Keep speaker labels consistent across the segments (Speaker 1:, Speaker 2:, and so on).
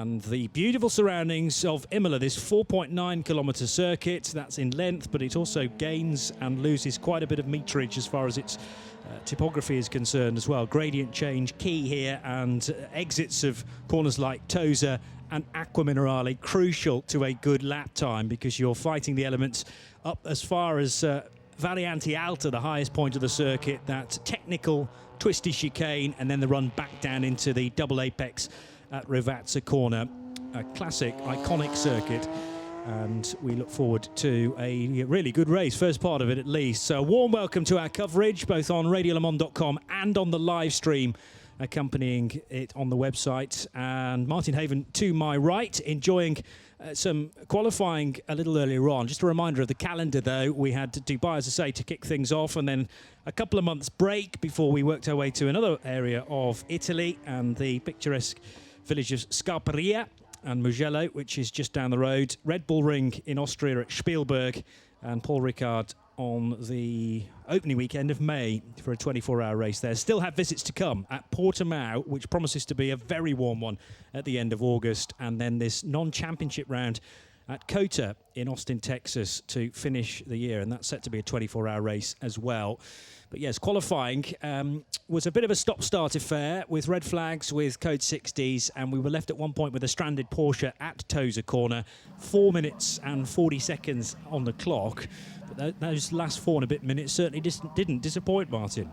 Speaker 1: and the beautiful surroundings of Imola, this 4.9 kilometre circuit. That's in length, but it also gains and loses quite a bit of meterage as far as its topography is concerned as well. Gradient change key here, and exits of corners like Tosa and Acqua Minerale crucial to a good lap time, because you're fighting the elements up as far as Variante Alta, the highest point of the circuit, that technical twisty chicane, and then the run back down into the double apex at Rovazza Corner. A classic, iconic circuit, and we look forward to a really good race, first part of it at least. So a warm welcome to our coverage, both on radiolemans.com and on the live stream accompanying it on the website. And Martin Haven to my right, enjoying some qualifying a little earlier on. Just a reminder of the calendar, though. We had Dubai, as I say, to kick things off, and then a couple of months break before we worked our way to another area of Italy and the picturesque village of Scarperia and Mugello, which is just down the road. Red Bull Ring in Austria at Spielberg, and Paul Ricard on the opening weekend of May for a 24-hour race there. Still have visits to come at Portimao, which promises to be a very warm one at the end of August, and then this non-championship round at Cota in Austin, Texas to finish the year, and that's set to be a 24-hour race as well. But yes, qualifying was a bit of a stop-start affair with red flags, with code 60s, and we were left at one point with a stranded Porsche at Tosa Corner, 4 minutes and 40 seconds on the clock. But those last 4 and a bit minutes certainly didn't disappoint, Martin.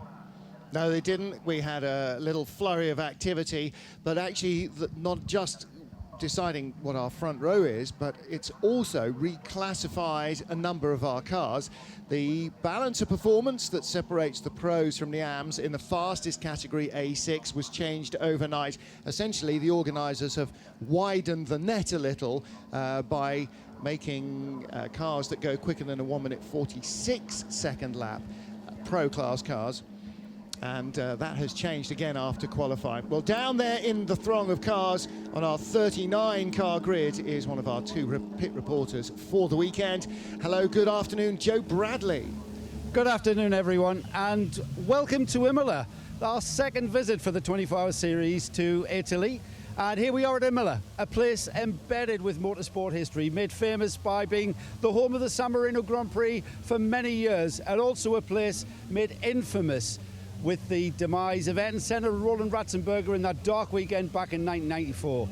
Speaker 2: No, they didn't. We had a little flurry of activity, but actually not just deciding what our front row is, but it's also reclassified a number of our cars. The balance of performance that separates the pros from the AMs in the fastest category, A6, was changed overnight. Essentially, the organisers have widened the net a little by making cars that go quicker than a 1 minute 46 second lap, pro class cars. And that has changed again after qualifying. Well, down there in the throng of cars on our 39-car grid is one of our two pit reporters for the weekend. Hello, good afternoon, Joe Bradley.
Speaker 3: Good afternoon, everyone, and welcome to Imola, our second visit for the 24-hour series to Italy. And here we are at Imola, a place embedded with motorsport history, made famous by being the home of the San Marino Grand Prix for many years, and also a place made infamous with the demise of Ayrton Senna and Roland Ratzenberger in that dark weekend back in 1994.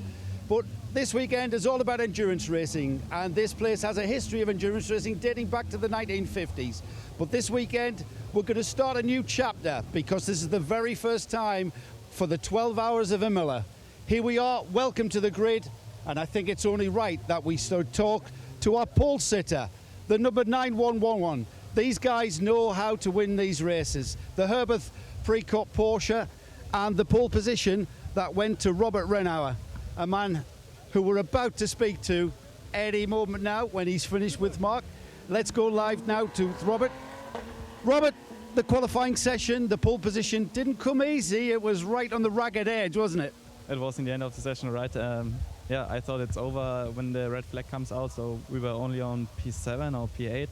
Speaker 3: But this weekend is all about endurance racing, and this place has a history of endurance racing dating back to the 1950s. But this weekend, we're going to start a new chapter, because this is the very first time for the 12 hours of Imola. Here we are, welcome to the grid, and I think it's only right that we talk to our pole sitter, the number 9111. These guys know how to win these races. The Herbert Pre-Cup Porsche, and the pole position that went to Robert Renauer, a man who we're about to speak to any moment now when he's finished with Mark. Let's go live now to Robert. Robert, the qualifying session, the pole position didn't come easy. It was right on the ragged edge, wasn't it?
Speaker 4: It was in the end of the session, right? Yeah, I thought it's over when the red flag comes out, so we were only on P7 or P8.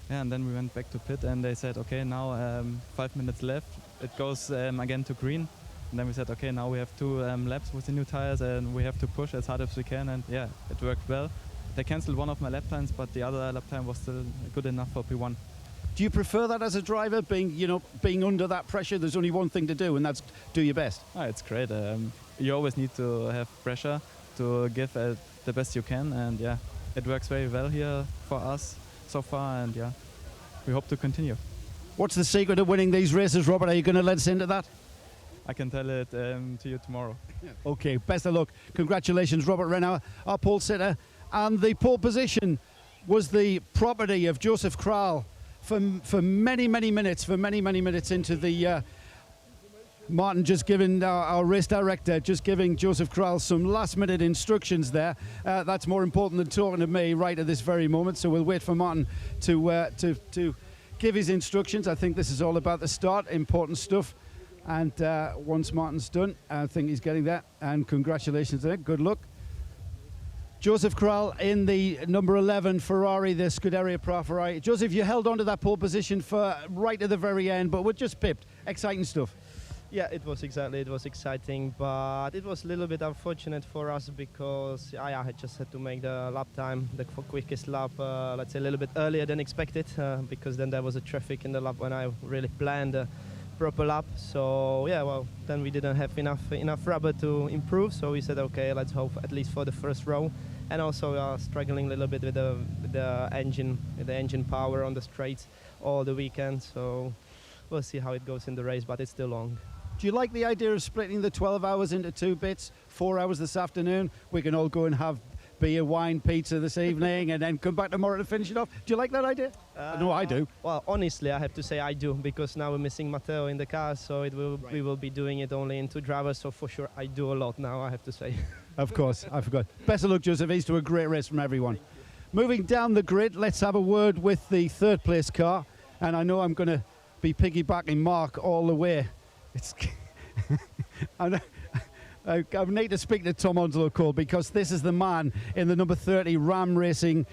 Speaker 4: Yeah, and then we went back to pit, and they said, okay, now 5 minutes left. It goes again to green. And then we said, okay, now we have 2 laps with the new tires, and we have to push as hard as we can. And yeah, it worked well. They cancelled one of my lap times, but the other lap time was still good enough for P1.
Speaker 3: Do you prefer that as a driver, being under that pressure? There's only one thing to do, and that's do your best.
Speaker 4: Oh, it's great. You always need to have pressure to give the best you can, and yeah, it works very well here for us so far, and yeah, we hope to continue.
Speaker 3: What's the secret of winning these races, Robert? Are you going to let us into that?
Speaker 4: I can tell it to you tomorrow.
Speaker 3: Yeah. Okay, best of luck. Congratulations, Robert Renauer, our pole sitter. And the pole position was the property of Joseph Kral for many minutes into the Martin just giving our race director, just giving Joseph Kral some last-minute instructions there. That's more important than talking to me right at this very moment. So we'll wait for Martin to give his instructions. I think this is all about the start, important stuff. And once Martin's done, I think he's getting that. And congratulations there. Good luck. Joseph Kral in the number 11 Ferrari, the Scuderia Pro Ferrari. Joseph, you held on to that pole position for right at the very end, but we're just pipped. Exciting stuff.
Speaker 5: Yeah, it was exactly. It was exciting, but it was a little bit unfortunate for us because I just had to make the lap time, the quickest lap, let's say a little bit earlier than expected, because then there was a traffic in the lap when I really planned a proper lap. So yeah, well, then we didn't have enough rubber to improve. So we said, okay, let's hope at least for the first row. And also struggling a little bit with the engine power on the straights all the weekend. So we'll see how it goes in the race, but it's still long.
Speaker 3: Do you like the idea of splitting the 12 hours into 2 bits? 4 hours this afternoon, we can all go and have beer, wine, pizza this evening, and then come back tomorrow to finish it off. Do you like that idea? No, I do.
Speaker 5: Well, honestly, I have to say I do, because now we're missing Matteo in the car, so we will be doing it only in 2 drivers. So for sure, I do a lot now, I have to say.
Speaker 3: Of course, I forgot. Best of luck, Joseph. He's to a great race from everyone. Moving down the grid, let's have a word with the 3rd place car, and I know I'm going to be piggybacking Mark all the way. It's I need to speak to Tom Onslow Cole, because this is the man in the number 30 Ram Racing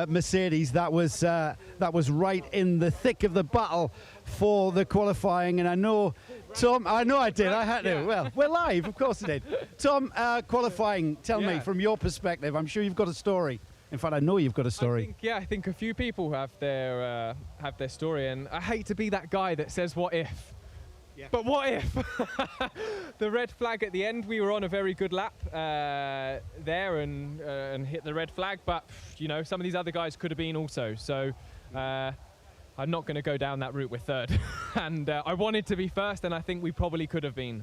Speaker 3: Mercedes that was right in the thick of the battle for the qualifying. And I know, Tom, I did. I had to. Well, we're live, of course I did. Tom, qualifying. Tell me from your perspective. I'm sure you've got a story. In fact, I know you've got a story.
Speaker 6: I think a few people have their story, and I hate to be that guy that says what if. Yeah. But what if? The red flag at the end, we were on a very good lap there and hit the red flag, but you know, some of these other guys could have been also. So I'm not going to go down that route with 3rd. And I wanted to be 1st, and I think we probably could have been.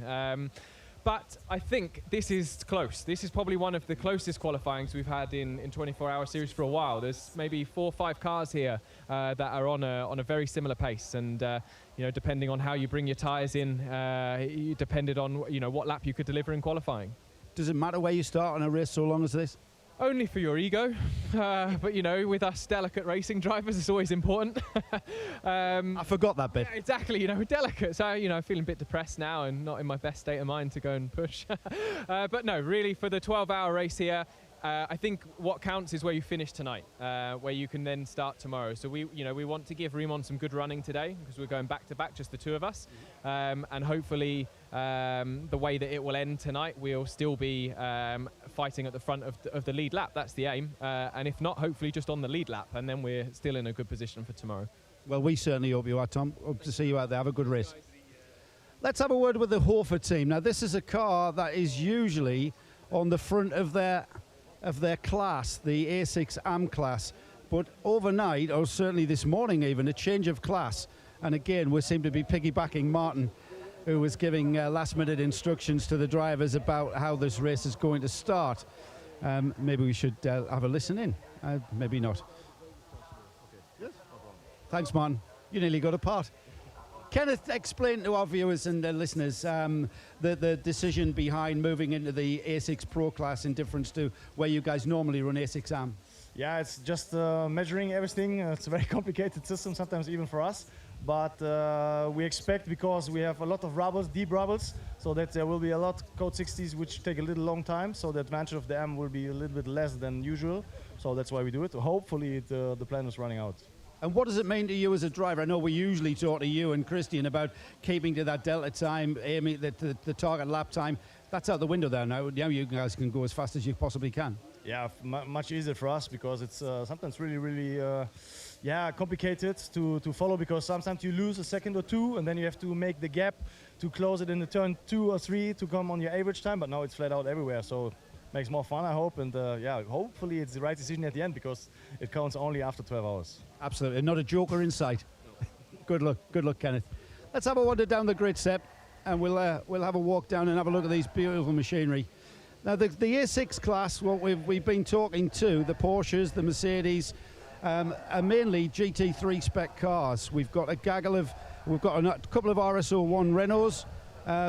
Speaker 6: But I think this is close. This is probably one of the closest qualifyings we've had in 24-hour series for a while. There's maybe 4 or 5 cars here that are on a very similar pace, and you know, depending on how you bring your tyres in, it depended on what lap you could deliver in qualifying.
Speaker 3: Does it matter where you start on a race so long as this?
Speaker 6: Only for your ego, but you know, with us delicate racing drivers, it's always important.
Speaker 3: I forgot that bit.
Speaker 6: Yeah, exactly, we're delicate, so feeling a bit depressed now and not in my best state of mind to go and push. But no, really, for the 12-hour race here, I think what counts is where you finish tonight, where you can then start tomorrow. So we want to give Riemann some good running today, because we're going back to back, just the 2 of us, and hopefully the way that it will end tonight, we'll still be fighting at the front of the lead lap. That's the aim, and if not, hopefully just on the lead lap, and then we're still in a good position for tomorrow.
Speaker 3: Well, we certainly hope you are, Tom. Hope to see you out there. Have a good race. Let's have a word with the Hofer team. Now, this is a car that is usually on the front of their class, the A6 AM class, but overnight, or certainly this morning even, a change of class. And again, we seem to be piggybacking Martin, who was giving last-minute instructions to the drivers about how this race is going to start. Maybe we should have a listen in. Maybe not. Thanks, Martin. You nearly got a part. Kenneth, explain to our viewers and listeners the decision behind moving into the A6 Pro class in difference to where you guys normally run A6 AM.
Speaker 7: Yeah, it's just measuring everything. It's a very complicated system, sometimes even for us. But we expect, because we have a lot of rubbles, deep rubbles, so that there will be a lot code 60s which take a little long time, so the advantage of the M will be a little bit less than usual. So that's why we do it. Hopefully the plan is running out.
Speaker 3: And what does it mean to you as a driver? I know we usually talk to you and Christian about keeping to that delta time, aiming the target lap time. That's out the window there now. Now you guys can go as fast as you possibly can.
Speaker 7: Yeah, much easier for us, because it's sometimes really complicated to follow, because sometimes you lose a second or 2 and then you have to make the gap to close it in the turn 2 or 3 to come on your average time, but now it's flat out everywhere, so makes more fun, I hope, and hopefully it's the right decision at the end, because it counts only after 12 hours.
Speaker 3: Absolutely, not a joker in sight. Good luck, Kenneth. Let's have a wander down the grid, Seb, and we'll have a walk down and have a look at these beautiful machinery. Now, the A6 class, what we've been talking to, the Porsches, the Mercedes, are mainly GT3 spec cars. We've got a couple of RS01 Renaults.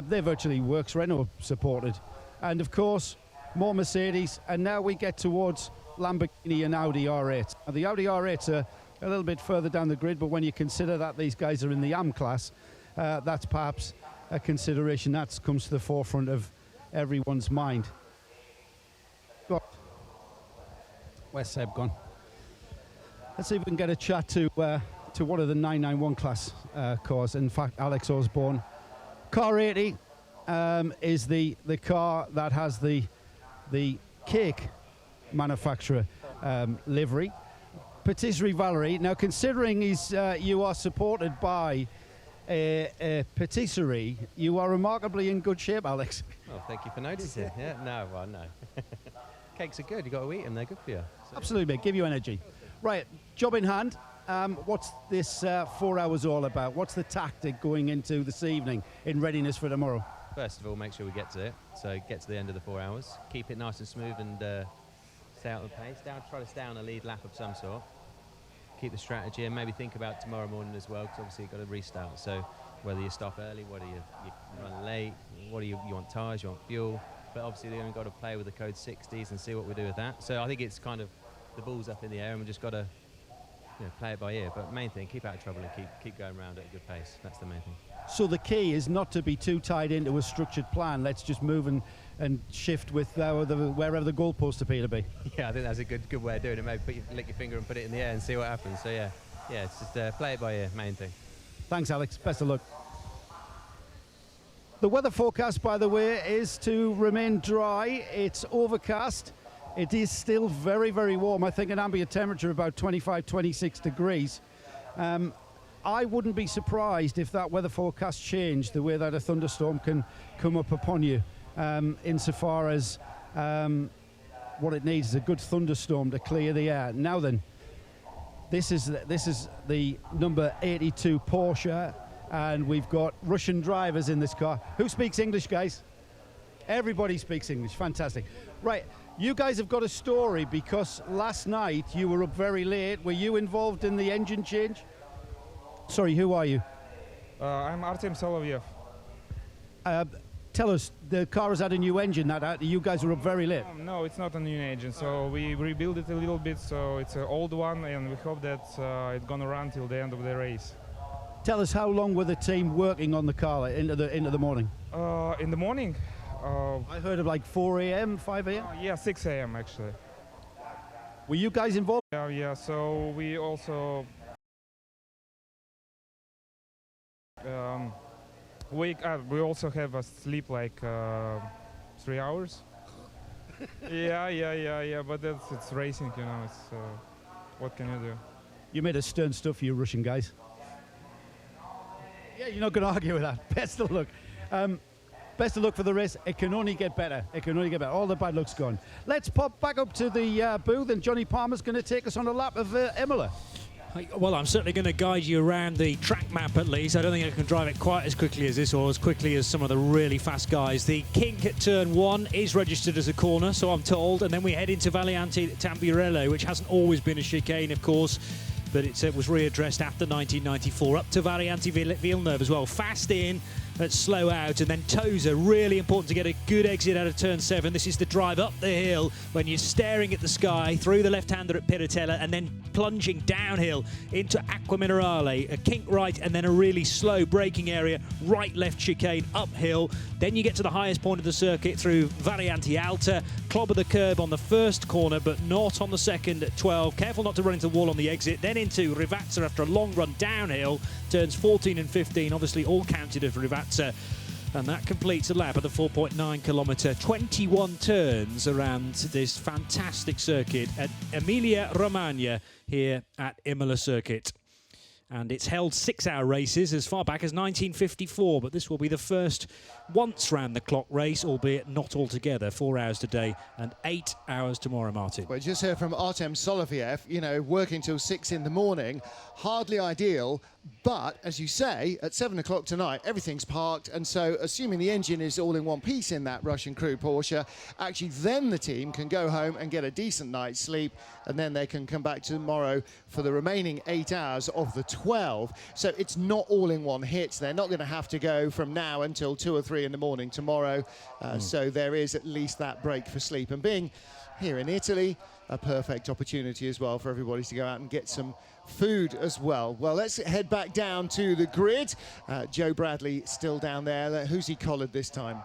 Speaker 3: They're virtually works Renault supported, and of course more Mercedes, and now we get towards Lamborghini and Audi R8. Now, the Audi R8s are a little bit further down the grid, but when you consider that these guys are in the AM class, that's perhaps a consideration that comes to the forefront of everyone's mind. Where's Seb gone? Let's see if we can get a chat to one of the 991 class cars. In fact, Alex Osborne Car 80 is the car that has the cake manufacturer livery. Patisserie Valerie. Now, considering you are supported by a patisserie, you are remarkably in good shape, Alex.
Speaker 8: Oh, thank you for noticing. Yeah, no, well, no. Cakes are good. You got to eat them. They're good for you. So.
Speaker 3: Absolutely, mate. Give you energy. Right, job in hand. What's this 4 hours all about? What's the tactic going into this evening in readiness for tomorrow?
Speaker 8: First of all, make sure we get to it. So get to the end of the 4 hours. Keep it nice and smooth and stay out of the pace. Try to stay on a lead lap of some sort. Keep the strategy and maybe think about tomorrow morning as well, because obviously you've got to restart. So whether you stop early, whether you run late, what do you want tyres, you want fuel. But obviously they've only got to play with the code 60s and see what we do with that. So I think it's kind of the ball's up in the air and we've just got to play it by ear. But main thing, keep out of trouble and keep going around at a good pace. That's the main thing.
Speaker 3: So the key is not to be too tied into a structured plan. Let's just move and shift with wherever the goalposts appear to be.
Speaker 8: Yeah, I think that's a good way of doing it. Maybe lick your finger and put it in the air and see what happens. So yeah, it's just play it by ear, main thing.
Speaker 3: Thanks, Alex. Best of luck. The weather forecast, by the way, is to remain dry. It's overcast. It is still very, very warm. I think an ambient temperature about 25, 26 degrees. I wouldn't be surprised if that weather forecast changed the way that a thunderstorm can come up upon you, insofar as what it needs is a good thunderstorm to clear the air. Now then, this is the number 82 Porsche, and we've got Russian drivers in this car. Who speaks English, guys? Everybody speaks English. Fantastic. Right, you guys have got a story because last night you were up very late. Were you involved in the engine change? Sorry, who are you?
Speaker 9: I'm Artem Solovyev.
Speaker 3: Tell us, the car has had a new engine. That you guys were up very late.
Speaker 9: No, it's not a new engine. So we rebuilt it a little bit. So it's an old one, and we hope that it's gonna run till the end of the race.
Speaker 3: Tell us, how long were the team working on the car into the morning?
Speaker 9: In the morning.
Speaker 3: I heard of like 4 a.m., 5 a.m.
Speaker 9: Yeah, 6 a.m. actually.
Speaker 3: Were you guys involved?
Speaker 9: Yeah. So we also. We also have a sleep like 3 hours. yeah. But it's racing, It's what can you do?
Speaker 3: You made a stern stuff for you Russian guys. Yeah, you're not going to argue with that. Best of luck. Best of luck for the race. It can only get better. All the bad luck's gone. Let's pop back up to the booth, and Johnny Palmer's going to take us on a lap of Imola.
Speaker 1: Well, I'm certainly going to guide you around the track map at least. I don't think I can drive it quite as quickly as this or as quickly as some of the really fast guys. The kink at turn 1 is registered as a corner, so I'm told, and then we head into Variante Tamburello, which hasn't always been a chicane, of course, but it was readdressed after 1994, up to Variante Villeneuve as well. Fast in, but slow out, and then Toza, really important to get a good exit out of turn 7. This is the drive up the hill when you're staring at the sky, through the left-hander at Piratella, and then plunging downhill into Acqua Minerale, a kink right, and then a really slow braking area, right-left chicane, uphill. Then you get to the highest point of the circuit through Variante Alta, clobber the curb on the first corner, but not on the second at 12. Careful not to run into the wall on the exit. Then into Rivazza after a long run downhill, turns 14 and 15, obviously all counted as Rivazza. And that completes a lap of the 4.9 kilometre, 21 turns around this fantastic circuit at Emilia-Romagna here at Imola Circuit. And it's held 6-hour races as far back as 1954, but this will be the first once round-the-clock race, albeit not altogether. 4 hours today and 8 hours tomorrow, Martin.
Speaker 2: Well, just heard from Artem Solovyev, working till 6 in the morning, hardly ideal, but as you say, at 7 o'clock tonight, everything's parked, and so assuming the engine is all in one piece in that Russian crew Porsche, actually then the team can go home and get a decent night's sleep, and then they can come back tomorrow for the remaining 8 hours of the 12. So it's not all in one hit. They're not going to have to go from now until 2 or 3 in the morning tomorrow. So there is at least that break for sleep. And being here in Italy, a perfect opportunity as well for everybody to go out and get some food as well. Well, let's head back down to the grid. Joe Bradley still down there. Who's he collared this time?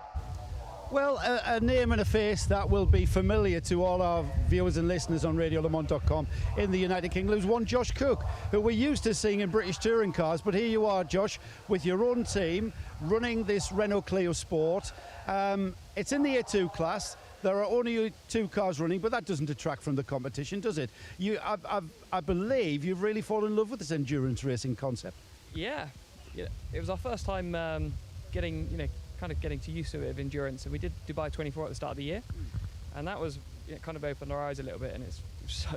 Speaker 3: Well, a name and a face that will be familiar to all our viewers and listeners on RadioLeMans.com in the United Kingdom. There's one Josh Cook, who we're used to seeing in British touring cars, but here you are, Josh, with your own team, running this Renault Clio Sport. It's in the A2 class. There are only 2 cars running, but that doesn't detract from the competition, does it? I believe you've really fallen in love with this endurance racing concept.
Speaker 10: Yeah, it was our first time getting too used to it of endurance, and we did Dubai 24 at the start of the year, and that was kind of opened our eyes a little bit, and it's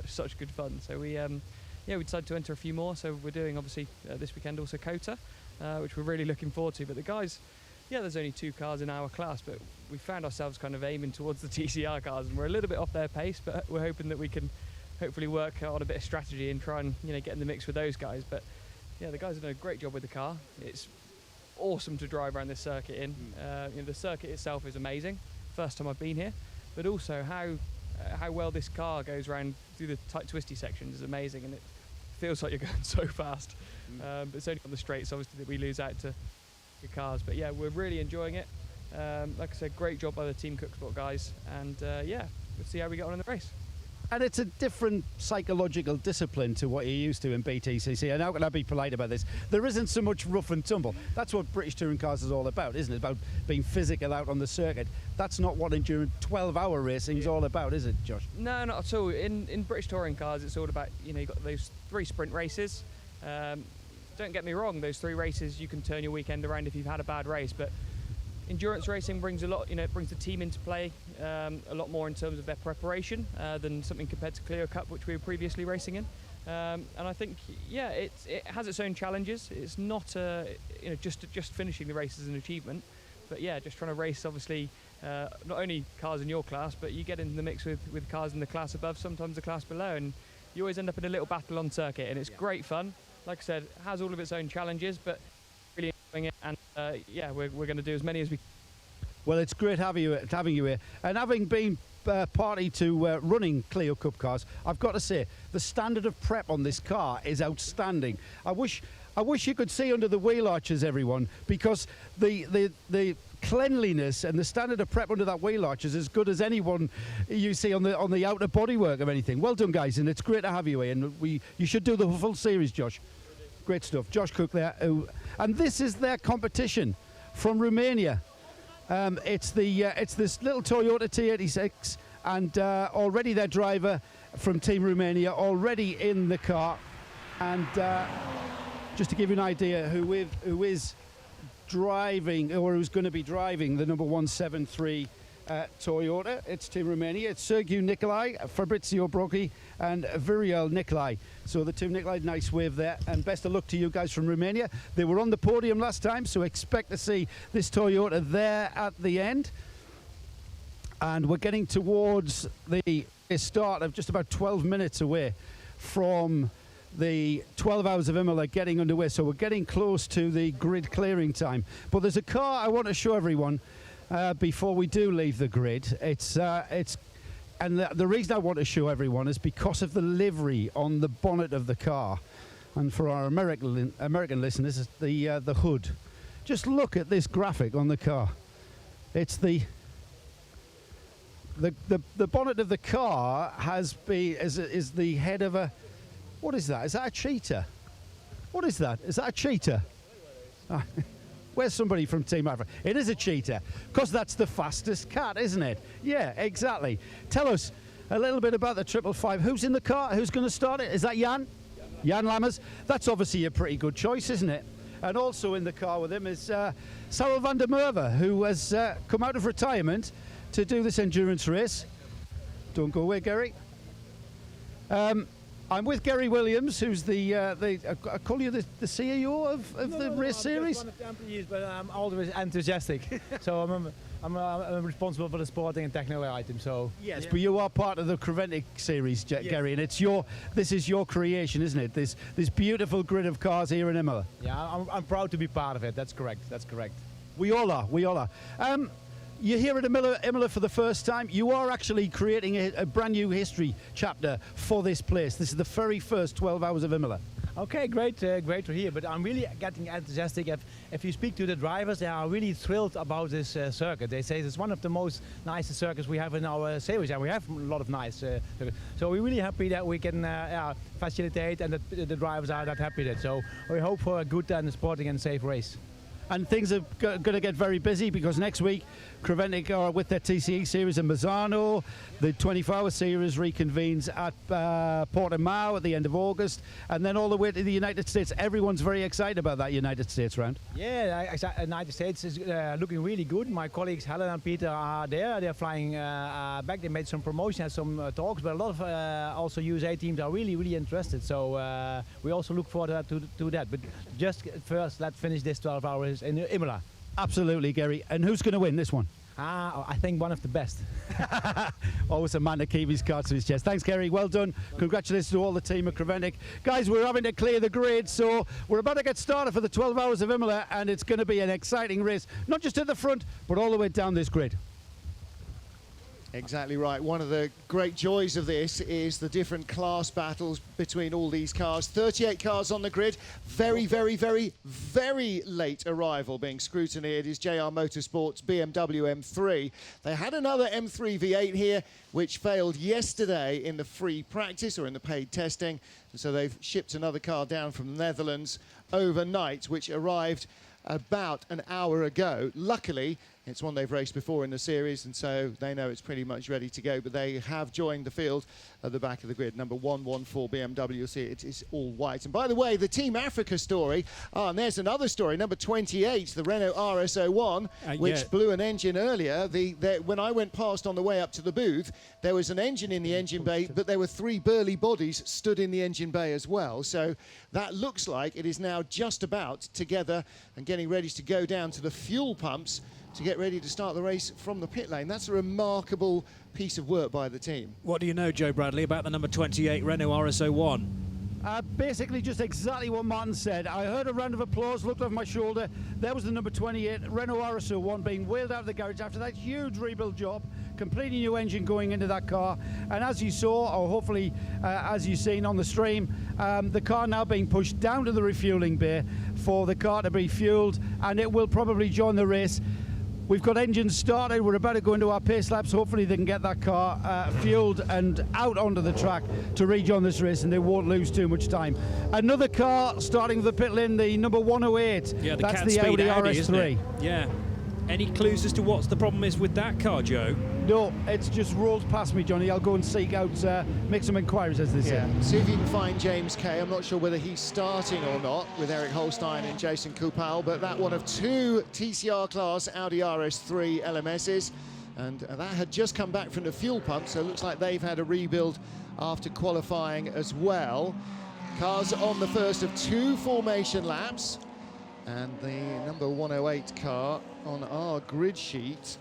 Speaker 10: such good fun. So we decided to enter a few more. So we're doing obviously this weekend also Kota, which we're really looking forward to. But the guys, there's only 2 cars in our class, but we found ourselves kind of aiming towards the TCR cars, and we're a little bit off their pace, but we're hoping that we can hopefully work on a bit of strategy and try and get in the mix with those guys. But the guys have done a great job with the car. It's awesome to drive around this circuit in. The circuit itself is amazing. First time I've been here, but also how well this car goes around through the tight twisty sections is amazing, and it feels like you're going so fast. But it's only on the straights obviously that we lose out to the cars. But we're really enjoying it. Like I said, great job by the Team Cook Sport guys, and we'll see how we get on in the race.
Speaker 3: And it's a different psychological discipline to what you're used to in BTCC. And how can I be polite about this? There isn't so much rough and tumble. That's what British touring cars is all about, isn't it? About being physical out on the circuit. That's not what endurance 12-hour racing is all about, is it, Josh?
Speaker 10: No, not at all. In British touring cars, it's all about, you've got those 3 sprint races. Don't get me wrong, those 3 races, you can turn your weekend around if you've had a bad race. But endurance racing brings a lot, it brings the team into play a lot more in terms of their preparation than something compared to Clio Cup, which we were previously racing in. And I think, it has its own challenges. It's not, just finishing the race is an achievement, but just trying to race, obviously, not only cars in your class, but you get in the mix with cars in the class above, sometimes the class below, and you always end up in a little battle on circuit, and it's great fun. Like I said, it has all of its own challenges, but really enjoying it, and we're going to do as many as we can.
Speaker 3: Well, it's great having you here. And having been party to running Clio Cup cars, I've got to say, the standard of prep on this car is outstanding. I wish you could see under the wheel arches, everyone, because the cleanliness and the standard of prep under that wheel arch is as good as anyone you see on the outer bodywork of anything. Well done, guys, and it's great to have you here. And you should do the full series, Josh. Great stuff. Josh Cook there. And this is their competition from Romania. It's this little Toyota T86, and already their driver from Team Romania already in the car. And just to give you an idea who is driving, or who's going to be driving the number 173 Toyota, it's Team Romania. It's Sergiu Nicolai, Fabrizio Brocchi, and Viriel Nicolai. So the Team Nicolai, nice wave there, and best of luck to you guys from Romania. They were on the podium last time, so expect to see this Toyota there at the end. And we're getting towards the start of just about 12 minutes away from the 12 hours of Imola getting underway, so we're getting close to the grid clearing time. But there's a car I want to show everyone before we do leave the grid. And the reason I want to show everyone is because of the livery on the bonnet of the car. And for our American listeners, it's the hood. Just look at this graphic on the car. It's the bonnet of the car is the head of a, what is that? Is that a cheetah? What is that? Is that a cheetah? Where's somebody from Team Africa? It is a cheetah, because that's the fastest cat, isn't it? Yeah, exactly. Tell us a little bit about the 555. Who's in the car? Who's going to start it? Is that Jan? Jan Lammers? That's obviously a pretty good choice, isn't it? And also in the car with him is Sarel van der Merwe, who has come out of retirement to do this endurance race. Don't go away, Gary. I'm with Gary Williams, who's I call you the CEO of the race series.
Speaker 11: I'm just one of the employees, but I'm always enthusiastic. So I'm responsible for the sporting and technical items. So
Speaker 3: yes, but you are part of the Creventic series, Gary, and this is your creation, isn't it? This beautiful grid of cars here in Imola.
Speaker 11: Yeah, I'm proud to be part of it. That's correct. That's correct.
Speaker 3: We all are. We all are. You're here at Imola for the first time. You are actually creating a brand new history chapter for this place. This is the very first 12 hours of Imola.
Speaker 11: Okay, great to hear. But I'm really getting enthusiastic. If you speak to the drivers, they are really thrilled about this circuit. They say it's one of the most nicest circuits we have in our series, and we have a lot of nice circuits. So we're really happy that we can facilitate, and that the drivers are that happy with it. So we hope for a good and sporting and safe race.
Speaker 3: and things are going to get very busy because next week Creventic are with their TCE series in Mazzano. The 24-hour series reconvenes at Portimao at the end of August, and then all the way to the United States. Everyone's very excited about that United States round.
Speaker 11: Yeah, United States is looking really good. My colleagues Helen and Peter are there. They're flying back. They made some promotion, had some talks, but a lot of also USA teams are really interested. So we also look forward to that. But just first, let's finish this 12 hours in Imola.
Speaker 3: Absolutely, Gary. And who's going to win this one?
Speaker 11: I think one of the best.
Speaker 3: Always a man to keep his cards to his chest. Thanks, Gary. Well done. Congratulations to all the team at Creventic. Guys, we're having to clear the grid, so we're about to get started for the 12 hours of Imola, and it's going to be an exciting race, not just at the front, but all the way down this grid.
Speaker 2: Exactly right. One of the great joys of this is the different class battles between all these cars. 38 cars on the grid. Very late arrival being scrutineered is JR Motorsport's BMW M3. They had another M3 V8 here, which failed yesterday in the free practice or in the paid testing. And so they've shipped another car down from the Netherlands overnight, which arrived about an hour ago. Luckily, it's one they've raced before in the series, and so they know it's pretty much ready to go. But they have joined the field at the back of the grid. Number 114 BMW, you'll see it is all white. And by the way, the Team Africa story, and there's another story, number 28, the Renault RS01, which blew an engine earlier. When I went past on the way up to the booth, there was an engine in the engine bay, but there were 3 burly bodies stood in the engine bay as well. So that looks like it is now just about together and getting ready to go down to the fuel pumps to get ready to start the race from the pit lane. That's a remarkable piece of work by the team.
Speaker 1: What do you know, Joe Bradley, about the number 28 Renault RS01?
Speaker 3: Basically just exactly what Martin said. I heard a round of applause, looked over my shoulder. There was the number 28 Renault RS01 being wheeled out of the garage after that huge rebuild job. Completely new engine going into that car. And as you saw, or hopefully as you've seen on the stream, the car now being pushed down to the refueling bay for the car to be fueled, and it will probably join the race. We've got engines started. We're about to go into our pace laps. Hopefully they can get that car fueled and out onto the track to rejoin this race, and they won't lose too much time. Another car starting with the pit lane, the number 108.
Speaker 1: Yeah,
Speaker 3: that's the Audi RS3.
Speaker 1: Isn't it? Yeah. Any clues as to what the problem is with that car, Joe?
Speaker 3: No, it's just rolled past me, Johnny. I'll go and seek out, make some inquiries, as they say.
Speaker 2: See if you can find James Kay. I'm not sure whether he's starting or not with Eric Holstein and Jason Kupal, but that one of 2 TCR class Audi RS3 LMSs, and that had just come back from the fuel pump, so it looks like they've had a rebuild after qualifying as well. Cars on the first of 2 formation laps, and the number 108 car on our grid sheet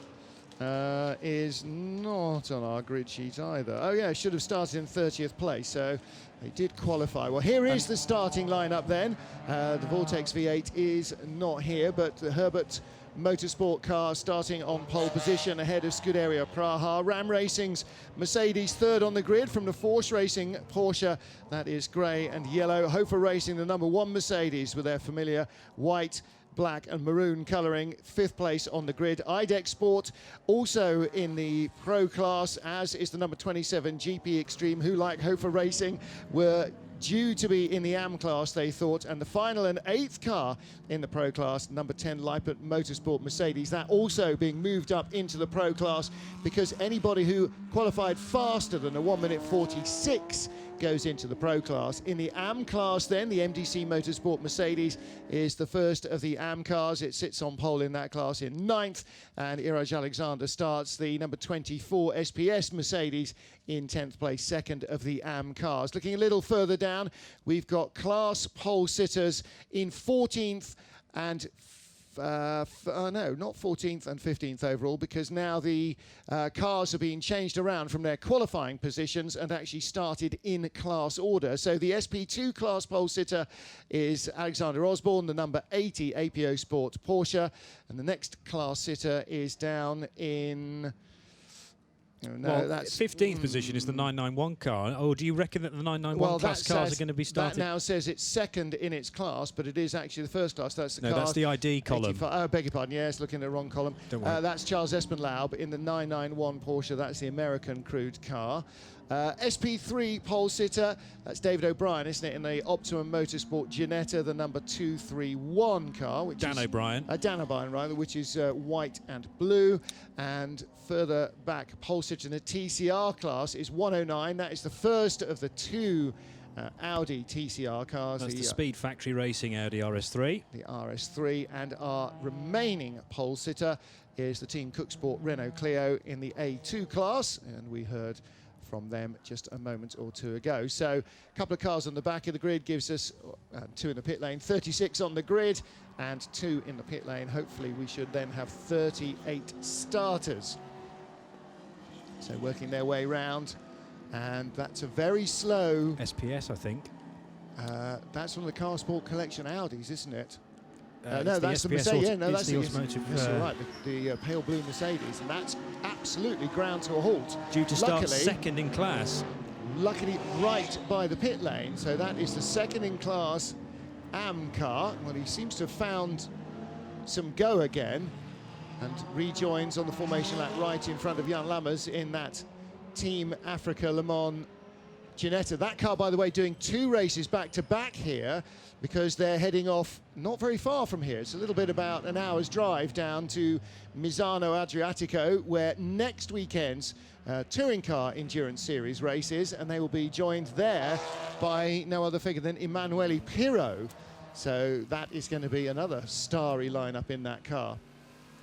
Speaker 2: is not on our grid sheet either. Oh yeah, should have started in 30th place, so they did qualify. Well, here is the starting lineup then. The Vortex V8 is not here, but the Herbert Motorsport car starting on pole position ahead of Scuderia Praha. Ram Racing's Mercedes third on the grid from the Force Racing Porsche. That is grey and yellow. Hofer Racing, the number 1 Mercedes with their familiar white, black and maroon colouring, 5th place on the grid. IDEC Sport also in the pro class, as is the number 27 GP Extreme, who, like Hofer Racing, were due to be in the AM class, they thought, and the final and 8th car in the pro class, number 10 Lippert Motorsport Mercedes, that also being moved up into the pro class because anybody who qualified faster than a 1:46 goes into the pro class. In the AM class then, the MDC Motorsport Mercedes is the first of the AM cars. It sits on pole in that class in 9th, and Iraj Alexander starts the number 24 SPS Mercedes in 10th place, second of the AM cars. Looking a little further down, we've got class pole sitters in 14th and no, not 14th and 15th overall, because now the cars are being changed around from their qualifying positions and actually started in class order. So the SP2 class pole sitter is Alexander Osborne, the number 80 APO Sport Porsche, and the next class sitter is down in... No,
Speaker 1: well,
Speaker 2: that's
Speaker 1: 15th position is the 991 car. Or do you reckon that the 991 class cars are going to be started?
Speaker 2: That now says it's second in its class, but it is actually the first class. That's the
Speaker 1: no,
Speaker 2: car.
Speaker 1: that's the ID column.
Speaker 2: Oh, beg your pardon. Yes, looking at the wrong column.
Speaker 1: Don't worry.
Speaker 2: That's Charles Espenlaub in the 991 Porsche. That's the American crude car. SP3 pole sitter, that's David O'Brien, isn't it, in the Optimum Motorsport Ginetta, the number 231 car, which
Speaker 1: Dan
Speaker 2: is
Speaker 1: O'Brien.
Speaker 2: Dan O'Brien, rather, which is white and blue. And further back, pole sitter in the TCR class is 109. That is the first of the two Audi TCR cars.
Speaker 1: That's the Speed Factory Racing Audi RS3.
Speaker 2: The RS3, and our remaining pole sitter is the Team Cook Sport Renault Clio in the A2 class, and we heard from them just a moment or two ago. So a couple of cars on the back of the grid gives us 2 in the pit lane, 36 on the grid and 2 in the pit lane. Hopefully we should then have 38 starters. So working their way round, and that's a very slow...
Speaker 1: SPS, I think.
Speaker 2: That's from the Car Sport Collection Audis, isn't it?
Speaker 1: the
Speaker 2: No, that's the
Speaker 1: SPS
Speaker 2: Mercedes. Yeah, no, that's
Speaker 1: the
Speaker 2: the
Speaker 1: automotive.
Speaker 2: Yes, you're right, the pale blue Mercedes, and that's absolutely ground to a halt.
Speaker 1: Due to start
Speaker 2: Luckily,
Speaker 1: second in class.
Speaker 2: Luckily, right by the pit lane, so that is the second in class AM car. Well, he seems to have found some go again, and rejoins on the formation lap right in front of Jan Lammers in that Team Africa Le Mans Ginetta. That car, by the way, doing 2 races back-to-back here, because they're heading off not very far from here. It's a little bit about an hour's drive down to Misano Adriatico, where next weekend's Touring Car Endurance Series races, and they will be joined there by no other figure than Emanuele Pirro. So that is going to be another starry lineup in that car.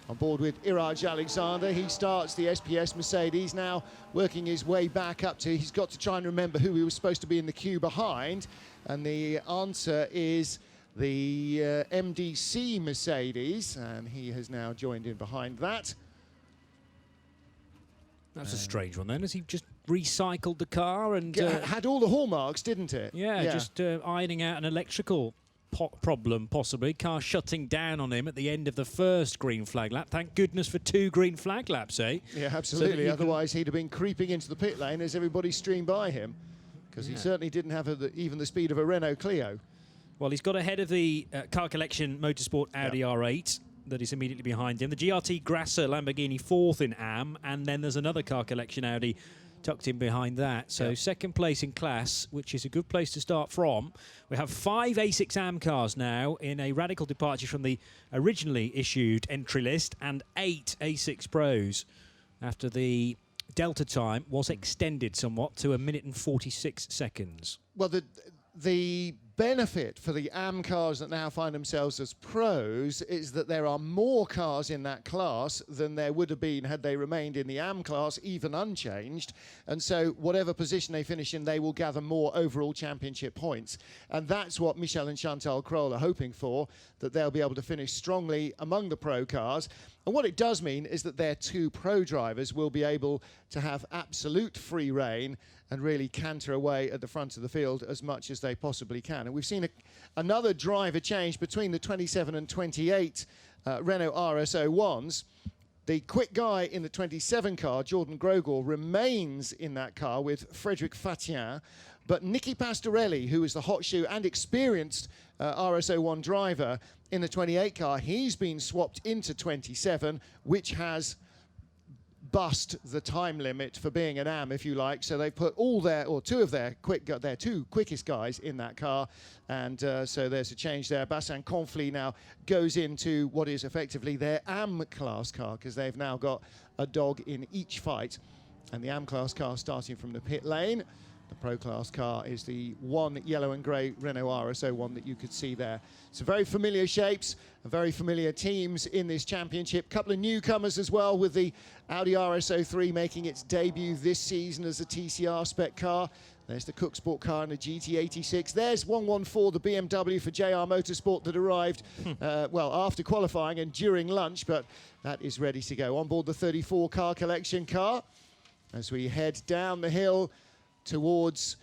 Speaker 2: On board with Iraj Alexander, he starts the SPS Mercedes, now working his way back up to, he's got to try and remember who he was supposed to be in the queue behind, and the answer is the MDC Mercedes, and he has now joined in behind that.
Speaker 1: That's a strange one then. Has he just recycled the car and...
Speaker 2: had all the hallmarks, didn't it?
Speaker 1: Yeah, just ironing out an electrical problem, possibly. Car shutting down on him at the end of the first green flag lap. Thank goodness for 2 green flag laps, eh?
Speaker 2: Yeah, absolutely.
Speaker 1: So
Speaker 2: otherwise, he'd have been creeping into the pit lane as everybody streamed by him, because he certainly didn't have even the speed of a Renault Clio.
Speaker 1: Well, he's got ahead of the Car Collection Motorsport Audi R8 that is immediately behind him. The GRT Grasser Lamborghini 4th in AM, and then there's another Car Collection Audi tucked in behind that. So second place in class, which is a good place to start from. We have 5 A6 AM cars now in a radical departure from the originally issued entry list, and 8 A6 Pros after the delta time was extended somewhat to 1 minute and 46 seconds.
Speaker 2: Well, the benefit for the AM cars that now find themselves as pros is that there are more cars in that class than there would have been had they remained in the AM class, even unchanged. And so whatever position they finish in, they will gather more overall championship points. And that's what Michel and Chantal Kroll are hoping for, that they'll be able to finish strongly among the pro cars. And what it does mean is that their 2 pro drivers will be able to have absolute free rein and really canter away at the front of the field as much as they possibly can. And we've seen another driver change between the 27 and 28 Renault RS01s. The quick guy in the 27 car, Jordan Grogor, remains in that car with Frédéric Fatien. But Nicky Pastorelli, who is the hot shoe and experienced RS01 driver in the 28 car, he's been swapped into 27, which has bust the time limit for being an AM, if you like. So they've put all their, or 2 of their 2 quickest guys in that car, and so there's a change there. Bassin Conflit now goes into what is effectively their AM class car, because they've now got a dog in each fight. And the AM class car starting from the pit lane. The Pro Class car is the 1 yellow and grey Renault RS01 that you could see there. So very familiar shapes, very familiar teams in this championship. Couple of newcomers as well, with the Audi RS03 making its debut this season as a TCR spec car. There's the Cook Sport car and the GT86. There's 114, the BMW for JR Motorsport that arrived, well, after qualifying and during lunch, but that is ready to go. On board the 34 Car Collection car as we head down the hill towards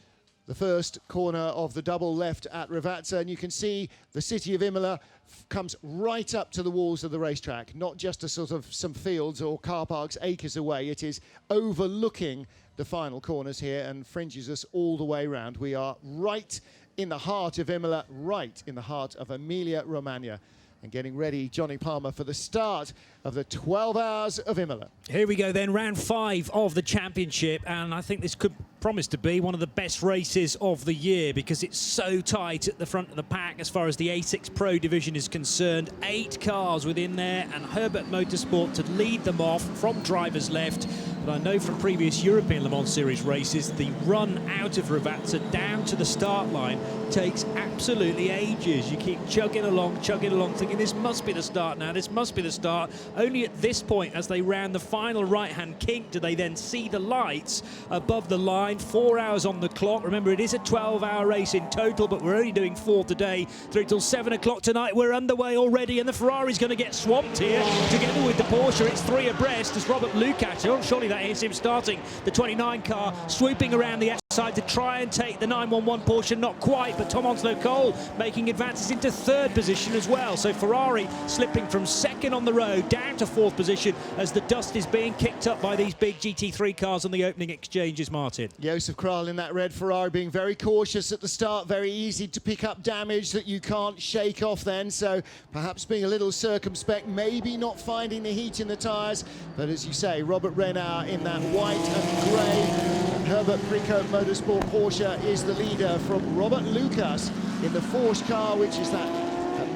Speaker 2: the first corner of the double left at Ravazza, and you can see the city of Imola comes right up to the walls of the racetrack, not just a sort of some fields or car parks acres away. It is overlooking the final corners here and fringes us all the way around. We are right in the heart of Imola, right in the heart of Emilia-Romagna. and getting ready, Johnny Palmer, for the start of the 12 Hours of Imola.
Speaker 1: Here we go then, round 5 of the championship, and I think this could promise to be one of the best races of the year because it's so tight at the front of the pack as far as the A6 Pro division is concerned. 8 cars within there, and Herbert Motorsport to lead them off from driver's left. But I know from previous European Le Mans Series races, the run out of Ravazza down to the start line takes absolutely ages. You keep chugging along, thinking this must be the start now, this must be the start. Only at this point, as they round the final right-hand kink, do they then see the lights above the line. 4 hours on the clock. Remember, it is a 12-hour race in total, but we're only doing 4 today. Through till 7 o'clock tonight, we're underway already, and the Ferrari's going to get swamped here. Together with the Porsche, it's 3 abreast as Robert Lukacs, surely that is him starting the 29 car, swooping around the outside to try and take the 911 Porsche. Not quite, but Tom Onslow Cole making advances into 3rd position as well. So Ferrari slipping from 2nd on the road down to 4th position as the dust is being kicked up by these big GT3 cars on the opening exchanges, Martin.
Speaker 2: Josef Kral in that red Ferrari being very cautious at the start, very easy to pick up damage that you can't shake off then, so perhaps being a little circumspect, maybe not finding the heat in the tyres, but as you say, Robert Renard in that white and grey Herbert Precoat Motorsport Porsche is the leader from Robert Lucas in the Porsche car, which is that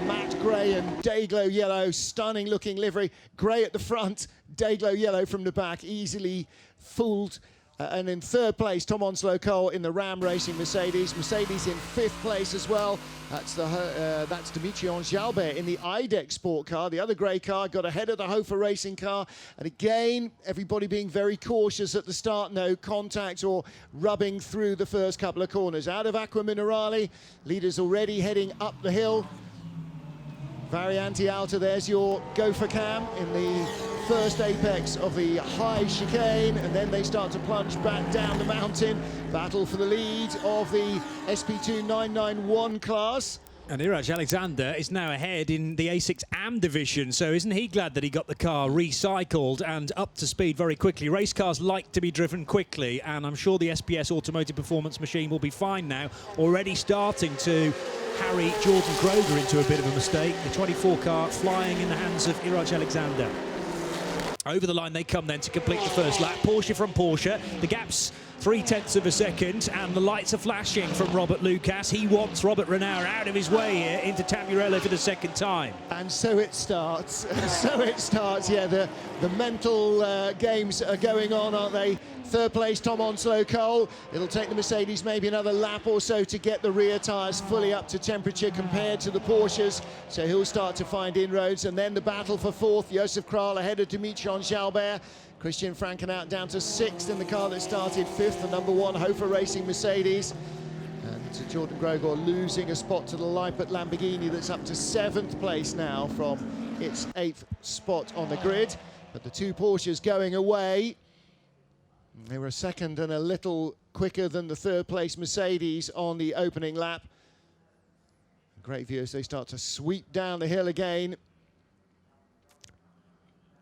Speaker 2: matte grey and day-glow yellow, stunning looking livery. Grey at the front, day-glow yellow from the back, easily fooled. And in 3rd place, Tom Onslow Cole in the Ram Racing Mercedes. Mercedes in 5th place as well. That's Dimitrion Jalbert in the IDEC Sport car. The other grey car got ahead of the Hofer Racing car. And again, everybody being very cautious at the start. No contact or rubbing through the first couple of corners. Out of Aqua Minerale, leaders already heading up the hill. Variante Alta, there's your gopher cam in the first apex of the high chicane, and then they start to plunge back down the mountain. Battle for the lead of the SP2 991 class.
Speaker 1: And Iraj Alexander is now ahead in the A6 AM division, so isn't he glad that he got the car recycled and up to speed very quickly? Race cars like to be driven quickly, and I'm sure the SPS Automotive Performance machine will be fine now, already starting to harry Jordan Groger into a bit of a mistake. The 24 car flying in the hands of Iraj Alexander. Over the line they come then to complete the first lap. Porsche from Porsche. The gap's 0.3 of a second, and the lights are flashing from Robert Lucas. He wants Robert Renard out of his way here into Tamburello for the 2nd time.
Speaker 2: And so it starts. So it starts. Yeah, the mental games are going on, aren't they? 3rd place, Tom Onslow Cole. It'll take the Mercedes maybe another lap or so to get the rear tyres fully up to temperature compared to the Porsches. So he'll start to find inroads. And then the battle for 4th. Josef Kral ahead of Dimitrion Jalbert. Christian Frankenhout down to 6th in the car that started 5th, the number 1 Hofer Racing Mercedes. And Jordan Groger losing a spot to the Lippert Lamborghini that's up to 7th place now from its 8th spot on the grid. But the 2 Porsches going away. They were 2nd and a little quicker than the 3rd place Mercedes on the opening lap. Great view as they start to sweep down the hill again.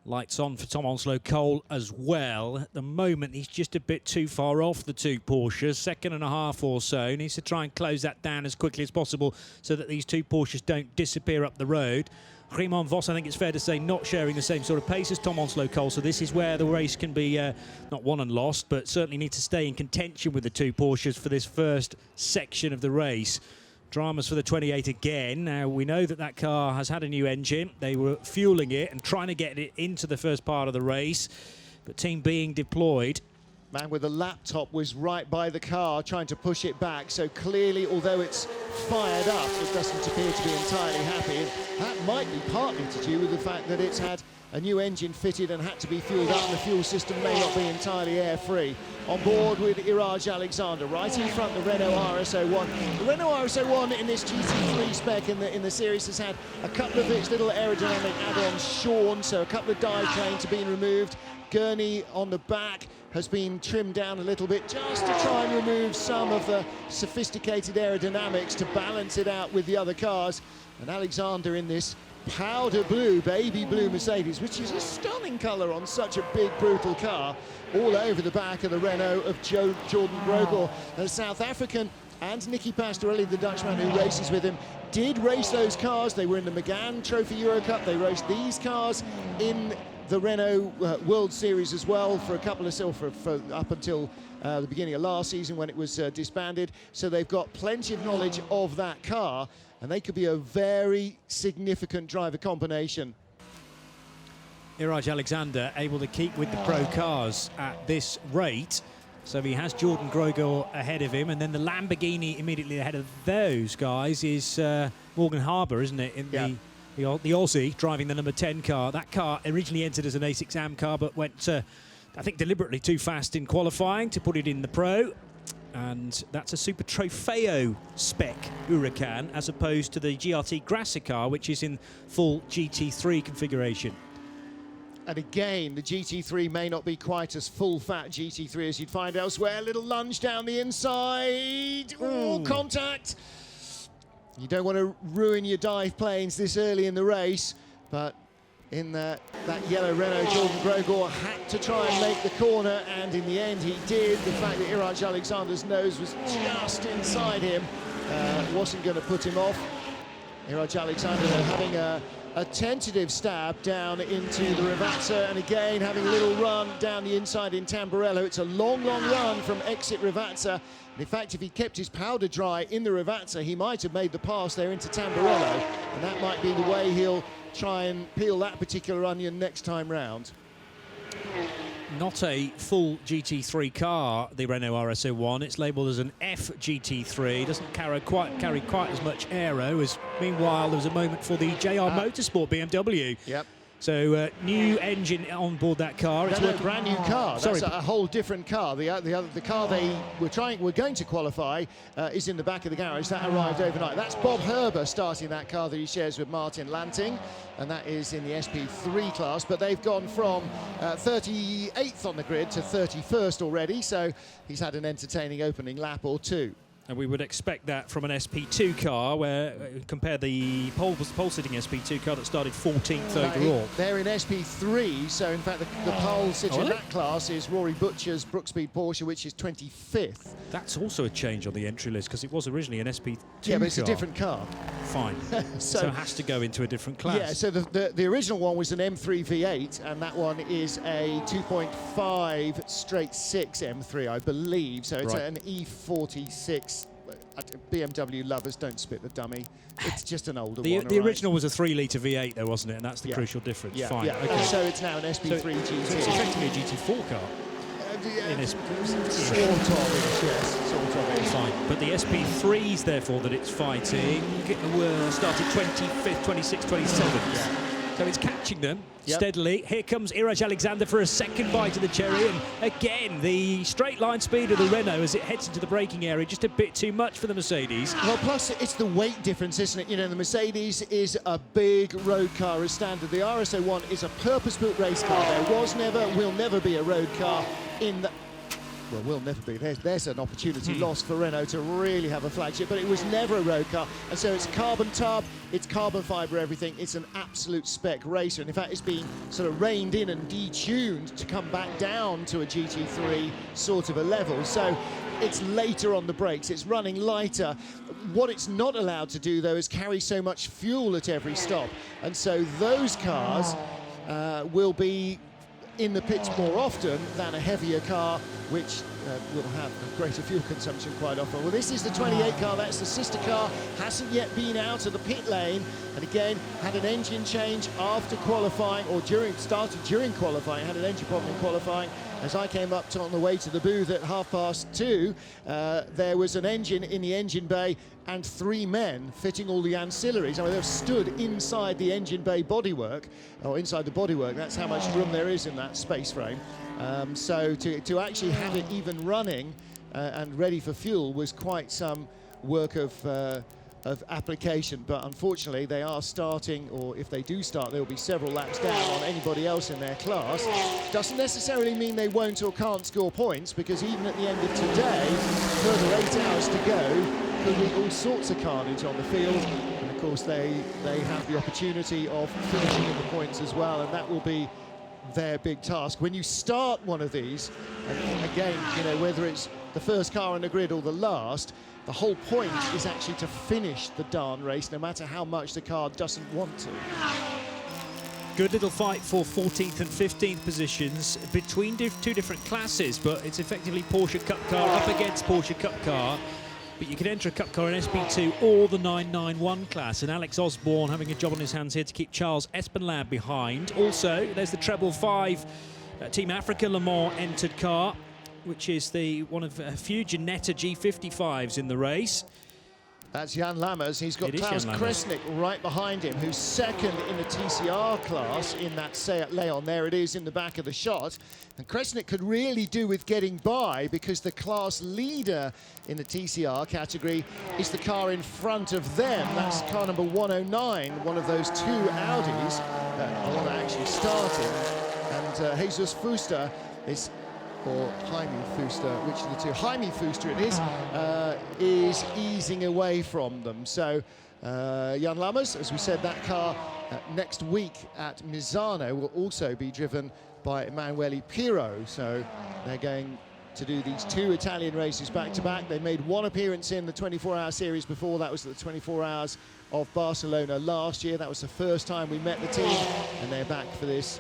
Speaker 1: Lights on for Tom Onslow Cole as well. At the moment, he's just a bit too far off the 2 Porsches, 2.5 or so. Needs to try and close that down as quickly as possible so that these 2 Porsches don't disappear up the road. Raymond Vos, I think it's fair to say, not sharing the same sort of pace as Tom Onslow Cole, so this is where the race can be not won and lost, but certainly need to stay in contention with the 2 Porsches for this first section of the race. Dramas for the 28 again. Now, we know that that car has had a new engine. They were fueling it and trying to get it into the first part of the race, but team being deployed.
Speaker 2: Man with the laptop was right by the car trying to push it back, so clearly, although it's fired up, it doesn't appear to be entirely happy. And that might be partly to do with the fact that it's had a new engine fitted and had to be fueled up, and the fuel system may not be entirely air-free. On board with Iraj Alexander, right in front, the Renault RS01. The Renault RS01 in this GT3 spec in the series has had a couple of its little aerodynamic add-ons shorn, so a couple of dive trains have been removed. Gurney on the back has been trimmed down a little bit just to try and remove some of the sophisticated aerodynamics to balance it out with the other cars. And Alexander in this powder blue, baby blue Mercedes, which is a stunning colour on such a big, brutal car, all over the back of the Renault of Jordan Groger. The South African and Nicky Pastorelli, the Dutchman who races with him, did race those cars. They were in the McGann Trophy Euro Cup. They raced these cars in the Renault World Series as well for a couple of for up until the beginning of last season when it was disbanded. So they've got plenty of knowledge of that car, and they could be a very significant driver combination.
Speaker 1: Iraj Alexander able to keep with the pro cars at this rate. So he has Jordan Grogor ahead of him, and then the Lamborghini immediately ahead of those guys is Morgan Harbour, isn't it? In the Aussie driving the number 10 car. That car originally entered as an A6 AM car, but went, I think, deliberately too fast in qualifying to put it in the pro. And that's a Super Trofeo spec Huracan, as opposed to the GRT Grasser car, which is in full GT3 configuration.
Speaker 2: And again, the GT3 may not be quite as full-fat GT3 as you'd find elsewhere. Little lunge down the inside. Oh, contact. You don't want to ruin your dive planes this early in the race, but in that yellow Renault, Jordan Grogor had to try and make the corner, and in the end he did. The fact that Iraj Alexander's nose was just inside him wasn't going to put him off. Iraj Alexander having a tentative stab down into the Rivazza, and again having a little run down the inside in Tamburello. It's a long, long run from exit Rivazza. And in fact, if he kept his powder dry in the Rivazza, he might have made the pass there into Tamburello, and that might be the way he'll try and peel that particular onion next time round.
Speaker 1: Not a full GT3 car, the Renault RS01. It's labelled as an F GT3. Doesn't carry quite as much aero as, meanwhile, there was a moment for the JR Motorsport BMW.
Speaker 2: Yep.
Speaker 1: So new engine on board that car.
Speaker 2: It's a brand new car.
Speaker 1: Sorry,
Speaker 2: that's a whole different car. The car they were going to qualify is in the back of the garage. That arrived overnight. That's Bob Herber starting that car that he shares with Martin Lanting, and that is in the SP3 class. But they've gone from 38th on the grid to 31st already. So he's had an entertaining opening lap or two.
Speaker 1: And we would expect that from an SP2 car, where compare the pole-sitting SP2 car that started 14th overall.
Speaker 2: They're in SP3, so in fact the pole sitter in that class is Rory Butcher's Brookspeed Porsche, which is 25th.
Speaker 1: That's also a change on the entry list, because it was originally an SP2
Speaker 2: Yeah, but it's
Speaker 1: car.
Speaker 2: a different car.
Speaker 1: Fine. so it has to go into a different class.
Speaker 2: Yeah, so the original one was an M3 V8, and that one is a 2.5 straight 6 M3, I believe. So it's an E46. BMW lovers don't spit the dummy. It's just an older one.
Speaker 1: The original was a 3-litre V8, though, wasn't it? And that's the crucial difference.
Speaker 2: Yeah,
Speaker 1: Fine.
Speaker 2: yeah.
Speaker 1: Okay.
Speaker 2: So it's now an SP3 GT.
Speaker 1: So it's effectively a GT4 car.
Speaker 2: Sort of, yes, sort of.
Speaker 1: Fine. But the SP3s, therefore, that it's fighting, were started 25th, 26th, 27th.
Speaker 2: Yeah.
Speaker 1: So it's catching them steadily. Here comes Iraj Alexander for a second bite of the cherry, and again the straight line speed of the Renault as it heads into the braking area just a bit too much for the Mercedes.
Speaker 2: Well, plus it's the weight difference, isn't it? You know, the Mercedes is a big road car as standard. The RS01 is a purpose-built race car. There was never, will never be a road car in the... Well, will never be. There's an opportunity lost for Renault to really have a flagship, but it was never a road car. And so it's carbon tub, it's carbon fibre, everything. It's an absolute spec racer. And in fact, it's been sort of reined in and detuned to come back down to a GT3 sort of a level. So it's later on the brakes, it's running lighter. What it's not allowed to do, though, is carry so much fuel at every stop. And so those cars will be in the pits more often than a heavier car, which will have a greater fuel consumption quite often. Well, this is the 28 car, that's the sister car, hasn't yet been out of the pit lane, and again, had an engine change after qualifying, or started during qualifying, had an engine problem in qualifying. As I came up on the way to the booth at 2:30, there was an engine in the engine bay and 3 men fitting all the ancillaries. I mean, they've stood inside the engine bay bodywork, or inside the bodywork. That's how much room there is in that space frame. So to actually have it even running and ready for fuel was quite some work of application, but unfortunately they are starting, or if they do start, there will be several laps down on anybody else in their class. Doesn't necessarily mean they won't or can't score points, because even at the end of today, further 8 hours to go, there'll be all sorts of carnage on the field, and of course they have the opportunity of finishing in the points as well, and that will be their big task. When you start one of these, and again, you know, whether it's the first car on the grid or the last, the whole point is actually to finish the darn race, no matter how much the car doesn't want to.
Speaker 1: Good little fight for 14th and 15th positions between two different classes, but it's effectively Porsche Cup car up against Porsche Cup car. But you can enter a Cup car in SB2 or the 991 class, and Alex Osborne having a job on his hands here to keep Charles Espenlaub behind. Also, there's the treble 5 Team Africa Le Mans entered car, which is one of a few Ginetta G55s in the race.
Speaker 2: That's Jan Lammers. He's got Klaus Kresnik right behind him, who's second in the TCR class in that Seat Leon. There it is in the back of the shot. And Kresnik could really do with getting by, because the class leader in the TCR category is the car in front of them. That's car number 109, one of those two Audis, the one that actually started. And Jesus Fuster is, or Jaime Fuster, which of the two? Jaime Fuster it is easing away from them. So Jan Lammers, as we said, that car next week at Misano will also be driven by Emanuele Pirro. So they're going to do these two Italian races back-to-back. They made one appearance in the 24-hour series before. That was the 24 hours of Barcelona last year. That was the first time we met the team, and they're back for this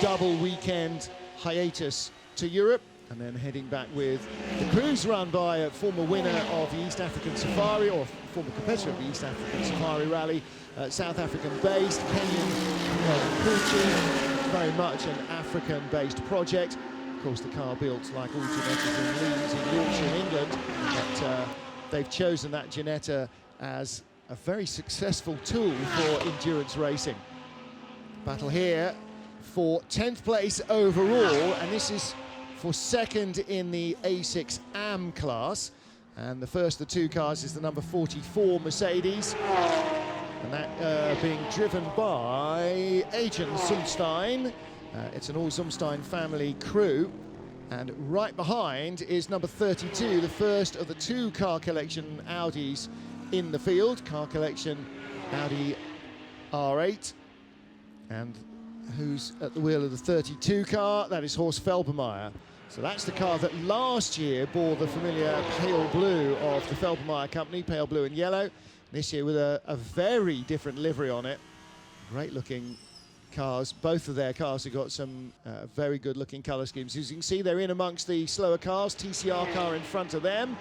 Speaker 2: double weekend hiatus to Europe, and then heading back with the crews run by a former winner of the East African Safari, or former competitor of the East African Safari Rally, South African-based, Kenyan Kuchi, very much an African-based project. Of course, the car built like all Ginettas in Leeds, in Yorkshire, in England, but they've chosen that Ginetta as a very successful tool for endurance racing. Battle here for 10th place overall, and this is for second in the A6 AM class. And the first of the two cars is the number 44 Mercedes, and that being driven by Adrian Zumstein. It's an all Zumstein family crew. And right behind is number 32, the first of the two car collection Audis in the field. Car collection Audi R8. And who's at the wheel of the 32 car? That is Horst Felbermayr. So that's the car that last year bore the familiar pale blue of the Felbermayr company, pale blue and yellow. This year with a very different livery on it. Great looking cars. Both of their cars have got some very good looking colour schemes. As you can see, they're in amongst the slower cars. TCR car in front of them.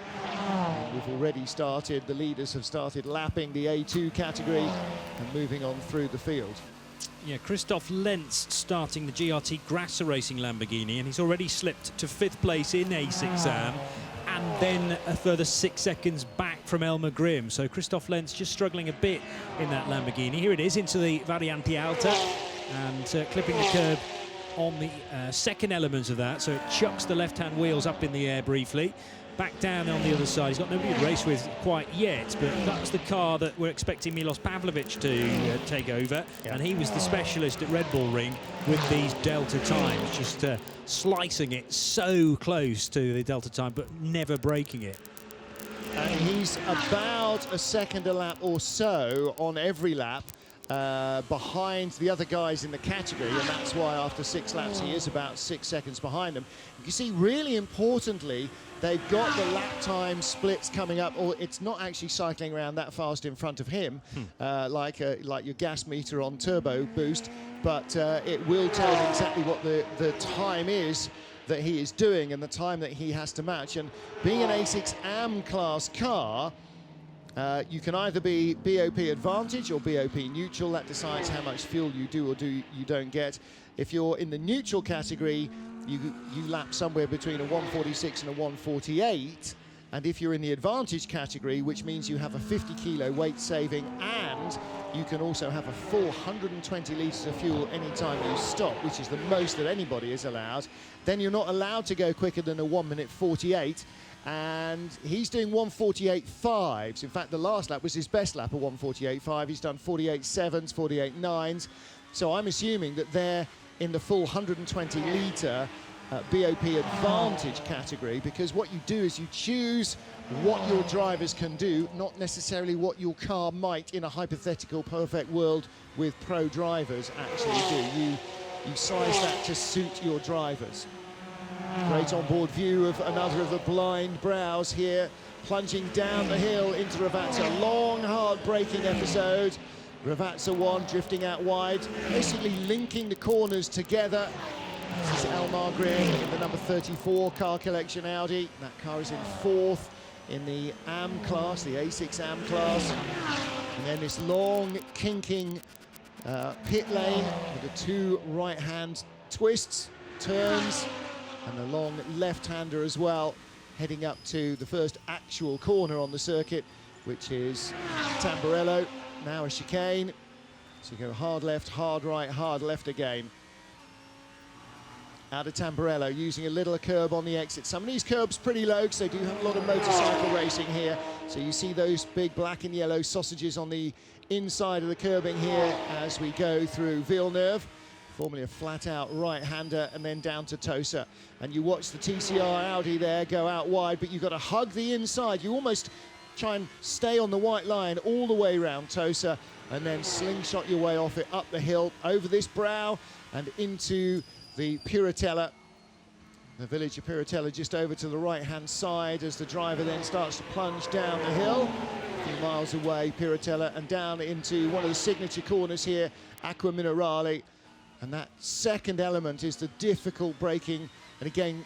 Speaker 2: We've already started, the leaders have started lapping the A2 category and moving on through the field.
Speaker 1: Yeah, Christoph Lenz starting the GRT Grasser Racing Lamborghini, and he's already slipped to 5th place in A6 AM, and then a further 6 seconds back from Elmar Grimm. So Christoph Lenz just struggling a bit in that Lamborghini. Here it is into the Variante Alta, and clipping the curb on the second element of that, so it chucks the left-hand wheels up in the air briefly. Back down on the other side. He's got nobody to race with quite yet, but that was the car that we're expecting Milos Pavlovic to take over, and he was the specialist at Red Bull Ring with these Delta times, just slicing it so close to the Delta time, but never breaking it.
Speaker 2: And he's about a second a lap or so on every lap behind the other guys in the category, and that's why after 6 laps he is about 6 seconds behind them. You can see, really importantly, they've got the lap time splits coming up, or it's not actually cycling around that fast in front of him, like your gas meter on turbo boost, but it will tell him exactly what the time is that he is doing and the time that he has to match. And being an A6 AM class car, you can either be BOP Advantage or BOP Neutral. That decides how much fuel you do or you don't get. If you're in the neutral category, you lap somewhere between a 146 and a 148. And if you're in the Advantage category, which means you have a 50 kilo weight saving, and you can also have a full 120 litres of fuel anytime you stop, which is the most that anybody is allowed, then you're not allowed to go quicker than a 1:48. And he's doing 1:48.5s. In fact, the last lap was his best lap, a 1:48.5. He's done 48.7s, 48.9s. So I'm assuming that they're in the full 120 litre BOP Advantage category, because what you do is you choose what your drivers can do, not necessarily what your car might, in a hypothetical perfect world with pro drivers, actually do. You size that to suit your drivers. Great on-board view of another of the blind brows here plunging down the hill into Ravazza. Long, hard braking episode. Ravazza 1 drifting out wide, basically linking the corners together. This is Almagrin in the number 34 car collection Audi. That car is in 4th in the AM class, the A6 AM class. And then this long, kinking pit lane with the 2 right-hand twists, turns, and the long left-hander as well, heading up to the first actual corner on the circuit, which is Tamburello. Now a chicane, so you go hard left, hard right, hard left again. Out of Tamburello, using a little curb on the exit. Some of these curbs pretty low, because they do have a lot of motorcycle racing here. So you see those big black and yellow sausages on the inside of the curbing here as we go through Villeneuve. Formerly a flat-out right-hander, and then down to Tosa. And you watch the TCR Audi there go out wide, but you've got to hug the inside. You almost try and stay on the white line all the way around Tosa, and then slingshot your way off it, up the hill, over this brow, and into the Puritella. The village of Puritella just over to the right-hand side as the driver then starts to plunge down the hill. A few miles away, Puritella, and down into one of the signature corners here, Acqua Minerale. And that second element is the difficult braking, and again,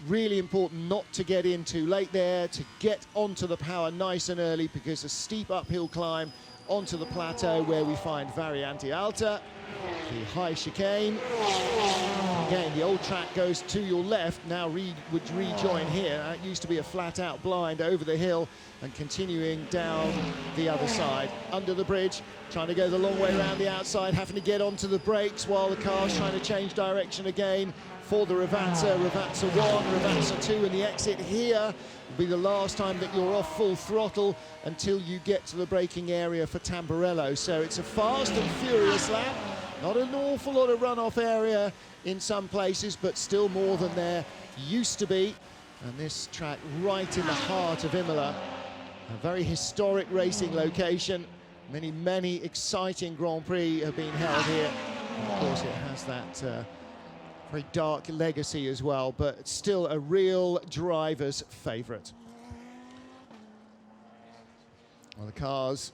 Speaker 2: really important not to get in too late there, to get onto the power nice and early, because a steep uphill climb onto the plateau where we find Variante Alta, the high chicane. Again, the old track goes to your left, now would rejoin here. That used to be a flat-out blind over the hill and continuing down the other side. Under the bridge, trying to go the long way around the outside, having to get onto the brakes while the car's trying to change direction again for the Ravazza. Ravazza 1, Ravazza 2, and the exit here will be the last time that you're off full throttle until you get to the braking area for Tamburello. So it's a fast and furious lap. Not an awful lot of runoff area in some places, but still more than there used to be. And this track right in the heart of Imola, a very historic racing location. Many exciting Grand Prix have been held here. And of course, it has that very dark legacy as well, but it's still a real driver's favourite. Well, the cars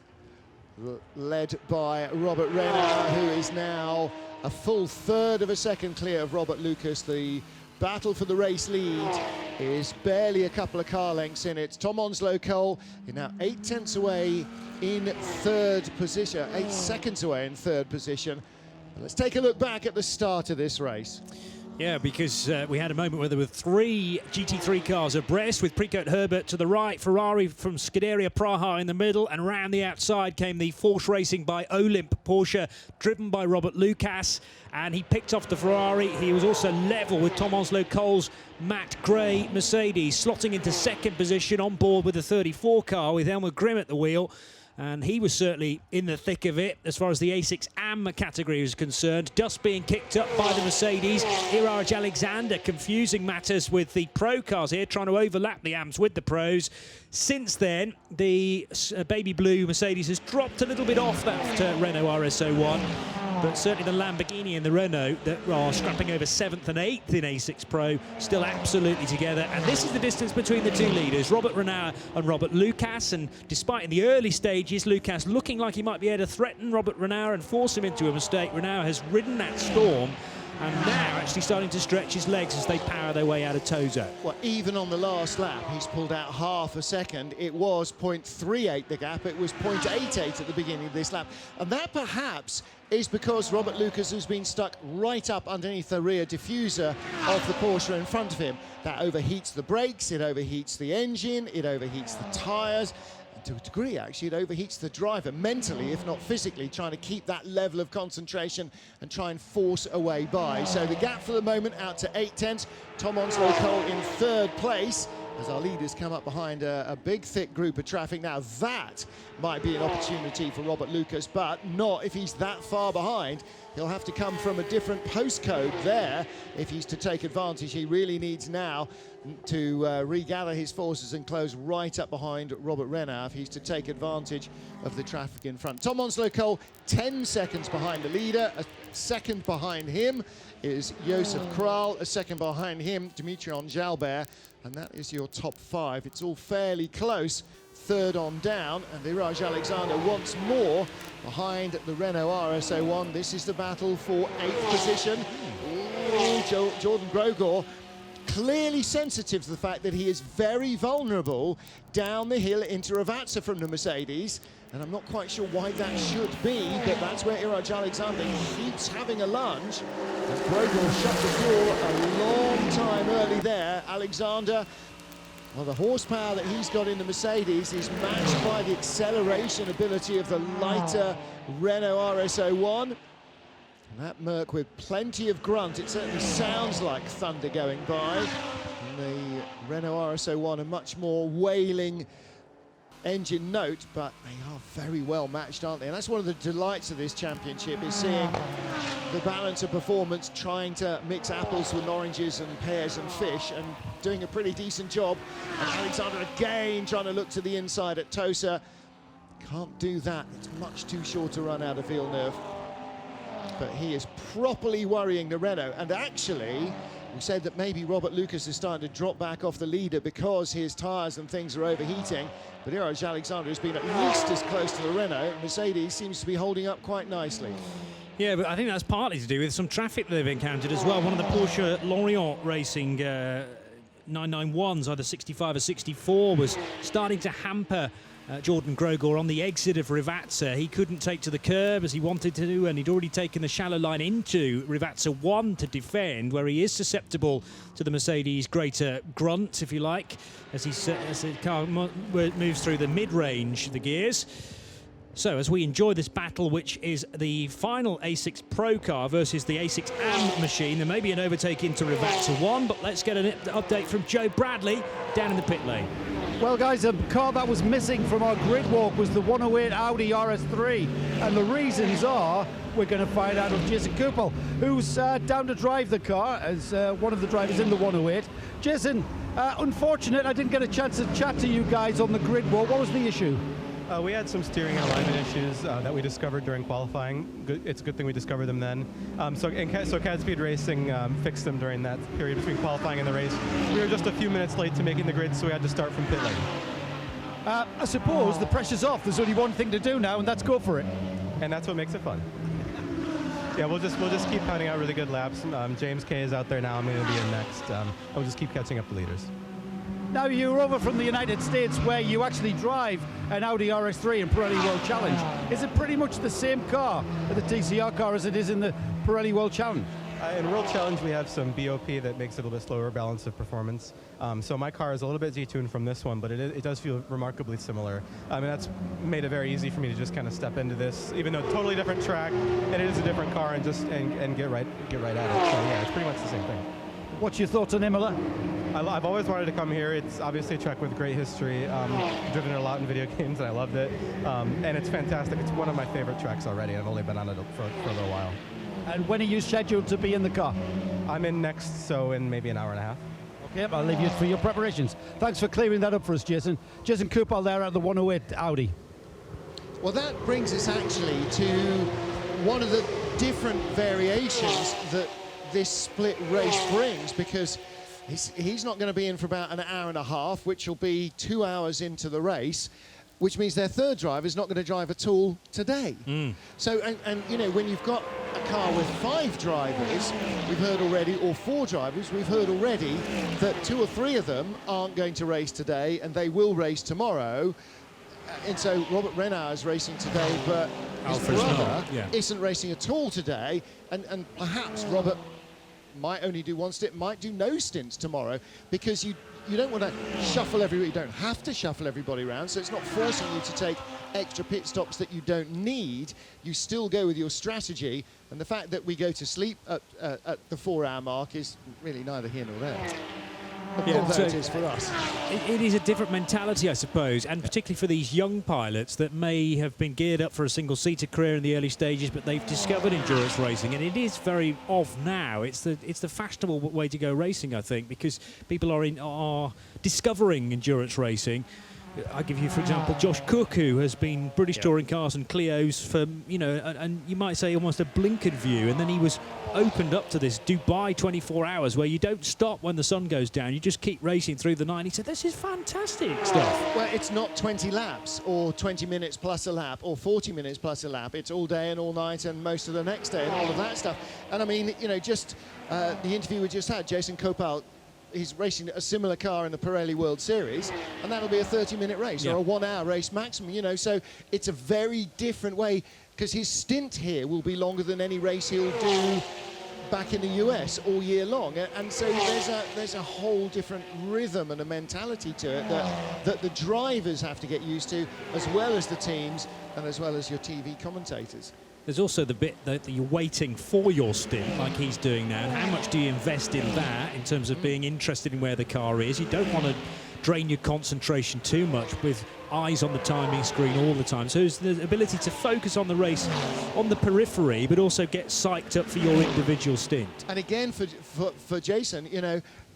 Speaker 2: led by Robert Renard, who is now a full third of a second clear of Robert Lucas. The battle for the race lead is barely a couple of car lengths in it. Tom Onslow-Cole is now 8 tenths away in third position, 8 seconds away in third position. Let's take a look back at the start of this race.
Speaker 1: Yeah, because we had a moment where there were 3 GT3 cars abreast, with Precoat Herbert to the right, Ferrari from Scuderia Praha in the middle, and round the outside came the Force Racing by Olymp Porsche, driven by Robert Lucas, and he picked off the Ferrari. He was also level with Tom Onslow-Cole's Matt Gray Mercedes, slotting into second position on board with the 34 car with Elmer Grimm at the wheel. And he was certainly in the thick of it as far as the A6 AM category is concerned. Dust being kicked up by the Mercedes. Iraj Alexander confusing matters with the Pro cars here, trying to overlap the AMs with the Pros. Since then, the baby blue Mercedes has dropped a little bit off that Renault RS01. But certainly the Lamborghini and the Renault that are scrapping over 7th and 8th in A6 Pro still absolutely together. And this is the distance between the two leaders, Robert Renard and Robert Lucas. And despite in the early stages, Lucas looking like he might be able to threaten Robert Renard and force him into a mistake, Renard has ridden that storm and now actually starting to stretch his legs as they power their way out of Tosa.
Speaker 2: Well, even on the last lap, he's pulled out half a second. It was 0.38 the gap. It was 0.88 at the beginning of this lap. And that perhaps is because Robert Lucas has been stuck right up underneath the rear diffuser of the Porsche in front of him. That overheats the brakes, it overheats the engine, it overheats the tyres. To a degree, actually, it overheats the driver mentally, if not physically, trying to keep that level of concentration and try and force a way by. So the gap for the moment out to 8 tenths. Tom Onslow-Cole in third place as our leaders come up behind a big, thick group of traffic. Now, that might be an opportunity for Robert Lucas, but not if he's that far behind. He'll have to come from a different postcode there if he's to take advantage. He really needs now to regather his forces and close right up behind Robert Renard if he's to take advantage of the traffic in front. Tom Onslow-Cole 10 seconds behind the leader. A second behind him is Josef Kral. A second behind him, Dimitrion Jalbert. And that is your top 5. It's all fairly close. Third on down, and Iraj Alexander once more behind the Renault RS01. This is the battle for 8th position. Ooh, Jordan Grogor clearly sensitive to the fact that he is very vulnerable down the hill into Ravazza from the Mercedes, and I'm not quite sure why that should be, but that's where Iraj Alexander keeps having a lunge. And Grogor shut the door a long time early there. Alexander, well, the horsepower that he's got in the Mercedes is matched by the acceleration ability of the lighter Renault RS01. And that Merc with plenty of grunt. It certainly sounds like thunder going by. And the Renault RS01, a much more wailing engine note, but they are very well matched, aren't they? And that's one of the delights of this championship, is seeing the balance of performance, trying to mix apples with oranges and pears and fish, and doing a pretty decent job. And Alexander again trying to look to the inside at Tosa. Can't do that. It's much too short a run out of Villeneuve. But he is properly worrying the Renault. And actually, we said that maybe Robert Lucas is starting to drop back off the leader because his tyres and things are overheating. But Iraj Alexander has been at least as close to the Renault. Mercedes seems to be holding up quite nicely.
Speaker 1: Yeah, but I think that's partly to do with some traffic they've encountered as well. One of the Porsche Lorient Racing 991s, either 65 or 64, was starting to hamper Jordan Grogor on the exit of Ravazza. He couldn't take to the curb as he wanted to, and he'd already taken the shallow line into Ravazza 1 to defend, where he is susceptible to the Mercedes' greater grunt, if you like, as the car moves through the mid-range, the gears. So as we enjoy this battle, which is the final A6 Pro car versus the A6 AM machine, there may be an overtake into Ravazza 1, but let's get an update from Joe Bradley down in the pit lane.
Speaker 3: Well, guys, the car that was missing from our grid walk was the 108 Audi RS3, and the reasons are, we're going to find out of Jason Kupel, who's down to drive the car as one of the drivers in the 108. Jason, unfortunate I didn't get a chance to chat to you guys on the grid walk. What was the issue?
Speaker 12: We had some steering and alignment issues that we discovered during qualifying. It's a good thing we discovered them then. So CAD Speed Racing fixed them during that period between qualifying and the race. We were just a few minutes late to making the grid, so we had to start from pit lane.
Speaker 3: I suppose the pressure's off. There's only one thing to do now, and that's go for it.
Speaker 12: And that's what makes it fun. Yeah, we'll just keep pounding out really good laps. James K is out there now. I'm going to be in next. We'll just keep catching up the leaders.
Speaker 3: Now you're over from the United States, where you actually drive an Audi RS3 in Pirelli World Challenge. Is it pretty much the same car, the TCR car, as it is in the Pirelli World Challenge?
Speaker 12: In World Challenge, we have some BOP that makes it a little bit slower balance of performance. So my car is a little bit detuned from this one, but it does feel remarkably similar. And that's made it very easy for me to just kind of step into this, even though totally different track, and it is a different car, and just and get right at it. So yeah, it's pretty much the same thing.
Speaker 3: What's your thoughts on Imola?
Speaker 12: I've always wanted to come here. It's obviously a track with great history. Driven it a lot in video games, and I loved it. And it's fantastic. It's one of my favorite tracks already. I've only been on it for a little while.
Speaker 3: And when are you scheduled to be in the car?
Speaker 12: I'm in next, so in maybe an hour and a half.
Speaker 3: Okay, I'll leave you for your preparations. Thanks for clearing that up for us, Jason. Jason Kupal there at the 108 Audi.
Speaker 2: Well, that brings us actually to one of the different variations that this split race brings, because he's not going to be in for about an hour and a half, which will be 2 hours into the race, which means their third driver is not going to drive at all today. So, and you know, when you've got a car with 5 drivers, we've heard already, or 4 drivers, we've heard already that 2 or 3 of them aren't going to race today, and they will race tomorrow. And so Robert Renard is racing today, but his brother isn't racing at all today, and perhaps Robert might only do one stint, might do no stints tomorrow, because you don't want to shuffle everybody. You don't have to shuffle everybody around, so it's not forcing you to take extra pit stops that you don't need. You still go with your strategy, and the fact that we go to sleep at the 4-hour mark is really neither here nor there. So it is for us.
Speaker 1: It is a different mentality, I suppose, and particularly for these young pilots that may have been geared up for a single-seater career in the early stages, but they've discovered endurance racing, and it is very of now. It's the fashionable way to go racing, I think, because people are discovering endurance racing. I give you, for example, Josh Cook, who has been British touring cars and Clios for, and you might say almost a blinkered view, and then he was opened up to this Dubai 24 hours where you don't stop when the sun goes down, you just keep racing through the night. He said, this is fantastic stuff.
Speaker 2: Well, it's not 20 laps or 20 minutes plus a lap or 40 minutes plus a lap. It's all day and all night and most of the next day and all of that stuff. And I mean, just the interview we just had, Jason Kopal, he's racing a similar car in the Pirelli World Series, and that'll be a 30-minute race or a 1-hour race maximum, so it's a very different way, because his stint here will be longer than any race he'll do back in the US all year long, and so there's a whole different rhythm and a mentality to it that the drivers have to get used to, as well as the teams and as well as your TV commentators.
Speaker 1: There's also the bit that you're waiting for your stint, like he's doing now. And how much do you invest in that in terms of being interested in where the car is? You don't want to drain your concentration too much with eyes on the timing screen all the time. So there's the ability to focus on the race on the periphery, but also get psyched up for your individual stint.
Speaker 2: And again, for Jason,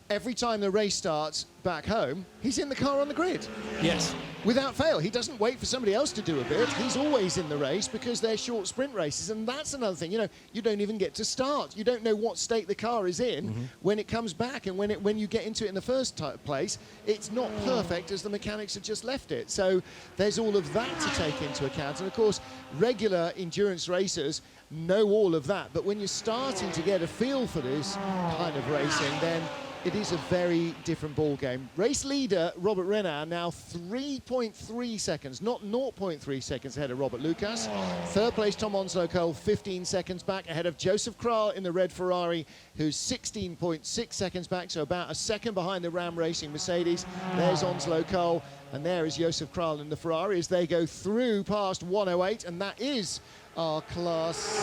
Speaker 2: every time the race starts back home, he's in the car on the grid.
Speaker 1: Yes.
Speaker 2: Without fail. He doesn't wait for somebody else to do a bit. He's always in the race because they're short sprint races. And that's another thing. You don't even get to start. You don't know what state the car is in when it comes back. And when you get into it in the first place, it's not perfect as the mechanics have just left it. So there's all of that to take into account. And of course, regular endurance racers know all of that. But when you're starting to get a feel for this kind of racing, then it is a very different ball game. Race leader Robert Renard now 3.3 seconds, not 0.3 seconds ahead of Robert Lucas. Third place Tom Onslow Cole 15 seconds back ahead of Joseph Kral in the red Ferrari, who's 16.6 seconds back, so about a second behind the Ram Racing Mercedes. There's Onslow Cole, and there is Joseph Kral in the Ferrari as they go through past 108, and that is our class.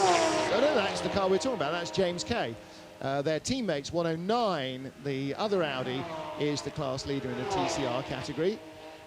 Speaker 2: Oh no, that's the car we're talking about. That's James Kay. Their teammates, 109, the other Audi, is the class leader in the TCR category.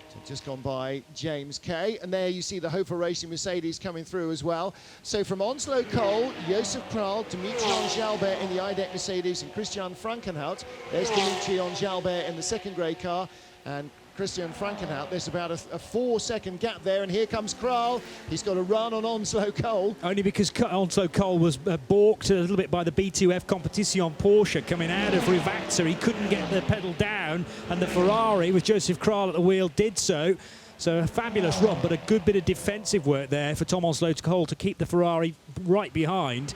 Speaker 2: So just gone by James Kay. And there you see the Hofer Racing Mercedes coming through as well. So from Onslow Cole, Josef Kral, Dimitri Jalbert in the IDEC Mercedes, and Christian Frankenhout. There's Dimitri Jalbert in the second grey car, and Christian Frankenhout. There's about a 4-second gap there, and here comes Kral. He's got a run on Onslow Cole.
Speaker 1: Only because Onslow Cole was balked a little bit by the B2F Competition Porsche coming out of Rivazza. He couldn't get the pedal down, and the Ferrari with Joseph Kral at the wheel did so. So a fabulous run, but a good bit of defensive work there for Tom Onslow Cole to keep the Ferrari right behind.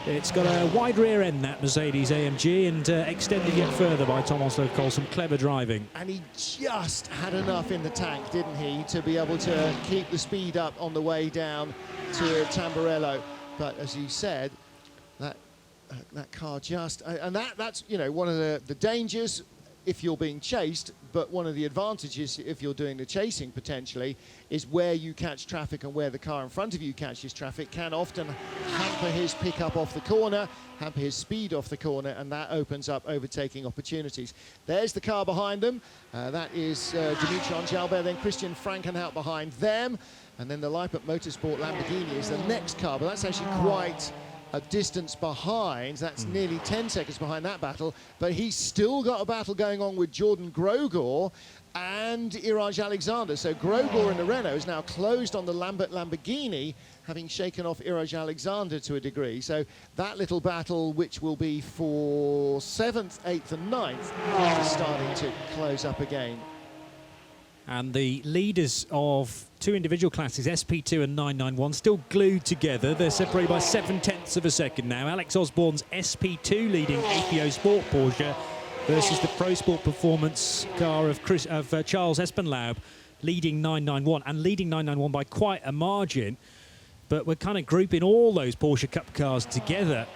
Speaker 1: It's got a wide rear end, that Mercedes AMG, and extended yet further by Tom Onslow Cole. Some clever driving.
Speaker 2: And he just had enough in the tank, didn't he, to be able to keep the speed up on the way down to Tamburello. But as you said, that car just... And that's, one of the dangers if you're being chased, but one of the advantages if you're doing the chasing potentially is where you catch traffic, and where the car in front of you catches traffic can often hamper his pickup off the corner, hamper his speed off the corner, and that opens up overtaking opportunities. There's the car behind them. That is Dimitri Jalbert, then Christian Frankenhout behind them, and then the Leipert Motorsport Lamborghini is the next car, but that's actually quite a distance behind. That's nearly 10 seconds behind that battle, but he's still got a battle going on with Jordan Grogor and Iraj Alexander. So Grogor in the Renault is now closed on the Lambert Lamborghini, having shaken off Iraj Alexander to a degree. So that little battle, which will be for 7th, 8th and 9th, is starting to close up again.
Speaker 1: And the leaders of two individual classes, SP2 and 991, still glued together. They're separated by 7/10 of a second now. Alex Osborne's SP2 leading APO Sport Porsche versus the Pro Sport Performance car of Charles Espenlaub, leading 991, and leading 991 by quite a margin. But we're kind of grouping all those Porsche Cup cars together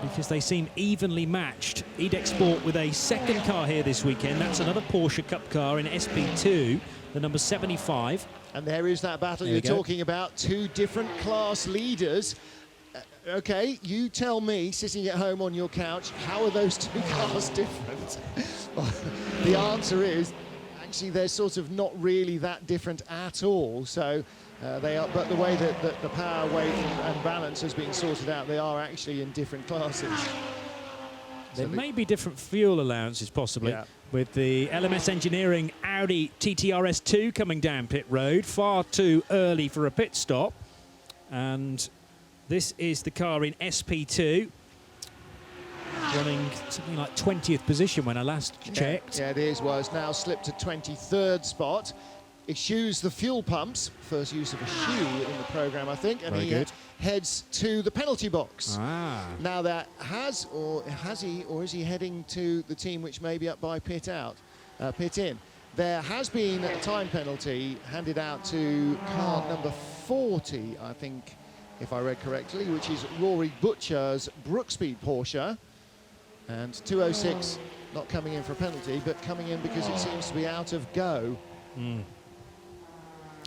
Speaker 1: because they seem evenly matched. EDEC Sport with a second car here this weekend. That's another Porsche Cup car in SP2, the number 75.
Speaker 2: And there is that battle you're talking about. Two different class leaders. Okay, you tell me, sitting at home on your couch, how are those two cars different? Well, the answer is, actually, they're sort of not really that different at all. So they are, but the way that the power, weight, and balance has been sorted out, they are actually in different classes.
Speaker 1: There may be different fuel allowances, possibly, with the LMS Engineering Audi TT-RS2 coming down pit road, far too early for a pit stop. And this is the car in SP2, running something like 20th position when I last checked.
Speaker 2: Yeah, it is. Well, it's now slipped to 23rd spot. Eschews the fuel pumps, first use of a shoe in the programme, I think, and
Speaker 1: Very
Speaker 2: he
Speaker 1: good.
Speaker 2: heads to the penalty box.
Speaker 1: Now
Speaker 2: that has he heading to the team which may be up by pit in? There has been a time penalty handed out to car number 40, I think, if I read correctly, which is Rory Butcher's Brookspeed Porsche. And 206 not coming in for a penalty, but coming in because it seems to be out of go.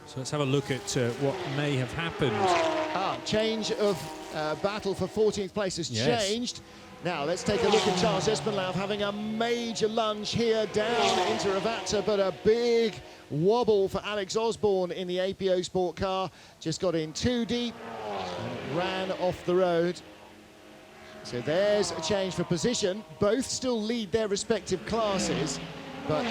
Speaker 1: So let's have a look at what may have happened.
Speaker 2: Change of battle for 14th place has changed. Now let's take a look at Charles Espenlaub having a major lunge here down into Ravazza, but a big wobble for Alex Osborne in the APO Sport car. Just got in too deep and ran off the road. So there's a change for position. Both still lead their respective classes, but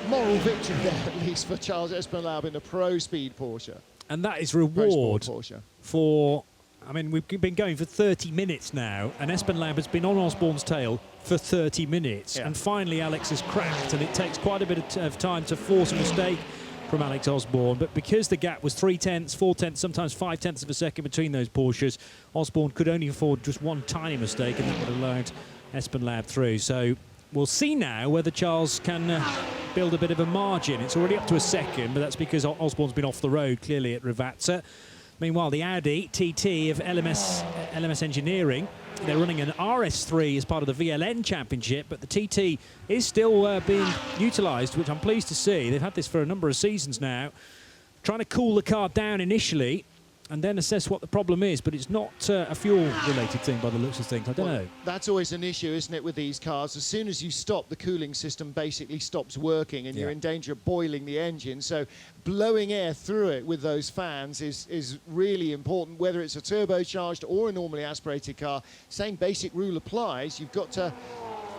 Speaker 2: moral victory there at least for Charles Espenlaub in the Pro Speed Porsche.
Speaker 1: And that is reward
Speaker 2: Porsche.
Speaker 1: for, I mean, we've been going for 30 minutes now, and Espenlaub has been on Osborne's tail for 30 minutes.
Speaker 2: Yeah.
Speaker 1: And finally Alex has cracked, and it takes quite a bit of time to force a mistake from Alex Osborne. But because the gap was 3/10, 4/10, sometimes 5/10 of a second between those Porsches, Osborne could only afford just one tiny mistake, and that would have allowed Espenlaub through. So we'll see now whether Charles can build a bit of a margin. It's already up to a second, but that's because Osborne's been off the road clearly at Ravazza. Meanwhile, the Audi TT of LMS Engineering, they're running an RS3 as part of the VLN Championship, but the TT is still being utilised, which I'm pleased to see. They've had this for a number of seasons now, trying to cool the car down initially and then assess what the problem is, but it's not a fuel-related thing by the looks of things. I don't know.
Speaker 2: That's always an issue, isn't it, with these cars? As soon as you stop, the cooling system basically stops working, and you're in danger of boiling the engine. So blowing air through it with those fans is really important, whether it's a turbocharged or a normally aspirated car. Same basic rule applies. You've got to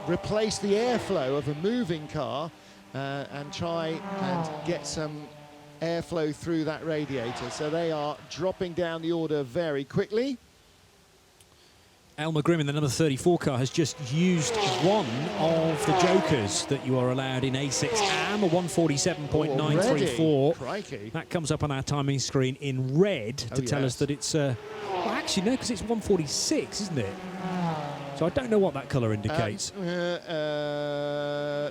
Speaker 2: replace the airflow of a moving car and try and get some airflow through that radiator. So they are dropping down the order very quickly.
Speaker 1: Elmer Grimm in the number 34 car has just used one of the jokers that you are allowed in A6 AM, a 147.934.
Speaker 2: Crikey.
Speaker 1: That comes up on our timing screen in red to tell us that it's... well, actually, no, because it's 146, isn't it? So I don't know what that colour indicates.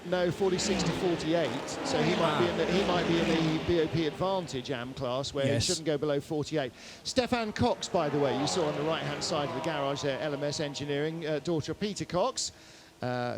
Speaker 2: No, 46 to 48. So he might be in the BOP Advantage AM class, where he shouldn't go below 48. Stefan Cox, by the way, you saw on the right-hand side of the garage there, LMS Engineering, daughter of Peter Cox,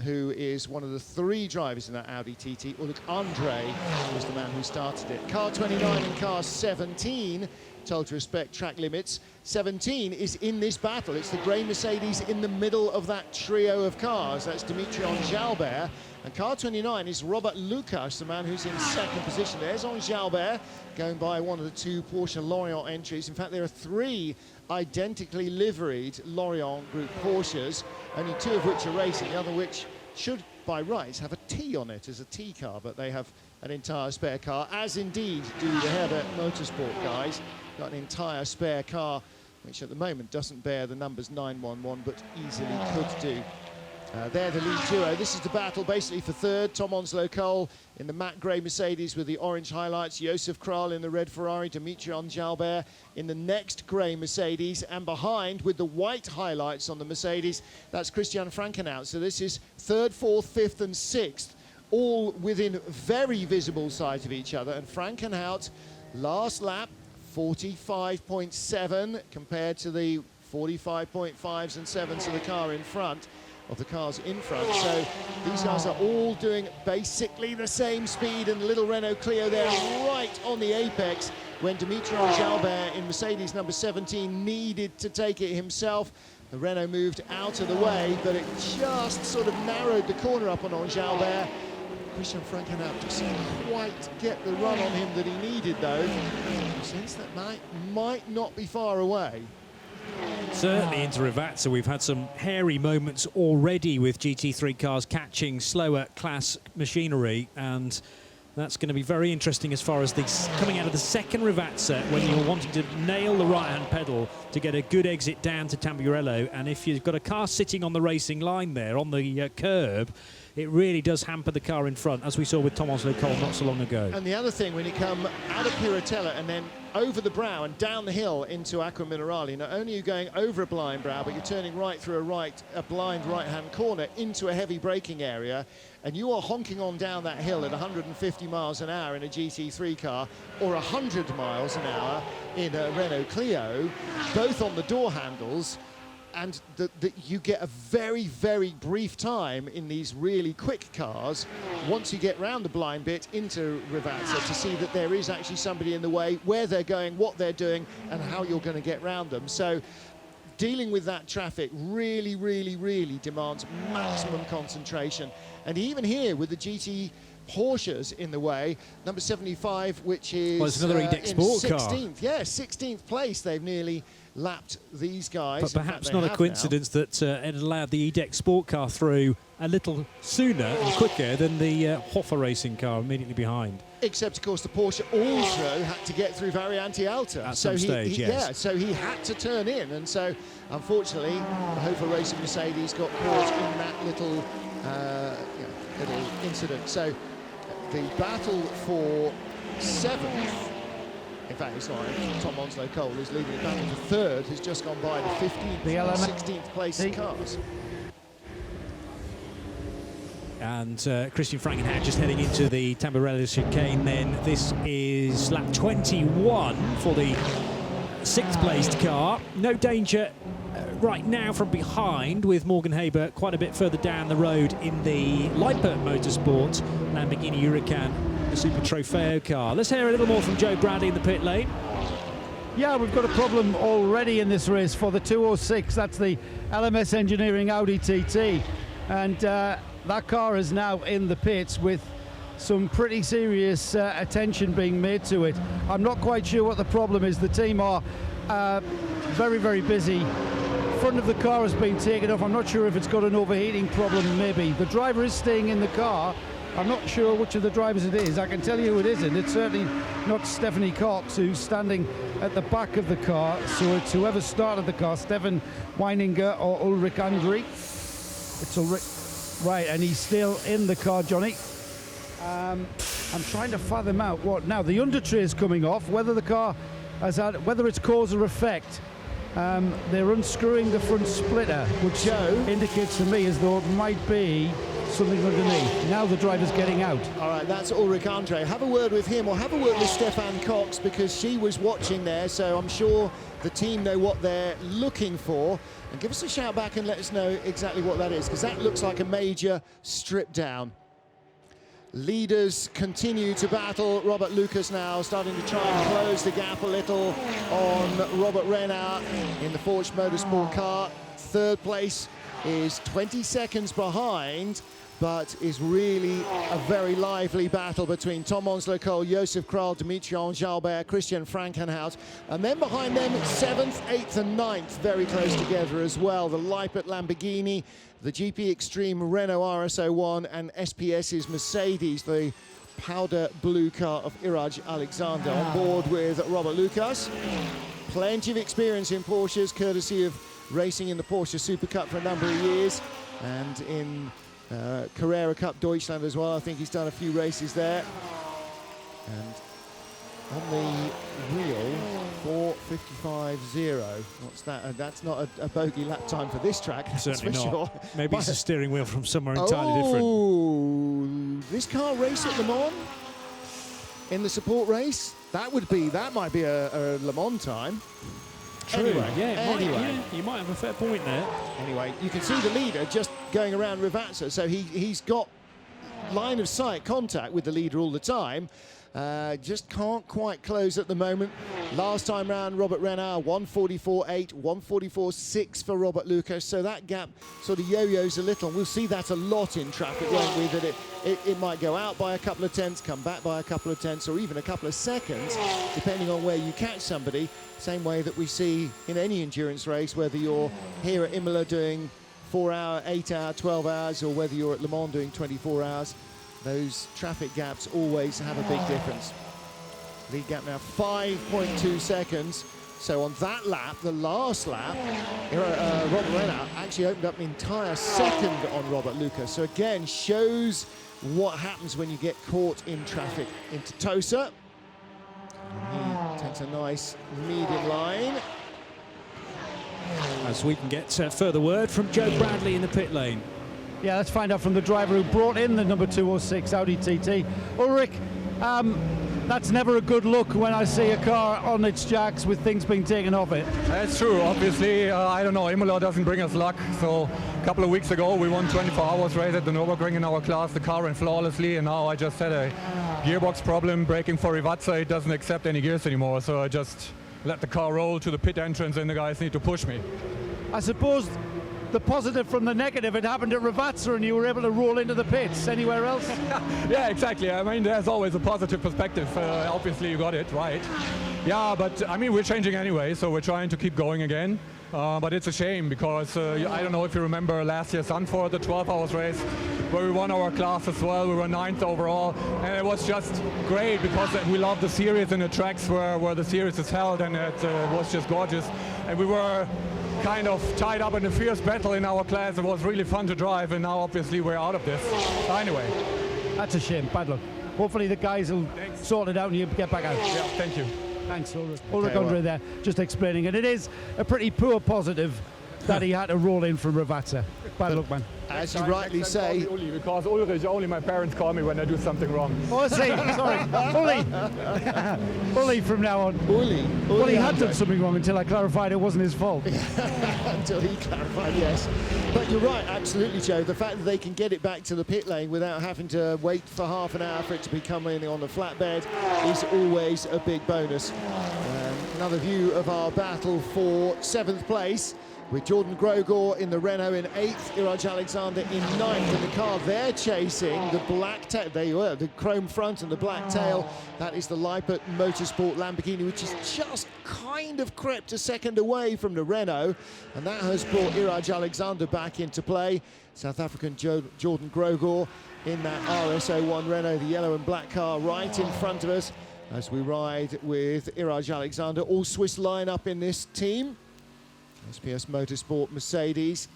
Speaker 2: who is one of the 3 drivers in that Audi TT. Ulrich Andre was the man who started it. Car 29 and car 17, told to respect track limits. 17 is in this battle. It's the grey Mercedes in the middle of that trio of cars. That's Dimitri Jalbert. And car 29 is Robert Lukas, the man who's in second position. There's Jalbert going by one of the 2 Porsche Lorient entries. In fact, there are 3 identically liveried Lorient Group Porsches, only 2 of which are racing, the other which should, by rights, have a T on it as a T car, but they have an entire spare car, as indeed do the Herbert Motorsport guys. Got an entire spare car, which at the moment doesn't bear the numbers 911, but easily could do. They're the lead duo. This is the battle basically for third. Tom Onslow Cole in the matte grey Mercedes with the orange highlights. Josef Kral in the red Ferrari. Dimitri Jalbert in the next grey Mercedes. And behind with the white highlights on the Mercedes, that's Christian Frankenhout. So this is third, fourth, fifth and sixth, all within very visible sight of each other. And Frankenhout, last lap, 45.7 compared to the 45.5s and 7s of the car in front. So these guys are all doing basically the same speed, and the little Renault Clio there right on the apex when Dimitri Jalbert in Mercedes number 17 needed to take it himself. The Renault moved out of the way, but it just sort of narrowed the corner up on Jalbert. Christian Frankenhout doesn't quite get the run on him that he needed, though. In a sense that might not be far away.
Speaker 1: Certainly into Rivazza, we've had some hairy moments already with GT3 cars catching slower class machinery, and that's going to be very interesting as far as coming out of the second Rivazza when you're wanting to nail the right-hand pedal to get a good exit down to Tamburello. And if you've got a car sitting on the racing line there, on the curb, it really does hamper the car in front, as we saw with Thomas Lecole not so long ago.
Speaker 2: And the other thing, when you come out of Piratella and then over the brow and down the hill into Acqua Minerale, not only are you going over a blind brow, but you're turning right through a blind right-hand corner into a heavy braking area, and you are honking on down that hill at 150 miles an hour in a GT3 car, or 100 miles an hour in a Renault Clio, both on the door handles. And you get a very, very brief time in these really quick cars once you get round the blind bit into Rivazza to see that there is actually somebody in the way, where they're going, what they're doing, and how you're going to get round them. So dealing with that traffic really, really, really demands maximum concentration. And even here with the GT Porsches in the way, number 75, which is
Speaker 1: it's another EDEC Sport car.
Speaker 2: 16th. Yeah, 16th place. They've nearly lapped these guys.
Speaker 1: But perhaps not a coincidence that it allowed the EDEC Sport car through a little sooner and quicker than the Hoffa racing car immediately behind.
Speaker 2: Except, of course, the Porsche also had to get through Variante Alta.
Speaker 1: At some stage, yes.
Speaker 2: Yeah, so he had to turn in. And so, unfortunately, the Hoffa Racing Mercedes got caught in that little, little incident. So, the battle for 7th, in fact, it's not. Tom Onslow Cole is leading the battle for 3rd, has just gone by the 15th and 16th place cars.
Speaker 1: And Christian Frankenhauer just heading into the Tamburello chicane then. This is lap 21 for the 6th placed car. No danger right now from behind, with Morgan Haber quite a bit further down the road in the Lippert Motorsport Lamborghini Huracan, the Super Trofeo car. Let's hear a little more from Joe Bradley in the pit lane.
Speaker 3: Yeah, we've got a problem already in this race for the 206. That's the LMS Engineering Audi TT. And that car is now in the pits with some pretty serious attention being made to it. I'm not quite sure what the problem is. The team are very, very busy. Front of the car has been taken off. I'm not sure if it's got an overheating problem, maybe. The driver is staying in the car. I'm not sure which of the drivers it is. I can tell you who it isn't. It's certainly not Stephanie Cox, who's standing at the back of the car. So it's whoever started the car, Stefan Weininger or Ulrich Andri. It's Ulrich. Right, and he's still in the car, Johnny. I'm trying to fathom out what now. The under tray is coming off. Whether the car has had, whether it's cause or effect. They're unscrewing the front splitter, which indicates to me as though it might be something underneath. Now the driver's getting out.
Speaker 2: All right, that's Ulrich Andre. Have a word with him, or have a word with Stefan Cox, because she was watching there, so I'm sure the team know what they're looking for. And give us a shout back and let us know exactly what that is, because that looks like a major strip down. Leaders continue to battle. Robert Lucas now starting to try and close the gap a little on Robert Renard in the Forge Motorsport car. 3rd place is 20 seconds behind, but is really a very lively battle between Tom Onslow Cole, Josef Kral, Dimitri Jalbert, Christian Frankenhout, and then behind them 7th, 8th and 9th very close together as well. The Lippert Lamborghini, the GP Extreme Renault RS01 and SPS's Mercedes, the powder blue car of Iraj Alexander, on board with Robert Lucas. Plenty of experience in Porsches, courtesy of racing in the Porsche Super Cup for a number of years, and in Carrera Cup Deutschland as well. I think he's done a few races there. And on the wheel, 4:55.0. What's that? That's not a bogey lap time for this track.
Speaker 1: Certainly not.
Speaker 2: Sure.
Speaker 1: Maybe it's a steering wheel from somewhere entirely different.
Speaker 2: Oh, this car race at Le Mans in the support race. That might be a Le Mans time.
Speaker 1: True.
Speaker 2: Anyway,
Speaker 1: Yeah, you might have a fair point there.
Speaker 2: Anyway, you can see the leader just going around Rivazza, so he's got line of sight contact with the leader all the time. Just can't quite close at the moment. Last time round, Robert Renard, 144.8, 144.6 for Robert Lucas. So that gap sort of yo-yos a little. We'll see that a lot in traffic, won't we? That it might go out by a couple of tenths, come back by a couple of tenths, or even a couple of seconds, depending on where you catch somebody. Same way that we see in any endurance race, whether you're here at Imola doing 4 hour, 8 hour, 12 hours, or whether you're at Le Mans doing 24 hours. Those traffic gaps always have a big difference. Lead gap now 5.2 seconds. So on that lap, the last lap, Robert Renard actually opened up an entire second on Robert Lucas. So again, shows what happens when you get caught in traffic into Tosa. And he takes a nice medium line.
Speaker 1: As we can get further word from Joe Bradley in the pit lane.
Speaker 3: Yeah, let's find out from the driver who brought in the number 206 Audi TT. Ulrich, that's never a good look when I see a car on its jacks with things being taken off it.
Speaker 13: That's true. Obviously, I don't know, Imola doesn't bring us luck. So a couple of weeks ago, we won 24 hours race at the Nürburgring in our class. The car ran flawlessly, and now I just had a gearbox problem braking for Rivazza. It doesn't accept any gears anymore, so I just let the car roll to the pit entrance, and the guys need to push me.
Speaker 3: I suppose the positive from the negative, it happened at Rivazza and you were able to roll into the pits. Anywhere else?
Speaker 13: Yeah, exactly. I mean, there's always a positive perspective. Obviously, you got it right. Yeah, but I mean, we're changing anyway, so we're trying to keep going again. But it's a shame because I don't know if you remember last year Zandvoort, the 12 hours race, where we won our class as well. We were 9th overall, and it was just great because we love the series and the tracks where the series is held, and it was just gorgeous. And we were kind of tied up in a fierce battle in our class. It was really fun to drive, and now obviously we're out of this. Anyway.
Speaker 3: That's a shame, bad luck. Hopefully the guys will sort it out and you get back out.
Speaker 13: Yeah, thank you.
Speaker 3: Thanks, Ulrich. Ulrich Andre there, just explaining it. It is a pretty poor positive that he had to roll in from Rivazza. Bad luck, man.
Speaker 2: As you rightly say.
Speaker 13: Because Ulrich, only my parents call me when I do something wrong.
Speaker 3: Oh, I see. Sorry. Uli from now on.
Speaker 2: Uli.
Speaker 3: Well, he had done something wrong until I clarified it wasn't his fault.
Speaker 2: Until he clarified, yes. But you're right, absolutely, Joe. The fact that they can get it back to the pit lane without having to wait for half an hour for it to be coming on the flatbed is always a big bonus. Another view of our battle for 7th place, with Jordan Grogor in the Renault in 8th, Iraj Alexander in 9th, and the car they're chasing, the black tail, there you are, the chrome front and the black tail, that is the Lippert Motorsport Lamborghini, which is just kind of crept a second away from the Renault, and that has brought Iraj Alexander back into play. South African Jordan Grogor in that RS01 Renault, the yellow and black car right in front of us, as we ride with Iraj Alexander, all Swiss lineup in this team. SPS Motorsport Mercedes,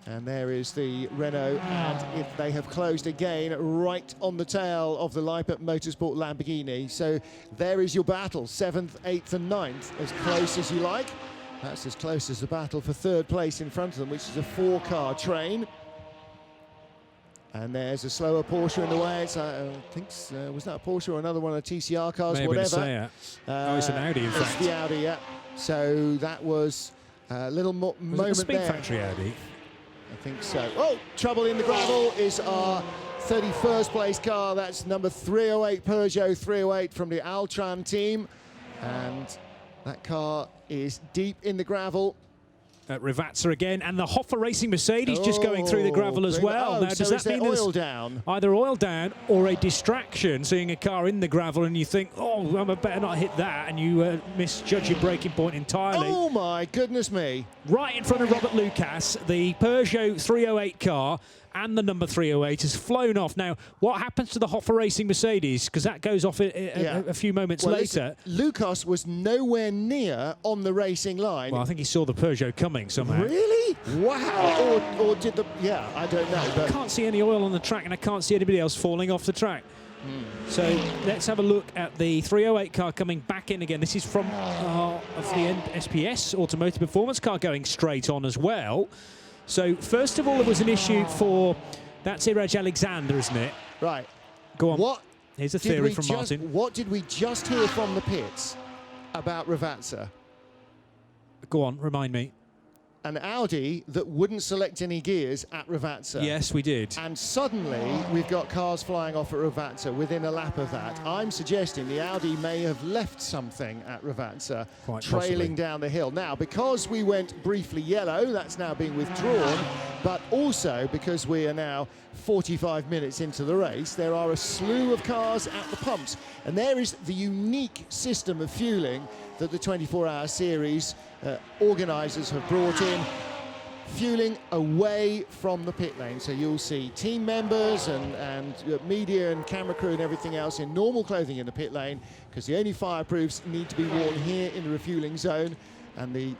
Speaker 2: and there is the Renault, and they have closed again right on the tail of the Lippert Motorsport Lamborghini. So there is your battle, 7th, 8th and 9th, as close as you like. That's as close as the battle for 3rd place in front of them, which is a 4-car train. And there's a slower Porsche in the way. It's, I think, was that a Porsche or another one of the TCR cars?
Speaker 1: May have
Speaker 2: whatever.
Speaker 1: been a Seat. No, it's an Audi, in fact.
Speaker 2: It's the Audi, yeah. So that was a little moment there.
Speaker 1: Speed Factory Audi?
Speaker 2: I think so. Oh, trouble in the gravel is our 31st place car. That's number 308, Peugeot 308 from the Altran team. And that car is deep in the gravel.
Speaker 1: At Rivazza again, and the Hoffa Racing Mercedes just going through the gravel as well. Now, does that mean
Speaker 2: oil down?
Speaker 1: Either oil down or a distraction, seeing a car in the gravel and you think, oh, I better not hit that, and you misjudge your braking point entirely.
Speaker 2: Oh my goodness me.
Speaker 1: Right in front of Robert Lucas, the Peugeot 308 car and the number 308 has flown off. Now, what happens to the Hoffa Racing Mercedes? Because that goes off a few moments later.
Speaker 2: Listen, Lucas was nowhere near on the racing line.
Speaker 1: Well, I think he saw the Peugeot coming somehow.
Speaker 2: Really? Wow. Or did the... Yeah, I don't know. But
Speaker 1: I can't see any oil on the track, and I can't see anybody else falling off the track. So let's have a look at the 308 car coming back in again. This is from of the SPS Automotive Performance car going straight on as well. So first of all, there was an issue for, that's Iraj Alexander, isn't it?
Speaker 2: Right.
Speaker 1: Go on.
Speaker 2: What?
Speaker 1: Here's a theory from Martin.
Speaker 2: What did we just hear from the pits about Rivazza?
Speaker 1: Go on, remind me.
Speaker 2: an Audi that wouldn't select any gears at Ravazza.
Speaker 1: Yes, we did.
Speaker 2: And suddenly we've got cars flying off at Ravazza within a lap of that. I'm suggesting the Audi may have left something at Ravazza, trailing down the hill. Now, because we went briefly yellow, that's now being withdrawn, but also because we are now 45 minutes into the race, there are a slew of cars at the pumps. And there is the unique system of fueling that the 24-hour series organisers have brought in, fueling away from the pit lane. So you'll see team members and media and camera crew and everything else in normal clothing in the pit lane, because the only fireproofs need to be worn here in the refueling zone, and the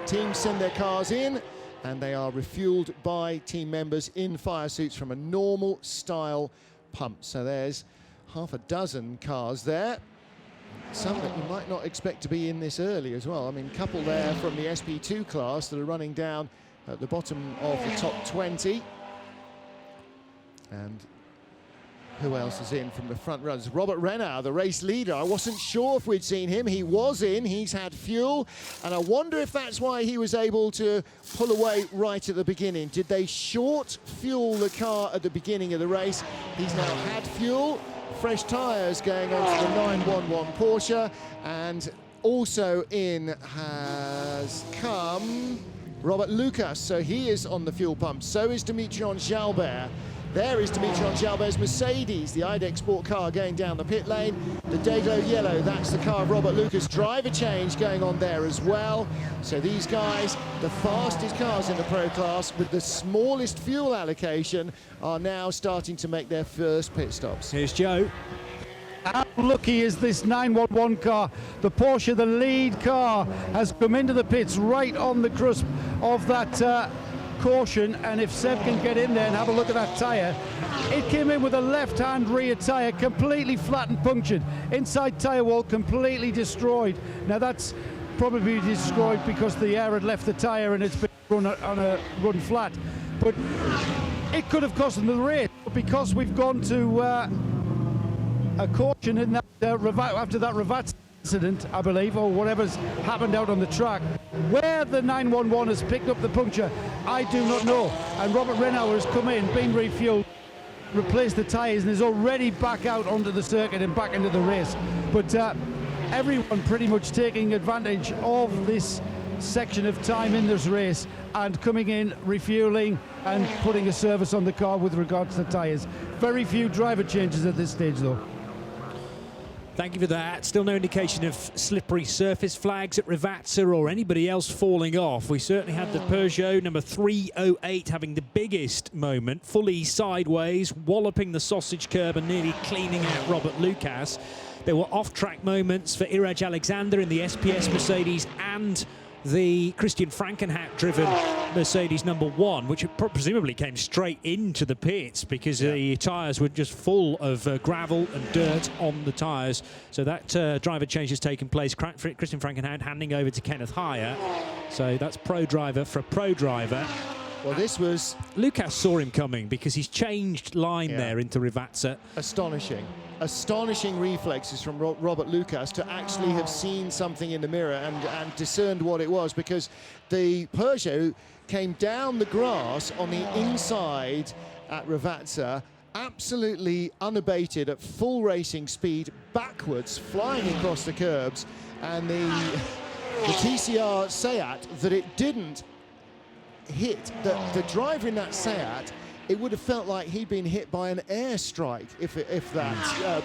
Speaker 2: teams send their cars in and they are refueled by team members in fire suits from a normal style pump. So there's half a dozen cars there. Some that you might not expect to be in this early as well. I mean, a couple there from the SP2 class that are running down at the bottom of the top 20. And who else is in from the front runners? Robert Renau, the race leader. I wasn't sure if we'd seen him. He was in, he's had fuel. And I wonder if that's why he was able to pull away right at the beginning. Did they short fuel the car at the beginning of the race? He's now had fuel. Fresh tyres going on to the 911 Porsche, and also in has come Robert Lucas, so he is on the fuel pump. So is Dimitrion Jalbert. There is Dimitrion Jalbert's Mercedes, the IDEC Sport car going down the pit lane. The Dayglow yellow, that's the car of Robert Lucas. Driver change going on there as well. So these guys, the fastest cars in the Pro class with the smallest fuel allocation, are now starting to make their first pit stops.
Speaker 1: Here's Joe.
Speaker 3: How lucky is this 911 car? The Porsche, the lead car, has come into the pits right on the cusp of that caution, and if Seb can get in there and have a look at that tyre, it came in with a left-hand rear tyre, completely flat and punctured. Inside tyre wall completely destroyed. Now that's probably destroyed because the air had left the tyre and it's been run on a run flat. But it could have cost them the race. But because we've gone to a caution in that after that Ravazza incident, I believe, or whatever's happened out on the track, where the 911 has picked up the puncture, I do not know. And Robert Renauer has come in, been refueled, replaced the tyres, and is already back out onto the circuit and back into the race. But everyone pretty much taking advantage of this section of time in this race and coming in, refueling and putting a service on the car with regards to tyres. Very few driver changes at this stage though.
Speaker 1: Thank you for that. Still no indication of slippery surface flags at Ravazza or anybody else falling off. We certainly had the Peugeot number 308 having the biggest moment, fully sideways, walloping the sausage curb and nearly cleaning out Robert Lucas. There were off-track moments for Iraj Alexander in the SPS Mercedes and the Christian Frankenhout-driven Mercedes number 1, which presumably came straight into the pits because the tyres were just full of gravel and dirt on the tyres. So that driver change has taken place. Christian Frankenhout handing over to Kenneth Heyer. So that's pro driver for a pro driver.
Speaker 2: Well, this was...
Speaker 1: Lucas saw him coming because he's changed line there into Ravazza.
Speaker 2: Astonishing. Astonishing reflexes from Robert Lucas to actually have seen something in the mirror and discerned what it was, because the Peugeot came down the grass on the inside at Ravazza, absolutely unabated at full racing speed, backwards, flying across the curbs, and the TCR Seat that it didn't hit, the driver in that Seat, it would have felt like he'd been hit by an airstrike if that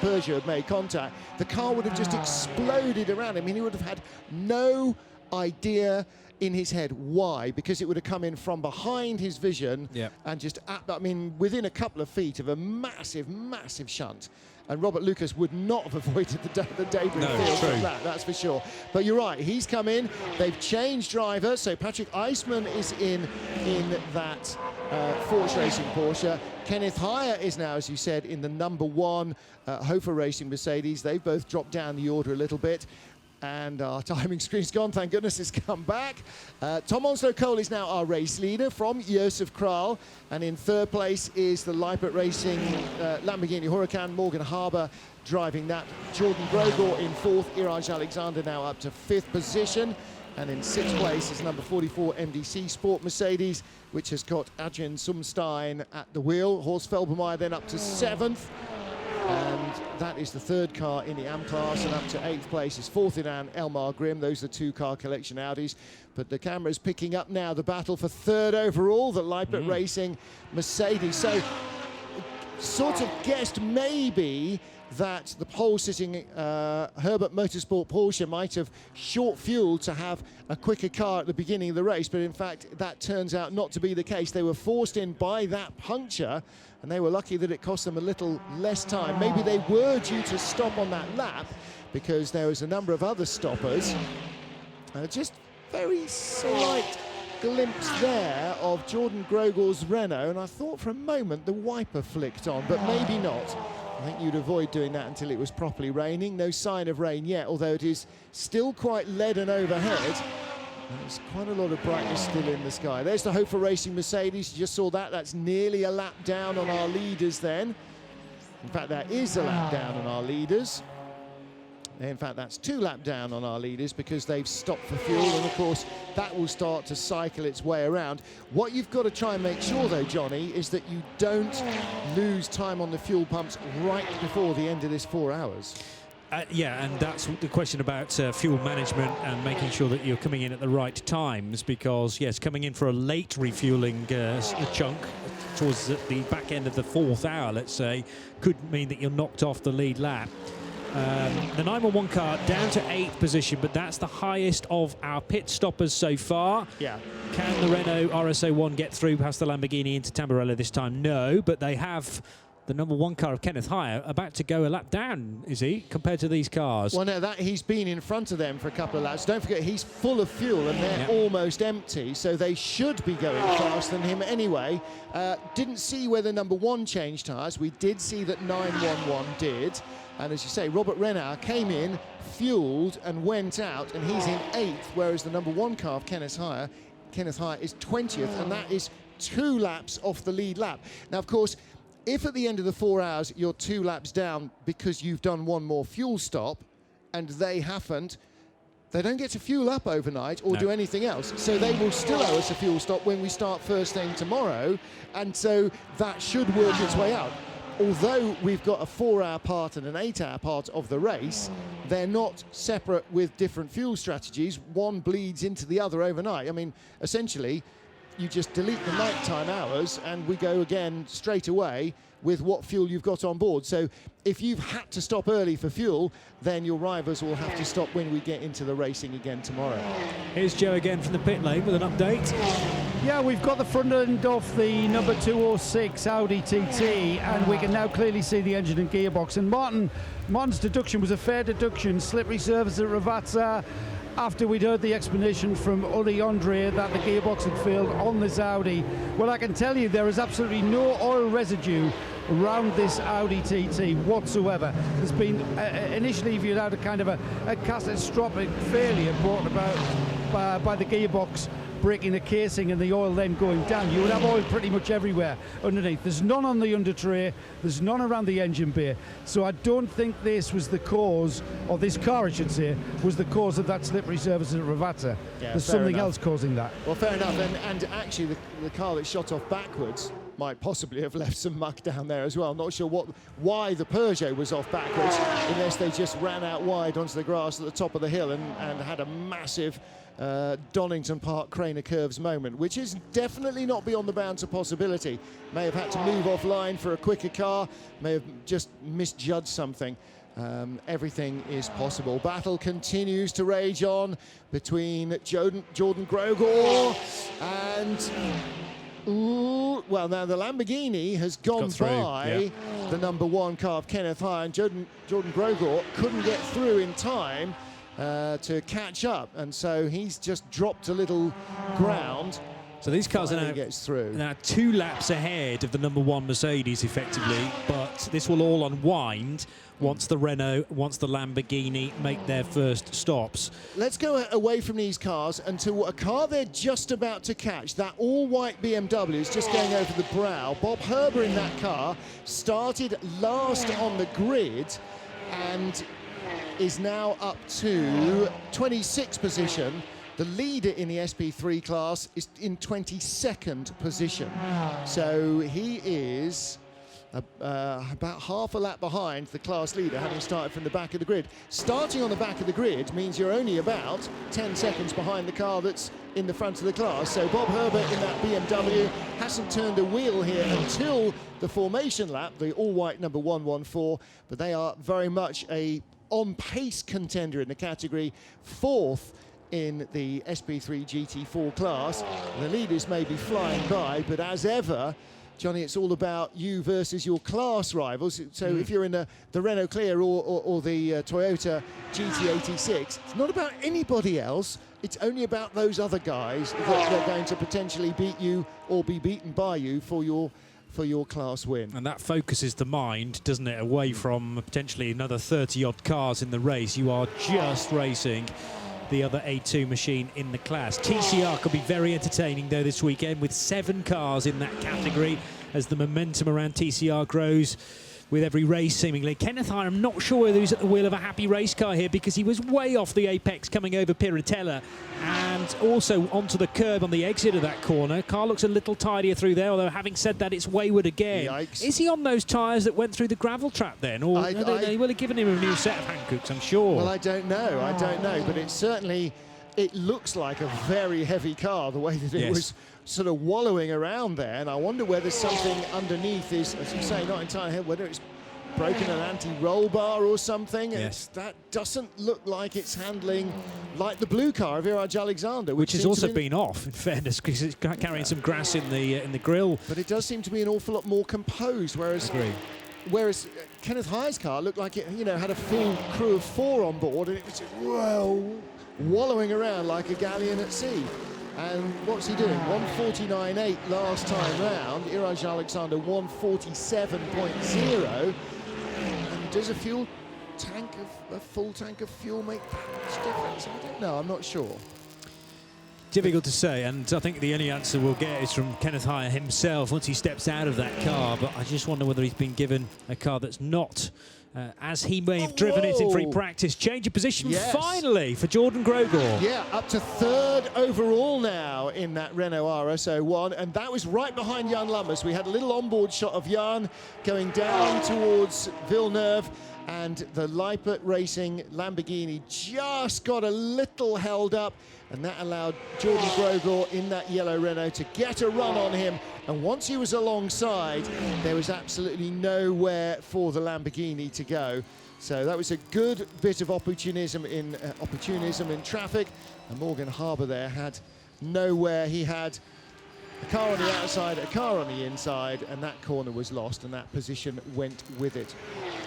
Speaker 2: Peugeot had made contact. The car would have just exploded around him. I mean, he would have had no idea in his head why, because it would have come in from behind his vision and just, I mean, within a couple of feet of a massive, massive shunt. And Robert Lucas would not have avoided the debris field from that, that's for sure. But you're right, he's come in, they've changed driver, so Patrick Eisman is in that Force Racing Porsche. Kenneth Heyer is now, as you said, in the number 1 Hofer Racing Mercedes. They've both dropped down the order a little bit. And our timing screen's gone, thank goodness it's come back. Tom Onslow-Cole is now our race leader from Josef Kral. And in third place is the Lippert Racing Lamborghini Huracan, Morgan Harbour driving that. Jordan Grogor in 4th, Iraj Alexander now up to 5th position. And in 6th place is number 44 MDC Sport Mercedes, which has got Adrian Sumstein at the wheel. Horst Felbermeyer then up to 7th. And that is the 3rd car in the AM class, and up to 8th place is Forthinan Elmar Grimm. Those are 2 car collection Audis. But the camera's picking up now the battle for 3rd overall, the Leipert Racing Mercedes. So, sort of guessed maybe that the pole-sitting Herbert Motorsport Porsche might have short fuel to have a quicker car at the beginning of the race, but in fact that turns out not to be the case. They were forced in by that puncture, and they were lucky that it cost them a little less time. Maybe they were due to stop on that lap because there was a number of other stoppers. Just very slight glimpse there of Jordan Grogor's Renault, and I thought for a moment the wiper flicked on, but maybe not. I think you'd avoid doing that until it was properly raining. No sign of rain yet, although it is still quite leaden overhead. There's quite a lot of brightness still in the sky. There's the Hope for Racing Mercedes. You just saw that. That's nearly a lap down on our leaders then. In fact, that is a lap down on our leaders. In fact, that's 2 laps down on our leaders because they've stopped for fuel, and of course that will start to cycle its way around. What you've got to try and make sure though, Johnny, is that you don't lose time on the fuel pumps right before the end of this 4 hours.
Speaker 1: Yeah, and that's the question about fuel management and making sure that you're coming in at the right times, because yes, coming in for a late refueling chunk towards the back end of the 4th hour, let's say, could mean that you're knocked off the lead lap. The 911 car down to 8th position, but that's the highest of our pit stoppers so far.
Speaker 2: Yeah.
Speaker 1: Can the Renault RS01 get through past the Lamborghini into Tamburello this time? No, but they have the number 1 car of Kenneth Heyer about to go a lap down, is he, compared to these cars?
Speaker 2: Well, no, he's been in front of them for a couple of laps. Don't forget, he's full of fuel and they're almost empty, so they should be going faster than him anyway. Didn't see whether number 1 changed tyres. We did see that 911 did. And as you say, Robert Renard came in, fueled, and went out, and he's in 8th, whereas the number 1 car of Kenneth Heyer is 20th, and that is 2 laps off the lead lap. Now, of course, if at the end of the 4 hours you're 2 laps down because you've done 1 more fuel stop, and they haven't, they don't get to fuel up overnight or do anything else. So they will still owe us a fuel stop when we start first thing tomorrow, and so that should work its way out. Although we've got a 4-hour part and an 8-hour part of the race, they're not separate with different fuel strategies. One bleeds into the other overnight. I mean, essentially, you just delete the nighttime hours and we go again straight away with what fuel you've got on board. So if you've had to stop early for fuel, then your rivals will have to stop when we get into the racing again tomorrow.
Speaker 1: Here's Joe again from the pit lane with an update.
Speaker 3: Yeah, we've got the front end of the number 206 Audi TT, and we can now clearly see the engine and gearbox. And Martin's deduction was a fair deduction. Slippery surface at Ravazza. After we'd heard the explanation from Uli Andre that the gearbox had failed on this Audi, well, I can tell you there is absolutely no oil residue around this Audi TT whatsoever. There's been initially, if you'd had a kind of a catastrophic failure brought about by the gearbox breaking the casing and the oil then going down, you would have oil pretty much everywhere underneath. There's none on the under tray, there's none around the engine bay, so I don't think this was the cause, or this car I should say, was the cause of that slippery surface at Ravazza. There's something else causing that.
Speaker 2: Well, fair enough, and actually the car that shot off backwards might possibly have left some muck down there as well. Not sure why the Peugeot was off backwards, unless they just ran out wide onto the grass at the top of the hill and had a massive Donington Park Craner Curves moment, which is definitely not beyond the bounds of possibility. May have had to move offline for a quicker car, may have just misjudged something. Everything is possible. Battle continues to rage on between Jordan Grogor and... Ooh, well, now the Lamborghini has gone by the number 1 car of Kenneth Heyer, and Jordan Grogor couldn't get through in time to catch up, and so he's just dropped a little ground.
Speaker 1: So these cars are now 2 laps ahead of the number 1 Mercedes, effectively, but this will all unwind once the Renault, once the Lamborghini make their first stops.
Speaker 2: Let's go away from these cars and to a car they're just about to catch. That all-white BMW is just going over the brow. Bob Herber in that car started last on the grid, and is now up to 26th position. The leader in the SP3 class is in 22nd position. So he is about half a lap behind the class leader, having started from the back of the grid. Starting on the back of the grid means you're only about 10 seconds behind the car that's in the front of the class. So Bob Herbert in that BMW hasn't turned a wheel here until the formation lap, the all-white number 114, but they are very much a on-pace contender in the category, 4th in the SP3 GT4 class. The leaders may be flying by, but as ever, Johnny, it's all about you versus your class rivals. So if you're in the Renault Clio or the Toyota GT86, it's not about anybody else. It's only about those other guys that are going to potentially beat you or be beaten by you for your class win.
Speaker 1: And that focuses the mind, doesn't it, away from potentially another 30-odd cars in the race. You are just racing the other A2 machine in the class. TCR could be very entertaining, though, this weekend, with 7 cars in that category as the momentum around TCR grows with every race, seemingly. Kenneth Hyre, I'm not sure whether he's at the wheel of a happy race car here, because he was way off the apex coming over Piratella and also onto the curb on the exit of that corner. Car looks a little tidier through there, although having said that, it's wayward again.
Speaker 2: Yikes.
Speaker 1: Is he on those tyres that went through the gravel trap then? Or they will have given him a new set of Hankooks, I'm sure.
Speaker 2: Well, I don't know, but it certainly, it looks like a very heavy car, the way that it was sort of wallowing around there, and I wonder whether something underneath is, as you say, not entirely, whether it's broken an anti-roll bar or something.
Speaker 1: Yes.
Speaker 2: That doesn't look like it's handling like the blue car of Iraj Alexander,
Speaker 1: which has also been off, in fairness, because it's carrying some grass in the grill.
Speaker 2: But it does seem to be an awful lot more composed, whereas Kenneth Hyre's car looked like it, had a full crew of 4 on board, and it was wallowing around like a galleon at sea. And what's he doing? 149.8 last time round. Iraj Alexander 147.0. And does a full tank of fuel make that much difference? I don't know. I'm not sure.
Speaker 1: Difficult to say, and I think the only answer we'll get is from Kenneth Hyre himself once he steps out of that car. But I just wonder whether he's been given a car that's not as he may have driven it in free practice. Change of position finally for Jordan Grogor.
Speaker 2: Yeah, up to 3rd overall now in that Renault RS01, and that was right behind Jan Lammers. We had a little onboard shot of Jan going down towards Villeneuve, and the Leipert Racing Lamborghini just got a little held up, and that allowed Jordan Grogor in that yellow Renault to get a run on him. And once he was alongside, there was absolutely nowhere for the Lamborghini to go. So that was a good bit of opportunism in traffic. And Morgan Harbour there had nowhere. He had a car on the outside, a car on the inside, and that corner was lost, and that position went with it.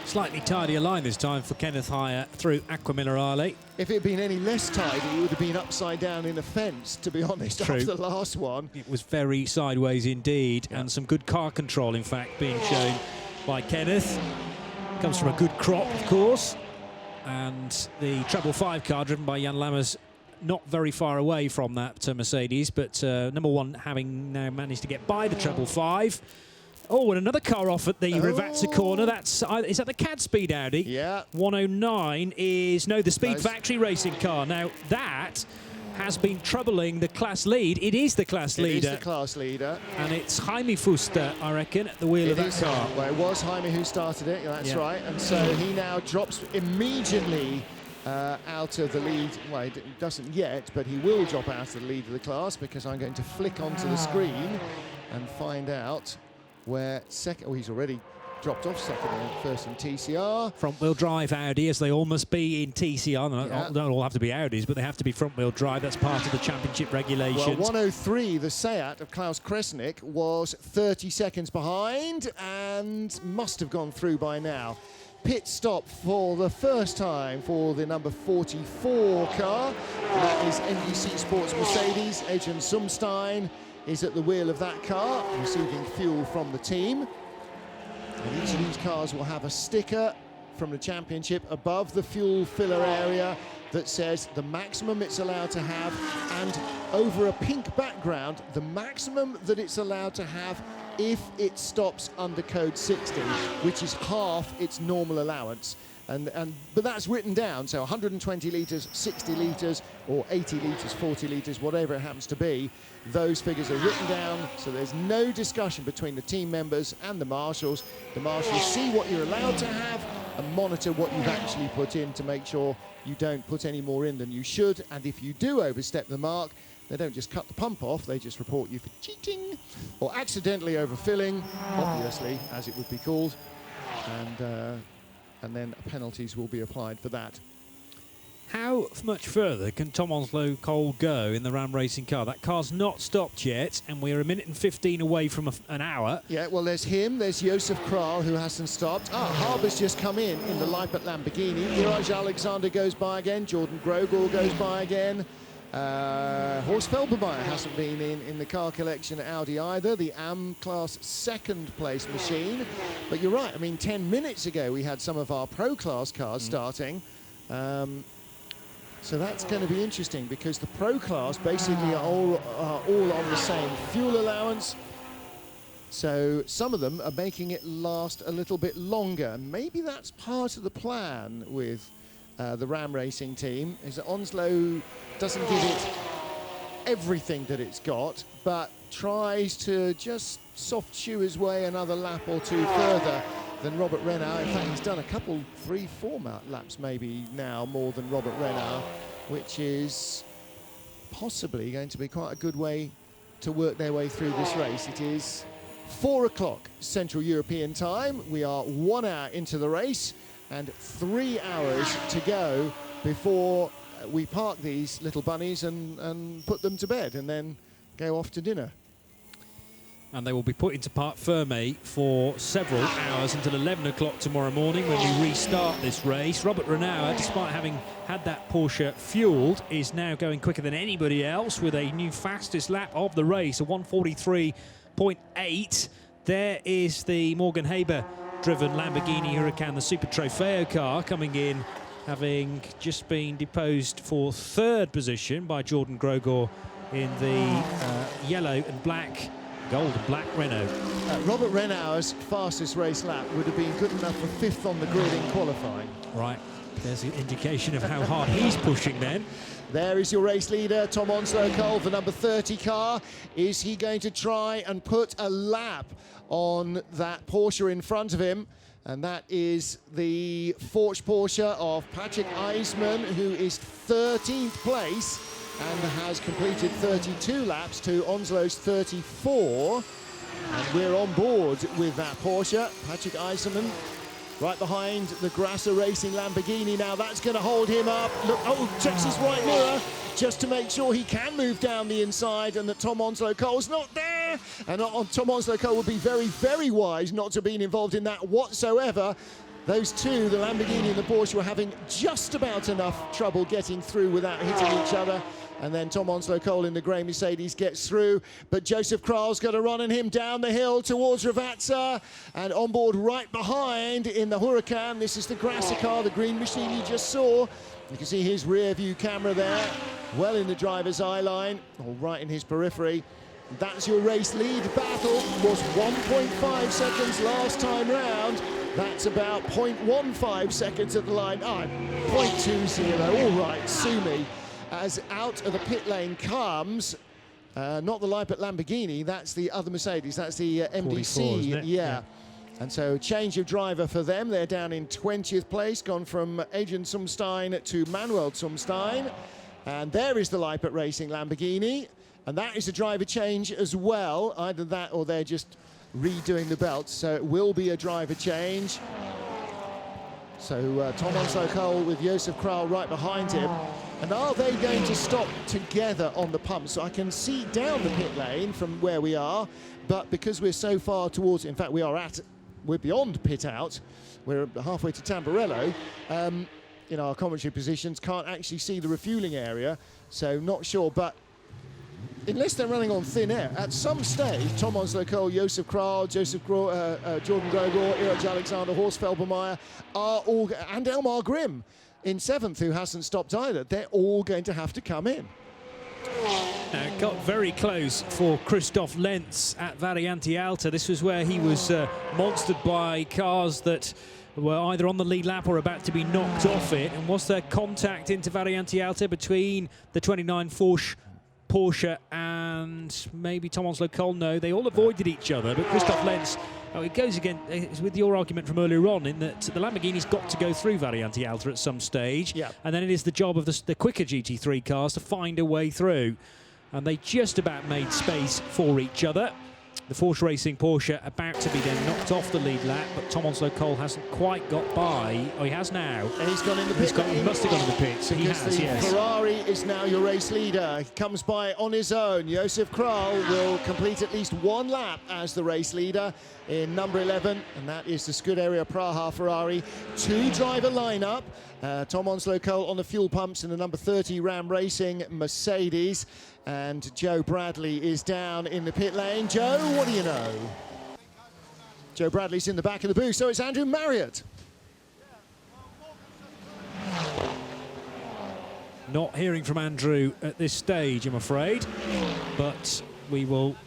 Speaker 1: Slightly tidier line this time for Kenneth Hyre through Aqua Minerale.
Speaker 2: If it had been any less tidy, it would have been upside down in a fence, to be honest,
Speaker 1: True.
Speaker 2: after the last one.
Speaker 1: It was very sideways indeed, and some good car control, in fact, being shown by Kenneth. Comes from a good crop, of course. And the treble 5 car driven by Jan Lammers, not very far away from that Mercedes, but number 1 having now managed to get by the treble 5. Oh, and another car off at the Rivazza corner. Is that the CAD Speed Audi?
Speaker 2: Yeah.
Speaker 1: 109 is, the Speed Factory Racing car. Now, that has been troubling the class lead. It is the class leader.
Speaker 2: It is the class leader.
Speaker 1: And it's Jaime Fuster, I reckon, at the wheel of that car.
Speaker 2: Well, it was Jaime who started it, that's right. And so he now drops immediately out of the lead. Well, he doesn't yet, but he will drop out of the lead of the class, because I'm going to flick onto the screen and find out where second. Oh, he's already dropped off second and first in TCR.
Speaker 1: Front-wheel drive Audi, as they all must be in TCR. They don't all have to be Audis, but they have to be front-wheel drive. That's part of the championship regulations.
Speaker 2: Well, 103, the Seat of Klaus Kresnik, was 30 seconds behind and must have gone through by now. Pit stop for the first time for the number 44 car. That is NBC Sports Mercedes. Adrian Sumstein is at the wheel of that car, receiving fuel from the team. And each of these cars will have a sticker from the championship above the fuel filler area that says the maximum it's allowed to have, and over a pink background, the maximum that it's allowed to have if it stops under code 60, which is half its normal allowance. But that's written down, so 120 litres, 60 litres, or 80 litres, 40 litres, whatever it happens to be, those figures are written down, so there's no discussion between the team members and the marshals. The marshals see what you're allowed to have and monitor what you've actually put in to make sure you don't put any more in than you should, and if you do overstep the mark, they don't just cut the pump off, they just report you for cheating or accidentally overfilling, obviously, as it would be called, and then penalties will be applied for that.
Speaker 1: How much further can Tom Onslow Cole go in the Ram Racing car? That car's not stopped yet, and we're 1 minute and 15 away from an hour.
Speaker 2: Yeah, well, there's him, there's Josef Kral, who hasn't stopped. Harbour's just come in the Leipert Lamborghini. Iraj Alexander goes by again, Jordan Grogor goes by again. Horst Felbermeyer hasn't been in the car collection at Audi either, the AM Class second place machine. But you're right, I mean, 10 minutes ago we had some of our Pro Class cars starting. So that's going to be interesting because the Pro Class basically are all on the same fuel allowance. So some of them are making it last a little bit longer. Maybe that's part of the plan with the Ram Racing team, is that Onslow doesn't give it everything that it's got, but tries to just soft shoe his way another lap or two further than Robert Renau. In fact, he's done a couple, 3-4 laps maybe now more than Robert Renau, which is possibly going to be quite a good way to work their way through this race. It is 4 o'clock Central European time. We are 1 hour into the race and 3 hours to go before we park these little bunnies and put them to bed and then go off to dinner.
Speaker 1: And they will be put into Parc Fermé for several hours until 11 o'clock tomorrow morning when we restart this race. Robert Renauer, despite having had that Porsche fueled, is now going quicker than anybody else with a new fastest lap of the race, a 1:43.8. There is the Morgan Haber-driven Lamborghini Huracan, the Super Trofeo car, coming in, having just been deposed for third position by Jordan Grogor in the yellow and black, gold and black Renault.
Speaker 2: Robert Renauer's fastest race lap would have been good enough for 5th on the grid in qualifying.
Speaker 1: Right, there's an indication of how hard he's pushing then.
Speaker 2: There is your race leader, Tom Onslow Cole, the number 30 car. Is he going to try and put a lap on that Porsche in front of him? And that is the Forge Porsche of Patrick Eisman, who is 13th place and has completed 32 laps to Onslow's 34. And we're on board with that Porsche. Patrick Eisman right behind the Grasser Racing Lamborghini. Now that's going to hold him up. Look, checks his right mirror just to make sure he can move down the inside and that Tom Onslow Cole's not there. And Tom Onslow Cole would be very, very wise not to have been involved in that whatsoever. Those two, the Lamborghini and the Porsche, were having just about enough trouble getting through without hitting each other. And then Tom Onslow Cole in the grey Mercedes gets through. But Josef Kral's got to run on him down the hill towards Ravazza. And on board right behind in the Huracan, this is the Grasser car, the green machine you just saw. You can see his rear view camera there, well in the driver's eye line, or right in his periphery. That's your race lead. Battle was 1.5 seconds last time round. That's about 0.15 seconds at the line. 0.20, all right, sue me. As out of the pit lane comes, not the Leipert Lamborghini, that's the other Mercedes, that's the MDC, yeah. And so change of driver for them. They're down in 20th place, gone from Adrian Zumstein to Manuel Zumstein. And there is the Leipert Racing Lamborghini. And that is a driver change as well. Either that or they're just redoing the belts. So it will be a driver change. So Tom Onslow Cole with Josef Kral right behind him. And are they going to stop together on the pump? So I can see down the pit lane from where we are, but because we're so far towards, in fact, we're beyond pit out, we're halfway to Tamburello, in our commentary positions, can't actually see the refueling area, so not sure, but unless they're running on thin air, at some stage, Tom Onslow Cole, Josef Kral, Jordan Grogor, Iraj Alexander, Horst Felbermeyer are all, and Elmar Grimm in 7th, who hasn't stopped either, they're all going to have to come in.
Speaker 1: It got very close for Christoph Lenz at Variante Alta. This was where he was monstered by cars that were either on the lead lap or about to be knocked off it. And was there contact into Variante Alta between the 29 Porsche and maybe Tom Onslow Cole? No, they all avoided each other, but Christoph Lenz, it goes again with your argument from earlier on in that the Lamborghini's got to go through Variante Alta at some stage, and then it is the job of the quicker GT3 cars to find a way through. And they just about made space for each other. The Force Racing Porsche about to be then knocked off the lead lap, but Tom Onslow Cole hasn't quite got by. Oh, he has now.
Speaker 2: And he's gone in the pit.
Speaker 1: He must have gone in the pits. He has, yes.
Speaker 2: Ferrari is now your race leader. He comes by on his own. Josef Kral will complete at least one lap as the race leader in number 11, and that is the Scuderia Praha Ferrari. Two-driver lineup. Tom Onslow Cole on the fuel pumps in the number 30 Ram Racing Mercedes. And Joe Bradley is down in the pit lane. Joe, what do you know? Joe Bradley's in the back of the booth, so it's Andrew Marriott.
Speaker 1: Not hearing from Andrew at this stage, I'm afraid, but we will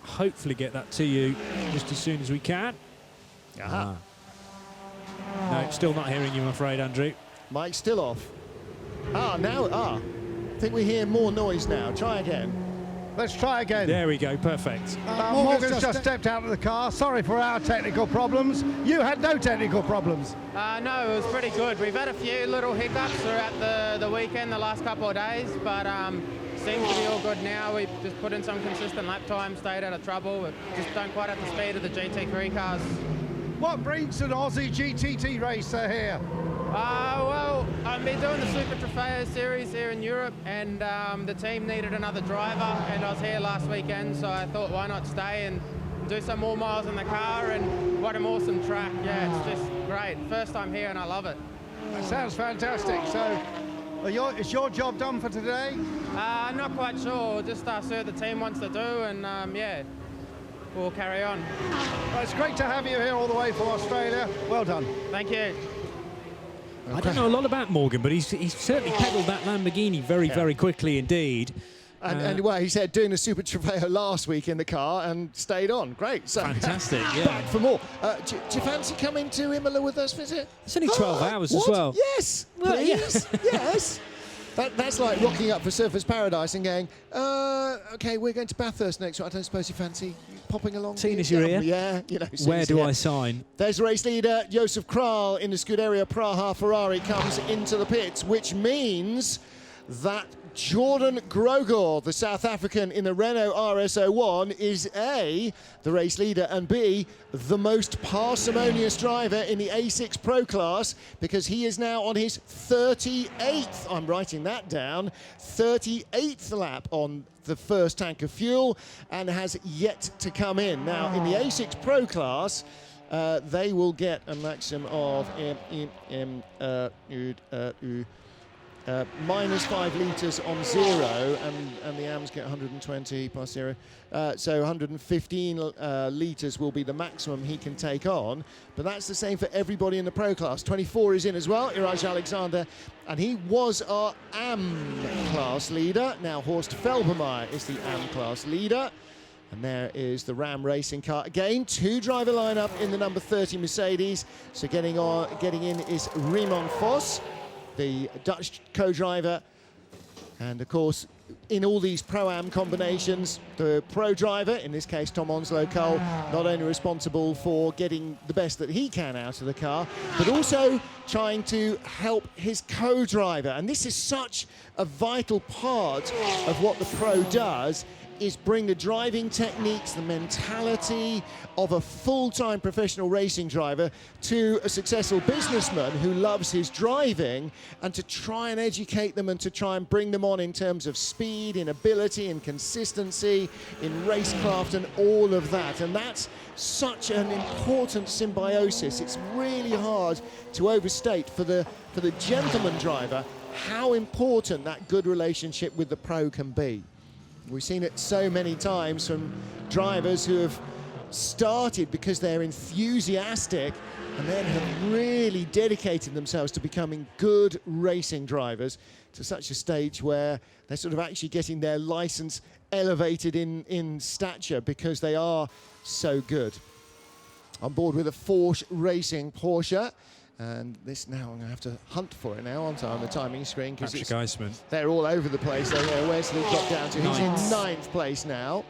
Speaker 1: hopefully get that to you just as soon as we can. No, still not hearing you, I'm afraid, Andrew.
Speaker 2: Mike's still off. I think we hear more noise now. Try again.
Speaker 14: Let's try again.
Speaker 1: There we go, perfect.
Speaker 14: Morgan's just stepped out of the car. Sorry for our technical problems. You had no technical problems.
Speaker 15: No, it was pretty good. We've had a few little hiccups throughout the weekend, the last couple of days, but seems to be all good now. We've just put in some consistent lap time, stayed out of trouble. We just don't quite have the speed of the GT3 cars.
Speaker 14: What brings an Aussie GTT racer here?
Speaker 15: Well, I've been doing the Super Trofeo series here in Europe, and the team needed another driver, and I was here last weekend, so I thought, why not stay and do some more miles in the car, and what an awesome track. Yeah, it's just great. First time here, and I love it.
Speaker 14: That sounds fantastic. So, is your job done for today?
Speaker 15: Not quite sure. Just see what the team wants to do, and yeah, we'll carry on.
Speaker 14: Well, it's great to have you here all the way from Australia. Well done.
Speaker 15: Thank you.
Speaker 1: I don't know a lot about Morgan, but he's certainly pedalled that Lamborghini very quickly indeed.
Speaker 2: And well, he said doing the Super Trofeo last week in the car and stayed on. Great. So
Speaker 1: fantastic, yeah.
Speaker 2: Back for more. Do you fancy coming to Imola with us, visit?
Speaker 1: It's only 12 hours as well.
Speaker 2: Yes, please. Yes. That's like rocking up for Surfers Paradise and going, OK, we're going to Bathurst next week. I don't suppose you fancy popping along?
Speaker 1: Seeing as you're here.
Speaker 2: Yeah, you know.
Speaker 1: Where do I sign?
Speaker 2: There's race leader Josef Kral in the Scuderia Praha Ferrari comes into the pits, which means that Jordan Grogor, the South African in the Renault RS01, is A, the race leader, and B, the most parsimonious driver in the A6 Pro class, because he is now on his 38th, I'm writing that down, 38th lap on the first tank of fuel, and has yet to come in. Now, in the A6 Pro class, they will get a maximum of minus 5 litres on 0, and the AMs get 120 plus 0. So 115 litres will be the maximum he can take on. But that's the same for everybody in the Pro class. 24 is in as well, Iraj Alexander, and he was our AM class leader. Now Horst Felbermeyer is the AM class leader. And there is the Ram Racing car. Again, two-driver lineup in the number 30 Mercedes. So getting in is Raymond Vos, the Dutch co-driver. And of course, in all these Pro-Am combinations, the pro driver, in this case Tom Onslow Cole, not only responsible for getting the best that he can out of the car, but also trying to help his co-driver. And this is such a vital part of what the pro does, is bring the driving techniques, the mentality of a full-time professional racing driver to a successful businessman who loves his driving, and to try and educate them and to try and bring them on in terms of speed, in ability, in consistency, in racecraft and all of that. And that's such an important symbiosis. It's really hard to overstate for the gentleman driver how important that good relationship with the pro can be. We've seen it so many times from drivers who have started because they're enthusiastic and then have really dedicated themselves to becoming good racing drivers to such a stage where they're sort of actually getting their license elevated in stature because they are so good. on board with a Porsche Racing Porsche. And this now, I'm going to have to hunt for it now, aren't I, on the timing screen, because they're all over the place. Where's Luke got down to? He's in 9th place now.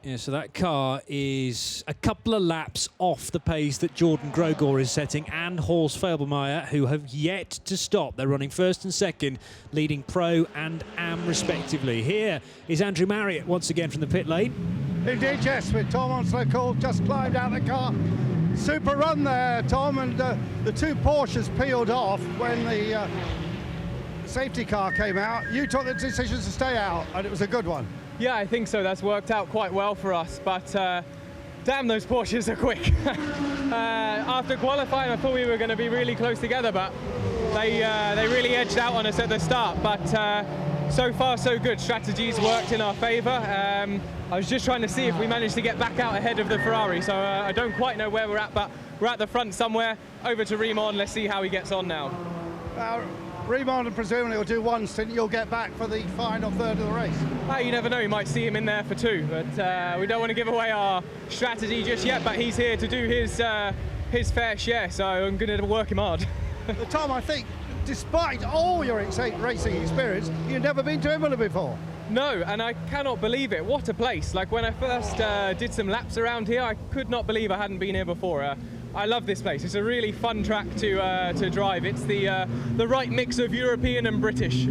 Speaker 1: Yeah, so that car is a couple of laps off the pace that Jordan Grogor is setting, and Horst Felbermayr, who have yet to stop. They're running first and second, leading Pro and Am respectively. Here is Andrew Marriott once again from the pit lane.
Speaker 14: Indeed, yes, with Tom on slow call, just climbed out the car. Super run there, Tom, and the 2 Porsches peeled off when the safety car came out. You took the decision to stay out, and it was a good one.
Speaker 6: Yeah, I think so. That's worked out quite well for us, but damn, those Porsches are quick. After qualifying, I thought we were going to be really close together, but they really edged out on us at the start. But so far, so good. Strategies worked in our favour. I was just trying to see if we managed to get back out ahead of the Ferrari, so I don't quite know where we're at, but we're at the front somewhere. Over to Riemann, let's see how he gets on now.
Speaker 14: Riemann presumably will do one stint, you'll get back for the final third of the race.
Speaker 6: You never know, you might see him in there for 2, but we don't want to give away our strategy just yet, but he's here to do his fair share, so I'm going to work him hard.
Speaker 14: Tom, I think despite all your racing experience, you've never been to Imola before.
Speaker 6: No, and I cannot believe it. What a place. Like, when I first did some laps around here, I could not believe I hadn't been here before. I love this place. It's a really fun track to drive. It's the right mix of European and British.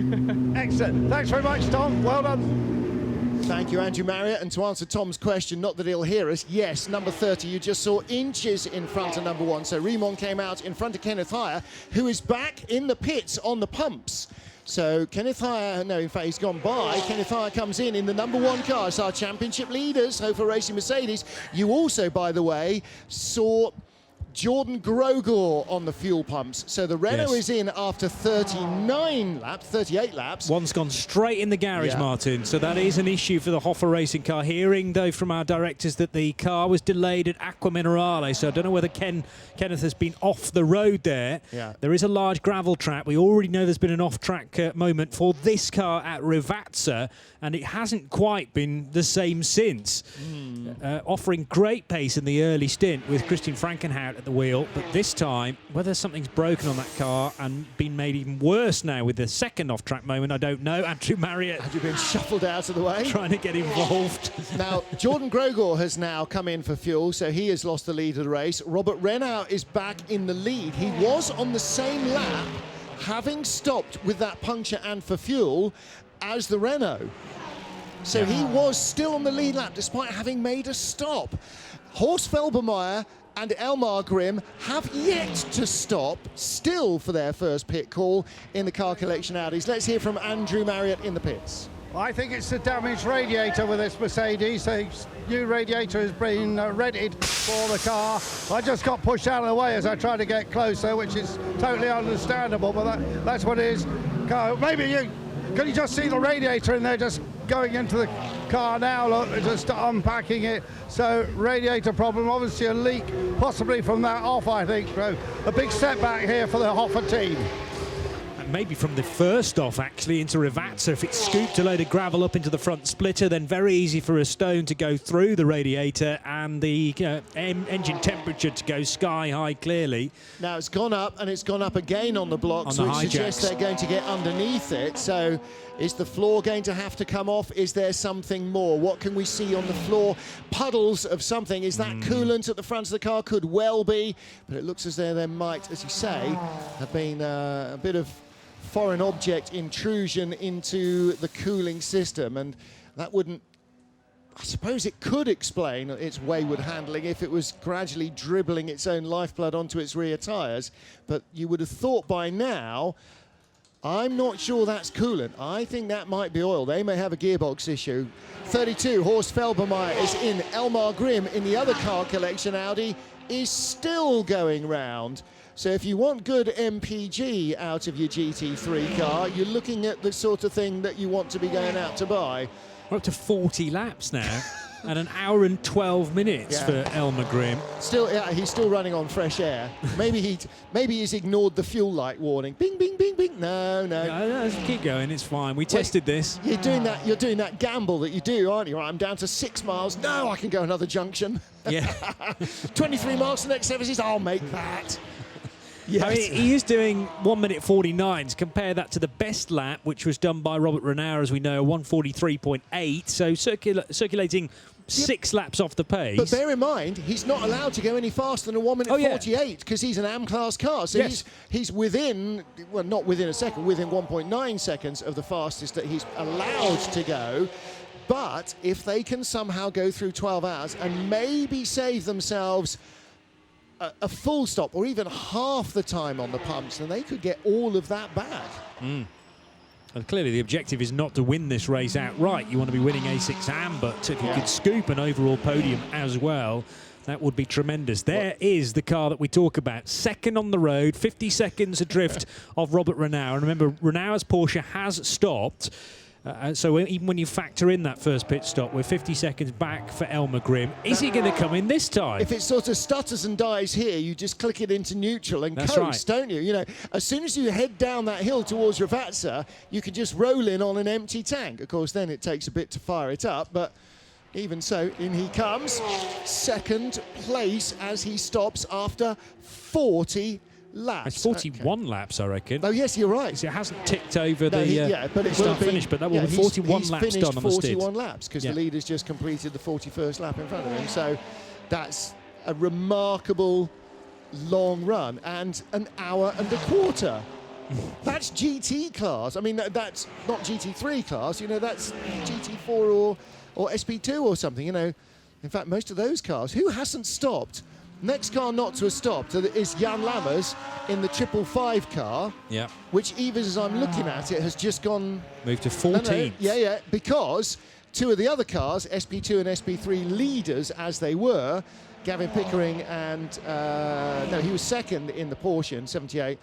Speaker 14: Excellent. Thanks very much, Tom. Well done.
Speaker 2: Thank you, Andrew Marriott. And to answer Tom's question, not that he'll hear us, yes, number 30, you just saw inches in front of number 1. So Riemann came out in front of Kenneth Heyer, who is back in the pits on the pumps. So Kenneth Heyer, no, in fact, he's gone by. Kenneth Heyer comes in the number 1 car. It's our championship leaders, Hofer Racing Mercedes. You also, by the way, saw Jordan Grogor on the fuel pumps. So the Renault is in after 38 laps.
Speaker 1: One's gone straight in the garage, Martin. So that is an issue for the Hofer Racing car. Hearing, though, from our directors that the car was delayed at Acqua Minerale. So I don't know whether Kenneth has been off the road there.
Speaker 2: Yeah.
Speaker 1: There is a large gravel track. We already know there's been an off-track moment for this car at Rivazza, and it hasn't quite been the same since. Offering great pace in the early stint with Christian Frankenhout at the wheel, but this time, whether something's broken on that car and been made even worse now with the second off-track moment, I don't know. Andrew Marriott
Speaker 2: had you been shuffled out of the way,
Speaker 1: trying to get involved.
Speaker 2: Now Jordan Grogor has now come in for fuel, so he has lost the lead of the race. Robert Renaud is back in the lead. He was on the same lap, having stopped with that puncture and for fuel as the Renault. So he was still on the lead lap despite having made a stop. Horst Felbermayr and Elmar Grimm have yet to stop, still for their first pit call in the car collection Audis. Let's hear from Andrew Marriott in the pits.
Speaker 14: I think it's the damaged radiator with this Mercedes. The new radiator has been readied for the car. I just got pushed out of the way as I tried to get closer, which is totally understandable, but that's what it is. Maybe can you just see the radiator in there just going into the car now? Look, they're just unpacking it. So radiator problem, obviously a leak, possibly from that off, I think. So a big setback here for the Hofer team.
Speaker 1: And maybe from the first off, actually, into Rivazza. If it scooped a load of gravel up into the front splitter, then very easy for a stone to go through the radiator and the engine temperature to go sky high, clearly.
Speaker 2: Now it's gone up, and it's gone up again on the blocks, which suggests they're going to get underneath it. So is the floor going to have to come off? Is there something more? What can we see on the floor? Puddles of something. Is that coolant at the front of the car? Could well be, but it looks as though there might, as you say, have been a bit of foreign object intrusion into the cooling system, and that wouldn't, I suppose it could explain its wayward handling if it was gradually dribbling its own lifeblood onto its rear tyres, but you would have thought by now, I'm not sure that's coolant. I think that might be oil. They may have a gearbox issue. 32, Horst Felbermayr is in. Elmar Grimm in the other car collection Audi is still going round. So if you want good MPG out of your GT3 car, you're looking at the sort of thing that you want to be going out to buy.
Speaker 1: We're up to 40 laps now. And an hour and 12 minutes for Elmer Grimm.
Speaker 2: Still, he's still running on fresh air. Maybe he's ignored the fuel light warning. Bing, bing, bing, bing. No.
Speaker 1: Keep going. It's fine. We tested this.
Speaker 2: You're doing that gamble that you do, aren't you? Right, I'm down to 6 miles. No, I can go another junction.
Speaker 1: Yeah.
Speaker 2: 23 miles to the next services. I'll make that. Yes.
Speaker 1: I mean, he is doing 1 minute 49s. Compare that to the best lap, which was done by Robert Renauer, as we know, 1:43.8. So circulating 6 laps off the pace.
Speaker 2: But bear in mind, he's not allowed to go any faster than a 1 minute 48 because he's an AM class car. So he's within, well, not within a second, within 1.9 seconds of the fastest that he's allowed to go. But if they can somehow go through 12 hours and maybe save themselves a full stop or even half the time on the pumps, then they could get all of that back.
Speaker 1: And clearly the objective is not to win this race outright. You want to be winning A6 AM, but if you could scoop an overall podium as well, that would be tremendous. There is the car that we talk about. Second on the road, 50 seconds adrift of Robert Renauer. And remember, Renauer's Porsche has stopped. So even when you factor in that first pit stop, we're 50 seconds back for Elmer Grimm. Is he going to come in this time?
Speaker 2: If it sort of stutters and dies here, you just click it into neutral and coast, don't you? You know, as soon as you head down that hill towards Ravazza, you can just roll in on an empty tank. Of course, then it takes a bit to fire it up, but even so, in he comes. Second place as he stops after 40 laps.
Speaker 1: It's 41 laps, I reckon.
Speaker 2: Oh, yes, you're right.
Speaker 1: So it hasn't ticked over the
Speaker 2: but it
Speaker 1: start finish, but that will be 41 laps done on the stint.
Speaker 2: 41 laps because the leader's just completed the 41st lap in front of him. So that's a remarkable long run and an hour and a quarter. That's GT class. I mean, that's not GT3 class. You know, that's GT4 or SP2 or something. You know, in fact, most of those cars. Who hasn't stopped? Next car not to have stopped is Jan Lammers in the 555 car, which even as I'm looking at it has just gone...
Speaker 1: Moved to 14th.
Speaker 2: Yeah, because two of the other cars, SP2 and SP3 leaders as they were, Gavin Pickering and... he was second in the Porsche in 78,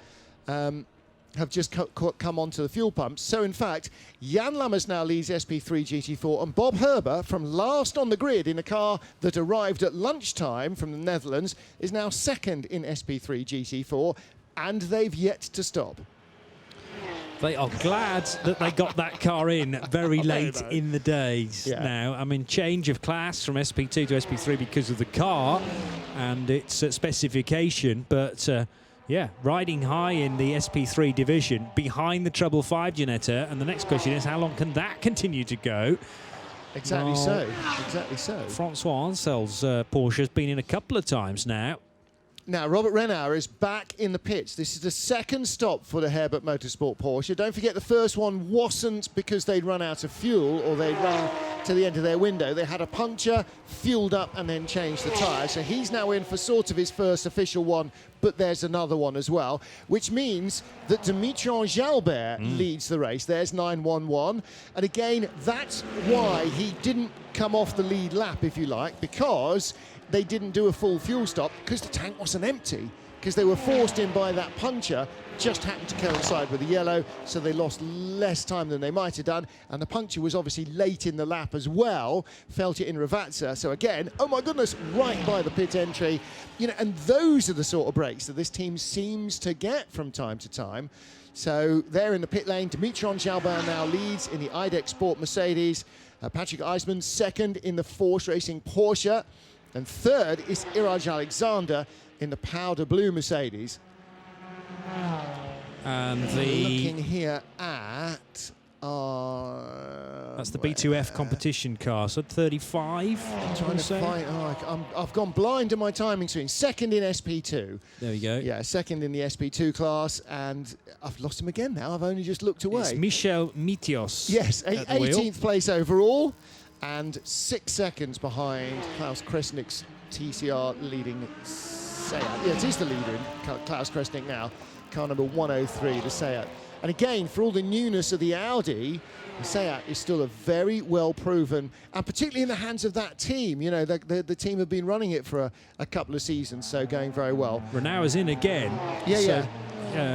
Speaker 2: have just come onto the fuel pumps. So, in fact, Jan Lammers now leads SP3 GT4, and Bob Herber, from last on the grid in a car that arrived at lunchtime from the Netherlands, is now second in SP3 GT4, and they've yet to stop.
Speaker 1: They are glad that they got that car in very late in the days now. I mean, change of class from SP2 to SP3 because of the car and its specification, but... riding high in the SP3 division behind the Treble 5 Ginetta. And the next question is, how long can that continue to go?
Speaker 2: Exactly so.
Speaker 1: Francois Ansel's Porsche has been in a couple of times now.
Speaker 2: Now, Robert Renauer is back in the pits. This is the second stop for the Herbert Motorsport Porsche. Don't forget the first one wasn't because they'd run out of fuel or they'd run to the end of their window. They had a puncture, fueled up, and then changed the tyre. So he's now in for sort of his first official one, but there's another one as well, which means that Dimitri Jalbert leads the race. There's 911. And again, that's why he didn't come off the lead lap, if you like, because they didn't do a full fuel stop because the tank wasn't empty, because they were forced in by that puncture, just happened to coincide with the yellow, so they lost less time than they might have done, and the puncture was obviously late in the lap as well, felt it in Ravazza, so again, oh my goodness, right by the pit entry, you know, and those are the sort of breaks that this team seems to get from time to time. So they're in the pit lane. Dimitri Jalbert now leads in the IDEX Sport Mercedes, Patrick Eisman second in the Force Racing Porsche, and third is Iraj Alexander in the powder blue Mercedes.
Speaker 1: And
Speaker 2: looking here at...
Speaker 1: that's the B2F competition car, so 35.
Speaker 2: I'm trying to find... I've gone blind in my timing screen. Second in SP2.
Speaker 1: There we go.
Speaker 2: Yeah, second in the SP2 class, and I've lost him again now. I've only just looked away.
Speaker 1: It's Michel Mitios.
Speaker 2: Yes, 18th place overall, and 6 seconds behind Klaus Kresnick's TCR leading Seat. Yeah, it is the leader in Klaus Kresnick now. Car number 103, the Seat. And again, for all the newness of the Audi, the Seat is still a very well-proven, and particularly in the hands of that team. You know, the team have been running it for a couple of seasons, so going very well.
Speaker 1: Renauer's in again.
Speaker 2: Yeah.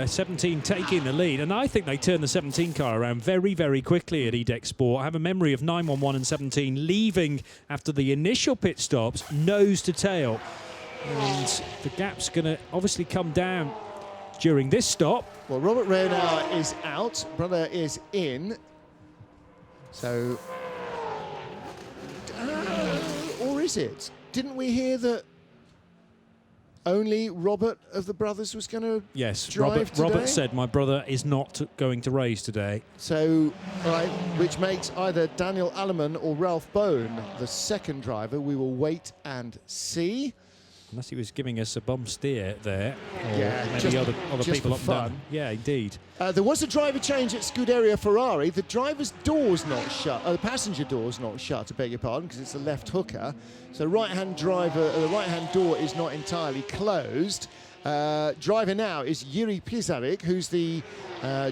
Speaker 1: 17 taking the lead, and I think they turned the 17 car around very, very quickly at EDEC Sport. I have a memory of 911 and 17 leaving after the initial pit stops, nose to tail. And the gap's going to obviously come down during this stop.
Speaker 2: Well, Robert Reonauer is out, brother is in. So, or is it? Didn't we hear that only Robert of the brothers was going to drive today?
Speaker 1: Robert said my brother is not going to race today.
Speaker 2: So, right, which makes either Daniel Alleman or Ralph Bone the second driver. We will wait and see.
Speaker 1: Unless he was giving us a bum steer there. Or
Speaker 2: yeah,
Speaker 1: maybe
Speaker 2: just,
Speaker 1: other people up and down.
Speaker 2: fun.
Speaker 1: Yeah, indeed.
Speaker 2: There was a driver change at Scuderia Ferrari. The driver's door's not shut. The passenger door's not shut, I beg your pardon, because it's a left hooker. So right-hand driver, the right-hand door is not entirely closed. Driver now is Yuri Plizarik, who's the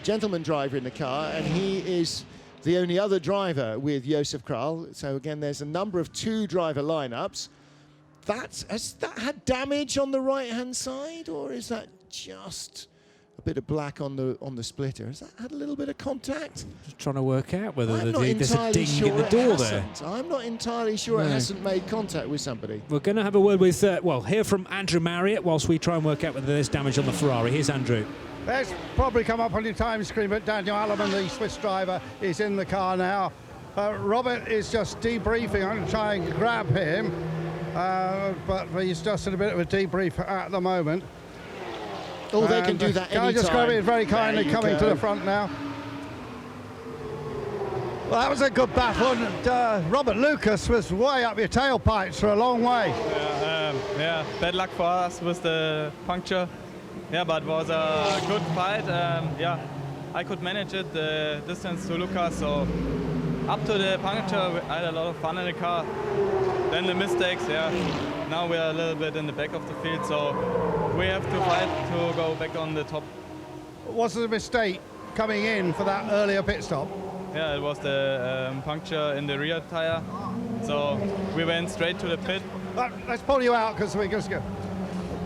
Speaker 2: gentleman driver in the car, and he is the only other driver with Josef Kral. So again, there's a number of two-driver lineups. Has that had damage on the right-hand side, or is that just a bit of black on the splitter? Has that had a little bit of contact?
Speaker 1: Just trying to work out whether there's a ding
Speaker 2: sure
Speaker 1: in the door there.
Speaker 2: I'm not entirely sure it hasn't made contact with somebody.
Speaker 1: We're going to have a word with, hear from Andrew Marriott whilst we try and work out whether there's damage on the Ferrari. Here's Andrew.
Speaker 14: That's probably come up on your time screen, but Daniel Alleman, the Swiss driver, is in the car now. Robert is just debriefing. I'm going to try and grab him. But he's just in a bit of a debrief at the moment.
Speaker 2: Oh, they can do that anytime.
Speaker 14: Can I just grab it very kindly, coming to the front now? Well, that was a good battle, and Robert Lucas was way up your tailpipes for a long way.
Speaker 4: Yeah, bad luck for us with the puncture. Yeah, but it was a good fight. Yeah, I could manage it, the distance to Lucas, so up to the puncture, I had a lot of fun in the car. Then the mistakes, yeah. Now we are a little bit in the back of the field, so we have to fight to go back on the top.
Speaker 14: Was it a mistake coming in for that earlier pit stop?
Speaker 4: Yeah, it was the puncture in the rear tire. So we went straight to the pit.
Speaker 14: Let's pull you out because we just go.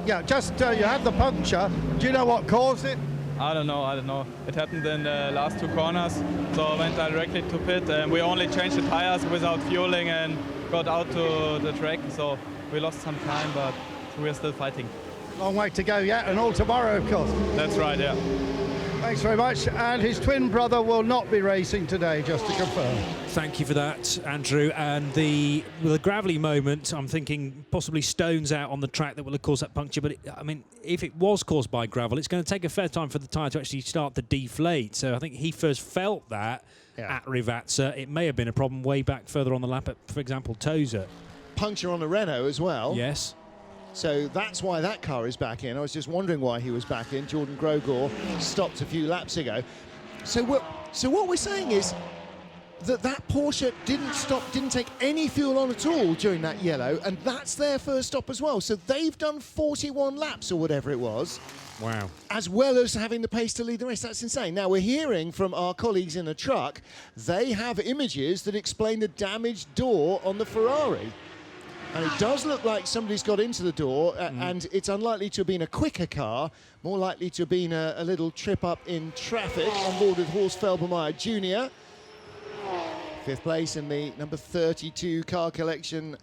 Speaker 14: Yeah, just you had the puncture. Do you know what caused it?
Speaker 4: I don't know. It happened in the last two corners, so I went directly to pit, and we only changed the tires without fueling and got out to the track, so we lost some time, but we're still fighting.
Speaker 14: Long way to go yet, and all tomorrow, of course.
Speaker 4: That's right, yeah.
Speaker 14: Thanks very much. And his twin brother will not be racing today, just to confirm.
Speaker 1: Thank you for that, Andrew. And the gravelly moment, I'm thinking possibly stones out on the track that will have caused that puncture. But, if it was caused by gravel, it's going to take a fair time for the tyre to actually start to deflate. So I think he first felt that at Rivazza. It may have been a problem way back further on the lap at, for example, Tosa.
Speaker 2: Puncture on the Renault as well.
Speaker 1: Yes.
Speaker 2: So that's why that car is back in. I was just wondering why he was back in. Jordan Grogor stopped a few laps ago. So what we're saying is that Porsche didn't take any fuel on at all during that yellow, and that's their first stop as well. So they've done 41 laps or whatever it was.
Speaker 1: Wow.
Speaker 2: As well as having the pace to lead the race. That's insane. Now, we're hearing from our colleagues in the truck, they have images that explain the damaged door on the Ferrari. And it does look like somebody's got into the door, and it's unlikely to have been a quicker car, more likely to have been a little trip up in traffic on board with Horst Felbermeyer Jr. Fifth place in the number 32 car collection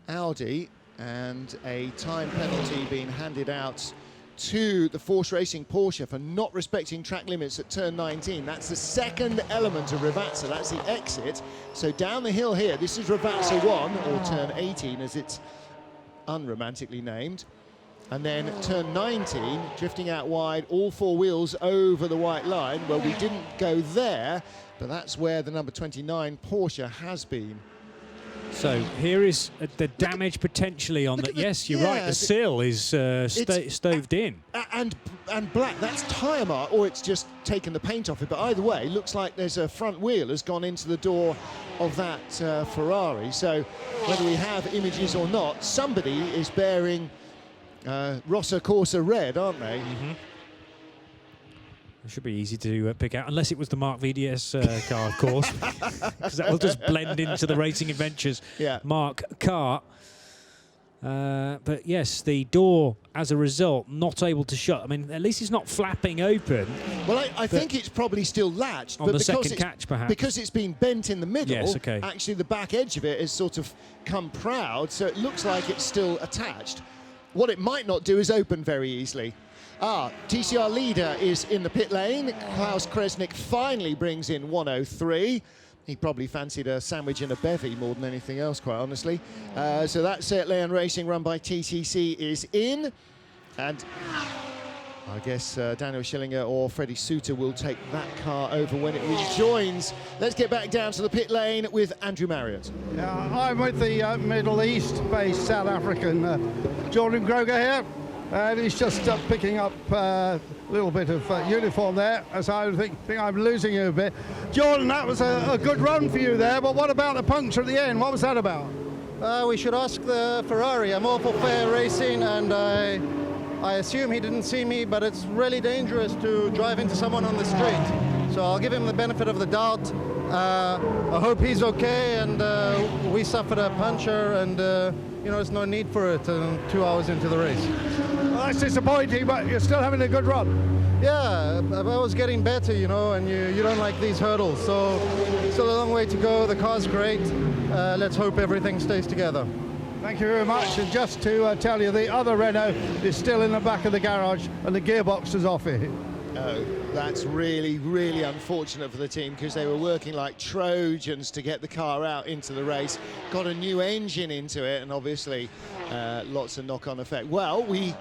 Speaker 2: Audi, and a time penalty being handed out to the Force Racing Porsche for not respecting track limits at turn 19. That's the second element of Rivazza. That's the exit. So down the hill here, this is Rivazza 1, or turn 18 as it's unromantically named. And then turn 19, drifting out wide, all four wheels over the white line. Well, we didn't go there, but that's where the number 29 Porsche has been.
Speaker 1: So here is the damage potentially on the... Yes, you're right, the sill is stoved in.
Speaker 2: And black, that's tyre mark, or it's just taken the paint off it. But either way, looks like there's a front wheel has gone into the door of that Ferrari. So whether we have images or not, somebody is bearing Rossa Corsa red, aren't they?
Speaker 1: Mm-hmm. It should be easy to pick out, unless it was the Mark VDS car, of course, because that will just blend into the racing adventures.
Speaker 2: Yeah.
Speaker 1: Mark car. But yes, the door, as a result, not able to shut. I mean, at least it's not flapping open.
Speaker 2: Well, I think it's probably still latched.
Speaker 1: On
Speaker 2: but
Speaker 1: the
Speaker 2: because
Speaker 1: second catch, perhaps.
Speaker 2: Because it's been bent in the middle,
Speaker 1: Yes, okay.
Speaker 2: actually the back edge of it has sort of come proud, so it looks like it's still attached. What it might not do is open very easily. TCR leader is in the pit lane. Klaus Kresnik finally brings in 103. He probably fancied a sandwich and a bevy more than anything else, quite honestly. So that Leon Racing, run by TTC, is in. And I guess Daniel Schillinger or Freddie Suter will take that car over when it rejoins. Let's get back down to the pit lane with Andrew Marriott.
Speaker 14: Yeah, I'm with the Middle East-based South African Jordan Groger here. And he's just picking up a little bit of uniform there, as I think I'm losing you a bit. Jordan, that was a good run for you there, but what about the puncture at the end? What was that about?
Speaker 16: We should ask the Ferrari. I'm all for fair racing, and I assume he didn't see me, but it's really dangerous to drive into someone on the straight. So I'll give him the benefit of the doubt. I hope he's okay, and we suffered a puncture, and you know, there's no need for it 2 hours into the race.
Speaker 14: Well, that's disappointing, but you're still having a good run.
Speaker 16: Yeah, I was getting better, you know, and you don't like these hurdles, so still a long way to go. The car's great. Let's hope everything stays together.
Speaker 14: Thank you very much. And just to tell you, the other Renault is still in the back of the garage, and the gearbox is off it.
Speaker 2: Oh, that's really, really unfortunate for the team, because they were working like Trojans to get the car out into the race. Got a new engine into it, and obviously lots of knock-on effect. Well, we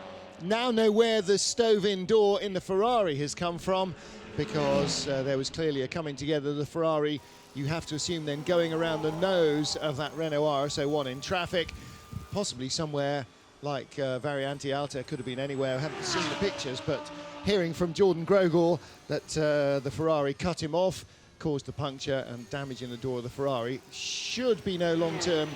Speaker 2: now know where the stove-in door in the Ferrari has come from, because there was clearly a coming together. The Ferrari, you have to assume then, going around the nose of that Renault RS01 in traffic, possibly somewhere like Variante Alta. Could have been anywhere. I haven't seen the pictures, but hearing from Jordan Grogor that the Ferrari cut him off, caused the puncture and damage in the door of the Ferrari. Should be no long-term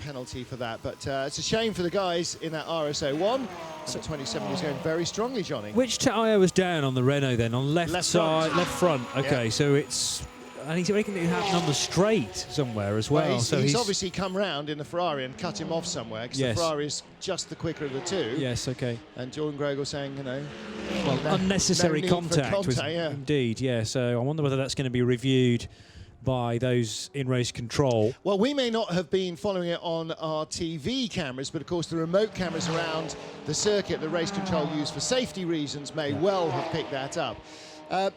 Speaker 2: penalty for that, but it's a shame for the guys in that RS01. So 27 was going very strongly, Johnny.
Speaker 1: Which tyre was down on the Renault then? On left side, left front. Okay,
Speaker 2: yeah.
Speaker 1: So it's, and he's making it happen on the straight somewhere as well.
Speaker 2: So he's obviously come round in the Ferrari and cut him off somewhere, because the Ferrari is just the quicker of the two.
Speaker 1: Yes, okay.
Speaker 2: And Jordan Grogor saying, you know,
Speaker 1: well, unnecessary contact was
Speaker 2: yeah.
Speaker 1: indeed, yeah. So I wonder whether that's going to be reviewed by those in race control.
Speaker 2: Well, we may not have been following it on our TV cameras, but of course the remote cameras around the circuit that race control used for safety reasons may well have picked that up.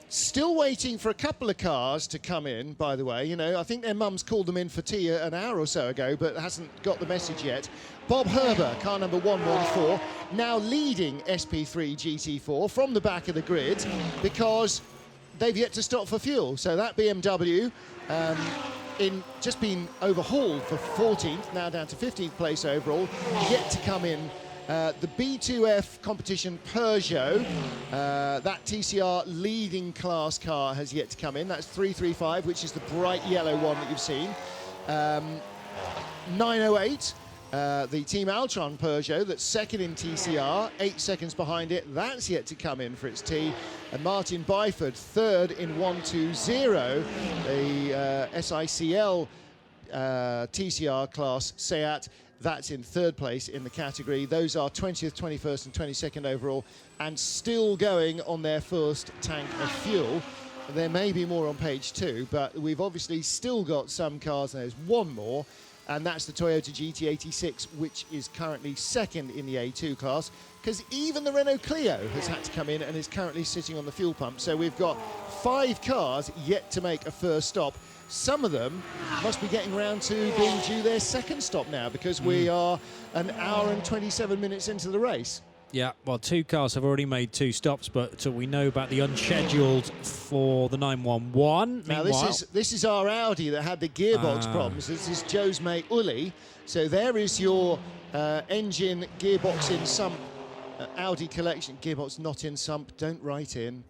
Speaker 2: Still waiting for a couple of cars to come in, by the way. You know, I think their mums called them in for tea an hour or so ago, but hasn't got the message yet. Bob Herber, car number 114, now leading SP3 GT4 from the back of the grid, because they've yet to stop for fuel. So that BMW in just been overhauled for 14th, now down to 15th place overall, yet to come in. The B2F competition Peugeot, that TCR leading class car has yet to come in. That's 335, which is the bright yellow one that you've seen. 908, the Team Altron Peugeot, that's second in TCR, 8 seconds behind it. That's yet to come in for its T. And Martin Byford, third in 120, the SICL TCR class Seat. That's in third place in the category. Those are 20th, 21st and 22nd overall, and still going on their first tank of fuel. There may be more on page 2, but we've obviously still got some cars, and there's one more, and that's the Toyota GT86, which is currently second in the A2 class, because even the Renault Clio has had to come in and is currently sitting on the fuel pump. So we've got 5 cars yet to make a first stop. Some of them must be getting around to being due their second stop now, because we are an hour and 27 minutes into the race.
Speaker 1: Yeah, well, 2 cars have already made 2 stops, but we know about the unscheduled for the 911.
Speaker 2: Now, this is our Audi that had the gearbox problems. This is Joe's mate Uli. So there is your engine gearbox in sump Audi collection. Gearbox not in sump, don't write in.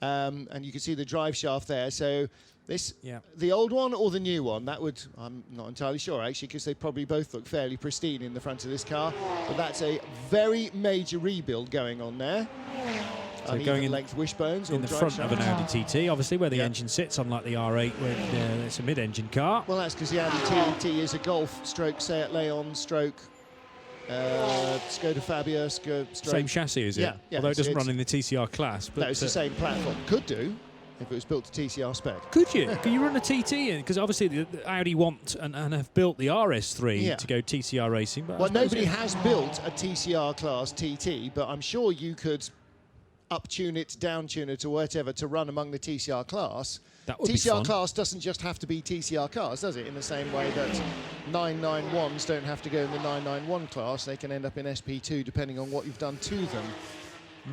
Speaker 2: And you can see the drive shaft there. So this, the old one or the new one? That would, I'm not entirely sure actually, because they probably both look fairly pristine in the front of this car. But that's a very major rebuild going on there.
Speaker 1: So going in
Speaker 2: length wishbones
Speaker 1: in the front of an Audi TT, obviously where the engine sits, unlike the R8, where it's a mid-engine car.
Speaker 2: Well, that's because the Audi TT is a Golf stroke Seat Leon stroke Skoda Fabia,
Speaker 1: Same chassis, is it?
Speaker 2: Yeah.
Speaker 1: Although it doesn't run in the TCR class. But
Speaker 2: no, it's the same platform. Could do if it was built to TCR spec.
Speaker 1: Could you? Can you run a TT in? Because obviously the Audi want and have built the RS3 to go TCR racing. But
Speaker 2: well, nobody has built a TCR class TT, but I'm sure you could up-tune it, down-tune it, or whatever to run among the TCR class.
Speaker 1: That would be fun.
Speaker 2: TCR class doesn't just have to be TCR cars, does it? In the same way that 991s don't have to go in the 991 class, they can end up in SP2 depending on what you've done to them.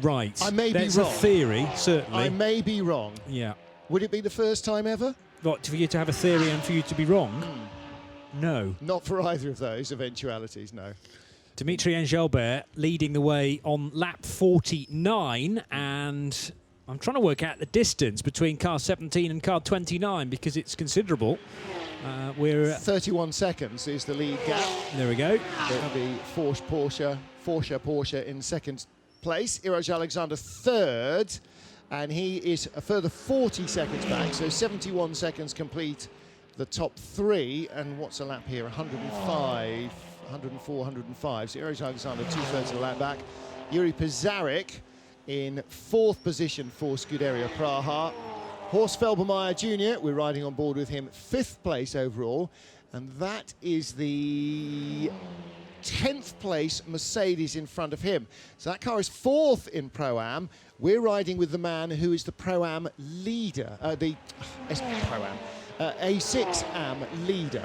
Speaker 1: Right.
Speaker 2: I may
Speaker 1: There's
Speaker 2: be wrong.
Speaker 1: a theory, certainly.
Speaker 2: I may be wrong.
Speaker 1: Yeah.
Speaker 2: Would it be the first time ever?
Speaker 1: What, for you to have a theory and for you to be wrong? No.
Speaker 2: Not for either of those eventualities, no.
Speaker 1: Dimitri Engelbert leading the way on lap 49, and I'm trying to work out the distance between car 17 and car 29 because it's considerable. We're
Speaker 2: 31 seconds is the lead gap.
Speaker 1: There we go.
Speaker 2: The Porsche in second place. Iraj Alexander third, and he is a further 40 seconds back, so 71 seconds complete the top three. And what's a lap here? 105, 104, 105. So Iraj Alexander 2/3 of the lap back. Yuri Pizarnik in fourth position for Scuderia Praha. Horst Felbermeyer Jr., we're riding on board with him, fifth place overall, and that is the 10th place Mercedes in front of him. So that car is fourth in Pro-Am. We're riding with the man who is the Pro-Am leader, A6-Am leader.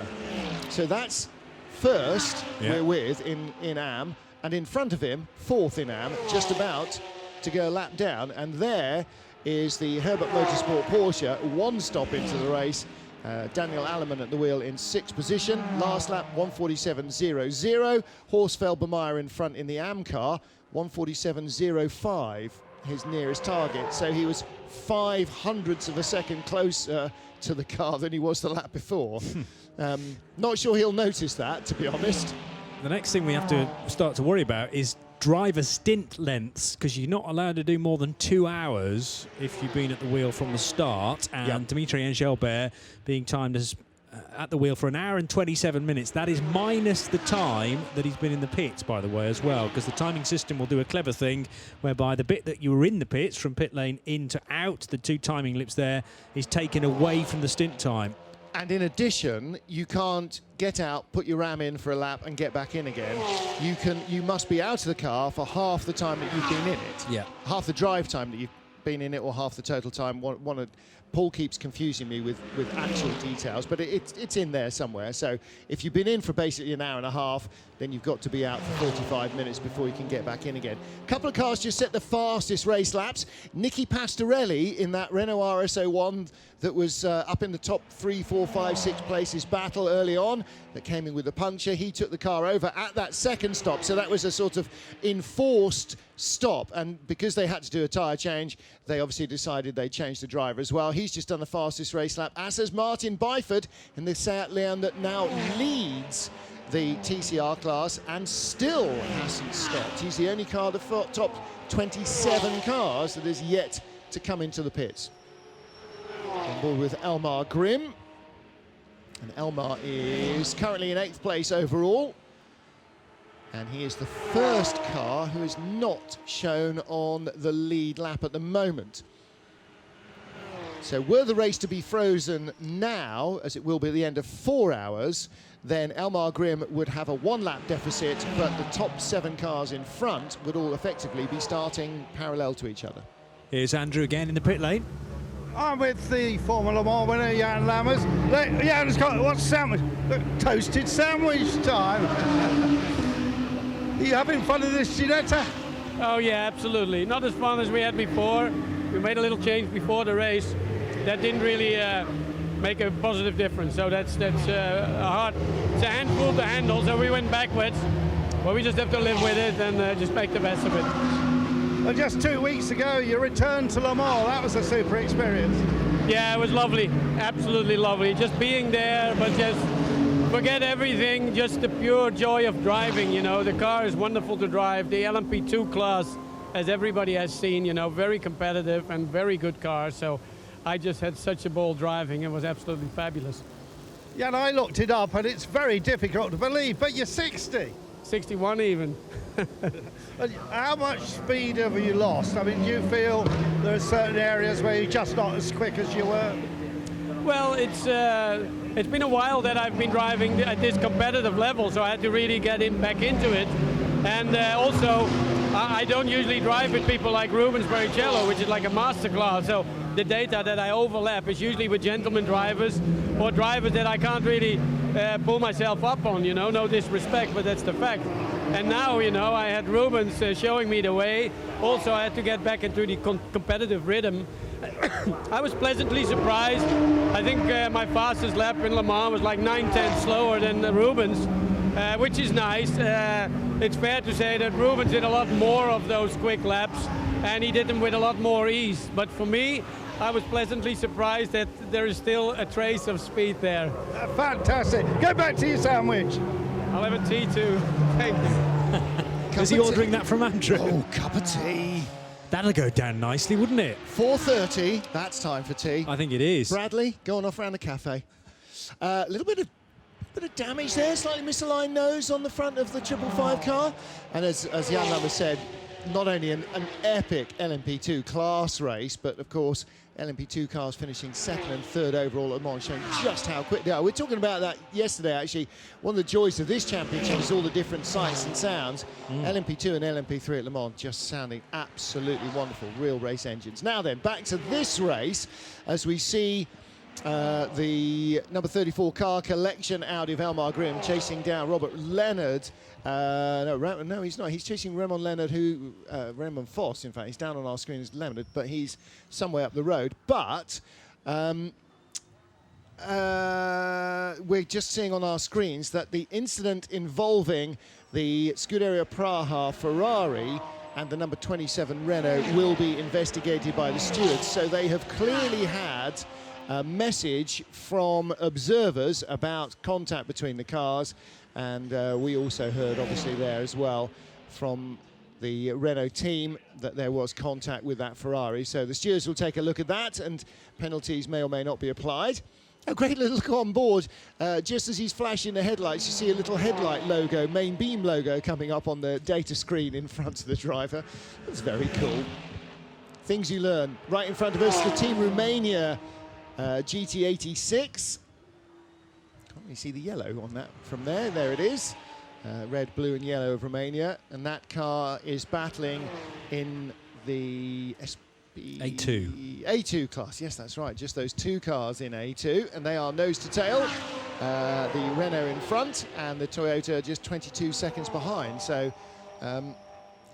Speaker 2: So that's first we're with in Am, and in front of him, fourth in Am, just about to go a lap down, and there is the Herbert Motorsport Porsche, one stop into the race. Daniel Alleman at the wheel in sixth position. Last lap, 1:47.00. Horst Felbermeyer in front in the Am car, 1:47.05, his nearest target. So he was 0.05 of a second closer to the car than he was the lap before. Not sure he'll notice that, to be honest.
Speaker 1: The next thing we have to start to worry about is driver stint lengths, because you're not allowed to do more than 2 hours if you've been at the wheel from the start. And Dimitri Engelbert being timed as at the wheel for 1 hour and 27 minutes. That is minus the time that he's been in the pits, by the way, as well, because the timing system will do a clever thing whereby the bit that you were in the pits from pit lane in to out, the two timing lips there, is taken away from the stint time.
Speaker 2: And in addition, you can't get out, put your Ram in for a lap and get back in again. You must be out of the car for half the time that you've been in it.
Speaker 1: Yeah.
Speaker 2: Half the drive time that you've been in it, or half the total time. Paul keeps confusing me with actual details, but it's in there somewhere. So if you've been in for basically 1 hour and a half, then you've got to be out for 45 minutes before you can get back in again. A couple of cars just set the fastest race laps. Nicky Pastorelli in that Renault RS01 that was up in the top 3, 4, 5, 6 places battle early on, that came in with a puncture. He took the car over at that second stop, so that was a sort of enforced stop, and because they had to do a tyre change, they obviously decided they'd change the driver as well. He's just done the fastest race lap, as has Martin Byford in the Seat Leon that now leads the TCR class and still hasn't stopped. He's the only car, the top 27 cars, that is yet to come into the pits. On board with Elmar Grimm, and Elmar is currently in 8th place overall. And he is the first car who is not shown on the lead lap at the moment. So were the race to be frozen now, as it will be at the end of 4 hours, then Elmar Grimm would have a 1 lap deficit, but the top 7 cars in front would all effectively be starting parallel to each other.
Speaker 1: Here's Andrew again in the pit lane.
Speaker 14: I'm with the Formula One winner, Jan Lammers. Jan's got, what's sandwich? Look, toasted sandwich time. Are you having fun with this, Ginetta?
Speaker 17: Oh yeah, absolutely. Not as fun as we had before. We made a little change before the race. That didn't really make a positive difference. So that's hard. It's a handful to handle. So we went backwards, but we just have to live with it and just make the best of it.
Speaker 14: Well, just 2 weeks ago, you returned to Le Mans. That was a super experience.
Speaker 17: Yeah, it was lovely. Absolutely lovely. Just being there, but just forget everything, just the pure joy of driving, you know. The car is wonderful to drive. The LMP2 class, as everybody has seen, you know, very competitive and very good car. So I just had such a ball driving. It was absolutely fabulous.
Speaker 14: Yeah, and I looked it up, and it's very difficult to believe, but you're 60.
Speaker 17: 61 even.
Speaker 14: How much speed have you lost? I mean, do you feel there are certain areas where you're just not as quick as you were?
Speaker 17: Well, it's been a while that I've been driving at this competitive level, so I had to really get back into it. And also, I don't usually drive with people like Rubens Barrichello, which is like a master class. So the data that I overlap is usually with gentleman drivers or drivers that I can't really pull myself up on, you know, no disrespect, but that's the fact. And now, you know, I had Rubens showing me the way. Also, I had to get back into the competitive rhythm. I was pleasantly surprised. I think my fastest lap in Le Mans was like 9/10 slower than Rubens, which is nice. It's fair to say that Rubens did a lot more of those quick laps, and he did them with a lot more ease. But for me, I was pleasantly surprised that there is still a trace of speed there.
Speaker 14: Fantastic. Go back to your sandwich.
Speaker 17: I'll have a tea too. Thank you.
Speaker 1: Is he ordering that from Andrew?
Speaker 2: Oh, cup of tea.
Speaker 1: That'll go down nicely, wouldn't it?
Speaker 2: 4:30, that's time for tea.
Speaker 1: I think it is.
Speaker 2: Bradley, going off around the cafe. A little bit of damage there, slightly misaligned nose on the front of the 555 car. And as Jan Lammers said, not only an epic LMP2 class race, but of course LMP2 cars finishing second and third overall at Le Mans, showing just how quick they are. We were talking about that yesterday, actually. One of the joys of this championship is all the different sights and sounds. LMP2 and LMP3 at Le Mans just sounding absolutely wonderful, real race engines. Now then, back to this race, as we see the number 34 car collection Audi of Elmar Grimm chasing down Robert Leonard. No, he's not. He's chasing Raymond Leonard, Raymond Foss, in fact. He's down on our screen as Leonard, but he's somewhere up the road. But we're just seeing on our screens that the incident involving the Scuderia Praha Ferrari and the number 27 Renault will be investigated by the stewards. So they have clearly had a message from observers about contact between the cars, and we also heard obviously there as well from the Renault team that there was contact with that Ferrari. So the stewards will take a look at that, and penalties may or may not be applied. A great little look on board. Just as he's flashing the headlights, you see a little headlight logo, main beam logo, coming up on the data screen in front of the driver. That's very cool. Things you learn. Right in front of us, the Team Romania GT86. Can't really see the yellow on that from there. There it is. Red, blue and yellow of Romania. And that car is battling in the A2 class. Yes, that's right. Just those two cars in A2. And they are nose to tail. The Renault in front and the Toyota just 22 seconds behind. So,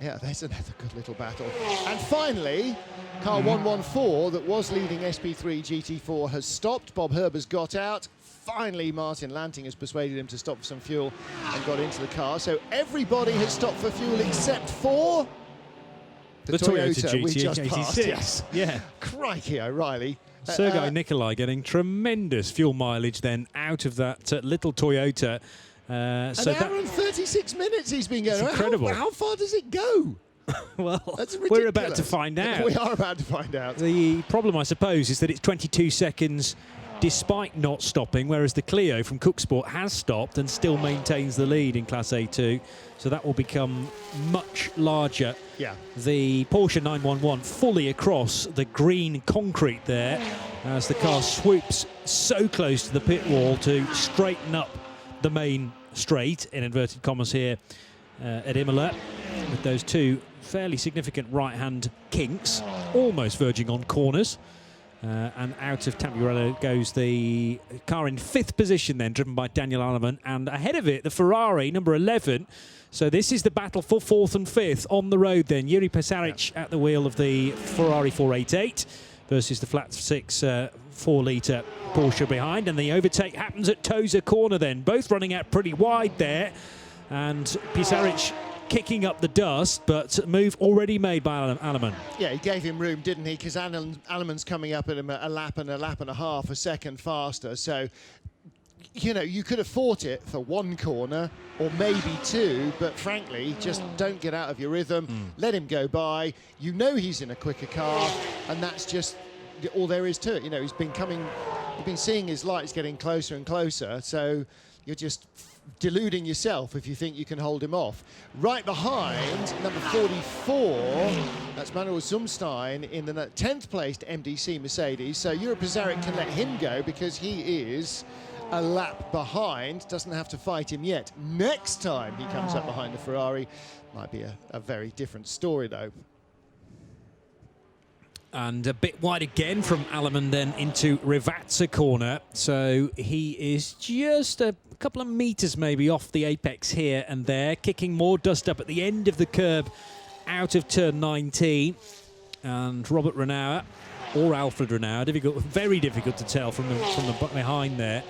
Speaker 2: yeah, there's another good little battle. And finally, car 114 that was leading SP3 GT4 has stopped. Bob Herber's got out. Finally, Martin Lanting has persuaded him to stop for some fuel and got into the car. So everybody has stopped for fuel except for the Toyota we just passed. Yes.
Speaker 1: Yeah.
Speaker 2: Crikey, O'Reilly.
Speaker 1: Sergei Nikolai getting tremendous fuel mileage then out of that little Toyota.
Speaker 2: An hour and 36 minutes he's been going.
Speaker 1: Incredible.
Speaker 2: How far does it go?
Speaker 1: Well,
Speaker 2: that's
Speaker 1: we're about to find out.
Speaker 2: We are about to find out.
Speaker 1: The problem, I suppose, is that it's 22 seconds despite not stopping, whereas the Clio from Cook Sport has stopped and still maintains the lead in Class A2. So that will become much larger.
Speaker 2: Yeah.
Speaker 1: The Porsche 911 fully across the green concrete there as the car swoops so close to the pit wall to straighten up the main straight, in inverted commas here, at Imola, with those two fairly significant right-hand kinks, almost verging on corners. And out of Tamburello goes the car in 5th position then, driven by Daniel Alleman, and ahead of it, the Ferrari, number 11. So this is the battle for 4th and 5th on the road then. Jiri Pesaric at the wheel of the Ferrari 488 versus the flat 6 4-litre Porsche behind, and the overtake happens at Tosa corner then, both running out pretty wide there, and Pesaric kicking up the dust, but move already made by Alleman.
Speaker 2: Yeah, he gave him room, didn't he? Because Alleman's coming up at him a lap and a half a second faster. So, you know, you could have fought it for one corner or maybe two, but frankly, just don't get out of your rhythm. Let him go by. You know he's in a quicker car, and that's just all there is to it. You know, he's been seeing his lights getting closer and closer. So, you're just deluding yourself if you think you can hold him off. Right behind, number 44, that's Manuel Zumstein in the 10th placed MDC Mercedes. So Jure Pizarnik can let him go because he is a lap behind, doesn't have to fight him yet. Next time he comes up behind the Ferrari, might be a very different story though.
Speaker 1: And a bit wide again from Alleman then into Rivazza corner. So he is just a couple of metres maybe off the apex here and there, kicking more dust up at the end of the curb out of turn 19. And Robert Renauer, or Alfred Renauer, very difficult to tell from the behind there.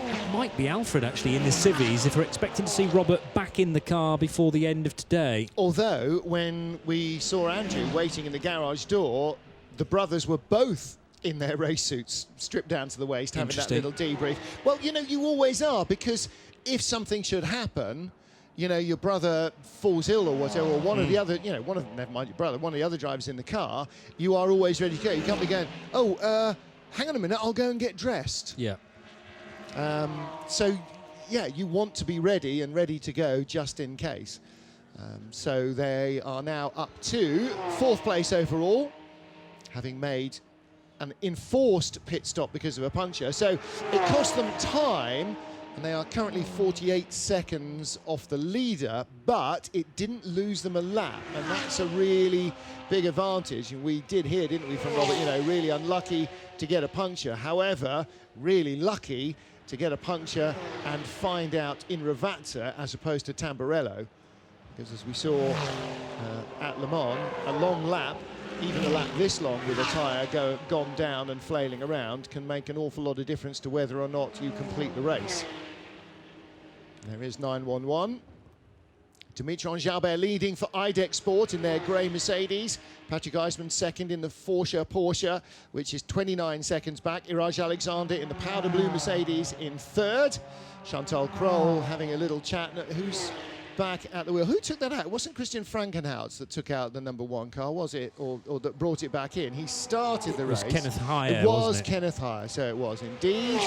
Speaker 1: It might be Alfred actually in the civvies if we're expecting to see Robert back in the car before the end of today.
Speaker 2: Although when we saw Andrew waiting in the garage door, the brothers were both in their race suits, stripped down to the waist, having that little debrief. Well, you know, you always are, because if something should happen, you know, your brother falls ill or whatever, or one of the other, you know, never mind your brother, one of the other drivers in the car, you are always ready to go. You can't be going, oh, hang on a minute, I'll go and get dressed.
Speaker 1: Yeah.
Speaker 2: So, yeah, you want to be ready and ready to go just in case. So they are now up to 4th place overall, having made an enforced pit stop because of a puncture. So it cost them time, and they are currently 48 seconds off the leader, but it didn't lose them a lap, and that's a really big advantage. And we did hear, didn't we, from Robert, you know, really unlucky to get a puncture. However, really lucky to get a puncture and find out in Rivazza as opposed to Tamburello, because as we saw at Le Mans, a long lap, even a lap this long with a tyre gone down and flailing around, can make an awful lot of difference to whether or not you complete the race. There is 911. Dimitri Jalbert leading for IDEC Sport in their grey Mercedes. Patrick Eisman second in the Porsche, which is 29 seconds back. Iraj Alexander in the powder blue Mercedes in third. Chantal Kroll having a little chat. Who's back at the wheel? Who took that out? It wasn't Christian Frankenhaus that took out the number 1 car, was it? Or that brought it back in. He started the race.
Speaker 1: It was Kenneth Heyer,
Speaker 2: It was
Speaker 1: wasn't it?
Speaker 2: Kenneth Heyer, so it was indeed.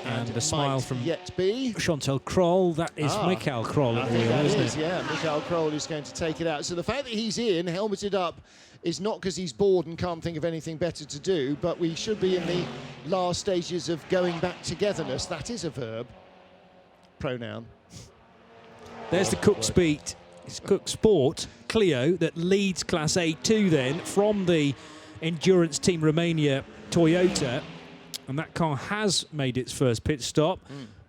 Speaker 1: And a smile from
Speaker 2: yet be
Speaker 1: Chantal Kroll. That is Michael Kroll at the wheel, isn't it?
Speaker 2: Yeah, Michael Kroll is going to take it out. So the fact that he's in, helmeted up, is not because he's bored and can't think of anything better to do, but we should be in the last stages of going back togetherness. That is a verb. Pronoun.
Speaker 1: There's the Cook Speed. It's Cook Sport Clio that leads Class A2 then from the Endurance Team Romania Toyota. And that car has made its first pit stop.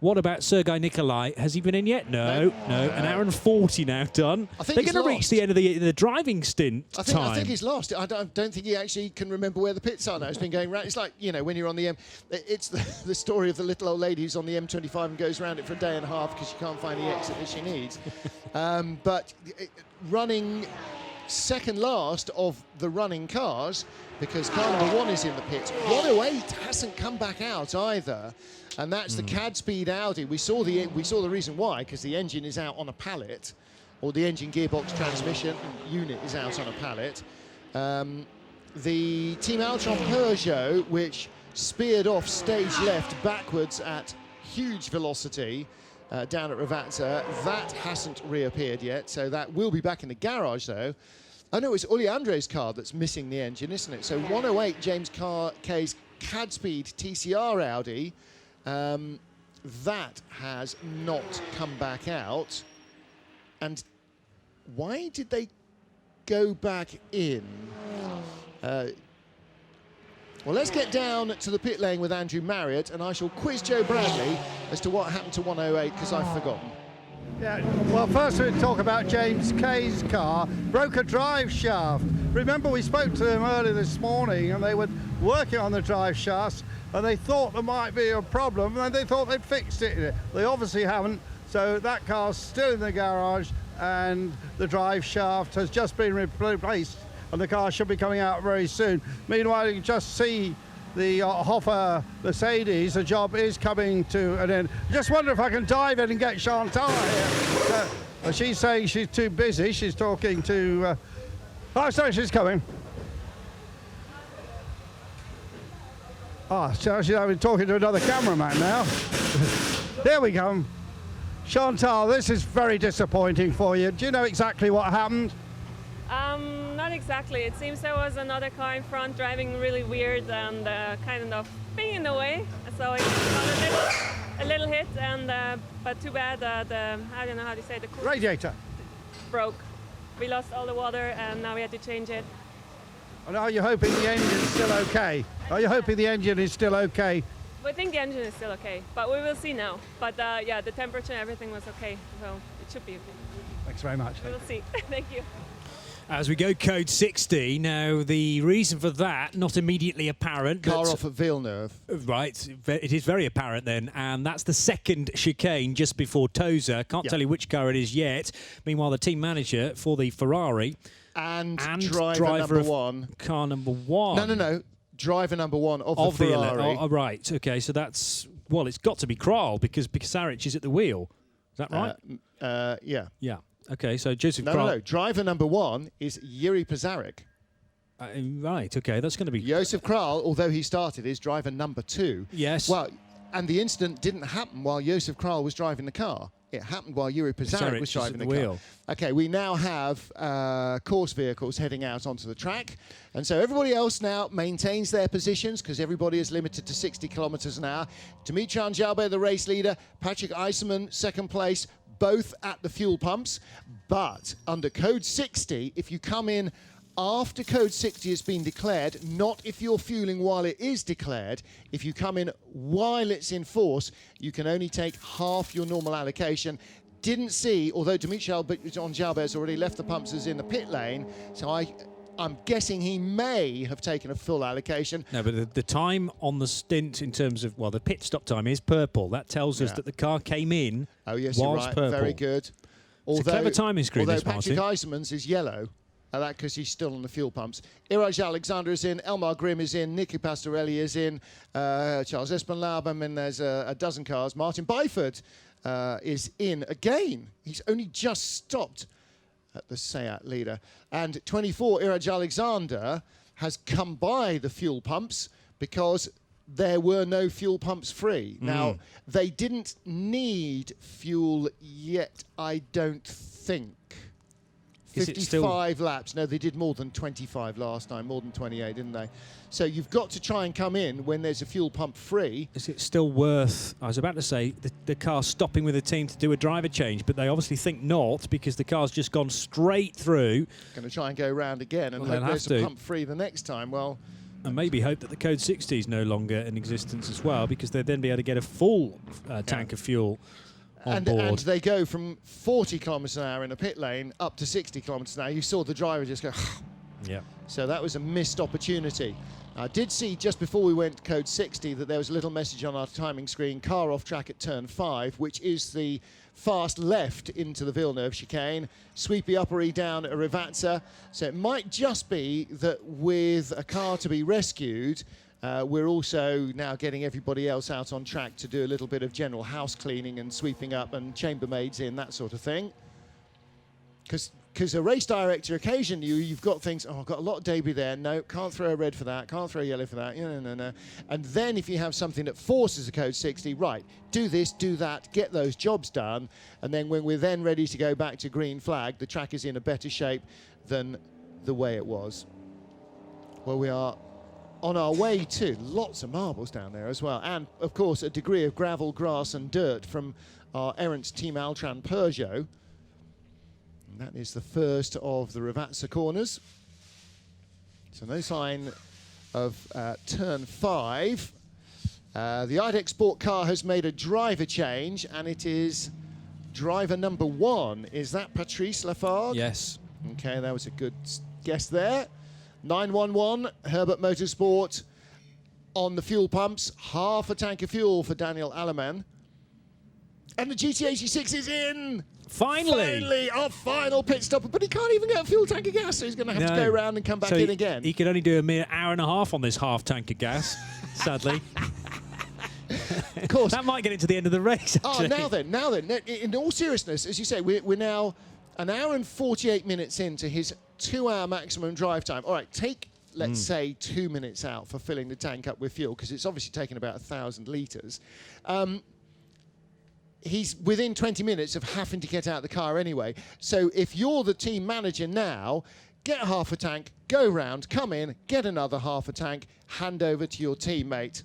Speaker 1: What about Sergei Nikolai? Has he been in yet? No. An hour and 40 now done.
Speaker 2: I think
Speaker 1: they're going to reach the end of the driving stint time.
Speaker 2: I think he's lost. I don't think he actually can remember where the pits are now. It's been going round. It's like, you know, when you're on the it's the story of the little old lady who's on the M25 and goes around it for a day and a half because she can't find the exit that she needs. But running second last of the running cars, because car number 1 is in the pits. 108 hasn't come back out either, and that's the CAD Speed Audi. We saw the reason why, because the engine is out on a pallet, or the engine gearbox transmission unit is out on a pallet. The Team Altron Peugeot, which speared off stage left backwards at huge velocity down at Rivazza, that hasn't reappeared yet, so that will be back in the garage though. I know it's Uli Andre's car that's missing the engine, isn't it? So 108 James Kay's CAD Speed TCR Audi, that has not come back out. And why did they go back in? Well, let's get down to the pit lane with Andrew Marriott, and I shall quiz Joe Bradley as to what happened to 108, because I've forgotten.
Speaker 14: Yeah, well, first we'll talk about James Kay's car. Broke a drive shaft. Remember, we spoke to them earlier this morning, and they were working on the drive shafts, and they thought there might be a problem, and they thought they'd fixed it. They obviously haven't, so that car's still in the garage, and the drive shaft has just been replaced, and the car should be coming out very soon. Meanwhile, you can just see the Hoffer Mercedes. The job is coming to an end. Just wonder if I can dive in and get Chantal here. She's saying she's too busy. She's talking to... oh, sorry, she's coming. So she's talking to another cameraman now. There we go. Chantal, this is very disappointing for you. Do you know exactly what happened?
Speaker 18: Not exactly. It seems there was another car in front driving really weird and kind of being in the way. So it got a little hit, and but too bad the, I don't know how to say, the
Speaker 14: radiator
Speaker 18: broke. We lost all the water, and now we had to change it.
Speaker 14: And are you hoping the engine's still okay? Are you hoping the engine is still okay?
Speaker 18: We think the engine is still okay, but we will see now. But yeah, the temperature and everything was okay, so it should be okay.
Speaker 14: Thanks very much.
Speaker 18: We will see. Thank you.
Speaker 1: As we go code 60, now the reason for that, not immediately apparent.
Speaker 2: Car off at Villeneuve.
Speaker 1: Right, it is very apparent then, and that's the second chicane just before Tosa. Can't tell you which car it is yet. Meanwhile, the team manager for the Ferrari
Speaker 2: and driver number one.
Speaker 1: Car number one.
Speaker 2: No. Driver number one of the Ferrari.
Speaker 1: Oh, right, okay, so that's, well, it's got to be Kral because Saric is at the wheel. Is that right?
Speaker 2: Yeah.
Speaker 1: Yeah. Okay, so Joseph
Speaker 2: Kral. No. Driver number one is Yuri Pizarnik.
Speaker 1: Right, okay, that's going to be...
Speaker 2: Joseph Kral, although he started, is driver number two.
Speaker 1: Yes.
Speaker 2: Well, and the incident didn't happen while Joseph Kral was driving the car. It happened while Yuri Pizarnik was driving the car. Okay, we now have course vehicles heading out onto the track. And so everybody else now maintains their positions because everybody is limited to 60 kilometers an hour. Dimitri Anjalbe, the race leader, Patrick Eisenman, second place, both at the fuel pumps. But under code 60, if you come in after code 60 has been declared, not if you're fueling while it is declared, if you come in while it's in force, you can only take half your normal allocation. Didn't see, although Dimitri Anjalbe has already left the pumps as in the pit lane, so I'm guessing he may have taken a full allocation.
Speaker 1: No, but the time on the stint in terms of, well, the pit stop time is purple. That tells us that the car came in
Speaker 2: yes,
Speaker 1: whilst
Speaker 2: you're right.
Speaker 1: purple.
Speaker 2: Very good.
Speaker 1: It's a clever timing screen,
Speaker 2: although
Speaker 1: this, Martin.
Speaker 2: Patrick Eisenman's is yellow, that because he's still on the fuel pumps. Iraj Alexander is in, Elmar Grimm is in, Nicky Pastorelli is in, Charles Espenlaub, and there's a dozen cars. Martin Byford is in again. He's only just stopped at the SEAT leader. And 24, Iraj Alexander, has come by the fuel pumps because there were no fuel pumps free. Now, they didn't need fuel yet, I don't think. 55 laps. No, they did more than 25 last time, more than 28, didn't they? So you've got to try and come in when there's a fuel pump free.
Speaker 1: Is it still worth, I was about to say, the car stopping with the team to do a driver change, but they obviously think not because the car's just gone straight through.
Speaker 2: Going to try and go round again and hope there's a pump free the next time. Well,
Speaker 1: and maybe hope that the code 60 is no longer in existence as well because they'd then be able to get a full tank of fuel. And
Speaker 2: they go from 40 kilometres an hour in a pit lane up to 60 kilometres an hour. You saw the driver just go.
Speaker 1: Yeah.
Speaker 2: So that was a missed opportunity. I did see just before we went to code 60 that there was a little message on our timing screen, car off track at turn 5, which is the fast left into the Villeneuve chicane, sweepy upper E down at Rivazza. So it might just be that with a car to be rescued, we're also now getting everybody else out on track to do a little bit of general house cleaning and sweeping up and chambermaids in, that sort of thing. Because a race director, occasionally you've got things, I've got a lot of debris there. No, can't throw a red for that. Can't throw a yellow for that. No. And then if you have something that forces a code 60, right, do this, do that, get those jobs done. And then when we're then ready to go back to green flag, the track is in a better shape than the way it was. Well, we are on our way to lots of marbles down there as well. And, of course, a degree of gravel, grass and dirt from our errant Team Altran Peugeot. And that is the first of the Rivazza corners. So no sign of turn 5. The IDEX Sport car has made a driver change, and it is driver number 1. Is that Patrice Lafargue?
Speaker 1: Yes.
Speaker 2: Okay, that was a good guess there. 911, Herbert Motorsport on the fuel pumps. Half a tank of fuel for Daniel Aleman. And the GT86 is in!
Speaker 1: Finally!
Speaker 2: Our final pit stop. But he can't even get a fuel tank of gas, so he's going to have to go around and come back in again.
Speaker 1: He could only do a mere hour and a half on this half tank of gas, sadly.
Speaker 2: Of course.
Speaker 1: That might get into the end of the race, actually.
Speaker 2: Oh, now then. In all seriousness, as you say, we're now an hour and 48 minutes into his 2-hour maximum drive time. All right, take, let's say, 2 minutes out for filling the tank up with fuel, because it's obviously taken about 1,000 litres. he's within 20 minutes of having to get out of the car anyway. So if you're the team manager now, get half a tank, go round, come in, get another half a tank, hand over to your teammate.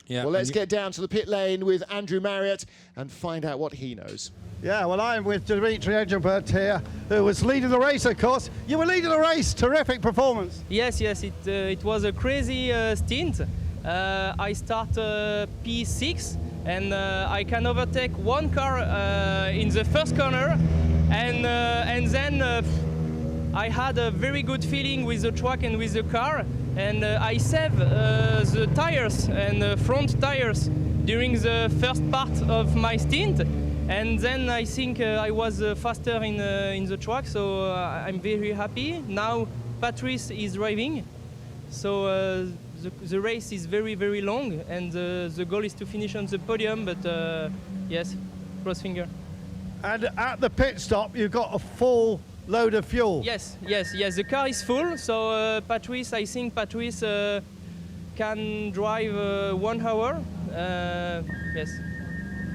Speaker 1: Yeah,
Speaker 2: well, let's get down to the pit lane with Andrew Marriott and find out what he knows.
Speaker 14: Yeah, well, I'm with Dimitri Edgelbert here, who was leading the race, of course. You were leading the race. Terrific performance.
Speaker 10: Yes, it was a crazy stint. I start P6 and I can overtake one car in the first corner, and then I had a very good feeling with the track and with the car, and I saved the tires and front tires during the first part of my stint. And then I think I was faster in the track, so I'm very happy. Now Patrice is driving, so the race is very, very long, and the goal is to finish on the podium, but yes, cross finger.
Speaker 14: And at the pit stop, you got a full load of fuel.
Speaker 10: Yes, the car is full, so Patrice, I think Patrice can drive 1 hour, yes.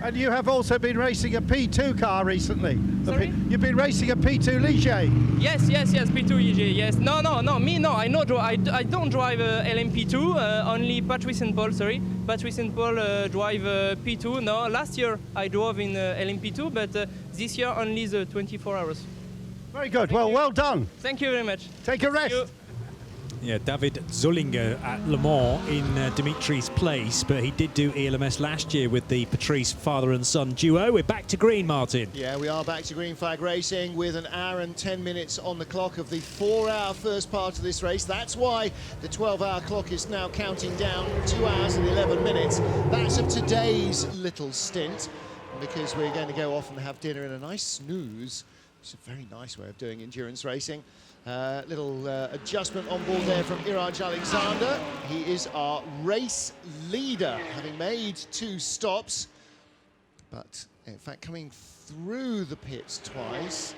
Speaker 14: And you have also been racing a P2 car recently.
Speaker 10: Sorry?
Speaker 14: You've been racing a P2 Ligier.
Speaker 10: Yes, P2 Ligier, yes. No, me, no, I don't drive LMP2, only Patrice and Paul, sorry. Patrice and Paul drive P2. No, last year I drove in LMP2, but this year only the 24 hours.
Speaker 14: Very good, well done.
Speaker 10: Thank you very much.
Speaker 14: Take a rest.
Speaker 1: Yeah, David Zullinger at Le Mans in Dimitri's place, but he did do ELMS last year with the Patrice father and son duo. We're back to green, Martin.
Speaker 2: Yeah, we are back to green flag racing with an hour and 10 minutes on the clock of the 4-hour first part of this race. That's why the 12-hour clock is now counting down 2 hours and 11 minutes. That's of today's little stint, because we're going to go off and have dinner in a nice snooze. It's a very nice way of doing endurance racing. Little adjustment on board there from Iraj Alexander. He is our race leader, having made 2 stops, but in fact coming through the pits twice.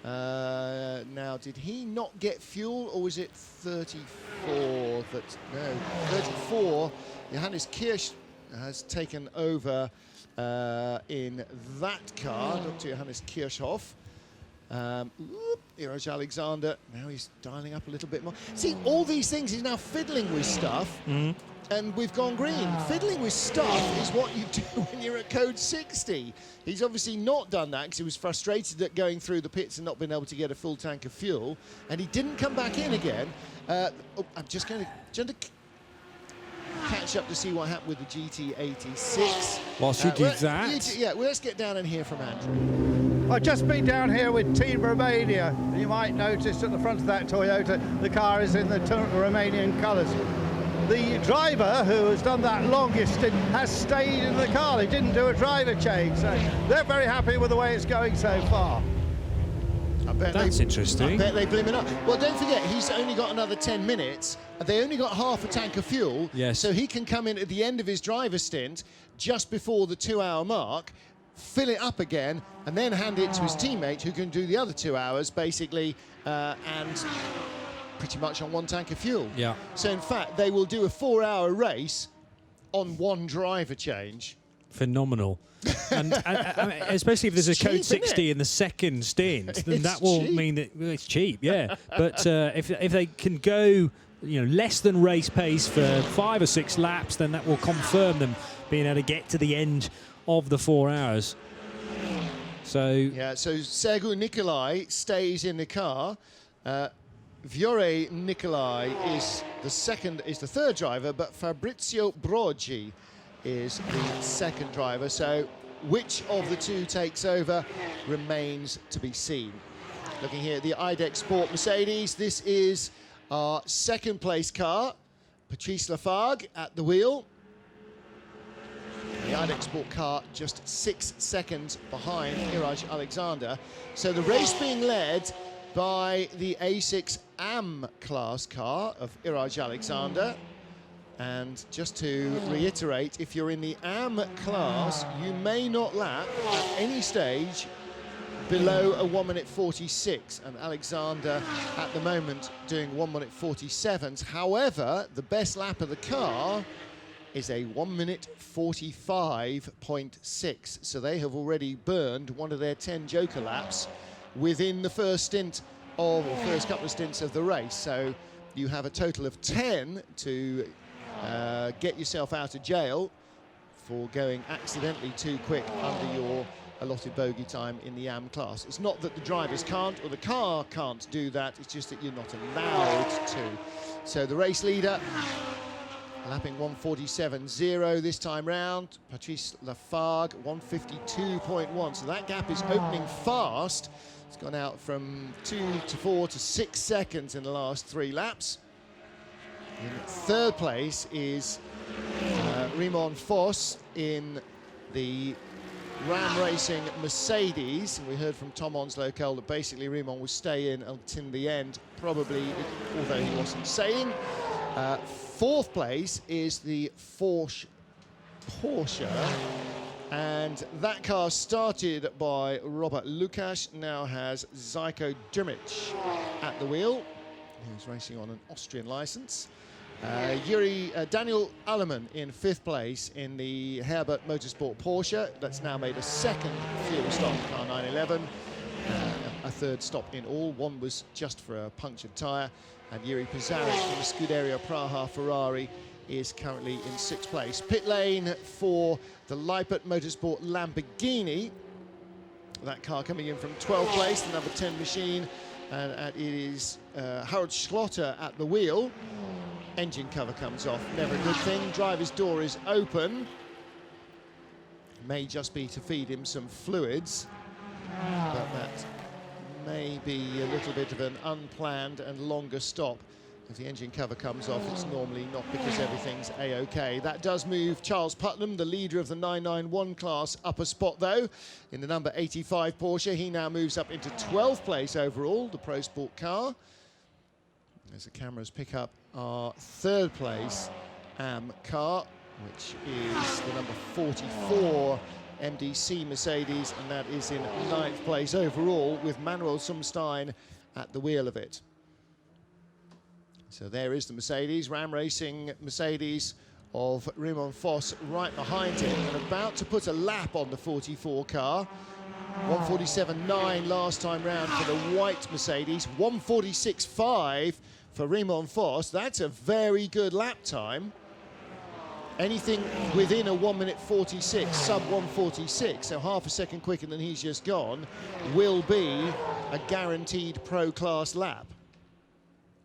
Speaker 2: Now, did he not get fuel, or was it 34 that, no, 34, Johannes Kirsch has taken over in that car, Dr. Johannes Kirchhoff. Iraj Alexander, now he's dialing up a little bit more. See, all these things, he's now fiddling with stuff, and we've gone green. Fiddling with stuff is what you do when you're at code 60. He's obviously not done that because he was frustrated at going through the pits and not being able to get a full tank of fuel, and he didn't come back in again. I'm just going to catch up to see what happened with the GT86.
Speaker 1: Whilst you do that...
Speaker 2: Yeah, well, let's get down and hear from Andrew.
Speaker 14: I've just been down here with Team Romania. You might notice at the front of that Toyota, the car is in the Romanian colours. The driver, who has done that longest stint, has stayed in the car. They didn't do a driver change, so they're very happy with the way it's going so far.
Speaker 1: That's interesting.
Speaker 2: I bet they blimmin' up. Well, don't forget, he's only got another 10 minutes. They only got half a tank of fuel, so he can come in at the end of his driver stint, just before the 2-hour mark, fill it up again, and then hand it to his teammate, who can do the other 2 hours, basically, and pretty much on 1 tank of fuel.
Speaker 1: Yeah.
Speaker 2: So, in fact, they will do a 4-hour race on 1 driver change.
Speaker 1: Phenomenal. and especially if there's a code 60 in the second stint, then that will mean that it's cheap, yeah. But if they can go, less than race pace for 5 or 6 laps, then that will confirm them being able to get to the end of the 4 hours. So
Speaker 2: Sergei Nikolai stays in the car. Viore Nikolai is the third driver, but Fabrizio Brogi is the second driver. So which of the 2 takes over remains to be seen. Looking here at the IDEC Sport Mercedes, this is our second place car. Patrice Lafargue at the wheel. The IDEC Sport car just 6 seconds behind Iraj Alexander. So the race being led by the A6 AM class car of Iraj Alexander. And just to reiterate, if you're in the AM class, you may not lap at any stage below a 1 minute 46. And Alexander at the moment doing 1 minute 47s. However, the best lap of the car is a 1 minute 45.6. So they have already burned one of their 10 joker laps within the first first couple of stints of the race. So you have a total of 10 to get yourself out of jail for going accidentally too quick under your allotted bogey time in the AM class. It's not that the drivers can't or the car can't do that, it's just that you're not allowed to. So the race leader lapping 147.0 this time round. Patrice Lafargue 152.1. So that gap is opening fast. It's gone out from 2 to 4 to 6 seconds in the last 3 laps. In third place is Raymond Foss in the Ram Racing Mercedes. And we heard from Tom Onslow-Cole that basically Raymond will stay in until the end, probably, although he wasn't saying. Fourth place is the Porsche, and that car started by Robert Lukáš now has Zyko Dirmic at the wheel, who's racing on an Austrian license. Daniel Allemann in 5th place in the Herbert Motorsport Porsche. That's now made a second fuel stop in car 911. A third stop in all. One was just for a punctured tyre. And Jiri Pizarnik from the Scuderia Praha Ferrari is currently in 6th place. Pit lane for the Lippert Motorsport Lamborghini. That car coming in from 12th place, the number 10 machine. And it is Harald Schlotter at the wheel. Engine cover comes off, never a good thing. Driver's door is open. May just be to feed him some fluids, but that may be a little bit of an unplanned and longer stop. If the engine cover comes off, it's normally not because everything's a-okay. That does move Charles Putnam, the leader of the 991 class, up a spot though. In the number 85 Porsche, he now moves up into 12th place overall, the Pro Sport car. As the cameras pick up our 3rd place AM car, which is the number 44 MDC Mercedes, and that is in 9th place overall with Manuel Sumstein at the wheel of it. So there is the Mercedes, Ram Racing Mercedes of Raymond Foss right behind him and about to put a lap on the 44 car. 147.9 last time round for the white Mercedes, 146.5 for Raymond Foss. That's a very good lap time. Anything within a 1 minute 46, sub 146, so half a second quicker than he's just gone, will be a guaranteed pro class lap.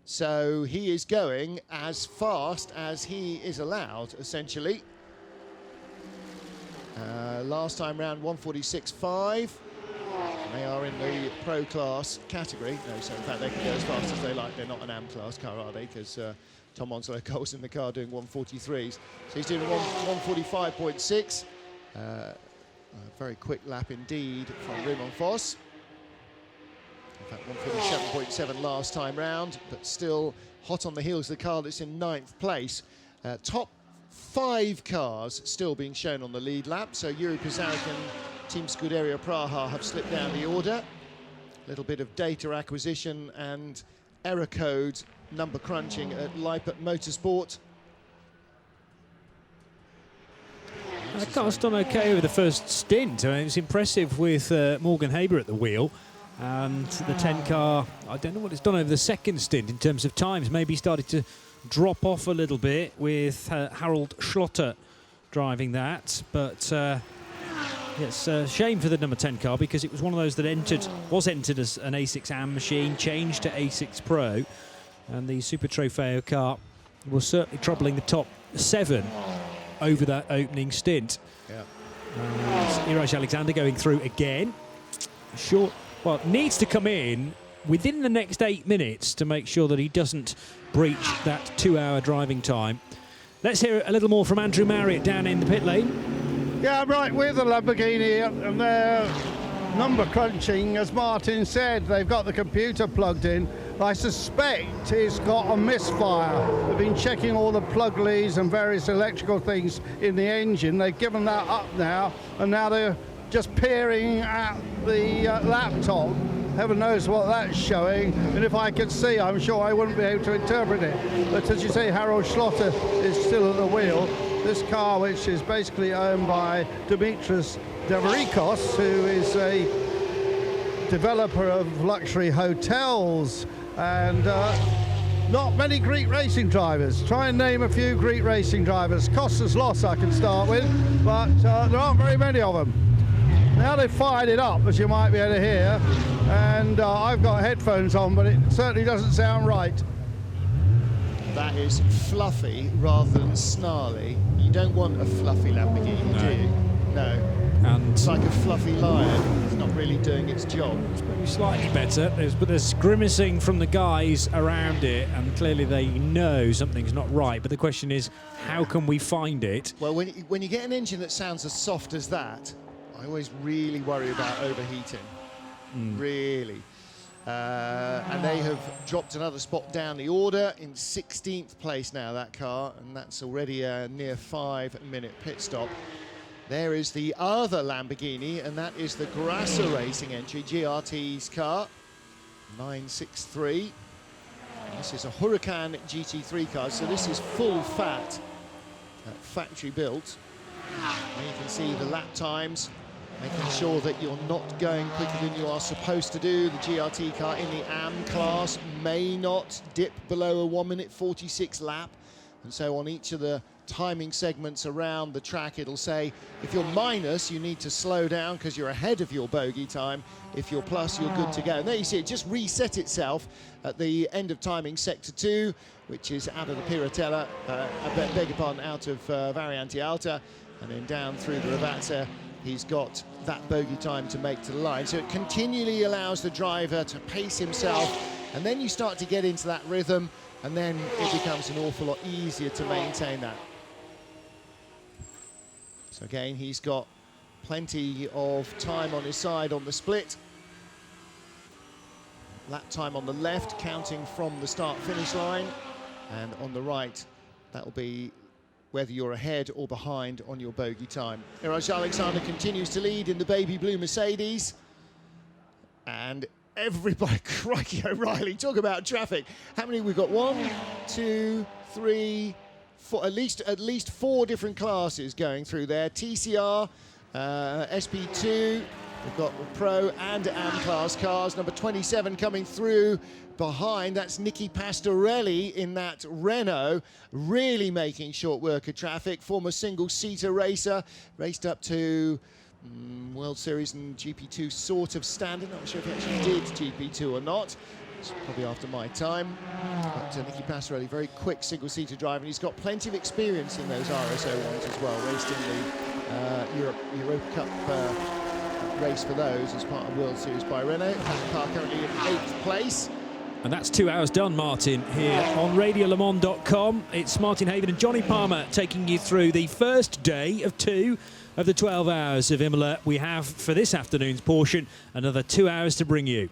Speaker 2: So he is going as fast as he is allowed, essentially. Last time round 146.5. They are in the pro class category. No, so in fact they can go as fast as they like. They're not an AM class car, are they? Because Tom Onslow-Cole's in the car doing 143s. So he's doing 145.6. A very quick lap indeed from Raymond Foss. In fact, 147.7 last time round, but still hot on the heels of the car that's in 9th place. Top 5 cars still being shown on the lead lap. So Jiri Pizarnik and Team Scuderia Praha have slipped down the order. A little bit of data acquisition and error code number crunching at Lippert Motorsport.
Speaker 1: That car's done okay over the first stint. I mean, it's impressive with Morgan Haber at the wheel. And the 10 car, I don't know what it's done over the second stint in terms of times. Maybe started to drop off a little bit with Harald Schlotter driving that. But it's a shame for the number 10 car because it was one of those that was entered as an A6 AM machine, changed to A6 Pro. And the Super Trofeo car was certainly troubling the top 7 over that opening stint.
Speaker 2: Yeah.
Speaker 1: Iraj Alexander going through again. Short. Well, needs to come in within the next 8 minutes to make sure that he doesn't breach that 2-hour driving time. Let's hear a little more from Andrew Marriott down in the pit lane.
Speaker 14: Yeah, I'm right with the Lamborghini, and they're number crunching, as Martin said. They've got the computer plugged in. I suspect it's got a misfire. They've been checking all the plug leads and various electrical things in the engine. They've given that up now, and now they're just peering at the laptop. Heaven knows what that's showing, and if I could see, I'm sure I wouldn't be able to interpret it. But as you say, Harald Schlotter is still at the wheel. This car, which is basically owned by Dimitris Deverikos, who is a developer of luxury hotels, and not many Greek racing drivers. Try and name a few Greek racing drivers. Kostas Los I can start with, but there aren't very many of them. Now they've fired it up, as you might be able to hear, and I've got headphones on, but it certainly doesn't sound right.
Speaker 2: That is fluffy rather than snarly. You don't want a fluffy Lamborghini, do you? No.
Speaker 1: And
Speaker 2: it's like a fluffy lion. It's not really doing its job.
Speaker 1: It's maybe slightly better, but there's grimacing from the guys around it, and clearly they know something's not right. But the question is, how can we find it?
Speaker 2: Well, when you get an engine that sounds as soft as that, I always really worry about overheating. Really. And they have dropped another spot down the order, in 16th place now, that car, and that's already a near 5-minute pit stop. There is the other Lamborghini, and that is the Grasser Racing entry, GRT's car, 963. And this is a Huracan GT3 car, so this is full fat, factory built. And you can see the lap times, making sure that you're not going quicker than you are supposed to do. The GRT car in the AM class may not dip below a 1 minute 46 lap. And so on each of the timing segments around the track, it'll say, if you're minus, you need to slow down because you're ahead of your bogey time. If you're plus, you're good to go. And there you see it just reset itself at the end of timing sector 2, which is out of the Piratella, beg your pardon, out of Variante Alta, and then down through the Ravazza. He's got that bogey time to make to the line. So it continually allows the driver to pace himself, and then you start to get into that rhythm, and then it becomes an awful lot easier to maintain that. So again, he's got plenty of time on his side on the split. Lap time on the left, counting from the start-finish line, and on the right, that will be whether you're ahead or behind on your bogey time. Iraj Alexander continues to lead in the baby blue Mercedes. And everybody, crikey O'Reilly, talk about traffic. How many we've got? 1, 2, 3, 4, at least 4 different classes going through there. TCR, SP2, we've got Pro and AM class cars. Number 27 coming through behind, that's Nicky Pastorelli in that Renault, really making short work of traffic. Former single-seater racer, raced up to World Series and GP2 sort of standard. Not sure if he actually did GP2 or not. It's probably after my time. But Nicky Pastorelli, very quick single-seater driver, and he's got plenty of experience in those RSO ones as well. Raced in the Europa Cup race for those as part of World Series by Renault. That car currently in 8th place.
Speaker 1: And that's 2 hours done, Martin, here on RadioLeMans.com. It's Martin Haven and Johnny Palmer taking you through the first day of 2 of the 12 hours of Imola. We have, for this afternoon's portion, another 2 hours to bring you.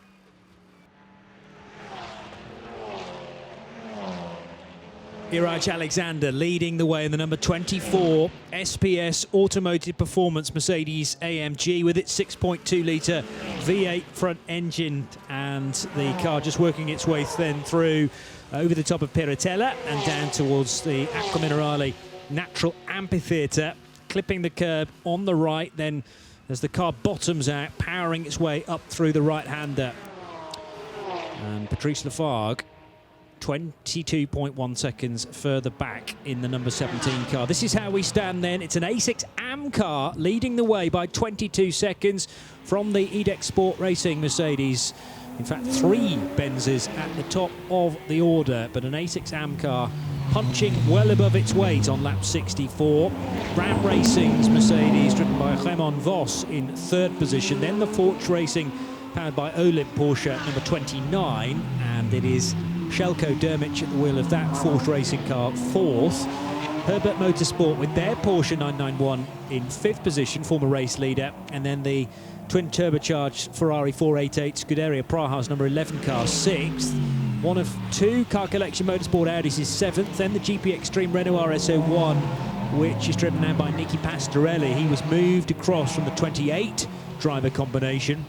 Speaker 1: Iraj Alexander leading the way in the number 24 SPS Automotive Performance Mercedes AMG with its 6.2-litre V8 front engine, and the car just working its way then through over the top of Piratella and down towards the Acqua Minerale Natural Amphitheatre, clipping the curb on the right, then as the car bottoms out, powering its way up through the right-hander. And Patrice Lafargue 22.1 seconds further back in the number 17 car. This is how we stand then. It's an A6 AM car leading the way by 22 seconds from the EDEX Sport Racing Mercedes. In fact, 3 Benzes at the top of the order, but an A6 AM car punching well above its weight on lap 64. Ram Racing's Mercedes, driven by Raymond Vos, in 3rd position. Then the Forge Racing, powered by Olymp Porsche, number 29, and it is Shelko Dermich at the wheel of that Forge Racing car, 4th. Herbert Motorsport with their Porsche 991 in 5th position, former race leader, and then the twin turbocharged Ferrari 488 Scuderia Praha's number 11 car, 6th. One of 2 Car Collection Motorsport Audis is 7th. Then the GP Extreme Renault RSO1, which is driven now by Nicky Pastorelli. He was moved across from the 28 driver combination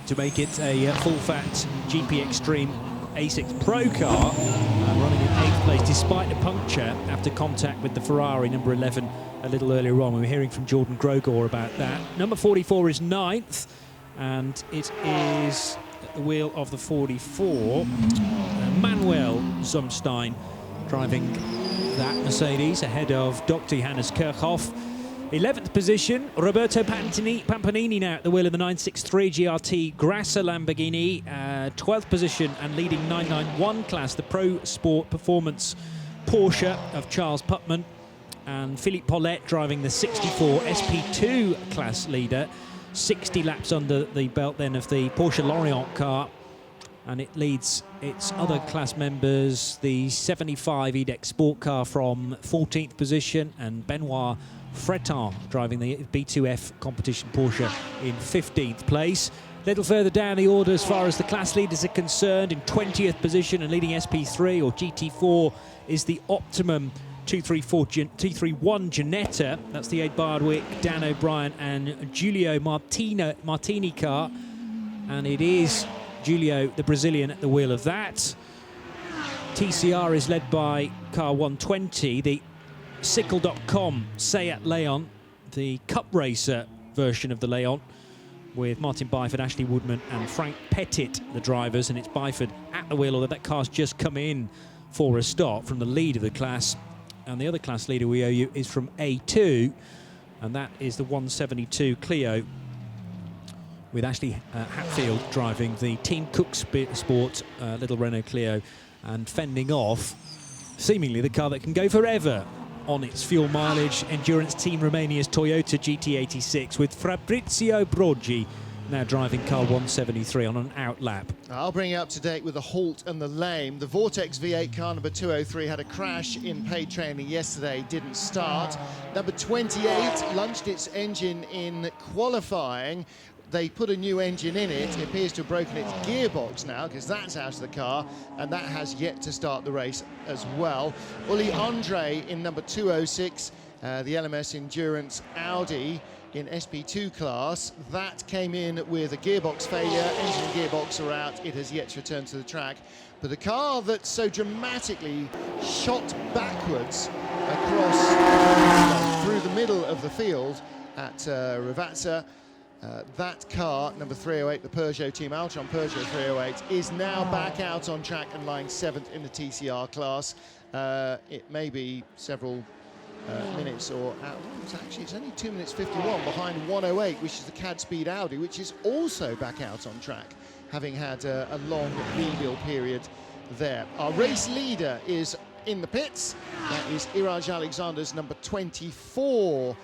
Speaker 1: to make it a full-fat GP Extreme A6 Pro car, running in 8th place despite a puncture after contact with the Ferrari number 11 a little earlier on. We were hearing from Jordan Grogor about that. Number 44 is 9th, and it is at the wheel of the 44, Manuel Zumstein driving that Mercedes ahead of Dr. Johannes Kirchhoff. 11th position, Roberto Pampanini now at the wheel of the 963 GRT Grasser Lamborghini. 12th position and leading 991 class, the Pro Sport Performance Porsche of Charles Putman. And Philippe Paulette driving the 64 SP2 class leader. 60 laps under the belt then of the Porsche Lorient car. And it leads its other class members, the 75 EDEX Sport car from 14th position, and Benoit Fretin driving the B2F competition Porsche in 15th place. Little further down the order as far as the class leaders are concerned, in 20th position and leading SP3 or GT4 is the Optimum 231 Ginetta. That's the Ed Bardwick, Dan O'Brien and Giulio Martini car. And it is Giulio, the Brazilian, at the wheel of that. TCR is led by car 120, the Sickle.com Seat Leon, the Cup Racer version of the Leon, with Martin Byford, Ashley Woodman and Frank Pettit, the drivers, and it's Byford at the wheel, although that car's just come in for a start from the lead of the class. And the other class leader we owe you is from A2, and that is the 172 Clio, with Ashley Hatfield driving the Team Cook Sport little Renault Clio and fending off seemingly the car that can go forever on its fuel mileage, Endurance Team Romania's Toyota GT86, with Fabrizio Broggi now driving car 173 on an out lap.
Speaker 2: I'll bring you up to date with the halt and the lame. The Vortex V8 car number 203 had a crash in paid training yesterday, didn't start. Number 28 launched its engine in qualifying. They put a new engine in it. It appears to have broken its gearbox now, because that's out of the car, and that has yet to start the race as well. Uli Andre in number 206, the LMS Endurance Audi in SP2 class. That came in with a gearbox failure. Engine and gearbox are out. It has yet to return to the track. But the car that so dramatically shot backwards across through the middle of the field at Rivazza, that car, number 308, the Peugeot Team Altron Peugeot 308, is now back out on track and lying 7th in the TCR class. It may be several minutes or actually it's only 2 minutes 51 behind 108, which is the CAD Speed Audi, which is also back out on track, having had a long rebuild period there. Our race leader is in the pits. That is Iraj Alexander's number 24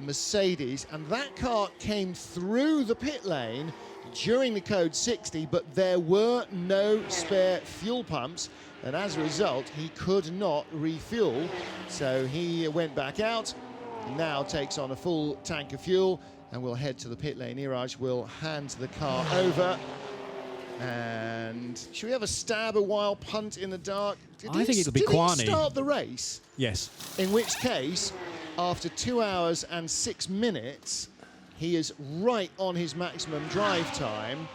Speaker 2: Mercedes, and that car came through the pit lane during the code 60, but there were no spare fuel pumps, and as a result he could not refuel, so he went back out, now takes on a full tank of fuel and will head to the pit lane. Iraj will hand the car over. And should we have a stab, a wild punt in the dark?
Speaker 1: I think it'll be Kwani.
Speaker 2: Did he start the race?
Speaker 1: Yes.
Speaker 2: In which case, after 2 hours and 6 minutes, he is right on his maximum drive time.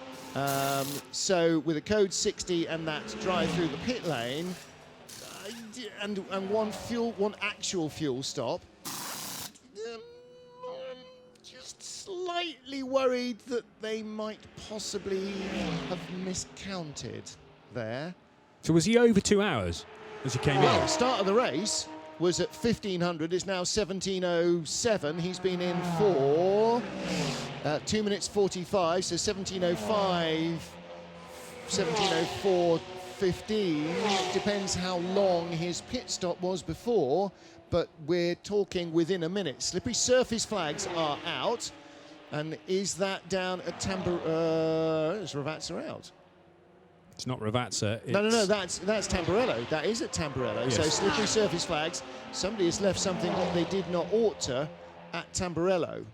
Speaker 2: So with a code 60 and that drive through the pit lane, and one actual fuel stop, just slightly worried that they might possibly have miscounted there.
Speaker 1: So was he over 2 hours as he came in?
Speaker 2: The start of the race was at 1500. It's now 1707. He's been in for 2 minutes 45, so 1705, 1704.15. It depends how long his pit stop was before, but we're talking within a minute. Slippery surface flags are out, and is that down at is Rivazza out?
Speaker 1: It's not Rivazza.
Speaker 2: No, that's Tamburello. That is at Tamburello.
Speaker 1: Yes.
Speaker 2: So slippery surface flags. Somebody has left something that they did not ought to at Tamburello.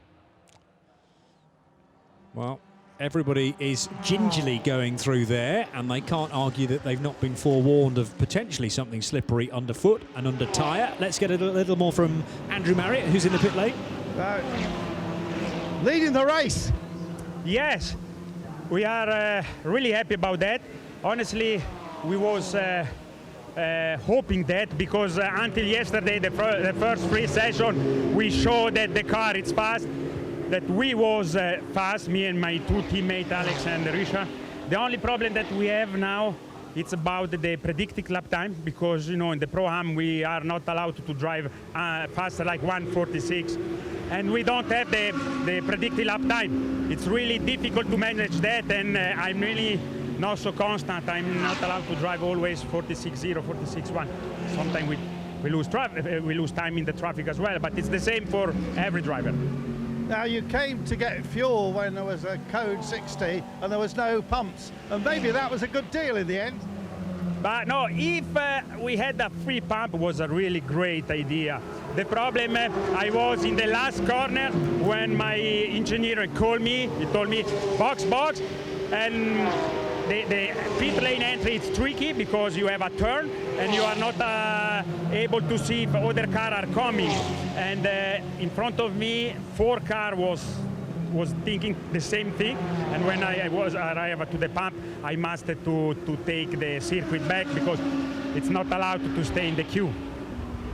Speaker 1: Well, everybody is gingerly going through there, and they can't argue that they've not been forewarned of potentially something slippery underfoot and under tyre. Let's get a little more from Andrew Marriott, who's in the pit lane.
Speaker 19: Leading the race. Yes, we are really happy about that. Honestly, we was hoping that, because until yesterday, the first free session, we showed that the car is fast, that we was fast, me and my two teammates, Alex and Richard. The only problem that we have now, it's about the predicted lap time, because in the Pro-Am we are not allowed to drive faster like 1:46, and we don't have the predicted lap time. It's really difficult to manage that, and I'm really not so constant. I'm not allowed to drive always 46.0, 46.1. Sometimes we lose time in the traffic as well, but it's the same for every driver.
Speaker 14: Now, you came to get fuel when there was a code 60 and there was no pumps, and maybe that was a good deal in the end.
Speaker 19: But no, if we had a free pump, it was a really great idea. The problem, I was in the last corner when my engineer called me. He told me, box, and the pit lane entry is tricky because you have a turn and you are not able to see if other cars are coming. And in front of me, 4 cars was thinking the same thing. And when I arrived to the pump, I must to take the circuit back because it's not allowed to stay in the queue.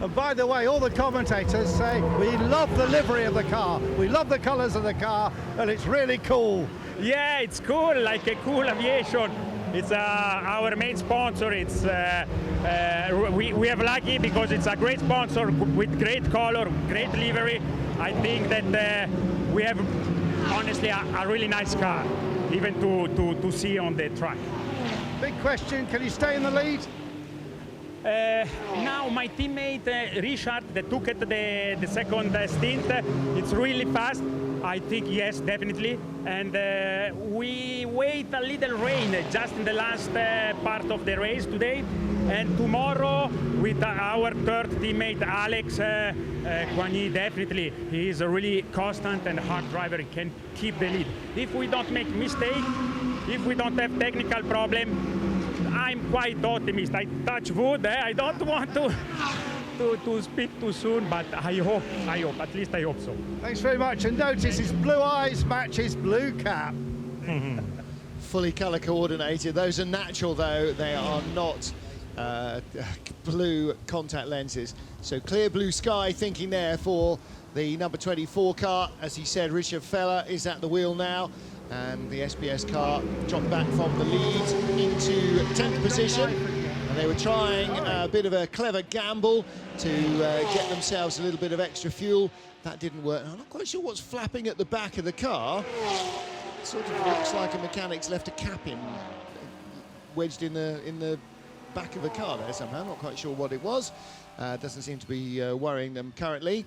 Speaker 14: And by the way, all the commentators say we love the livery of the car, we love the colors of the car, and it's really cool.
Speaker 19: Yeah, it's cool, like a cool aviation. It's our main sponsor. It's we have lucky because it's a great sponsor with great color, great livery. I think that we have honestly a really nice car, even to see on the track.
Speaker 14: Big question: can you stay in the lead?
Speaker 19: Now my teammate Richard, that took it the second stint, it's really fast. I think yes, definitely. And we wait a little rain just in the last part of the race today. And tomorrow with our third teammate Alex Guagny, definitely he is a really constant and hard driver. He can keep the lead. If we don't make mistake, if we don't have technical problem, I'm quite optimistic. I touch wood. I don't want to speak too soon, but I hope, at least I hope so.
Speaker 14: Thanks very much, and notice his blue eyes match his blue cap.
Speaker 2: Fully colour coordinated. Those are natural though, they are not blue contact lenses. So clear blue sky thinking there for the number 24 car. As he said, Richard Feller is at the wheel now, and the SBS car dropped back from the lead into 10th position. And they were trying a bit of a clever gamble to get themselves a little bit of extra fuel. That didn't work. I'm not quite sure what's flapping at the back of the car. It sort of looks like a mechanic's left a cap in, wedged in the back of the car there somehow. Not quite sure what it was. Doesn't seem to be worrying them currently.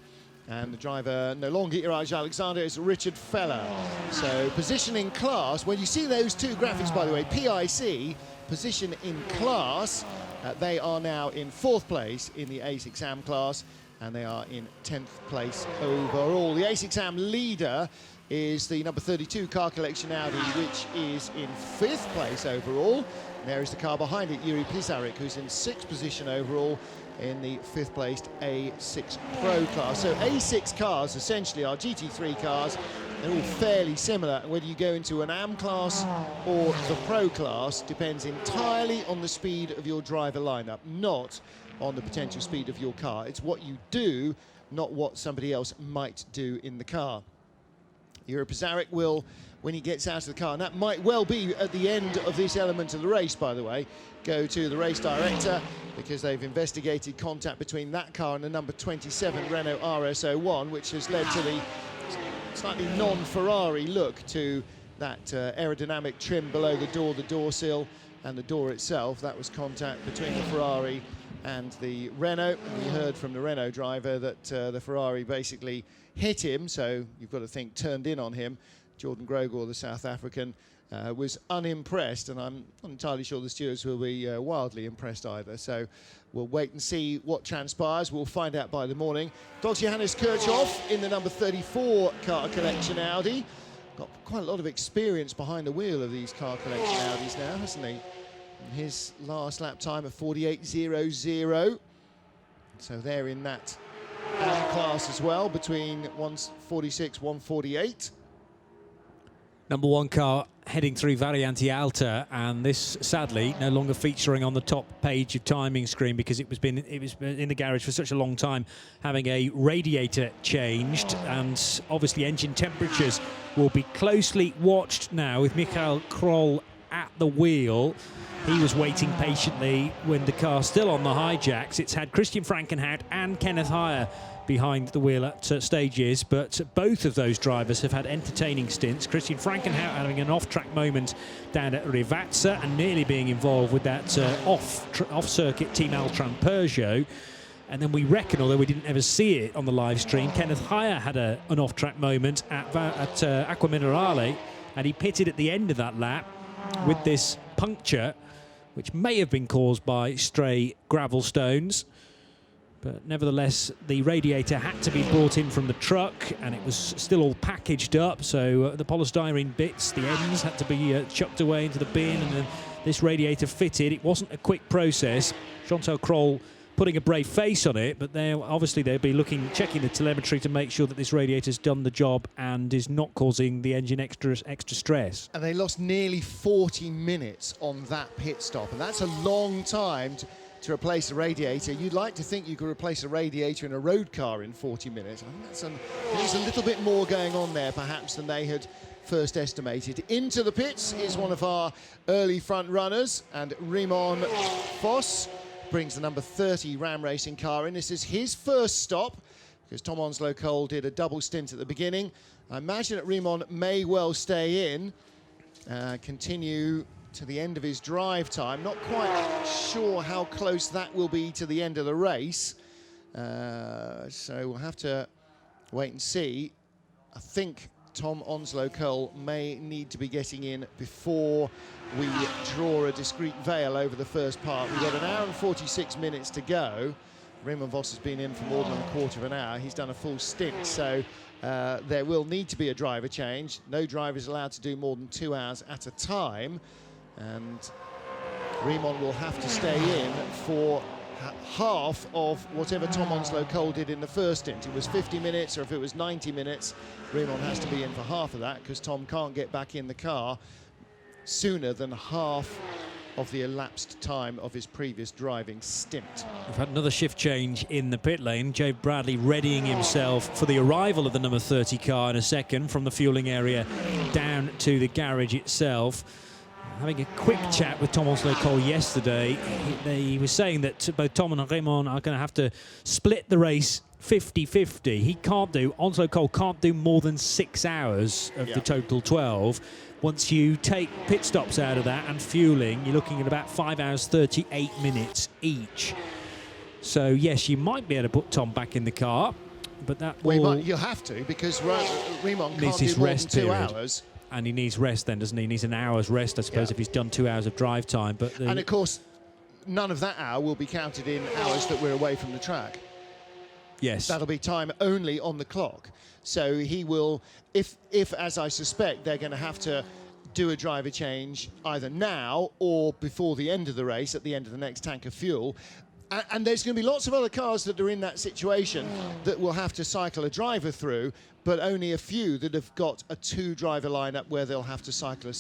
Speaker 2: And the driver no longer Iraj Alexander, is Richard Feller. So positioning class, when you see those two graphics, by the way, PIC, position in class, they are now in 4th place in the ACE exam class, and they are in 10th place overall. The ACE exam leader is the number 32 car collection Audi, which is in 5th place overall. And there is the car behind it, Yuri Plisarik, who's in 6th position overall in the 5th placed A6 Pro class. So A6 cars essentially are GT3 cars. They're all fairly similar. Whether you go into an AM class or the Pro class depends entirely on the speed of your driver lineup, not on the potential speed of your car. It's what you do, not what somebody else might do in the car. Yuri Plisarik will, when he gets out of the car, and that might well be at the end of this element of the race, by the way, go to the race director, because they've investigated contact between that car and the number 27 Renault RS01, which has led to the slightly non-Ferrari look to that aerodynamic trim below the door sill and the door itself. That was contact between the Ferrari and the Renault. And you heard from the Renault driver that the Ferrari basically hit him, so you've got to think turned in on him. Jordan Grogor, the South African, was unimpressed, and I'm not entirely sure the stewards will be wildly impressed either. So we'll wait and see what transpires. We'll find out by the morning. Dr. Johannes Kirchhoff in the number 34 car collection Audi. Got quite a lot of experience behind the wheel of these car collection Audis now, hasn't he? And his last lap time of 48.00. So they're in that class as well, between 146, 148.
Speaker 1: Number 1 car heading through Variante Alta, and this sadly no longer featuring on the top page of timing screen because it was in the garage for such a long time, having a radiator changed, and obviously engine temperatures will be closely watched now with Michael Kroll at the wheel. He was waiting patiently when the car's still on the hijacks. It's had Christian Frankenhout and Kenneth Heyer behind the wheel at stages, but both of those drivers have had entertaining stints. Christian Frankenhout having an off-track moment down at Rivazza and nearly being involved with that off-circuit Team Altran Peugeot. And then we reckon, although we didn't ever see it on the live stream, Kenneth Heyer had an off-track moment at Acqua Minerale, and he pitted at the end of that lap with this puncture, which may have been caused by stray gravel stones. But nevertheless, the radiator had to be brought in from the truck, and it was still all packaged up. So the polystyrene bits, the ends, had to be chucked away into the bin, and then this radiator fitted. It wasn't a quick process. Chantal Kroll putting a brave face on it, but obviously they'll be checking the telemetry to make sure that this radiator's done the job and is not causing the engine extra stress.
Speaker 2: And they lost nearly 40 minutes on that pit stop, and that's a long time to replace a radiator. You'd like to think you could replace a radiator in a road car in 40 minutes. I think there's a little bit more going on there perhaps than they had first estimated. Into the pits is one of our early front runners, and Raymond Foss brings the number 30 Ram Racing car in. This is his first stop, because Tom Onslow Cole did a double stint at the beginning. I imagine that Raymond may well stay in, continue to the end of his drive time. Not quite sure how close that will be to the end of the race. So we'll have to wait and see. I think Tom Onslow Cole may need to be getting in before we draw a discreet veil over the first part. We've got 1 hour and 46 minutes to go. Raymond Voss has been in for more than a quarter of an hour. He's done a full stint, so there will need to be a driver change. No driver is allowed to do more than 2 hours at a time, and Raymond will have to stay in for half of whatever Tom Onslow Cole did in the first stint. It was 50 minutes, or if it was 90 minutes, Raymond has to be in for half of that, because Tom can't get back in the car sooner than half of the elapsed time of his previous driving stint.
Speaker 1: We've had another shift change in the pit lane. Joe Bradley readying himself for the arrival of the number 30 car in a second, from the fueling area down to the garage itself. Having a quick chat with Tom Onslow Cole yesterday, he was saying that both Tom and Raymond are going to have to split the race 50-50. Onslow Cole can't do more than 6 hours of the total 12. Once you take pit stops out of that and fueling, you're looking at about 5 hours 38 minutes each. So yes, you might be able to put Tom back in the car, but that
Speaker 2: you'll have to, because Raymond can't
Speaker 1: his
Speaker 2: do more than
Speaker 1: rest
Speaker 2: 2
Speaker 1: period.
Speaker 2: hours.
Speaker 1: And he needs rest then, doesn't he? He needs an hour's rest, I suppose, if he's done 2 hours of drive time. But
Speaker 2: and of course, none of that hour will be counted in hours that we're away from the track.
Speaker 1: Yes.
Speaker 2: That'll be time only on the clock. So he will, if as I suspect, they're going to have to do a driver change either now or before the end of the race, at the end of the next tank of fuel. And there's going to be lots of other cars that are in that situation that will have to cycle a driver through, but only a few that have got a 2-driver lineup where they'll have to cycle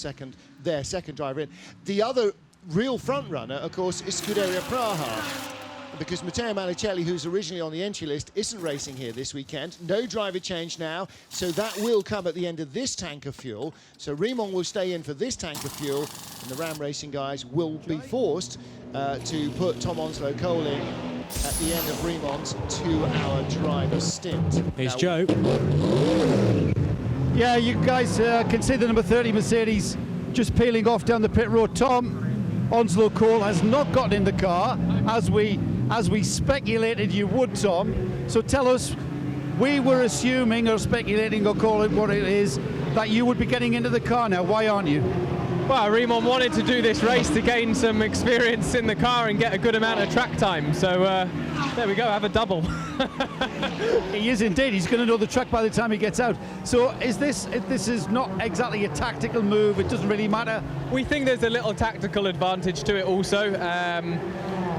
Speaker 2: their second driver in. The other real front runner, of course, is Scuderia Praha, because Matteo Manicelli, who's originally on the entry list, isn't racing here this weekend. No driver change now, so that will come at the end of this tank of fuel. So Raymond will stay in for this tank of fuel, and the Ram Racing guys will be forced to put Tom Onslow Cole in at the end of Raymond's 2-hour driver stint.
Speaker 1: Here's Joe.
Speaker 3: Yeah, you guys can see the number 30 Mercedes just peeling off down the pit road. Tom Onslow Cole has not gotten in the car, as we speculated you would, Tom. So tell us, we were assuming or speculating, or call it what it is, that you would be getting into the car now. Why aren't you?
Speaker 6: Well, Raymond wanted to do this race to gain some experience in the car and get a good amount of track time. So there we go, have a double.
Speaker 3: He is indeed. He's going to know the track by the time he gets out. So this is not exactly a tactical move. It doesn't really matter.
Speaker 6: We think there's a little tactical advantage to it also.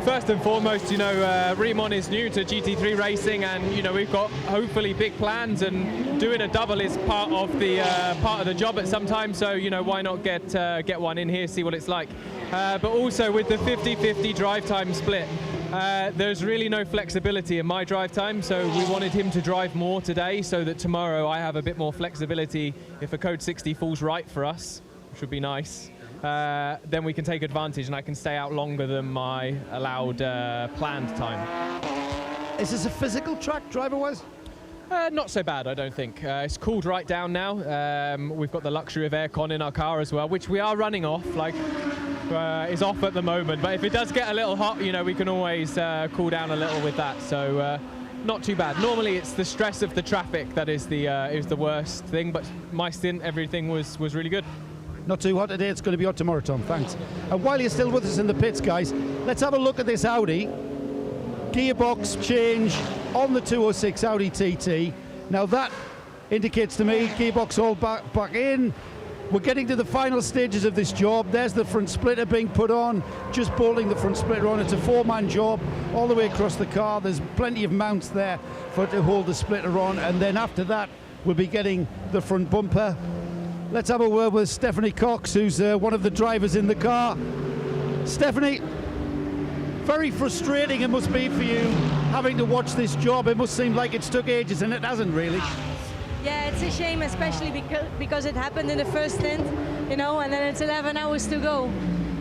Speaker 6: first and foremost, you know, Riemann is new to GT3 racing, and you know we've got hopefully big plans, and doing a double is part of the job at some time. So you know, why not get one in here, see what it's like. But also with the 50-50 drive time split, there's really no flexibility in my drive time, so we wanted him to drive more today, so that tomorrow I have a bit more flexibility. If a code 60 falls right for us, which would be nice. Then we can take advantage, and I can stay out longer than my allowed planned time.
Speaker 3: Is this a physical track, driver-wise?
Speaker 6: Not so bad, I don't think. It's cooled right down now. We've got the luxury of aircon in our car as well, which we are running off, like is off at the moment. But if it does get a little hot, you know, we can always cool down a little with that. So not too bad. Normally it's the stress of the traffic that is the worst thing, but my stint, everything was really good.
Speaker 3: Not too hot today, it's going to be hot tomorrow, Tom, thanks. And while you're still with us in the pits, guys, let's have a look at this Audi. Gearbox change on the 206 Audi TT. Now that indicates to me gearbox all back in. We're getting to the final stages of this job. There's the front splitter being put on, just bolting the front splitter on. It's a 4-man job all the way across the car. There's plenty of mounts there for it to hold the splitter on, and then after that we'll be getting the front bumper. Let's have a word with Stephanie Cox, who's one of the drivers in the car. Stephanie, very frustrating it must be for you having to watch this job. It must seem like it's took ages, and it hasn't really.
Speaker 20: Yeah, it's a shame, especially because it happened in the first stint, you know, and then it's 11 hours to go.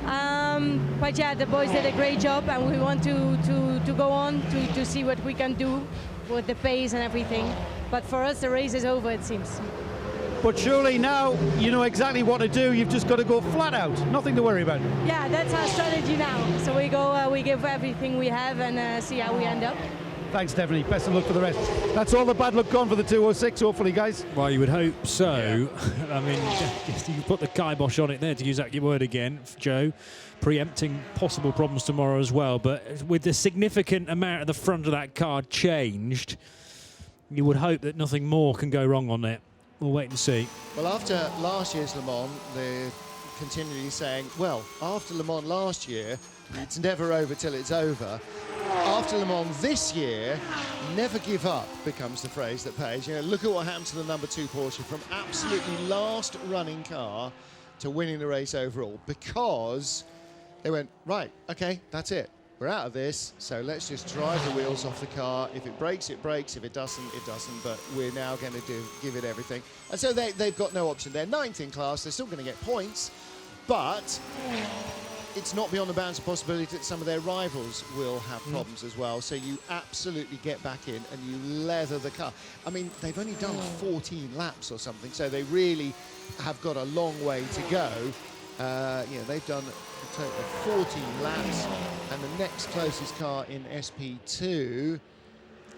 Speaker 20: But yeah, the boys did a great job, and we want to go on to see what we can do with the pace and everything. But for us, the race is over, it seems.
Speaker 3: But surely now you know exactly what to do. You've just got to go flat out, nothing to worry about.
Speaker 20: Yeah, that's our strategy now. So we go, we give everything we have, and see how we end up.
Speaker 3: Thanks, Stephanie. Best of luck for the rest. That's all the bad luck gone for the 206, hopefully, guys.
Speaker 1: Well, you would hope so. Yeah. I mean, you put the kibosh on it there, to use that word again, Joe, preempting possible problems tomorrow as well. But with the significant amount of the front of that car changed, you would hope that nothing more can go wrong on it. We'll wait and see.
Speaker 2: Well, after last year's Le Mans, they're continually saying, well, after Le Mans last year, it's never over till it's over. After Le Mans this year, never give up becomes the phrase that pays. You know, look at what happened to the number 2 Porsche, from absolutely last running car to winning the race overall, because they went, right, okay, that's it. We're out of this, so let's just drive the wheels off the car. If it breaks, it breaks. If it doesn't, it doesn't. But we're now going to give it everything. And so they've got no option. They're 9th in class. They're still going to get points. But it's not beyond the bounds of possibility that some of their rivals will have problems as well. So you absolutely get back in and you leather the car. I mean, they've only done 14 laps or something, so they really have got a long way to go. They've done a total of 14 laps, and the next closest car in SP2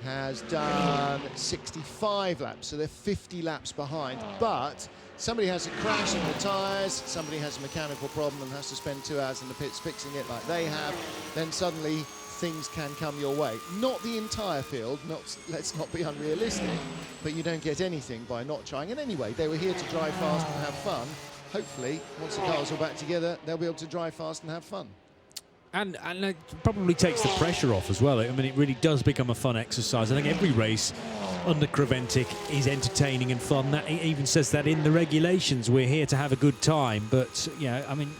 Speaker 2: has done 65 laps, so they're 50 laps behind. But somebody has a crash in the tyres, somebody has a mechanical problem and has to spend 2 hours in the pits fixing it like they have, then suddenly things can come your way. Not the entire field, let's not be unrealistic, but you don't get anything by not trying. And anyway, they were here to drive fast and have fun. Hopefully, once the cars are back together, they'll be able to drive fast and have fun.
Speaker 1: And it probably takes the pressure off as well. I mean, it really does become a fun exercise. I think every race under Creventic is entertaining and fun. That it even says that in the regulations. We're here to have a good time. But, yeah, I mean,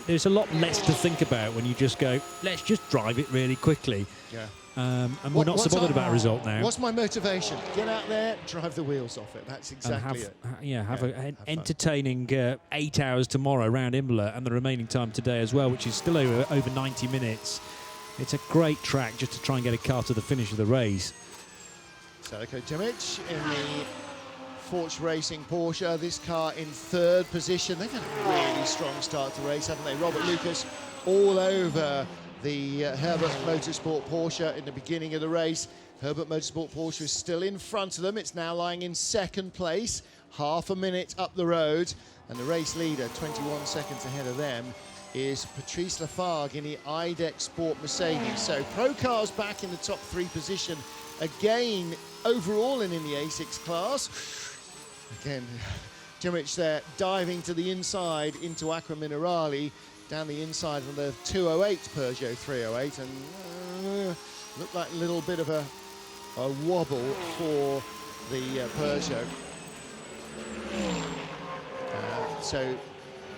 Speaker 1: there's a lot less to think about when you just go, let's just drive it really quickly. Yeah. And we're not so bothered about a result now.
Speaker 2: What's my motivation? Get out there, drive the wheels off it. That's exactly it.
Speaker 1: Have an entertaining 8 hours tomorrow around Imola, and the remaining time today as well, which is still over 90 minutes. It's a great track just to try and get a car to the finish of the race.
Speaker 2: Zeljko Dimic in the Forge Racing Porsche. This car in 3rd position. They've had a really strong start to the race, haven't they? Robert Lucas all over the Herbert Motorsport Porsche in the beginning of the race. Herbert Motorsport Porsche is still in front of them. It's now lying in 2nd place, half a minute up the road. And the race leader, 21 seconds ahead of them, is Patrice Lafargue in the IDEC Sport Mercedes. So Pro Cars back in the top 3 position again overall and in the A6 class. Again, Dimic there diving to the inside into Acqua Minerale. down the inside of the 208 Peugeot 308, and looked like a little bit of a wobble for the Peugeot. So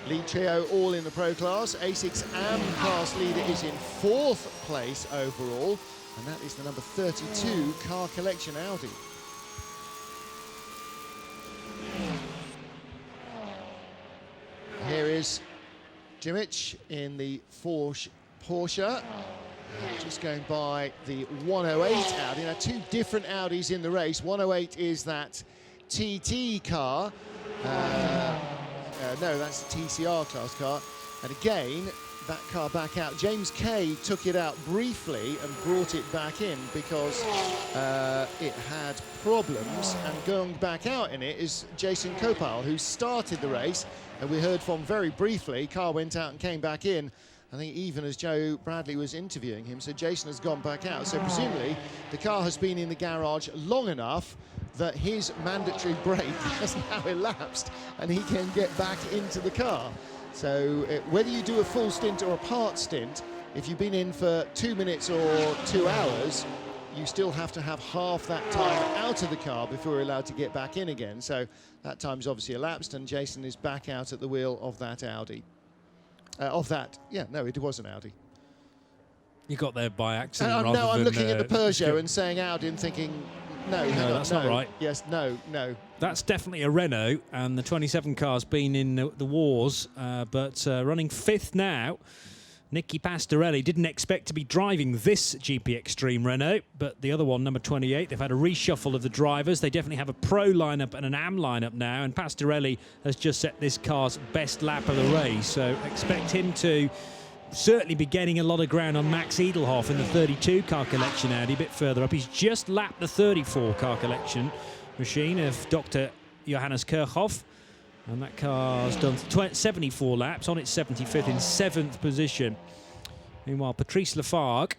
Speaker 2: lead trio all in the Pro class. A6 AM class leader is in 4th place overall, and that is the number 32 car collection Audi. Here is Jimic in the Porsche, just going by the 108 Audi. Now, 2 different Audis in the race. 108 is that TT car. No, that's the TCR class car. And again, that car back out. James Kay took it out briefly and brought it back in because it had problems. And going back out in it is Jason Kopal, who started the race. And we heard from very briefly, car went out and came back in, I think even as Joe Bradley was interviewing him. So Jason has gone back out. So presumably the car has been in the garage long enough that his mandatory break has now elapsed and he can get back into the car. So whether you do a full stint or a part stint, if you've been in for 2 minutes or 2 hours, you still have to have half that time out of the car before you're allowed to get back in again. So that time's obviously elapsed, and Jason is back out at the wheel of that Audi. It was an Audi.
Speaker 1: You got there by accident.
Speaker 2: No, I'm looking at the Peugeot and saying Audi and thinking, no,
Speaker 1: that's not right.
Speaker 2: Yes, no.
Speaker 1: That's definitely a Renault, and the 27 car's been in the wars, but running 5th now. Nicky Pastorelli didn't expect to be driving this GP Extreme Renault, but the other one, number 28, they've had a reshuffle of the drivers. They definitely have a Pro lineup and an AM lineup now, and Pastorelli has just set this car's best lap of the race, so expect him to certainly be gaining a lot of ground on Max Edelhoff in the 32 car collection Audi, a bit further up. He's just lapped the 34 car collection machine of Dr. Johannes Kirchhoff. And that car's done 74 laps on its 75th in 7th position. Meanwhile, Patrice Lafargue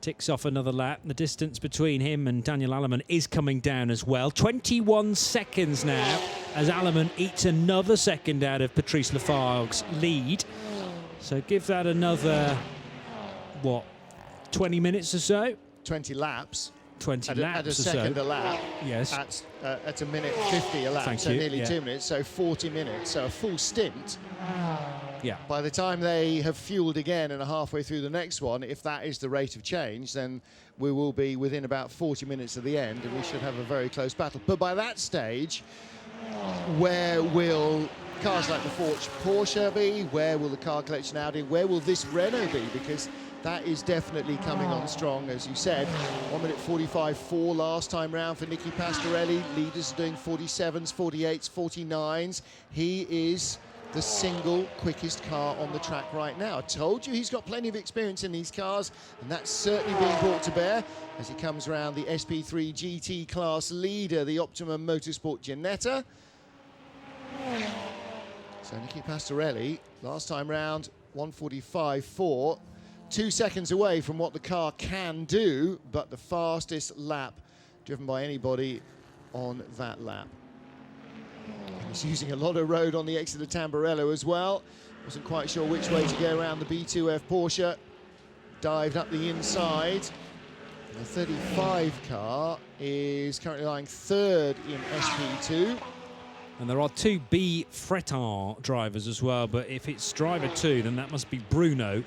Speaker 1: ticks off another lap. The distance between him and Daniel Alleman is coming down as well. 21 seconds now as Alleman eats another second out of Patrice Lafargue's lead. So give that another, 20 minutes or so?
Speaker 2: 20 laps.
Speaker 1: 20 laps
Speaker 2: at a
Speaker 1: or
Speaker 2: second
Speaker 1: so.
Speaker 2: a lap.
Speaker 1: Yes.
Speaker 2: At a minute 50 a lap.
Speaker 1: Thank
Speaker 2: so
Speaker 1: you.
Speaker 2: nearly 2 minutes, so 40 minutes. So a full stint.
Speaker 1: Yeah.
Speaker 2: By the time they have fueled again and are halfway through the next one, if that is the rate of change, then we will be within about 40 minutes of the end, and we should have a very close battle. But by that stage, where will cars like the Porsche be? Where will the car collection Audi? Where will this Renault be? Because that is definitely coming on strong, as you said. 1 minute 45.4 last time round for Nicky Pastorelli. Leaders are doing 47s, 48s, 49s. He is the single quickest car on the track right now. I told you he's got plenty of experience in these cars, and that's certainly being brought to bear as he comes around the SP3 GT class leader, the Optimum Motorsport Ginetta. So Nicky Pastorelli, last time round, 145.4. 2 seconds away from what the car can do, but the fastest lap driven by anybody on that lap. He's using a lot of road on the exit of Tamburello as well. Wasn't quite sure which way to go around the B2F Porsche. Dived up the inside. The 35 car is currently lying 3rd in SP2.
Speaker 1: And there are 2 B Fretin drivers as well, but if it's driver 2, then that must be Bruno.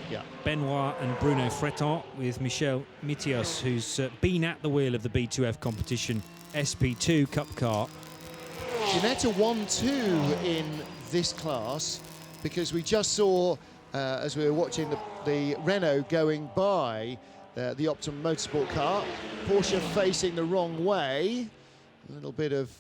Speaker 2: Yeah.
Speaker 1: Benoit and Bruno Fretin with Michel Mitios, who's been at the wheel of the B2F competition SP2 Cup car.
Speaker 2: Ginetta 1-2 in this class, because we just saw, as we were watching the Renault going by the Optimum Motorsport car, Porsche facing the wrong way. A little bit of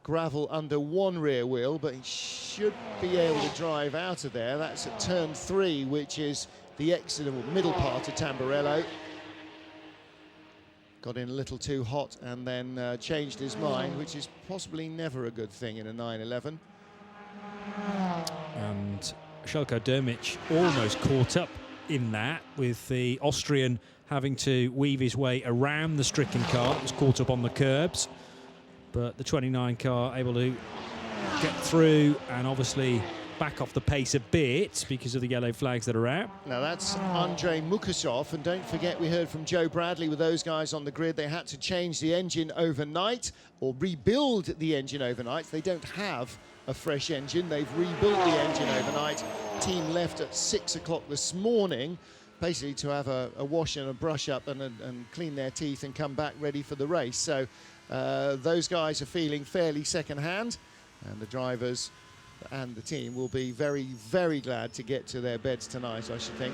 Speaker 2: gravel under one rear wheel, but he should be able to drive out of there. That's at turn 3, which is the exit of the middle part of Tamburello. Got in a little too hot and then changed his mind, which is possibly never a good thing in a 911.
Speaker 1: And Željko Dermić almost caught up in that, with the Austrian having to weave his way around the stricken car. It was caught up on the curbs, but the 29 car able to get through and obviously back off the pace a bit because of the yellow flags that are out.
Speaker 2: Now that's Andrei Mukasov, and don't forget we heard from Joe Bradley with those guys on the grid. They had to change the engine overnight or rebuild the engine overnight. They don't have a fresh engine. They've rebuilt the engine overnight. Team left at 6 o'clock this morning, basically to have a wash and a brush up and clean their teeth and come back ready for the race. So those guys are feeling fairly second hand, and the drivers and the team will be very, very glad to get to their beds tonight, I should think.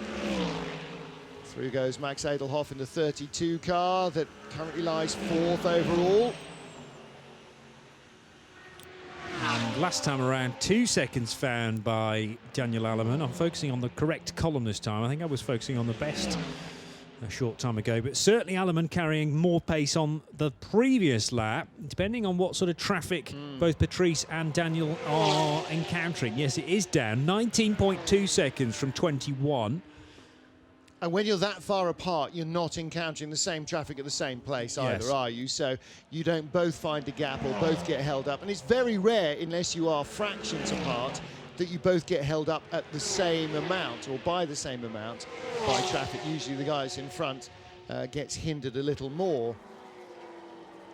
Speaker 2: Through goes Max Edelhoff in the 32 car that currently lies 4th overall.
Speaker 1: And last time around, 2 seconds found by Daniel Alleman. I'm focusing on the correct column this time. I think I was focusing on the best a short time ago, but certainly Alleman carrying more pace on the previous lap, depending on what sort of traffic both Patrice and Daniel are encountering. Yes, it is down 19.2 seconds from 21.
Speaker 2: And when you're that far apart, you're not encountering the same traffic at the same place either,
Speaker 1: Yes.
Speaker 2: are you? So you don't both find a gap or both get held up. And it's very rare, unless you are fractions apart, that you both get held up at the same amount or by the same amount by traffic. Usually the guys in front gets hindered a little more.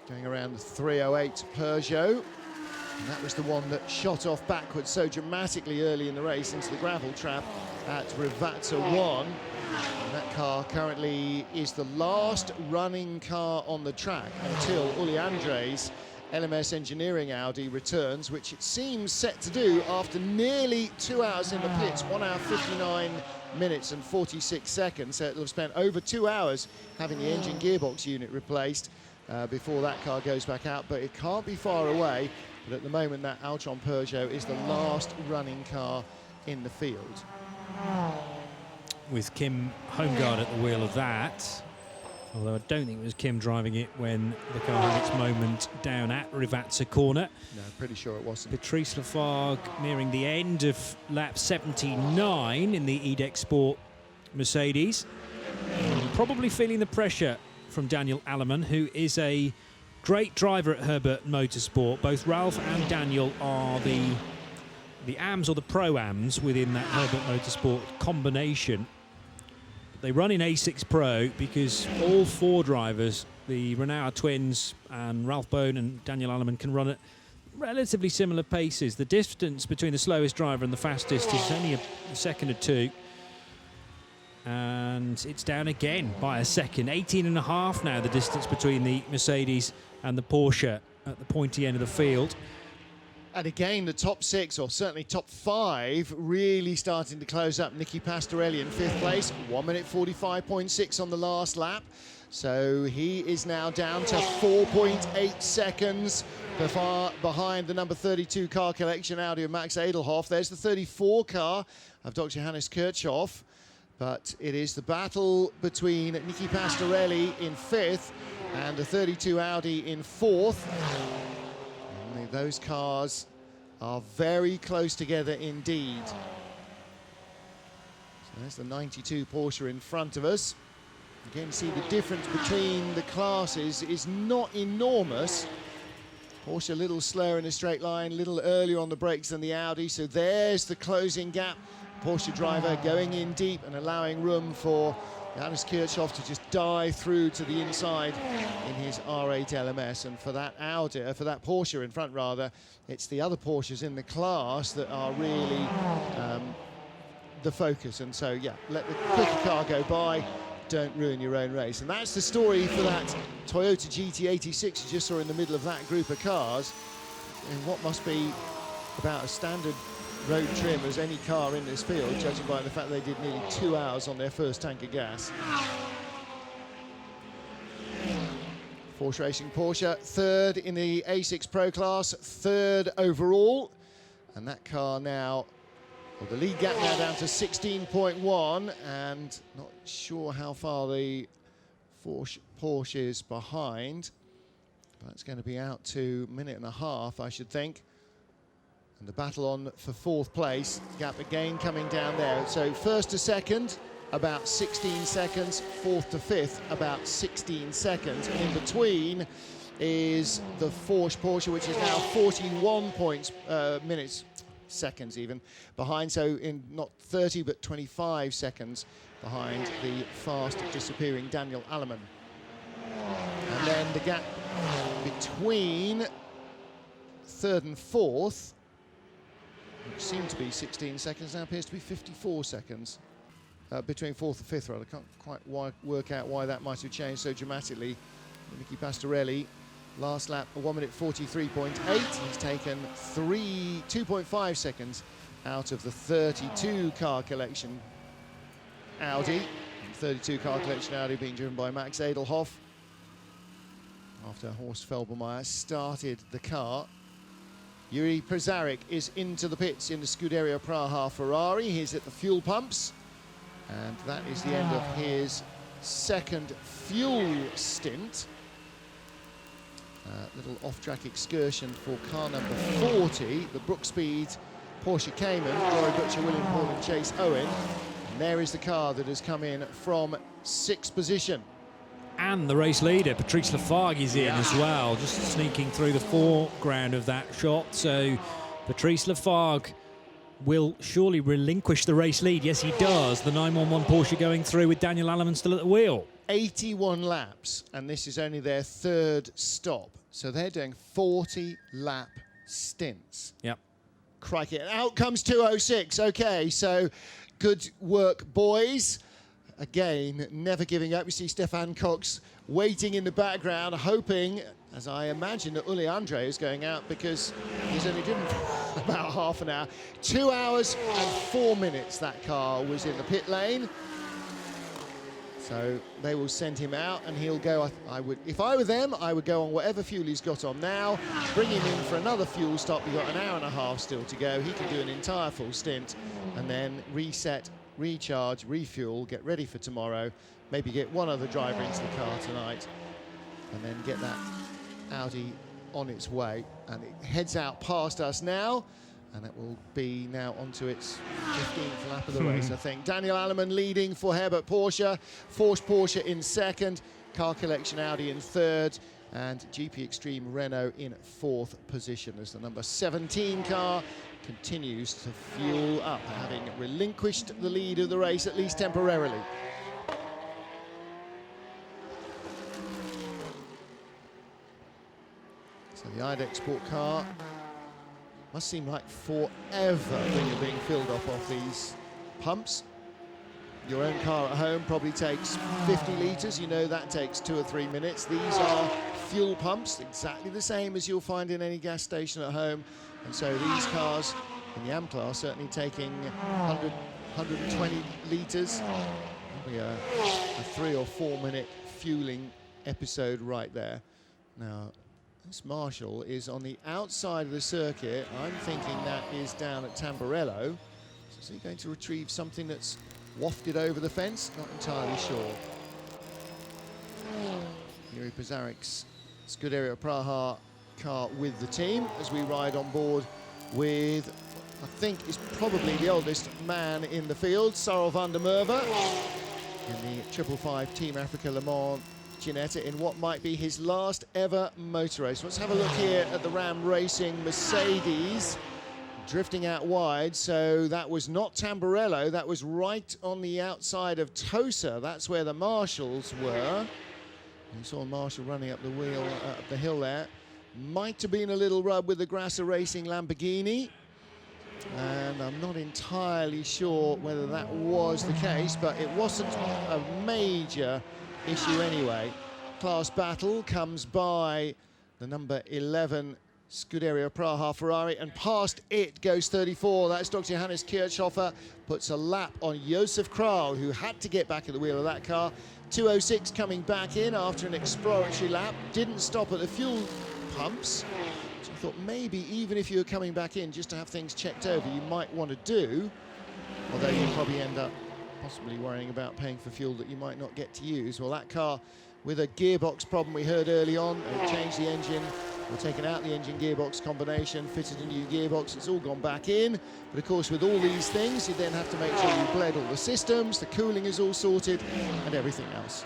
Speaker 2: Going around the 308 Peugeot. And that was the one that shot off backwards so dramatically early in the race into the gravel trap at Rivatsa 1. And that car currently is the last running car on the track until Uli Andre's LMS Engineering Audi returns, which it seems set to do after nearly 2 hours in the pits, 1 hour 59 minutes and 46 seconds. So it'll have spent over 2 hours having the engine gearbox unit replaced before that car goes back out, but it can't be far away. But at the moment, that Altron Peugeot is the last running car in the field.
Speaker 1: With Kim Homegaard at the wheel of that. Although I don't think it was Kim driving it when the car had its moment down at Rivatsa corner.
Speaker 2: No, pretty sure it wasn't.
Speaker 1: Patrice Lafargue nearing the end of lap 79 in the EDEX Sport Mercedes. Probably feeling the pressure from Daniel Alleman, who is a great driver at Herbert Motorsport. Both Ralph and Daniel are the AMs or the Pro-Ams within that Herbert Motorsport combination. They run in A6 Pro because all 4 drivers, the Renault twins and Ralph Bone and Daniel Alleman, can run at relatively similar paces. The distance between the slowest driver and the fastest is only a second or 2. And it's down again by a second. 18.5 now, the distance between the Mercedes and the Porsche at the pointy end of the field.
Speaker 2: And again, the top 6, or certainly top 5, really starting to close up. Nicky Pastorelli in 5th place, 1 minute 45.6 on the last lap. So he is now down to 4.8 seconds behind the number 32 car collection Audi of Max Edelhoff. There's the 34 car of Dr. Hannes Kirchhoff. But it is the battle between Nicky Pastorelli in 5th and the 32 Audi in 4th. And those cars are very close together indeed. So there's the 92 Porsche in front of us. Again, see the difference between the classes is not enormous. Porsche a little slower in a straight line, a little earlier on the brakes than the Audi. So there's the closing gap. Porsche driver going in deep and allowing room for Hannes Kirchhoff to just dive through to the inside in his R8 LMS. And for that Audi, for that Porsche in front rather, it's the other Porsches in the class that are really the focus. And so, yeah, let the quicker car go by, don't ruin your own race. And that's the story for that Toyota GT86 you just saw in the middle of that group of cars in what must be about as standard road trim as any car in this field, judging by the fact they did nearly 2 hours on their first tank of gas. Force Racing Porsche, 3rd in the A6 Pro class, 3rd overall. And that car now, well, the lead gap now down to 16.1, and not sure how far the Porsche is behind. But it's going to be out to 1.5 minutes, I should think. And the battle on for 4th place, gap again coming down there. So 1st to 2nd, about 16 seconds. 4th to 5th, about 16 seconds. And in between is the Porsche, which is now 41 minutes. seconds even behind, so in not 30 but 25 seconds behind the fast disappearing Daniel Alleman. And then the gap between third and fourth, which seemed to be 16 seconds, now appears to be 54 seconds. Between fourth and fifth, rather. Can't quite work out why that might have changed so dramatically. Nicky Pastorelli, last lap, 1 minute 43.8. He's taken 2.5 seconds out of the 32 car collection Audi. 32 car collection Audi being driven by Max Edelhoff. After Horst Felbermeyer started the car. Juri Przarik is into the pits in the Scuderia Praha Ferrari. He's at the fuel pumps. And that is the end of his second fuel stint. Little off-track excursion for car number 40, the Brookspeed Porsche Cayman, Rory Butcher, William Paul and Chase Owen. And there is the car that has come in from 6th position.
Speaker 1: And the race leader, Patrice Lafargue, is in as well, just sneaking through the foreground of that shot. So Patrice Lafargue will surely relinquish the race lead. Yes, he does. The 911 Porsche going through with Daniel Alleman still at the wheel.
Speaker 2: 81 laps, and this is only their third stop. So they're doing 40-lap stints.
Speaker 1: Yep.
Speaker 2: Crikey. And out comes 206. Okay, so good work, boys. Again, never giving up. You see Stefan Cox waiting in the background, hoping, as I imagine, that Uli Andre is going out because he's only driven for about half an hour. 2 hours and 4 minutes that car was in the pit lane. So they will send him out and he'll go. I would, if I were them, I would go on whatever fuel he's got on now, bring him in for another fuel stop. You've got an hour and a half still to go. He can do an entire full stint and then reset, recharge, refuel, get ready for tomorrow, maybe get one other driver into the car tonight, and then get that Audi on its way. And it heads out past us now, and it will be now onto its 15th lap of the race, I think. Daniel Alleman leading for Herbert Porsche, Force Porsche in second, Car Collection Audi in third, and GP Extreme Renault in fourth position as the number 17 car continues to fuel up, having relinquished the lead of the race, at least temporarily. So the IDEX Sport car must seem like forever when you're being filled up off these pumps. Your own car at home probably takes 50 litres. You know that takes 2 or 3 minutes. These are fuel pumps, exactly the same as you'll find in any gas station at home. And so these cars in the AM class certainly taking 100, 120 litres. Probably a 3 or 4 minute fueling episode right there. Now, this Marshall is on the outside of the circuit. I'm thinking that is down at Tamburello. So is he going to retrieve something that's wafted over the fence? Not entirely sure. Juri Przarik's Scuderia Praha car with the team as we ride on board with, I think, is probably the oldest man in the field, Sarel van der Merwe, in the 555 Team Africa Le Mans Ginetta in what might be his last ever motor race. Let's have a look here at the Ram Racing Mercedes drifting out wide. So that was not Tamburello, that was right on the outside of Tosa. That's where the Marshalls were. You saw Marshall running up the wheel, up the hill there. Might have been a little rub with the Grasser Racing Lamborghini, and I'm not entirely sure whether that was the case, but it wasn't a major issue anyway. Class battle comes by the number 11 Scuderia Praha Ferrari, and past it goes 34. That's Dr. Johannes Kirchhofer, puts a lap on Josef Kral, who had to get back at the wheel of that car. 206 coming back in after an exploratory lap, didn't stop at the fuel pumps. So I thought maybe even if you were coming back in just to have things checked over, you might want to do, although you'll probably end up possibly worrying about paying for fuel that you might not get to use. Well, that car with a gearbox problem we heard early on, they changed the engine, we're taking out the engine gearbox combination, fitted a new gearbox, it's all gone back in. But of course with all these things you then have to make sure you bled all the systems, the cooling is all sorted and everything else.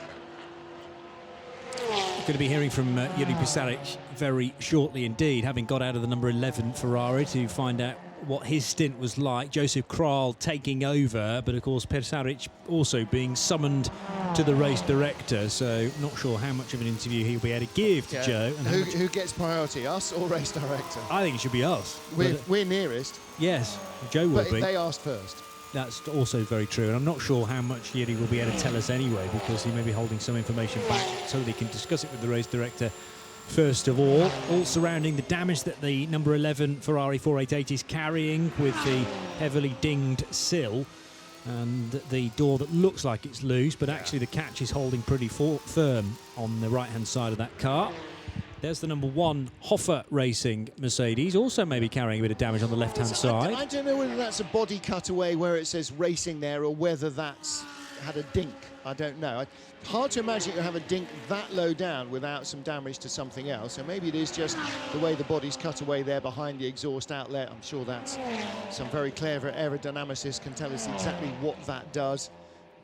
Speaker 1: Going to be hearing from Juri Przarik very shortly indeed, having got out of the number 11 Ferrari to find out what his stint was like. Joseph Kral taking over, but of course Pesaric also being summoned to the race director, so not sure how much of an interview he'll be able to give to Joe. And
Speaker 2: Who gets priority, us or race director?
Speaker 1: I think it should be us.
Speaker 2: We're nearest.
Speaker 1: Yes, Joe will
Speaker 2: but
Speaker 1: be.
Speaker 2: They asked first.
Speaker 1: That's also very true, and I'm not sure how much Yuri will be able to tell us anyway, because he may be holding some information back so that he can discuss it with the race director first of all surrounding the damage that the number 11 Ferrari 488 is carrying, with the heavily dinged sill and the door that looks like it's loose, but actually the catch is holding pretty firm on the right-hand side of that car. There's the number 1 Hoffer Racing Mercedes, also maybe carrying a bit of damage on the left-hand side.
Speaker 2: I don't know whether that's a body cutaway where it says racing there, or whether that's had a dink. I don't know. Hard to imagine you have a dink that low down without some damage to something else. So maybe it is just the way the body's cut away there behind the exhaust outlet. I'm sure that's some very clever aerodynamicists can tell us exactly what that does.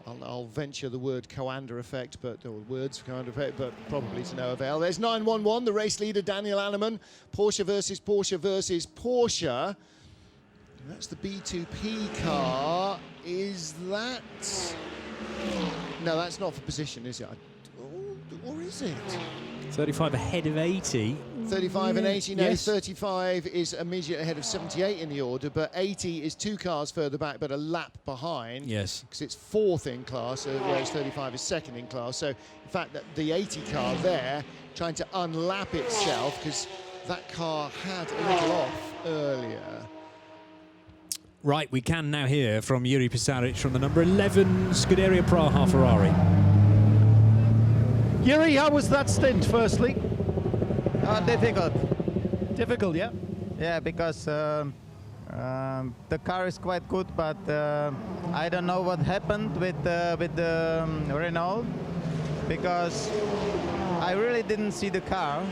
Speaker 2: I'll venture the word Coanda effect, or words Coanda effect, but probably to no avail. There's 911, the race leader, Daniel Alleman. Porsche versus Porsche versus Porsche. That's the B2P car. Is that... No, that's not for position, is it? Or is it?
Speaker 1: 35 ahead of 80.
Speaker 2: 35 and 80. No,
Speaker 1: yes.
Speaker 2: 35 is immediately ahead of 78 in the order, but 80 is 2 cars further back, but a lap behind.
Speaker 1: Yes.
Speaker 2: Because it's 4th in class, whereas 35 is 2nd in class. So, in fact, the 80 car there trying to unlap itself, because that car had a little off earlier.
Speaker 1: Right, we can now hear from Yuri Pesaric from the number 11 Scuderia Praha Ferrari.
Speaker 3: Yuri, how was that stint, firstly?
Speaker 21: Difficult.
Speaker 3: Difficult, yeah?
Speaker 21: Yeah, because the car is quite good, but I don't know what happened with the Renault, because I really didn't see the car,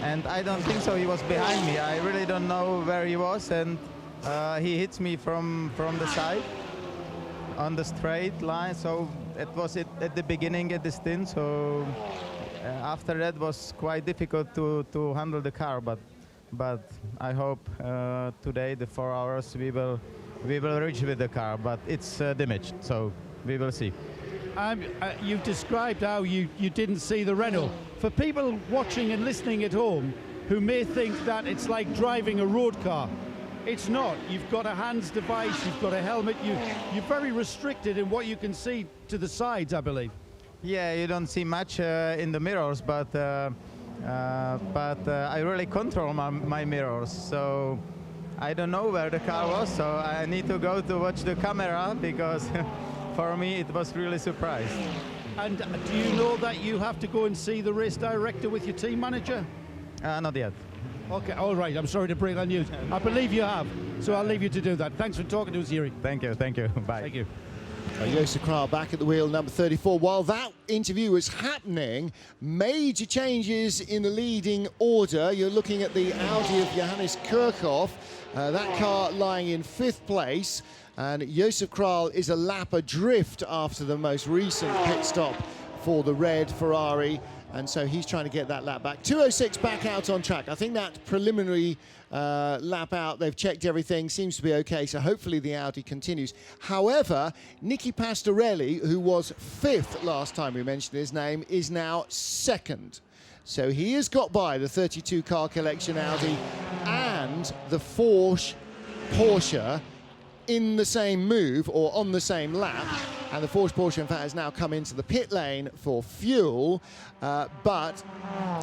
Speaker 21: and I don't think so he was behind me. I really don't know where he was, and he hits me from the side on the straight line, so it was at the beginning of the stint, so after that was quite difficult to handle the car, but I hope today, the 4 hours, we will reach with the car, but it's damaged, so we will see.
Speaker 3: You've described how you didn't see the Renault. For people watching and listening at home who may think that it's like driving a road car, it's not. You've got a hands device, you've got a helmet, you're very restricted in what you can see to the sides, I believe.
Speaker 21: Yeah, you don't see much in the mirrors, but I really control my mirrors, so I don't know where the car was, so I need to go to watch the camera, because for me it was really surprise.
Speaker 3: And do you know that you have to go and see the race director with your team manager?
Speaker 21: Not yet.
Speaker 3: Okay, all right, I'm sorry to break that news. I believe you have, so I'll leave you to do that. Thanks for talking to us, Yuri.
Speaker 21: Thank you, bye.
Speaker 3: Thank you.
Speaker 2: Joseph Kral back at the wheel, number 34. While that interview was happening, major changes in the leading order. You're looking at the Audi of Johannes Kirchhoff, that car lying in 5th place. And Joseph Kral is a lap adrift after the most recent pit stop for the red Ferrari. And so he's trying to get that lap back. 2:06 back out on track. I think that preliminary lap out, they've checked everything, seems to be okay, so hopefully the Audi continues. However, Nicky Pastorelli, who was 5th last time we mentioned his name, is now 2nd. So he has got by the 32 car collection Audi and the Porsche in the same move, or on the same lap. And the Porsche, in fact, has now come into the pit lane for fuel, but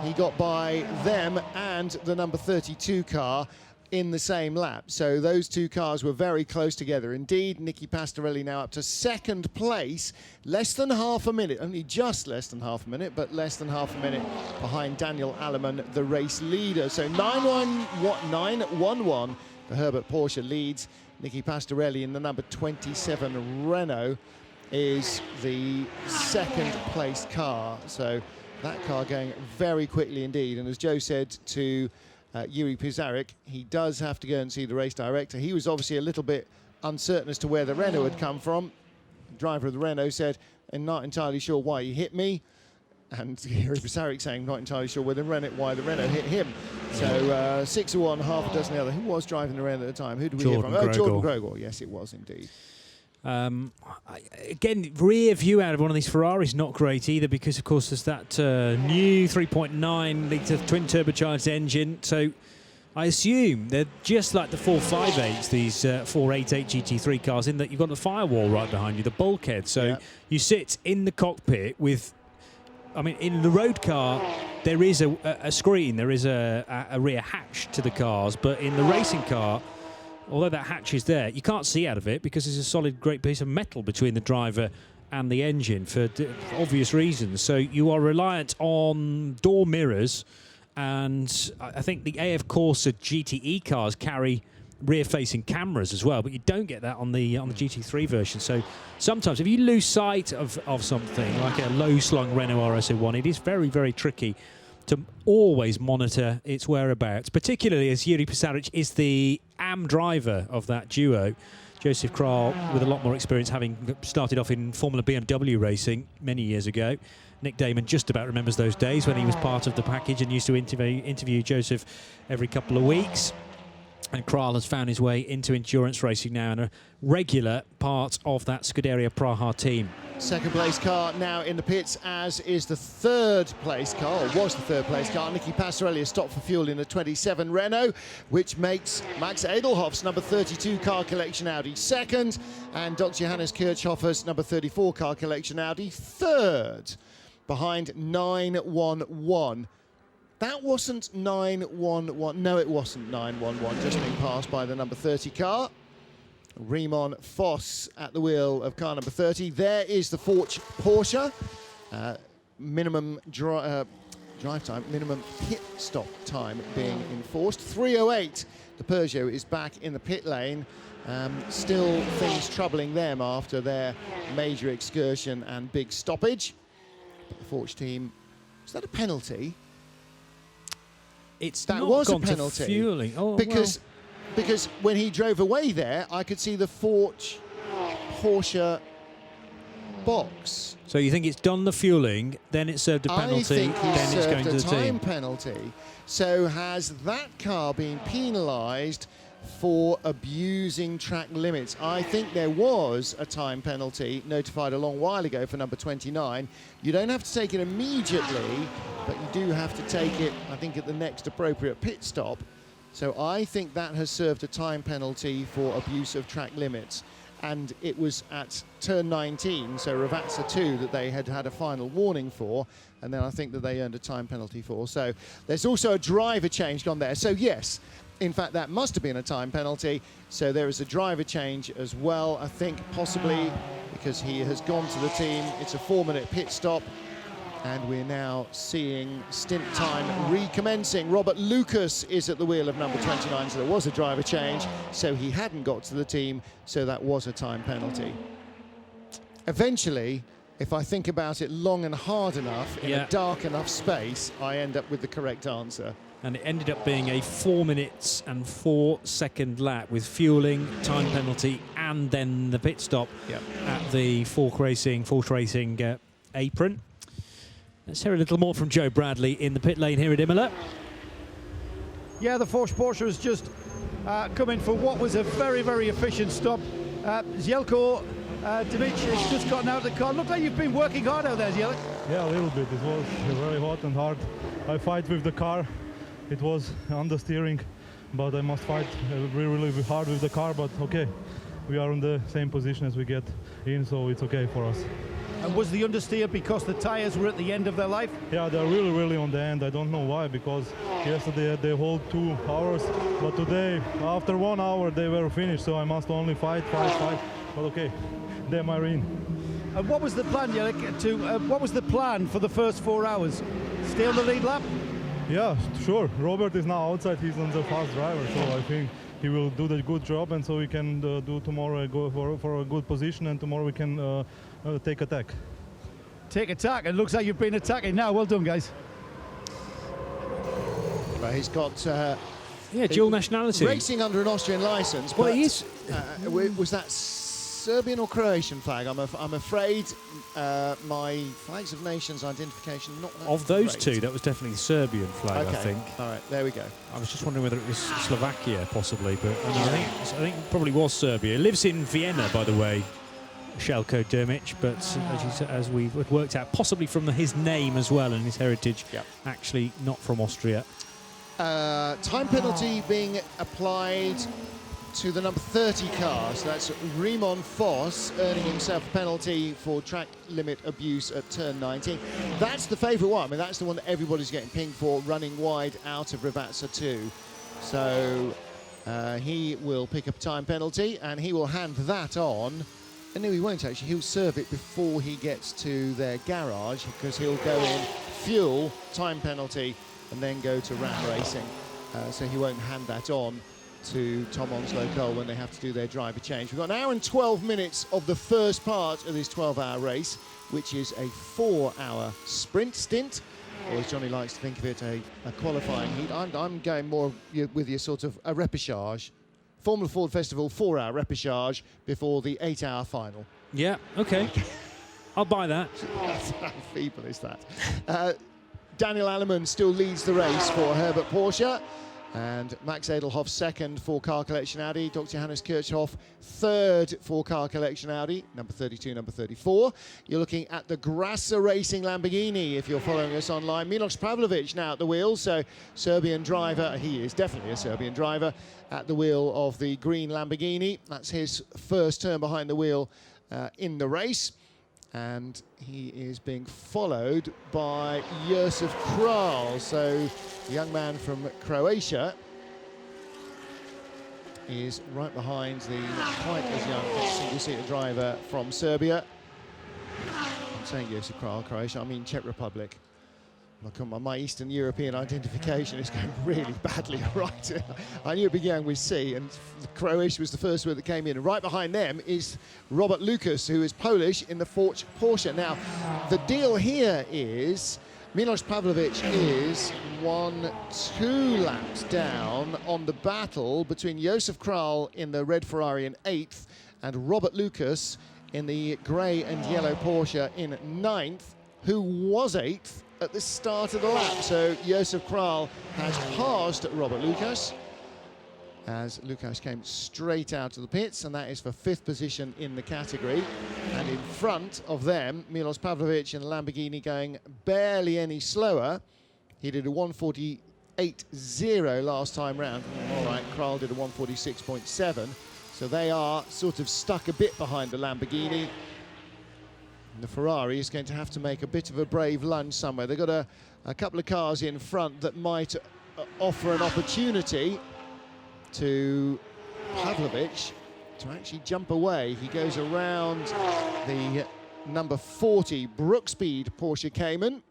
Speaker 2: he got by them and the number 32 car in the same lap. So those 2 cars were very close together. Indeed, Nicky Pastorelli now up to 2nd place, less than half a minute, only just less than half a minute, but less than half a minute behind Daniel Alleman, the race leader. So 911, the Herbert Porsche leads. Nicky Pastorelli in the number 27 Renault is the 2nd placed car. So that car going very quickly indeed. And as Joe said to Yuri Pesaric, he does have to go and see the race director. He was obviously a little bit uncertain as to where the Renault had come from. The driver of the Renault said, I'm not entirely sure why he hit me. And Yuri Pesaric saying, not entirely sure why the Renault hit him. So 6 of one, half a dozen the other. Who was driving the Renault at the time? Who did we hear from?
Speaker 1: Jordan
Speaker 2: Oh, Jordan Grogor. Yes, it was indeed.
Speaker 1: Again, rear view out of one of these Ferraris not great either, because of course there's that new 3.9 litre twin turbocharged engine. So I assume they're just like the 458s, these 488 GT3 cars, in that you've got the firewall right behind you, the bulkhead. So you sit in the cockpit with, I mean, in the road car, there is a screen, there is a rear hatch to the cars, but in the racing car, although that hatch is there, you can't see out of it because there's a solid, great piece of metal between the driver and the engine for obvious reasons. So you are reliant on door mirrors, and I think the AF Corsa GTE cars carry rear-facing cameras as well, but you don't get that on the GT3 version. So sometimes if you lose sight of something like a low-slung Renault RS01, it is very, very tricky to always monitor its whereabouts, particularly as Jiri Pisaric is the AM driver of that duo. Joseph Kral, with a lot more experience, having started off in Formula BMW racing many years ago. Nick Damon just about remembers those days when he was part of the package and used to interview Joseph every couple of weeks. And Kral has found his way into endurance racing now and a regular part of that Scuderia Praha team.
Speaker 2: Second place car now in the pits, as is the third place car, or was the third place car. Nicky Passarelli has stopped for fuel in the 27 Renault, which makes Max Edelhoff's number 32 car collection Audi second, and Dr. Johannes Kirchhoffer's number 34 car collection Audi third, behind 911. That wasn't 911. No, it wasn't 911, just being passed by the number 30 car. Riemann Foss at the wheel of car number 30. There is the Porsche. Minimum drive time, minimum pit stop time being enforced. 3:08. The Peugeot is back in the pit lane. Still things troubling them after their major excursion and big stoppage. But the Porsche team, is that a penalty?
Speaker 1: It's
Speaker 2: that
Speaker 1: not
Speaker 2: was
Speaker 1: gone
Speaker 2: a penalty.
Speaker 1: to fueling. Oh,
Speaker 2: because when he drove away there, I could see the Porsche box.
Speaker 1: So you think it's done the fueling, then it served a penalty,
Speaker 2: I think he
Speaker 1: then it's going
Speaker 2: served
Speaker 1: to
Speaker 2: a
Speaker 1: the
Speaker 2: time
Speaker 1: team.
Speaker 2: penalty. So has that car been penalised for abusing track limits? I think there was a time penalty notified a long while ago for number 29. You don't have to take it immediately, but you do have to take it, I think, at the next appropriate pit stop. So I think that has served a time penalty for abuse of track limits. And it was at turn 19, so Ravazza 2, that they had a final warning for, and then I think that they earned a time penalty for. So there's also a driver change gone there. So yes, in fact, that must have been a time penalty. So there is a driver change as well, I think, possibly, because he has gone to the team. It's a 4-minute pit stop. And we're now seeing stint time recommencing. Robert Lucas is at the wheel of number 29, so there was a driver change, so he hadn't got to the team, so that was a time penalty. Eventually, if I think about it long and hard enough, in a dark enough space, I end up with the correct answer.
Speaker 1: And it ended up being a 4 minutes and 4 second lap with fueling, time penalty, and then the pit stop at the Force Racing apron. Let's hear a little more from Joe Bradley in the pit lane here at Imola.
Speaker 3: Yeah, the Porsche has just come in for what was a very, very efficient stop. Zeljko Dimic has just gotten out of the car. Looked like you've been working hard out there, Zeljko.
Speaker 7: Yeah, a little bit. It was very hot and hard. I fight with the car. It was understeering, but I must fight really hard with the car. But okay, we are in the same position as we get in, so it's okay for us.
Speaker 3: And was the understeer because the tyres were at the end of their life?
Speaker 7: Yeah, they're really on the end. I don't know why, because yesterday they hold 2 hours, but today, after 1 hour, they were finished, so I must only fight. But okay, they're my ring.
Speaker 3: And what was the plan, Jellic, what was the plan for the first 4 hours? Stay on the lead lap?
Speaker 7: Yeah, sure. Robert is now outside. He's on the fast driver, so I think he will do the good job, and so we can do tomorrow, go for a good position, and tomorrow we can take attack.
Speaker 3: Take attack. It looks like you've been attacking now. Well done, guys.
Speaker 2: Well, he's got
Speaker 1: dual nationality.
Speaker 2: Racing under an Austrian license.
Speaker 1: Well,
Speaker 2: but,
Speaker 1: he is.
Speaker 2: Was that Serbian or Croatian flag? I'm afraid my flags of nations identification not that
Speaker 1: Of those
Speaker 2: great.
Speaker 1: two, that was definitely the Serbian flag,
Speaker 2: Okay.
Speaker 1: I think.
Speaker 2: All right, there we go.
Speaker 1: I was just wondering whether it was Slovakia, possibly, but I think it probably was Serbia. Lives in Vienna, by the way, Shelko Dermic, but as we've worked out, possibly from his name as well and his heritage, actually not from Austria.
Speaker 2: Time penalty being applied to the number 30 car. So that's Rimon Foss earning himself a penalty for track limit abuse at turn 19. That's the favourite one. I mean, that's the one that everybody's getting pinged for, running wide out of Rivazza 2. So he will pick up a time penalty and he will hand that on. And no, he won't actually. He'll serve it before he gets to their garage because he'll go in, fuel, time penalty, and then go to ram racing. So he won't hand that on to Tom Onslow Cole when they have to do their driver change. We've got an hour and 12 minutes of the first part of this 12-hour race, which is a 4-hour sprint stint, or as Johnny likes to think of it, a qualifying heat. I'm going more with your sort of a repechage. Formula Ford Festival 4-hour repechage before the 8-hour final.
Speaker 1: Yeah, okay. I'll buy that.
Speaker 2: How feeble is that? Daniel Alleman still leads the race for Herbert Porsche, and Max Edelhoff second for Car Collection Audi, Dr. Johannes Kirchhoff third for Car Collection Audi, number 32, number 34. You're looking at the Grasser Racing Lamborghini if you're following us online. Milos Pavlovic now at the wheel, so Serbian driver, he is definitely a Serbian driver, at the wheel of the green Lamborghini. That's his first turn behind the wheel in the race. And he is being followed by Josef Kral. So the young man from Croatia is right behind the quite as young single-seater driver from Serbia. I'm saying Josef Kral, Croatia, I mean Czech Republic. My Eastern European identification is going really badly, right? I knew it began with C, and Croatia was the first word that came in. And right behind them is Robert Lucas, who is Polish in the Forch Porsche. Now, the deal here is Milos Pavlovic is 1-2 laps down on the battle between Josef Kral in the red Ferrari in 8th and Robert Lucas in the grey and yellow Porsche in 9th, who was 8th at the start of the lap. So Josef Kral has passed Robert Lucas as Lucas came straight out of the pits, and that is for 5th position in the category. And in front of them, Milos Pavlovic in the Lamborghini going barely any slower. He did a 1:48.0 last time round. All right, Kral did a 1:46.7. So they are sort of stuck a bit behind the Lamborghini. And the Ferrari is going to have to make a bit of a brave lunge somewhere. They've got a couple of cars in front that might offer an opportunity to Pavlovic to actually jump away. He goes around the number 40 Brookspeed Porsche Cayman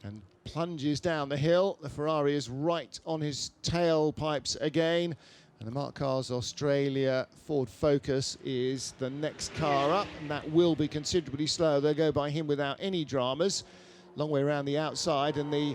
Speaker 2: and plunges down the hill. The Ferrari is right on his tailpipes again. And the Mark Cars Australia Ford Focus is the next car up, and that will be considerably slower. They'll go by him without any dramas. Long way around the outside, and the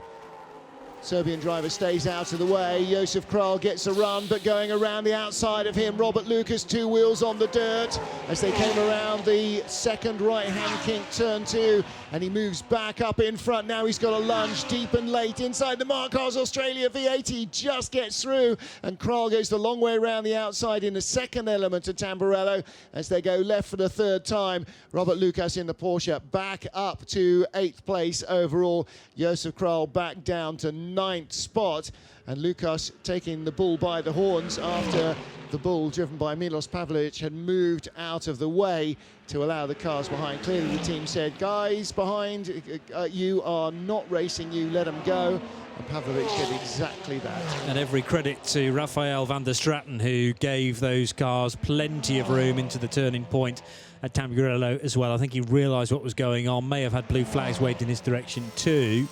Speaker 2: Serbian driver stays out of the way. Josef Kral gets a run, but going around the outside of him, Robert Lucas, 2 wheels on the dirt as they came around the second right-hand kink, turn 2, and he moves back up in front. Now he's got a lunge deep and late inside the Mark Cars Australia V8. He just gets through, and Kral goes the long way around the outside in the second element of Tamburello as they go left for the third time. Robert Lucas in the Porsche back up to 8th place overall. Josef Kral back down to 9th spot, and Lucas taking the bull by the horns after the bull driven by Milos Pavlovic had moved out of the way to allow the cars behind. Clearly the team said, guys behind, you are not racing, you let them go. And Pavlovic did exactly that.
Speaker 1: And every credit to Rafael van der Straten, who gave those cars plenty of room into the turning point at Tamburello as well. I think he realised what was going on, may have had blue flags waved in his direction too.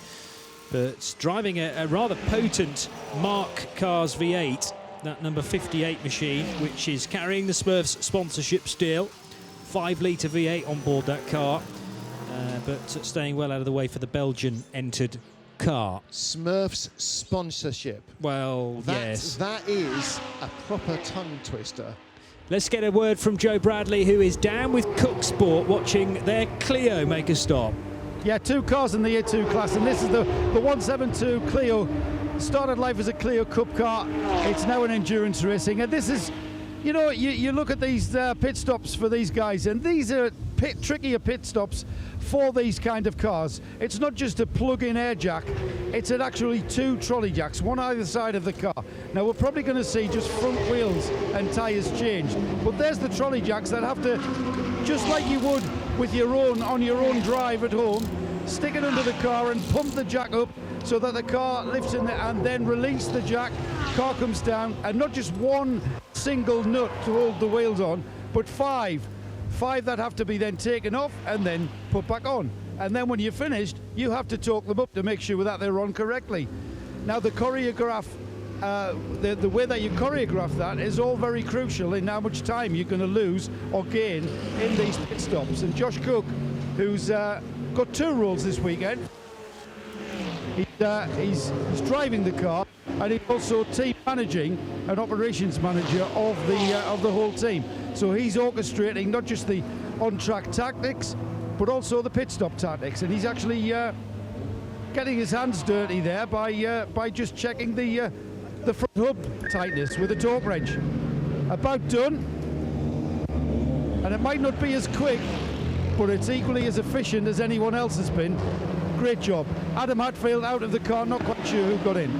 Speaker 1: But driving a rather potent Mark Cars V8, that number 58 machine, which is carrying the Smurfs sponsorship still. 5-litre V8 on board that car, but staying well out of the way for the Belgian-entered car.
Speaker 2: Smurfs sponsorship.
Speaker 1: Well, yes.
Speaker 2: That is a proper tongue twister.
Speaker 1: Let's get a word from Joe Bradley, who is down with Cook Sport watching their Clio make a stop.
Speaker 3: Yeah, 2 cars in the Year 2 class, and this is the 172 Clio. Started life as a Clio Cup car. It's now an endurance racing, and this is, you know, you look at these pit stops for these guys, and these are trickier pit stops for these kind of cars. It's not just a plug-in air jack, it's actually 2 trolley jacks, one either side of the car. Now we're probably going to see just front wheels and tyres changed, but there's the trolley jacks that have to, just like you would with your own on your own drive at home, stick it under the car and pump the jack up so that the car lifts in there, and then release the jack, car comes down, and not just one single nut to hold the wheels on, but 5 that have to be then taken off and then put back on. And then when you're finished, you have to torque them up to make sure that they're on correctly. Now the choreograph, the way that you choreograph that is all very crucial in how much time you're going to lose or gain in these pit stops. And Josh Cook, who's got 2 roles this weekend, he's driving the car, and he's also team managing and operations manager of the whole team. So he's orchestrating not just the on-track tactics, but also the pit stop tactics. And he's actually getting his hands dirty there by just checking the front hub tightness with a torque wrench. About done, and it might not be as quick, but it's equally as efficient as anyone else has been. Great job. Adam Hatfield out of the car, not quite sure who got in.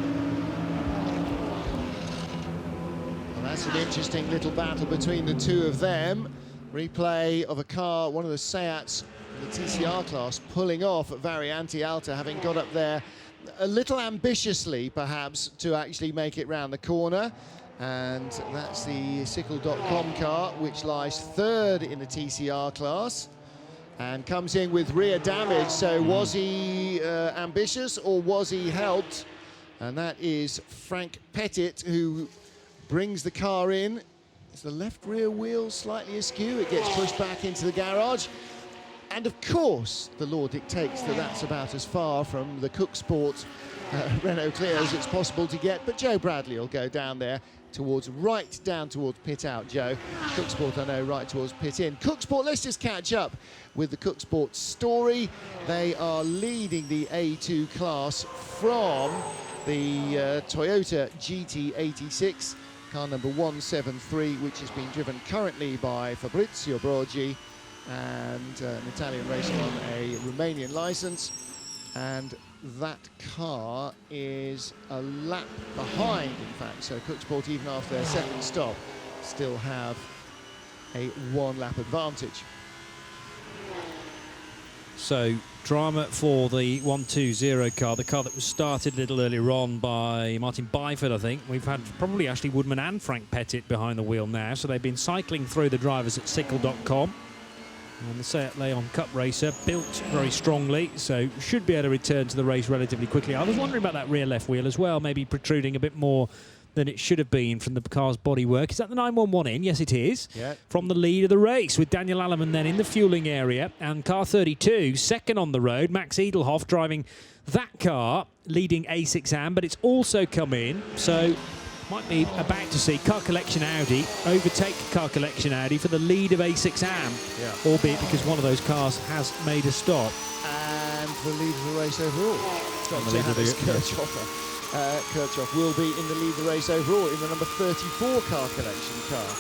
Speaker 2: Well, that's an interesting little battle between the 2 of them. Replay of a car, one of the Seats in the TCR class, pulling off at Variante Alta, having got up there a little ambitiously, perhaps, to actually make it round the corner. And that's the Sickle.com car, which lies 3rd in the TCR class and comes in with rear damage. So was he ambitious, or was he helped? And that is Frank Pettit, who brings the car in. It's the left rear wheel slightly askew. It gets pushed back into the garage. And of course, the law dictates that that's about as far from the Cook Sport Renault Clio as it's possible to get. But Joe Bradley will go down there right down towards pit out, Joe. Cook Sport, I know, right towards pit in. Cook Sport, let's just catch up with the Cook Sport story. They are leading the A2 class from the Toyota GT86, car number 173, which has been driven currently by Fabrizio Brogi and an Italian racer on a Romanian license. And that car is a lap behind, in fact. So Cook Sport, even after their 2nd stop, still have a 1-lap advantage.
Speaker 1: So drama for the 120 car, the car that was started a little earlier on by Martin Byford, I think. We've had probably Ashley Woodman and Frank Pettit behind the wheel now, so they've been cycling through the drivers at Sickle.com. And the Seat Leon Cup racer, built very strongly, so should be able to return to the race relatively quickly. I was wondering about that rear left wheel as well, maybe protruding a bit more than it should have been from the car's bodywork. Is that the 911 in? Yes, it is.
Speaker 2: Yeah.
Speaker 1: From the lead of the race, with Daniel Alleman then in the fueling area, and car 32, second on the road, Max Edelhoff driving that car, leading A6 Am, but it's also come in, so might be about to see Car Collection Audi overtake Car Collection Audi for the lead of A6 Am, albeit because one of those cars has made a stop.
Speaker 2: And the lead of the race overall. Kirchhoff will be in the lead of the race overall in the number 34 Car Collection car.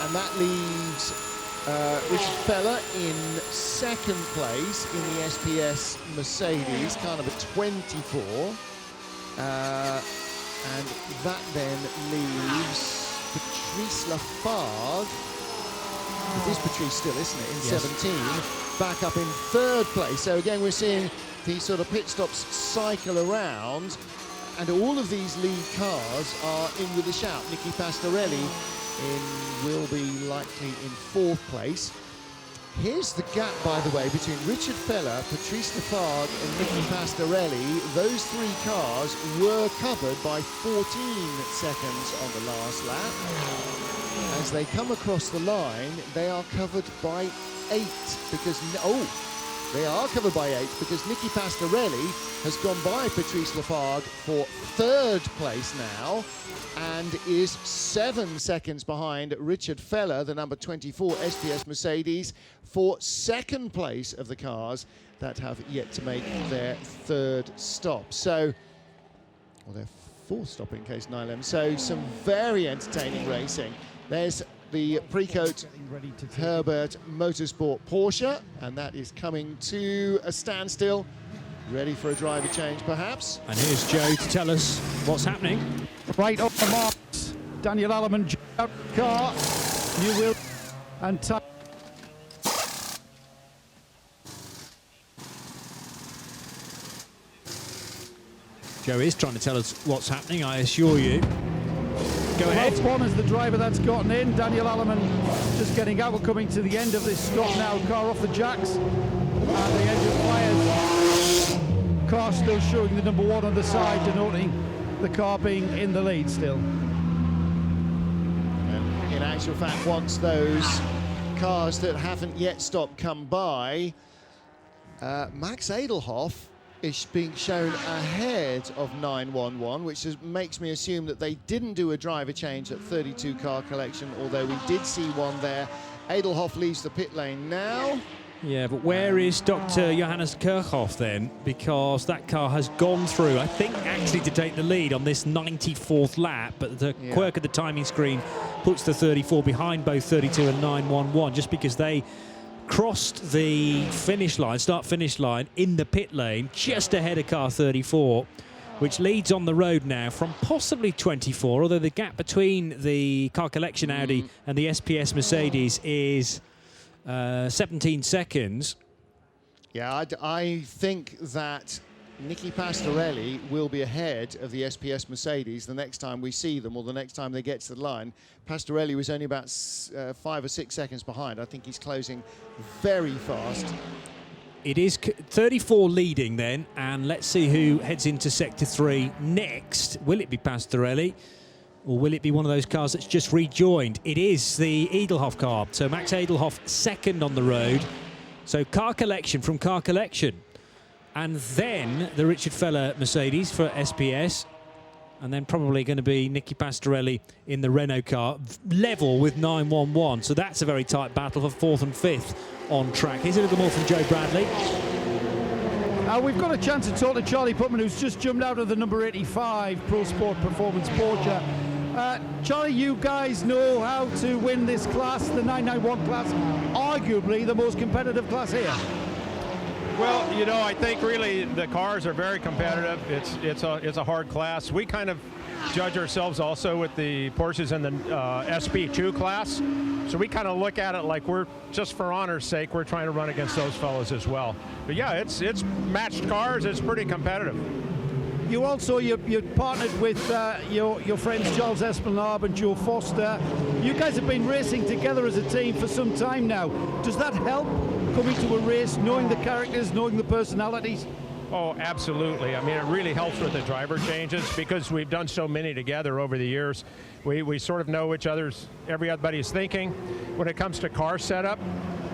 Speaker 2: And that leaves Richard Feller in 2nd place in the SPS Mercedes, car number 24. And that then leaves Patrice Lafargue. It is Patrice still, isn't it, in 17, back up in 3rd place. So again, we're seeing these sort of pit stops cycle around, and all of these lead cars are in with a shout. Nicky Pastorelli will be likely in 4th place. Here's the gap, by the way, between Richard Feller, Patrice Lafargue and Nicky Pastorelli. Those 3 cars were covered by 14 seconds on the last lap. As they come across the line, they are covered by 8 because, They are covered by 8 because Nicky Pastorelli has gone by Patrice Lafargue for 3rd place now and is 7 seconds behind Richard Feller, the number 24 SPS Mercedes, for 2nd place of the cars that have yet to make their 3rd stop. So, well, their 4th stop in case 911. So some very entertaining racing. There's the Precoat Herbert Motorsport Porsche, and that is coming to a standstill, ready for a driver change perhaps.
Speaker 1: And here's Joe to tell us what's happening.
Speaker 3: Right up the marks, Daniel Alleman out the car, you will, and
Speaker 1: Joe is trying to tell us what's happening, I assure you. Go ahead.
Speaker 3: One is the driver that's gotten in. Daniel Alleman just getting out. We're coming to the end of this stop now. Car off the jacks. And the engine fires. Car still showing the number 1 on the side, denoting the car being in the lead still.
Speaker 2: And in actual fact, once those cars that haven't yet stopped come by, Max Edelhoff is being shown ahead of 911, which makes me assume that they didn't do a driver change at 32 car collection, although we did see one there. Edelhoff leaves the pit lane now.
Speaker 1: Yeah, but where is Dr. Johannes Kirchhoff then? Because that car has gone through, I think, actually to take the lead on this 94th lap, but the quirk of the timing screen puts the 34 behind both 32 and 911, just because they crossed the finish line, start-finish line, in the pit lane, just ahead of car 34, which leads on the road now from possibly 24, although the gap between the car collection Audi and the SPS Mercedes is 17 seconds.
Speaker 2: Yeah, I think that Nicky Pastorelli will be ahead of the SPS Mercedes the next time we see them, or the next time they get to the line. Pastorelli was only about 5 or 6 seconds behind. I think he's closing very fast.
Speaker 1: It is 34 leading then, and let's see who heads into Sector 3 next. Will it be Pastorelli, or will it be one of those cars that's just rejoined? It is the Edelhoff car, so Max Edelhoff 2nd on the road. So car collection from car collection. And then the Richard Feller Mercedes for SPS. And then probably going to be Nicky Pastorelli in the Renault car, level with 911. So that's a very tight battle for 4th and 5th on track. Here's a little more from Joe Bradley.
Speaker 3: We've got a chance to talk to Charlie Putman, who's just jumped out of the number 85 Pro Sport Performance Porsche. Charlie, you guys know how to win this class, the 991 class, arguably the most competitive class here.
Speaker 5: Well, you know, I think really the cars are very competitive. It's a hard class. We kind of judge ourselves also with the Porsches in the SP2 class. So we kind of look at it like we're, just for honor's sake, we're trying to run against those fellows as well. But yeah, it's matched cars. It's pretty competitive.
Speaker 3: You also, you're partnered with your friends Charles Esplanade and Joe Foster. You guys have been racing together as a team for some time now. Does that help coming to a race, knowing the characters, knowing the personalities?
Speaker 5: Oh, absolutely. I mean, it really helps with the driver changes because we've done so many together over the years. We sort of know everybody's thinking. When it comes to car setup,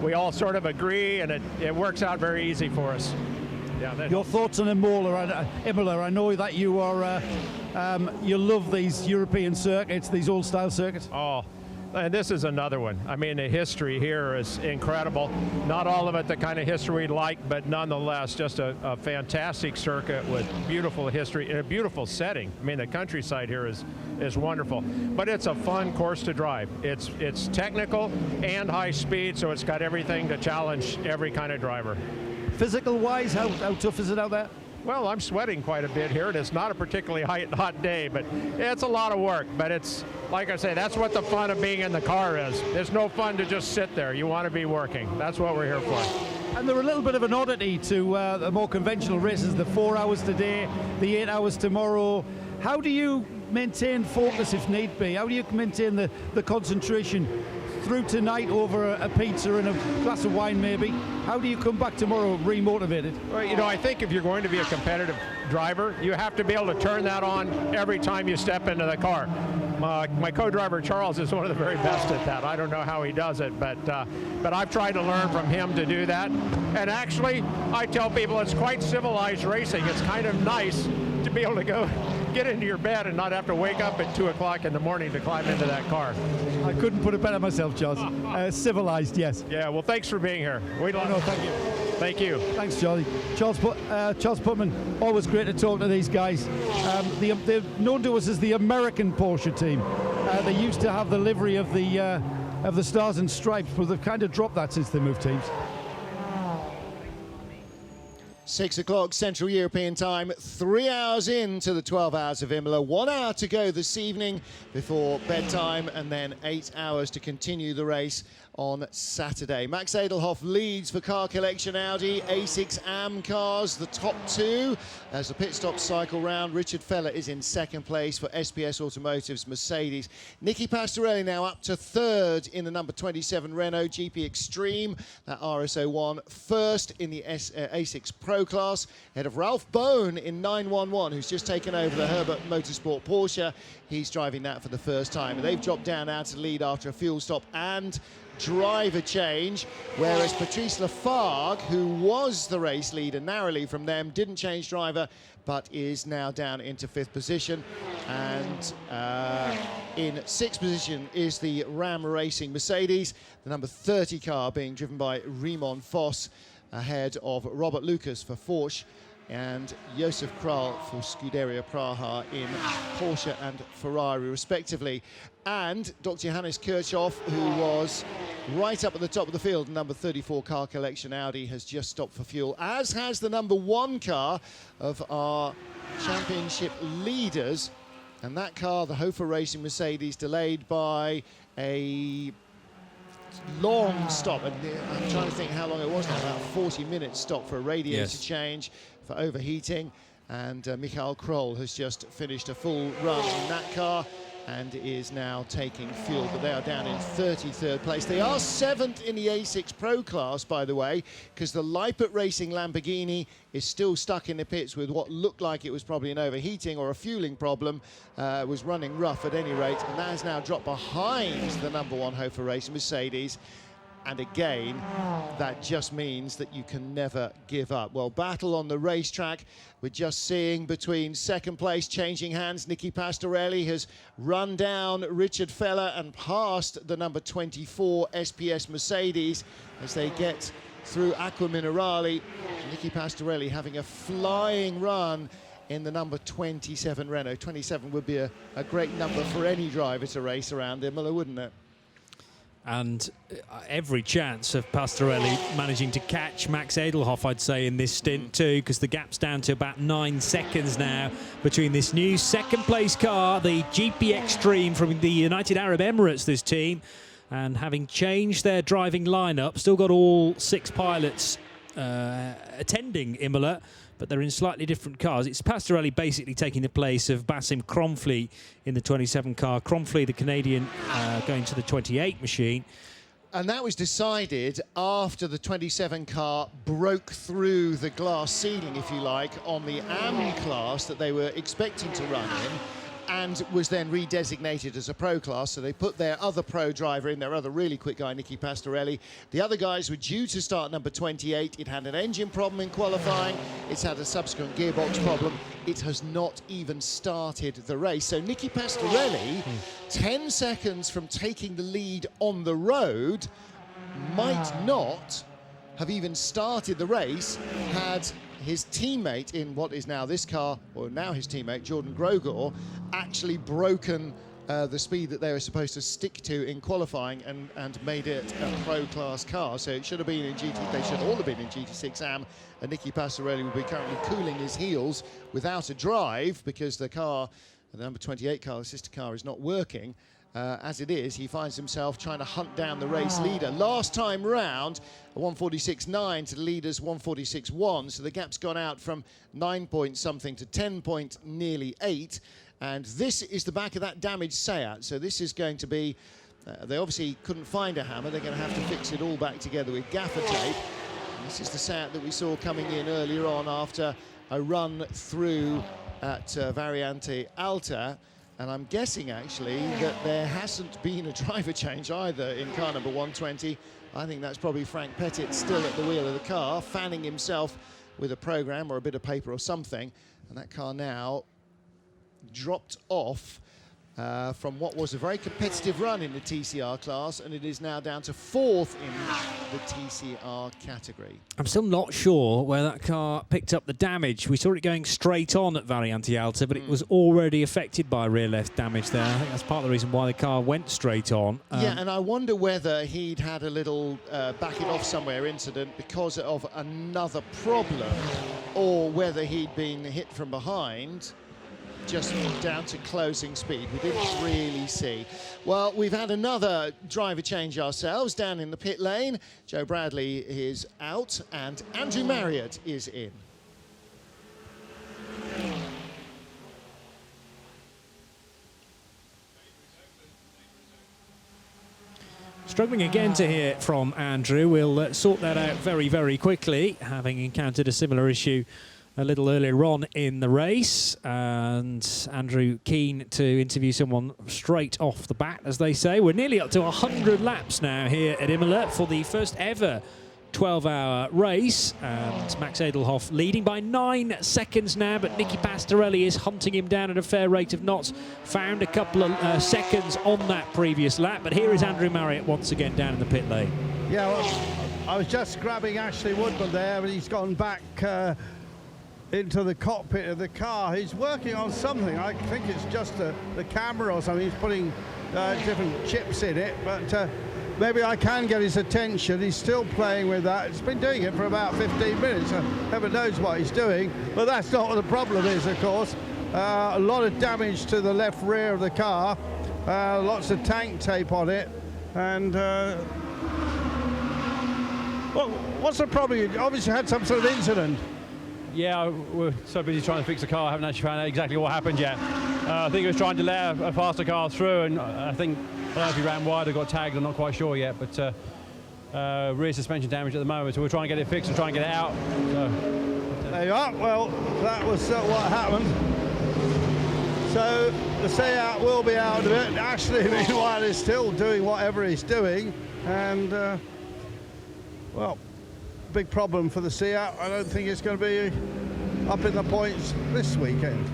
Speaker 5: we all sort of agree, and it works out very easy for us. Yeah,
Speaker 3: your thoughts on Imola? I know that you are you love these European circuits, these all-style circuits.
Speaker 5: Oh, and this is another one. I mean, the history here is incredible. Not all of it the kind of history we'd like, but nonetheless, just a fantastic circuit with beautiful history and a beautiful setting. I mean, the countryside here is wonderful. But it's a fun course to drive. It's technical and high speed, so it's got everything to challenge every kind of driver.
Speaker 3: Physical-wise, how tough is it out there?
Speaker 5: Well, I'm sweating quite a bit here, and it's not a particularly hot day, but it's a lot of work. But it's, like I say, that's what the fun of being in the car is. It's no fun to just sit there. You want to be working. That's what we're here for.
Speaker 3: And they're a little bit of an oddity to the more conventional races, the 4 hours today, the 8 hours tomorrow. How do you maintain focus if need be? How do you maintain the concentration through tonight over a pizza and a glass of wine maybe? How do you come back tomorrow re-motivated?
Speaker 5: Well, you know, I think if you're going to be a competitive driver, you have to be able to turn that on every time you step into the car. My co-driver Charles is one of the very best at that. I don't know how he does it, but I've tried to learn from him to do that. And actually, I tell people it's quite civilized racing. It's kind of nice to be able to go get into your bed and not have to wake up at 2 o'clock in the morning to climb into that car.
Speaker 3: I couldn't put it better myself, Charles. Civilized, yes.
Speaker 5: Yeah, well, thanks for being here.
Speaker 3: Thank you.
Speaker 5: Thank you.
Speaker 3: Thanks, Charlie. Charles Putman, always great to talk to these guys. They're known to us as the American Porsche team. They used to have the livery of the Stars and Stripes, but they've kind of dropped that since they moved teams.
Speaker 2: 6 o'clock Central European time, 3 hours into the 12 hours of Imola, 1 hour to go this evening before bedtime, and then 8 hours to continue the race on Saturday. Max Edelhoff leads for Car Collection Audi, A6 AM cars, the top two. As the pit stop cycle round, Richard Feller is in second place for SPS Automotive's Mercedes. Nicky Pastorelli now up to third in the number 27 Renault GP Extreme, that RS01, first in the A6 Pro class, ahead of Ralph Bone in 911, who's just taken over the Herbert Motorsport Porsche. He's driving that for the first time. And they've dropped down now to the lead after a fuel stop and driver change, whereas Patrice Lafargue, who was the race leader narrowly from them, didn't change driver, but is now down into 5th position. And in 6th position is the Ram Racing Mercedes, the number 30 car being driven by Raymond Foss, ahead of Robert Lucas for Porsche and Josef Kral for Scuderia Praha in Porsche and Ferrari respectively. And Dr. Johannes Kirchhoff, who was right up at the top of the field, number 34 Car Collection Audi, has just stopped for fuel, as has the number 1 car of our championship leaders. And that car, the Hofer Racing Mercedes, delayed by a long stop, and I'm trying to think how long it was now, about 40 minutes stop for a radiator change, for overheating, and Michael Kroll has just finished a full run in that car and is now taking fuel, but they are down in 33rd place. They are 7th in the A6 Pro class, by the way, because the Leipert Racing Lamborghini is still stuck in the pits with what looked like it was probably an overheating or a fueling problem. Was running rough at any rate, and that has now dropped behind the number 1 Hofer Racing Mercedes. And again, that just means that you can never give up. Well, battle on the racetrack. We're just seeing between second place changing hands. Nicky Pastorelli has run down Richard Feller and passed the number 24 SPS Mercedes as they get through Acqua Minerale. Nicky Pastorelli having a flying run in the number 27 Renault. 27 would be a great number for any driver to race around Imola, wouldn't it?
Speaker 1: And every chance of Pastorelli managing to catch Max Edelhoff, I'd say, in this stint too, because the gap's down to about 9 seconds now between this new second place car, the GP Extreme from the United Arab Emirates, this team, and having changed their driving lineup, still got all 6 pilots attending Imola, but they're in slightly different cars. It's Pastorelli basically taking the place of Basim Kromfleet in the 27 car. Kromfleet, the Canadian, going to the 28 machine.
Speaker 2: And that was decided after the 27 car broke through the glass ceiling, if you like, on the AM class that they were expecting to run in, and was then redesignated as a pro class. So they put their other pro driver in, their other really quick guy, Nicky Pastorelli. The other guys were due to start number 28. It had an engine problem in qualifying. It's had a subsequent gearbox problem. It has not even started the race. So Nicky Pastorelli, 10 seconds from taking the lead on the road, might not have even started the race had his teammate in what is now this car, or now his teammate, Jordan Grogor, actually broken the speed that they were supposed to stick to in qualifying and made it a pro-class car. So it should have been in GT, they should all have been in GT6 AM, and Nicky Pastorelli will be currently cooling his heels without a drive because the car, the number 28 car, the sister car, is not working. As it is, he finds himself trying to hunt down the race leader. Last time round, a 146.9 to the leader's 146.1, so the gap's gone out from 9 point something to 10 point nearly 8. And this is the back of that damaged Seat, so this is going to be, they obviously couldn't find a hammer, they're going to have to fix it all back together with gaffer tape. And this is the Seat that we saw coming in earlier on after a run through at Variante Alta. And I'm guessing, actually, that there hasn't been a driver change either in car number 120. I think that's probably Frank Pettit still at the wheel of the car, fanning himself with a program or a bit of paper or something. And that car now dropped off from what was a very competitive run in the TCR class, and it is now down to 4th in the TCR category.
Speaker 1: I'm still not sure where that car picked up the damage. We saw it going straight on at Variante Alta, but it was already affected by rear left damage there. I think that's part of the reason why the car went straight on.
Speaker 2: Yeah, and I wonder whether he'd had a little back it off somewhere incident because of another problem, or whether he'd been hit from behind, just down to closing speed. We didn't really see. Well, we've had another driver change ourselves down in the pit lane. Joe Bradley is out and Andrew Marriott is in.
Speaker 1: Struggling again to hear from Andrew. We'll sort that out very, very quickly, having encountered a similar issue a little earlier on in the race, and Andrew keen to interview someone straight off the bat, as they say. We're nearly up to 100 laps now here at Imola for the first ever 12-hour race, and Max Edelhoff leading by 9 seconds now, but Nicky Pastorelli is hunting him down at a fair rate of knots. Found a couple of seconds on that previous lap, but here is Andrew Marriott once again down in the pit lane.
Speaker 14: Yeah, well, I was just grabbing Ashley Woodman there, but he's gone back into the cockpit of the car. He's working on something. I think it's just the camera or something. He's putting different chips in it, but maybe I can get his attention. He's still playing with that. He's been doing it for about 15 minutes. Heaven knows what he's doing, but that's not what the problem is, of course. A lot of damage to the left rear of the car, lots of tank tape on it, and well, what's the problem? You obviously had some sort of incident.
Speaker 7: Yeah, we're so busy trying to fix the car, I haven't actually found out exactly what happened yet. I think he was trying to let a faster car through, and I don't know if he ran wide or got tagged, I'm not quite sure yet, but rear suspension damage at the moment, so we're trying to get it fixed and try and get it out. So.
Speaker 14: There you are. Well, that was what happened. So the Seat will be out of it. Ashley, meanwhile, is still doing whatever he's doing, and well, big problem for the Seat. I don't think it's going to be up in the points this weekend.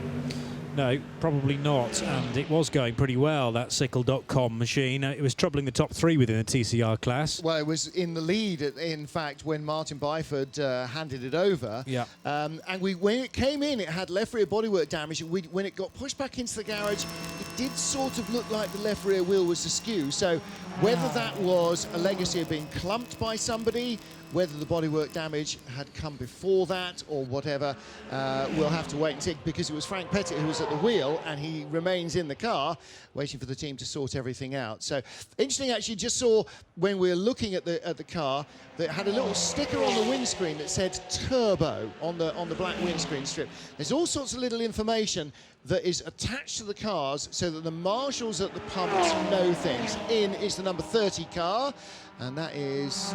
Speaker 1: No, probably not, and it was going pretty well, that Sickle.com machine. It was troubling the top 3 within the TCR class.
Speaker 2: Well, it was in the lead, in fact, when Martin Byford handed it over.
Speaker 1: Yeah.
Speaker 2: And when it came in, it had left rear bodywork damage. When it got pushed back into the garage, it did sort of look like the left rear wheel was askew. So whether that was a legacy of being clumped by somebody, whether the bodywork damage had come before that or whatever, we'll have to wait and see, because it was Frank Pettit who was at the wheel and he remains in the car waiting for the team to sort everything out. So interesting, actually, just saw when we were looking at the car that it had a little sticker on the windscreen that said turbo on the black windscreen strip. There's all sorts of little information that is attached to the cars so that the marshals at the pumps know things. In is the number 30 car, and that is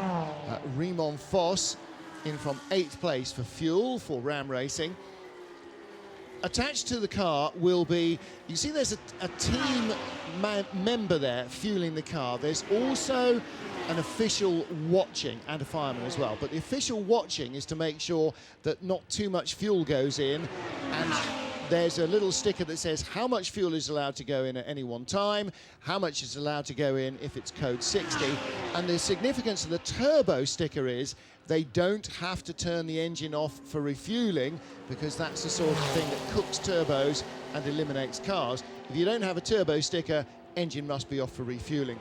Speaker 2: Raymond Foss in from 8th place for fuel for Ram Racing. Attached to the car will be, you see there's a team member there fueling the car. There's also an official watching and a fireman as well. But the official watching is to make sure that not too much fuel goes in, and there's a little sticker that says how much fuel is allowed to go in at any one time, how much is allowed to go in if it's code 60. And the significance of the turbo sticker is they don't have to turn the engine off for refueling, because that's the sort of thing that cooks turbos and eliminates cars. If you don't have a turbo sticker, engine must be off for refueling.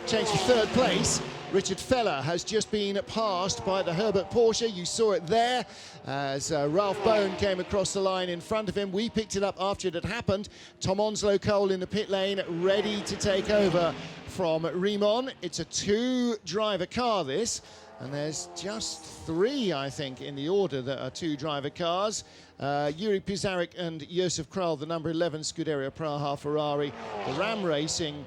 Speaker 2: Change to 3rd place. Richard Feller has just been passed by the Herbert Porsche. You saw it there as Ralph Bone came across the line in front of him. We picked it up after it had happened. Tom Onslow Cole in the pit lane, ready to take over from Riemann. It's a 2-driver car, this, and there's just 3, I think, in the order that are 2-driver cars. Yuri Pizarnik and Josef Kral, the number 11 Scuderia Praha Ferrari, the Ram Racing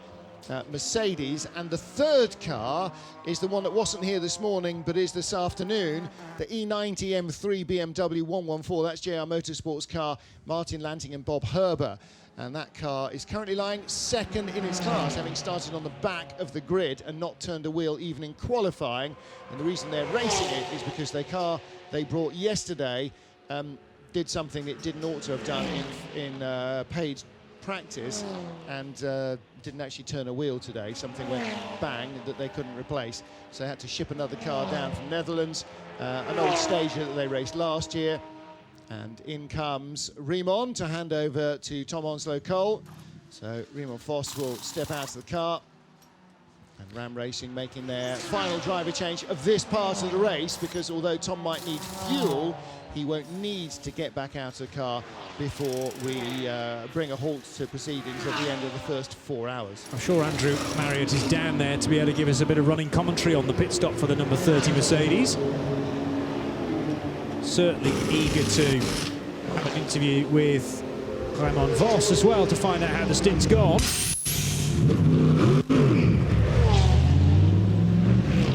Speaker 2: Mercedes, and the 3rd car is the one that wasn't here this morning but is this afternoon, the E90 M3 BMW 114. That's JR Motorsports car, Martin Lanting and Bob Herber. And that car is currently lying second in its class, having started on the back of the grid and not turned a wheel even in qualifying. And the reason they're racing it is because their car they brought yesterday did something it didn't ought to have done in paid practice, and didn't actually turn a wheel today. Something went bang that they couldn't replace. So they had to ship another car down from Netherlands, an old stager that they raced last year. And in comes Raymond to hand over to Tom Onslow-Cole. So Raymond Vos will step out of the car. And Ram Racing making their final driver change of this part of the race, because although Tom might need fuel, he won't need to get back out of the car before we bring a halt to proceedings at the end of the first 4 hours.
Speaker 1: I'm sure Andrew Marriott is down there to be able to give us a bit of running commentary on the pit stop for the number 30 Mercedes. Certainly eager to have an interview with Raymond Vos as well to find out how the stint's gone.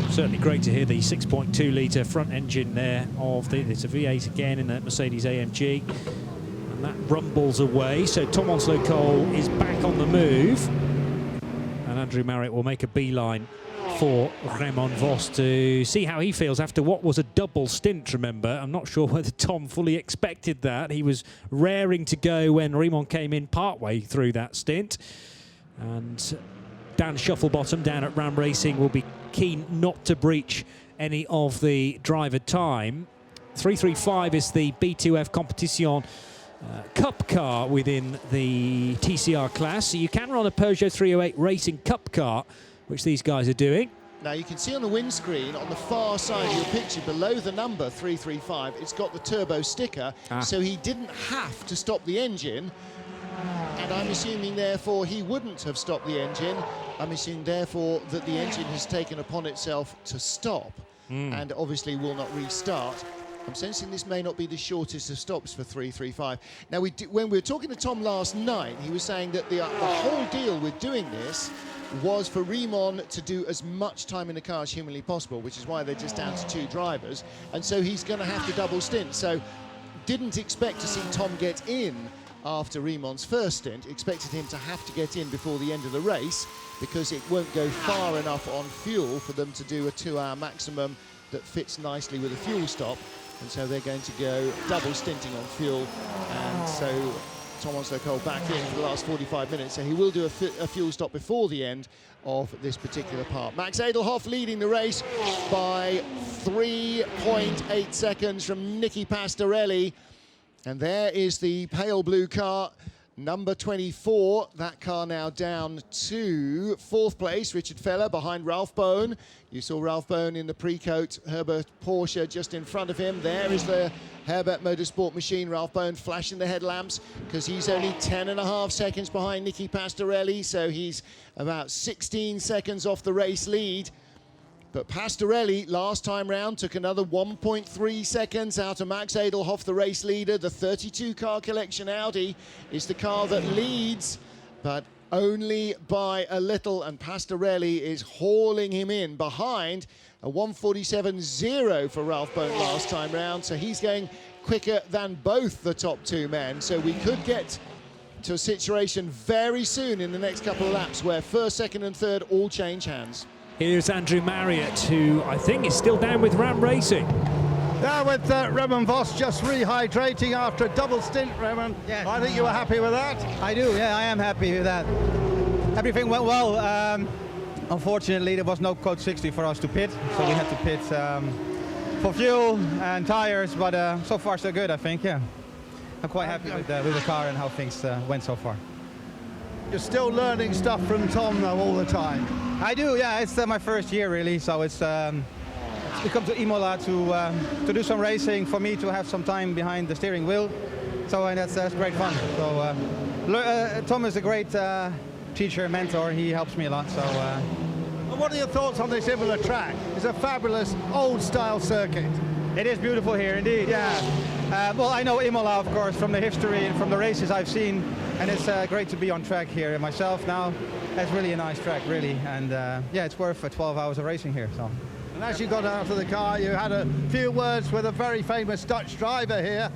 Speaker 1: Certainly great to hear the 6.2 litre front engine there of it's a V8 again in the Mercedes AMG, and that rumbles away. So Tom Onslow-Cole is back on the move, and Andrew Marriott will make a beeline for Raymond Vos to see how he feels after what was a double stint, remember. I'm not sure whether Tom fully expected that. He was raring to go when Raymond came in partway through that stint. And Dan Shufflebottom down at Ram Racing will be keen not to breach any of the driver time. 335 is the B2F Competition Cup car within the TCR class. So you can run a Peugeot 308 Racing Cup car, which these guys are doing.
Speaker 2: Now you can see on the windscreen on the far side of your picture below the number 335, it's got the turbo sticker, so he didn't have to stop the engine. And I'm assuming therefore he wouldn't have stopped the engine. I'm assuming therefore that the engine has taken upon itself to stop and obviously will not restart. I'm sensing this may not be the shortest of stops for 335. Now when we were talking to Tom last night, he was saying that the whole deal with doing this was for Raymond to do as much time in the car as humanly possible, which is why they're just down to 2 drivers. And so he's going to have to double stint. So didn't expect to see Tom get in after Raymond's first stint, expected him to have to get in before the end of the race because it won't go far enough on fuel for them to do a 2-hour maximum that fits nicely with a fuel stop. And so they're going to go double stinting on fuel. And so Tom Onslow-Cole back in for the last 45 minutes, so he will do a fuel stop before the end of this particular part. Max Edelhoff leading the race by 3.8 seconds from Nicky Pastorelli. And there is the pale blue car, number 24. That car now down to 4th place. Richard Feller behind Ralph Bohn. You saw Ralph Bohn in the pre-coat. Herbert Porsche just in front of him. There is the Herbert Motorsport machine. Ralph Bohn flashing the headlamps because he's only 10.5 seconds behind Nicky Pastorelli. So he's about 16 seconds off the race lead. But Pastorelli, last time round, took another 1.3 seconds out of Max Edelhoff, the race leader. The 32-car collection Audi is the car that leads, but only by a little. And Pastorelli is hauling him in behind a 1:47.0 for Ralph Bohn last time round. So he's going quicker than both the top 2 men. So we could get to a situation very soon in the next couple of laps where first, second and third all change hands.
Speaker 1: Here's Andrew Marriott, who I think is still down with Ram Racing.
Speaker 14: Yeah, with Raymond Vos just rehydrating after a double stint, Raymond.
Speaker 11: Yes.
Speaker 14: I think you were happy with that.
Speaker 11: I do, yeah, I am happy with that. Everything went well. Unfortunately, there was no code 60 for us to pit, so we had to pit for fuel and tires, but so far so good, I think, yeah. I'm quite happy with the car and how things went so far.
Speaker 14: You're still learning stuff from Tom, though, all the time.
Speaker 11: I do, yeah. It's my first year, really, so it's we come to Imola to do some racing, for me to have some time behind the steering wheel. So that's great fun. So Tom is a great teacher, mentor. He helps me a lot. So.
Speaker 14: What are your thoughts on this Imola track? It's a fabulous old-style circuit.
Speaker 11: It is beautiful here, indeed. Yeah. Well, I know Imola, of course, from the history and from the races I've seen, and it's great to be on track here myself now. It's really a nice track, really, and yeah, it's worth 12 hours of racing here. So.
Speaker 14: And as you got out of the car, you had a few words with a very famous Dutch driver here.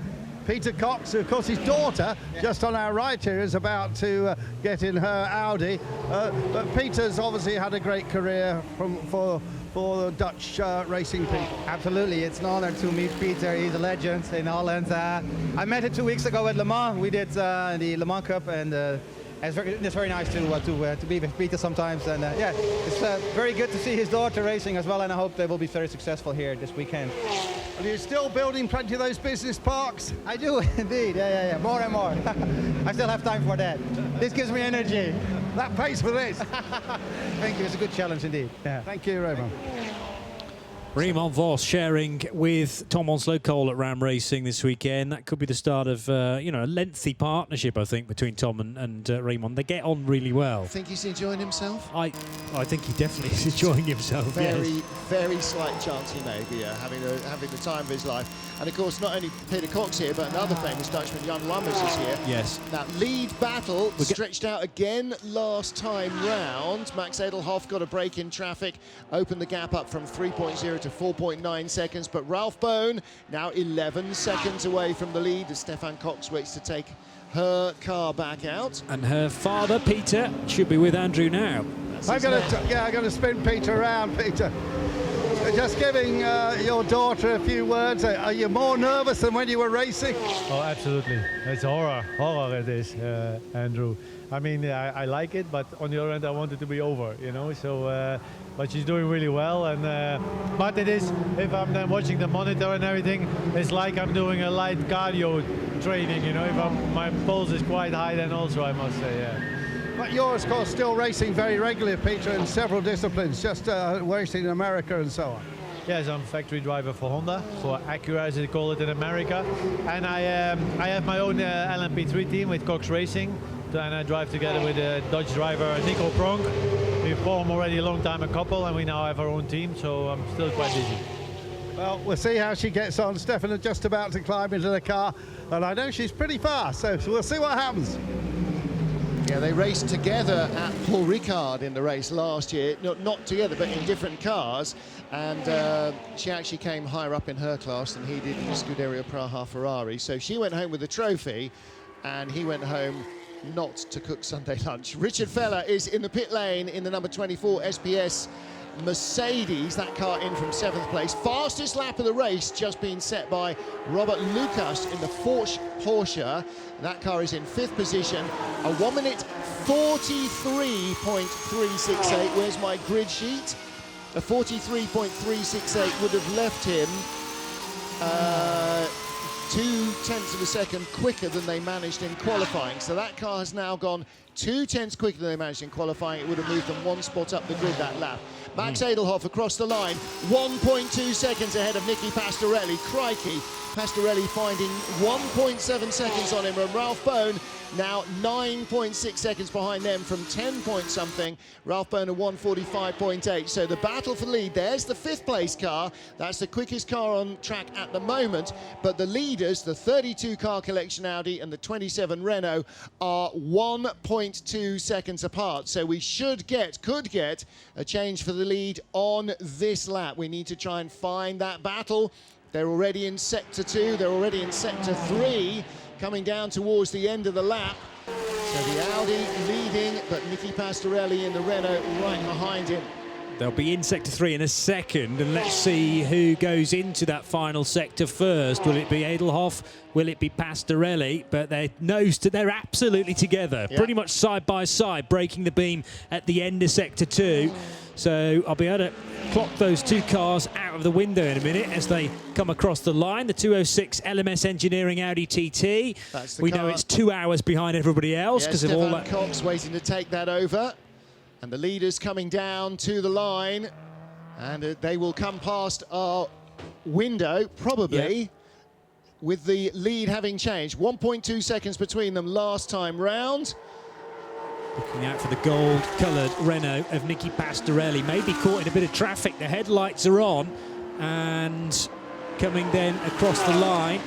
Speaker 14: Peter Cox, of course, his daughter, just on our right here, is about to get in her Audi. But Peter's obviously had a great career for Dutch racing people.
Speaker 11: Absolutely, it's an honor to meet Peter. He's a legend in Holland. I met him 2 weeks ago at Le Mans. We did the Le Mans Cup, and it's very nice to be with Peter sometimes. And yeah, it's very good to see his daughter racing as well, and I hope they will be very successful here this weekend.
Speaker 14: Are you still building plenty of those business parks?
Speaker 11: I do, indeed. Yeah. More and more. I still have time for that. This gives me energy.
Speaker 14: That pays for this.
Speaker 11: Thank you. It's a good challenge indeed. Yeah.
Speaker 14: Thank you, Raymond.
Speaker 1: Raymond Vos sharing with Tom Onslow-Cole at Ram Racing this weekend. That could be the start of a lengthy partnership, I think, between Tom and Raymond. They get on really well.
Speaker 2: Think he's enjoying himself?
Speaker 1: I think he definitely is enjoying himself.
Speaker 2: Very slight chance he may be having the time of his life. And of course, not only Peter Cox here, but another famous Dutchman, Jan Lammers, is here.
Speaker 1: Yes.
Speaker 2: That lead battle stretched out again last time round. Max Edelhoff got a break in traffic, opened the gap up from 3.0 to 4.9 seconds, but Ralph Bone now 11 seconds away from the lead as Stefan Cox waits to take her car back out.
Speaker 1: And her father, Peter, should be with Andrew now.
Speaker 14: I'm going to spin Peter around, Peter. Just giving your daughter a few words. Are you more nervous than when you were racing?
Speaker 7: Oh, absolutely. It's horror it is, Andrew. I mean, I like it, but on the other hand, I want it to be over, So, but she's doing really well, and but it is. If I'm then watching the monitor and everything, it's like I'm doing a light cardio training. If my pulse is quite high, then also I must say, yeah.
Speaker 14: But you're, of course, still racing very regularly, Peter, in several disciplines, just racing in America and so on.
Speaker 7: Yes, I'm factory driver for Honda, for Acura as they call it in America. And I have my own LMP3 team with Cox Racing. And I drive together with a Dutch driver, Nico Pronk. We formed already a long time a couple, and we now have our own team, so I'm still quite busy.
Speaker 14: Well, we'll see how she gets on. Stefan is just about to climb into the car, and I know she's pretty fast, so we'll see what happens.
Speaker 2: Yeah, they raced together at Paul Ricard in the race last year. Not together, but in different cars. And she actually came higher up in her class than he did in the Scuderia Praha Ferrari. So she went home with the trophy, and he went home not to cook Sunday lunch. Richard Feller is in the pit lane in the number 24 SPS Mercedes, that car in from 7th place. Fastest lap of the race just being set by Robert Lucas in the Porsche. That car is in 5th position, a 1 minute 43.368. Where's my grid sheet? A 43.368 would have left him 0.2 of a second quicker than they managed in qualifying. So that car has now gone 0.2 quicker than they managed in qualifying. It would have moved them 1 spot up the grid that lap. Max Edelhoff across the line, 1.2 seconds ahead of Nicky Pastorelli. Crikey, Pastorelli finding 1.7 seconds on him, and Ralph Bone now 9.6 seconds behind them from 10 point something. Ralph Bone at 1:45.8. So the battle for the lead, there's the 5th place car. That's the quickest car on track at the moment. But the leaders, the 32 car collection Audi and the 27 Renault, are 1.2 seconds apart. So we could get a change for the lead on this lap. We need to try and find that battle. They're already in sector 2, they're already in sector 3, coming down towards the end of the lap. So the Audi leading, but Nicky Pastorelli in the Renault right behind him.
Speaker 1: They'll be in sector 3 in a second, and let's see who goes into that final sector first. Will it be Edelhoff? Will it be Pastorelli? But they're absolutely together, pretty much side by side, breaking the beam at the end of sector 2. So I'll be able to clock those two cars out of the window in a minute as they come across the line. The 206 LMS Engineering Audi TT. We know it's 2 hours behind everybody else because of all that.
Speaker 2: Stefan Cox waiting to take that over. And the leaders coming down to the line. And they will come past our window, probably, with the lead having changed. 1.2 seconds between them last time round.
Speaker 1: Looking out for the gold-coloured Renault of Nicky Pastorelli. Maybe caught in a bit of traffic. The headlights are on. And coming then across the line.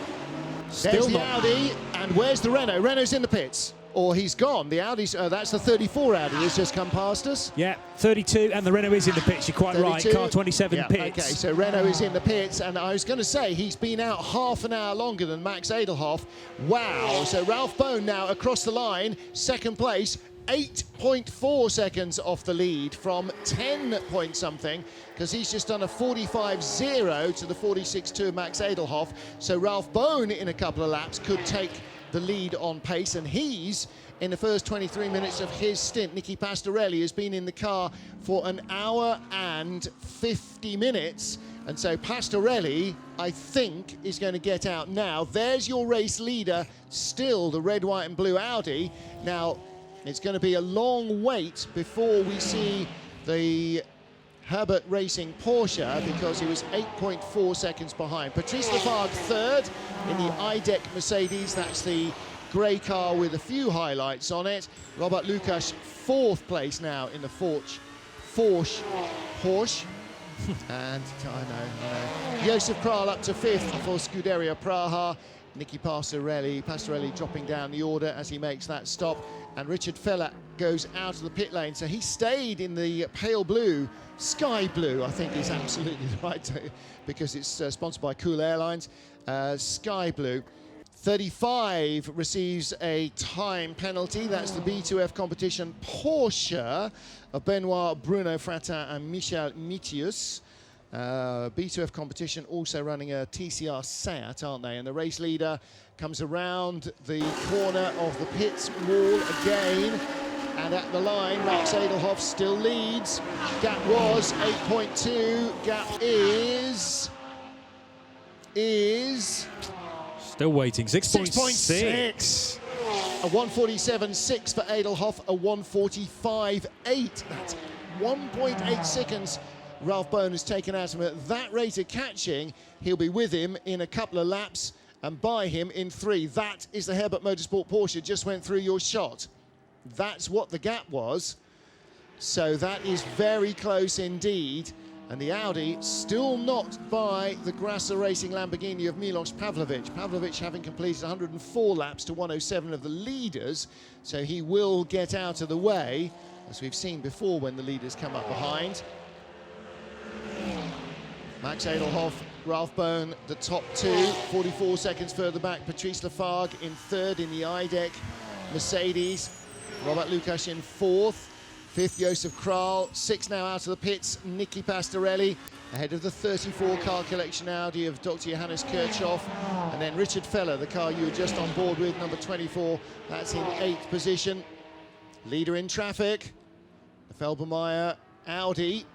Speaker 2: There's the Audi. And where's the Renault? Renault's in the pits. or he's gone. The Audi's, that's the 34 Audi that's just come past us.
Speaker 1: Yeah, 32, and the Renault is in the pits, you're quite
Speaker 2: 32.
Speaker 1: right, car 27
Speaker 2: Yeah,
Speaker 1: pits.
Speaker 2: Okay, so Renault is in the pits, and I was going to say he's been out half an hour longer than Max Edelhoff. Wow, so Ralph Bone now across the line, second place, 8.4 seconds off the lead from 10 point something, because he's just done a 45.0 to the 46.2 of Max Edelhoff. So Ralph Bone in a couple of laps could take the lead on pace, and he's in the first 23 minutes of his stint. Nicky Pastorelli has been in the car for an hour and 50 minutes, and so Pastorelli, I think, is going to get out now. There's your race leader, still the red, white and blue Audi. Now, it's going to be a long wait before we see the Herbert Racing Porsche, because he was 8.4 seconds behind. Patrice Lafargue third in the IDEC Mercedes. That's the grey car with a few highlights on it. Robert Lukas fourth place now in the Porsche. And I know. Josef Kral up to fifth for Scuderia Praha. Nicky Pastorelli dropping down the order as he makes that stop. And Richard Feller goes out of the pit lane. So he stayed in the pale blue, sky blue, I think is absolutely right, because it's sponsored by Cool Airlines. Sky blue. 35 receives a time penalty. That's the B2F competition Porsche of Benoit Bruno Fratin and Michel Mitius. B2F competition also running a TCR Seat, aren't they? And the race leader comes around the corner of the pits wall again. And at the line, Max Edelhoff still leads. Gap was 8.2. Gap is...
Speaker 1: Still waiting, 6.6.
Speaker 2: A 147.6 for Edelhoff, a 145.8. That's 1.8 seconds Ralph Bone has taken out of him at that rate of catching. He'll be with him in a couple of laps and by him in 3. That is the Herbert Motorsport Porsche. Just went through your shot. That's what the gap was. So that is very close indeed. And the Audi still not by the Grasser Racing Lamborghini of Milos Pavlovic. Pavlovic having completed 104 laps to 107 of the leaders, so he will get out of the way, as we've seen before when the leaders come up behind. Max Edelhoff, Ralph Bone, the top two, 44 seconds further back. Patrice Lafargue in third in the IDEC Mercedes. Robert Lukas in fourth. Fifth, Josef Kral. 6 now out of the pits, Nicky Pastorelli, ahead of the 34 car collection Audi of Dr. Johannes Kirchhoff. And then Richard Feller, the car you were just on board with, number 24, that's in 8th position. Leader in traffic, the Felbermeyer Audi.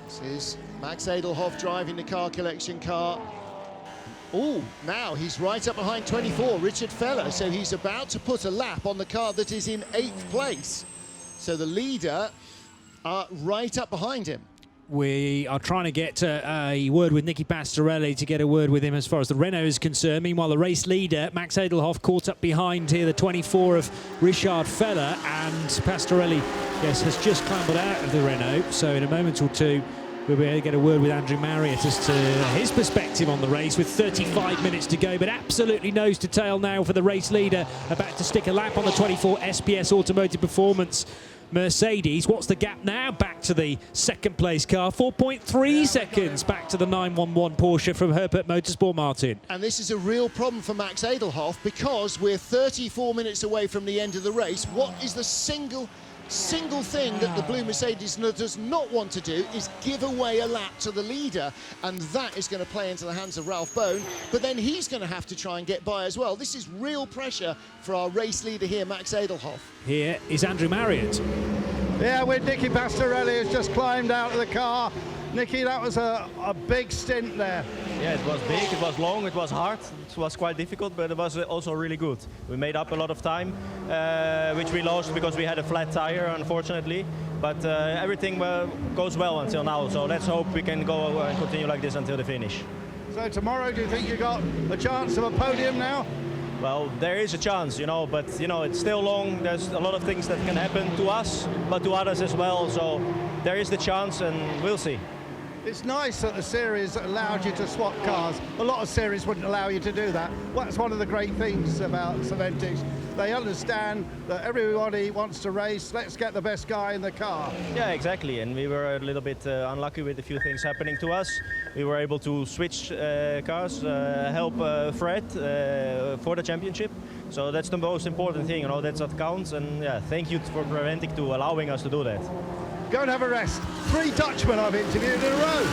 Speaker 2: This is Max Edelhoff driving the car collection car. Oh, now he's right up behind 24, Richard Feller. So he's about to put a lap on the car that is in 8th place. So the leader are right up behind him.
Speaker 1: We are trying to get a word with Nicky Pastorelli to get a word with him as far as the Renault is concerned. Meanwhile, the race leader, Max Edelhoff, caught up behind here, the 24 of Richard Feller, and Pastorelli, yes, has just clambered out of the Renault. So in a moment or two, we'll be able to get a word with Andrew Marriott as to his perspective on the race with 35 minutes to go, but absolutely nose to tail now for the race leader, about to stick a lap on the 24 SPS Automotive Performance Mercedes. What's the gap now? Back to the second place car, 4.3 seconds back to the 911 Porsche from Herbert Motorsport, Martin.
Speaker 2: And this is a real problem for Max Edelhoff, because we're 34 minutes away from the end of the race. What is the single thing that the blue Mercedes does not want to do is give away a lap to the leader, and that is going to play into the hands of Ralph Bone, but then he's going to have to try and get by as well. This is real pressure for our race leader here, Max Edelhoff.
Speaker 1: Here is Andrew Marriott.
Speaker 14: Yeah, with Nicky Pastorelli has just climbed out of the car. Nicky, that was a big stint there.
Speaker 8: Yeah, it was big, it was long, it was hard, it was quite difficult, but it was also really good. We made up a lot of time, which we lost because we had a flat tire, unfortunately. But everything goes well until now, so let's hope we can go and continue like this until the finish.
Speaker 14: So tomorrow, do you think you got a chance of a podium now?
Speaker 8: Well, there is a chance, but it's still long. There's a lot of things that can happen to us, but to others as well. So there is the chance, and we'll see.
Speaker 14: It's nice that the series allowed you to swap cars. A lot of series wouldn't allow you to do that. Well, that's one of the great things about Cementics. they understand that everybody wants to race. Let's get the best guy in the car.
Speaker 8: Yeah, exactly. And we were a little bit unlucky with a few things happening to us. We were able to switch cars, help Fred for the championship. So that's the most important thing, that's what counts. And yeah, thank you for Creventic to allowing us to do that.
Speaker 14: Go and have a rest. 3 Dutchmen I've interviewed in a row.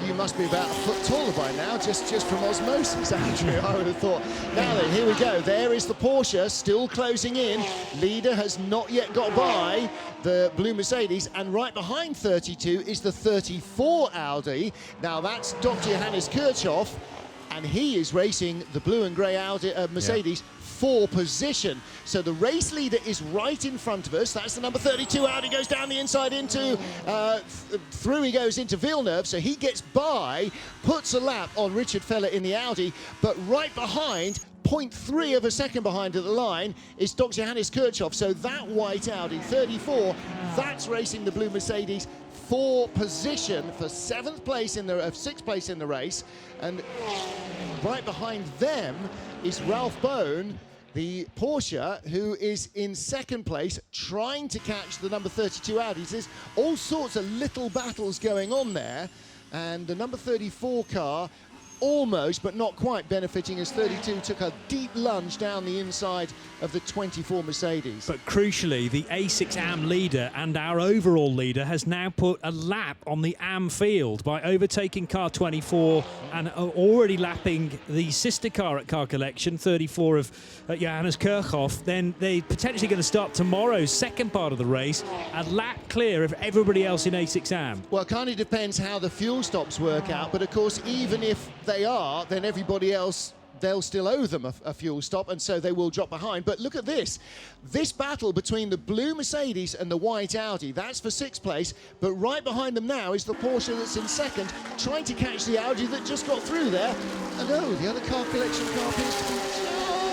Speaker 2: You must be about a foot taller by now, just from osmosis, Andrew, I would have thought. Now then, here we go. There is the Porsche still closing in. Leader has not yet got by the blue Mercedes, and right behind 32 is the 34 Audi. Now that's Dr. Johannes Kirchhoff, and he is racing the blue and grey Audi Mercedes for position. So the race leader is right in front of us. That's the number 32 Audi, goes down the inside into, through he goes into Villeneuve, so he gets by, puts a lap on Richard Feller in the Audi, but right behind, 0.3 of a second behind at the line, is Dr. Johannes Kirchhoff. So that white Audi, 34, that's racing the blue Mercedes for position for 6th place in the race. And right behind them is Ralph Bone, the Porsche, who is in 2nd place, trying to catch the number 32 Audis. There's all sorts of little battles going on there, and the number 34 car almost, but not quite, benefiting as 32 took a deep lunge down the inside of the 24 Mercedes.
Speaker 1: But crucially, the A6 AM leader and our overall leader has now put a lap on the AM field by overtaking car 24 and already lapping the sister car at Car Collection, 34 of Johannes Kirchhoff. Then they're potentially going to start tomorrow's second part of the race, a lap clear of everybody else in A6 AM.
Speaker 2: Well, it kind of depends how the fuel stops work out, but of course, even if they are, then everybody else, they'll still owe them a fuel stop, and so they will drop behind. But look at this battle between the blue Mercedes and the white Audi, that's for 6th place, but right behind them now is the Porsche that's in 2nd, trying to catch the Audi that just got through there. And oh, the other Car Collection car appears to be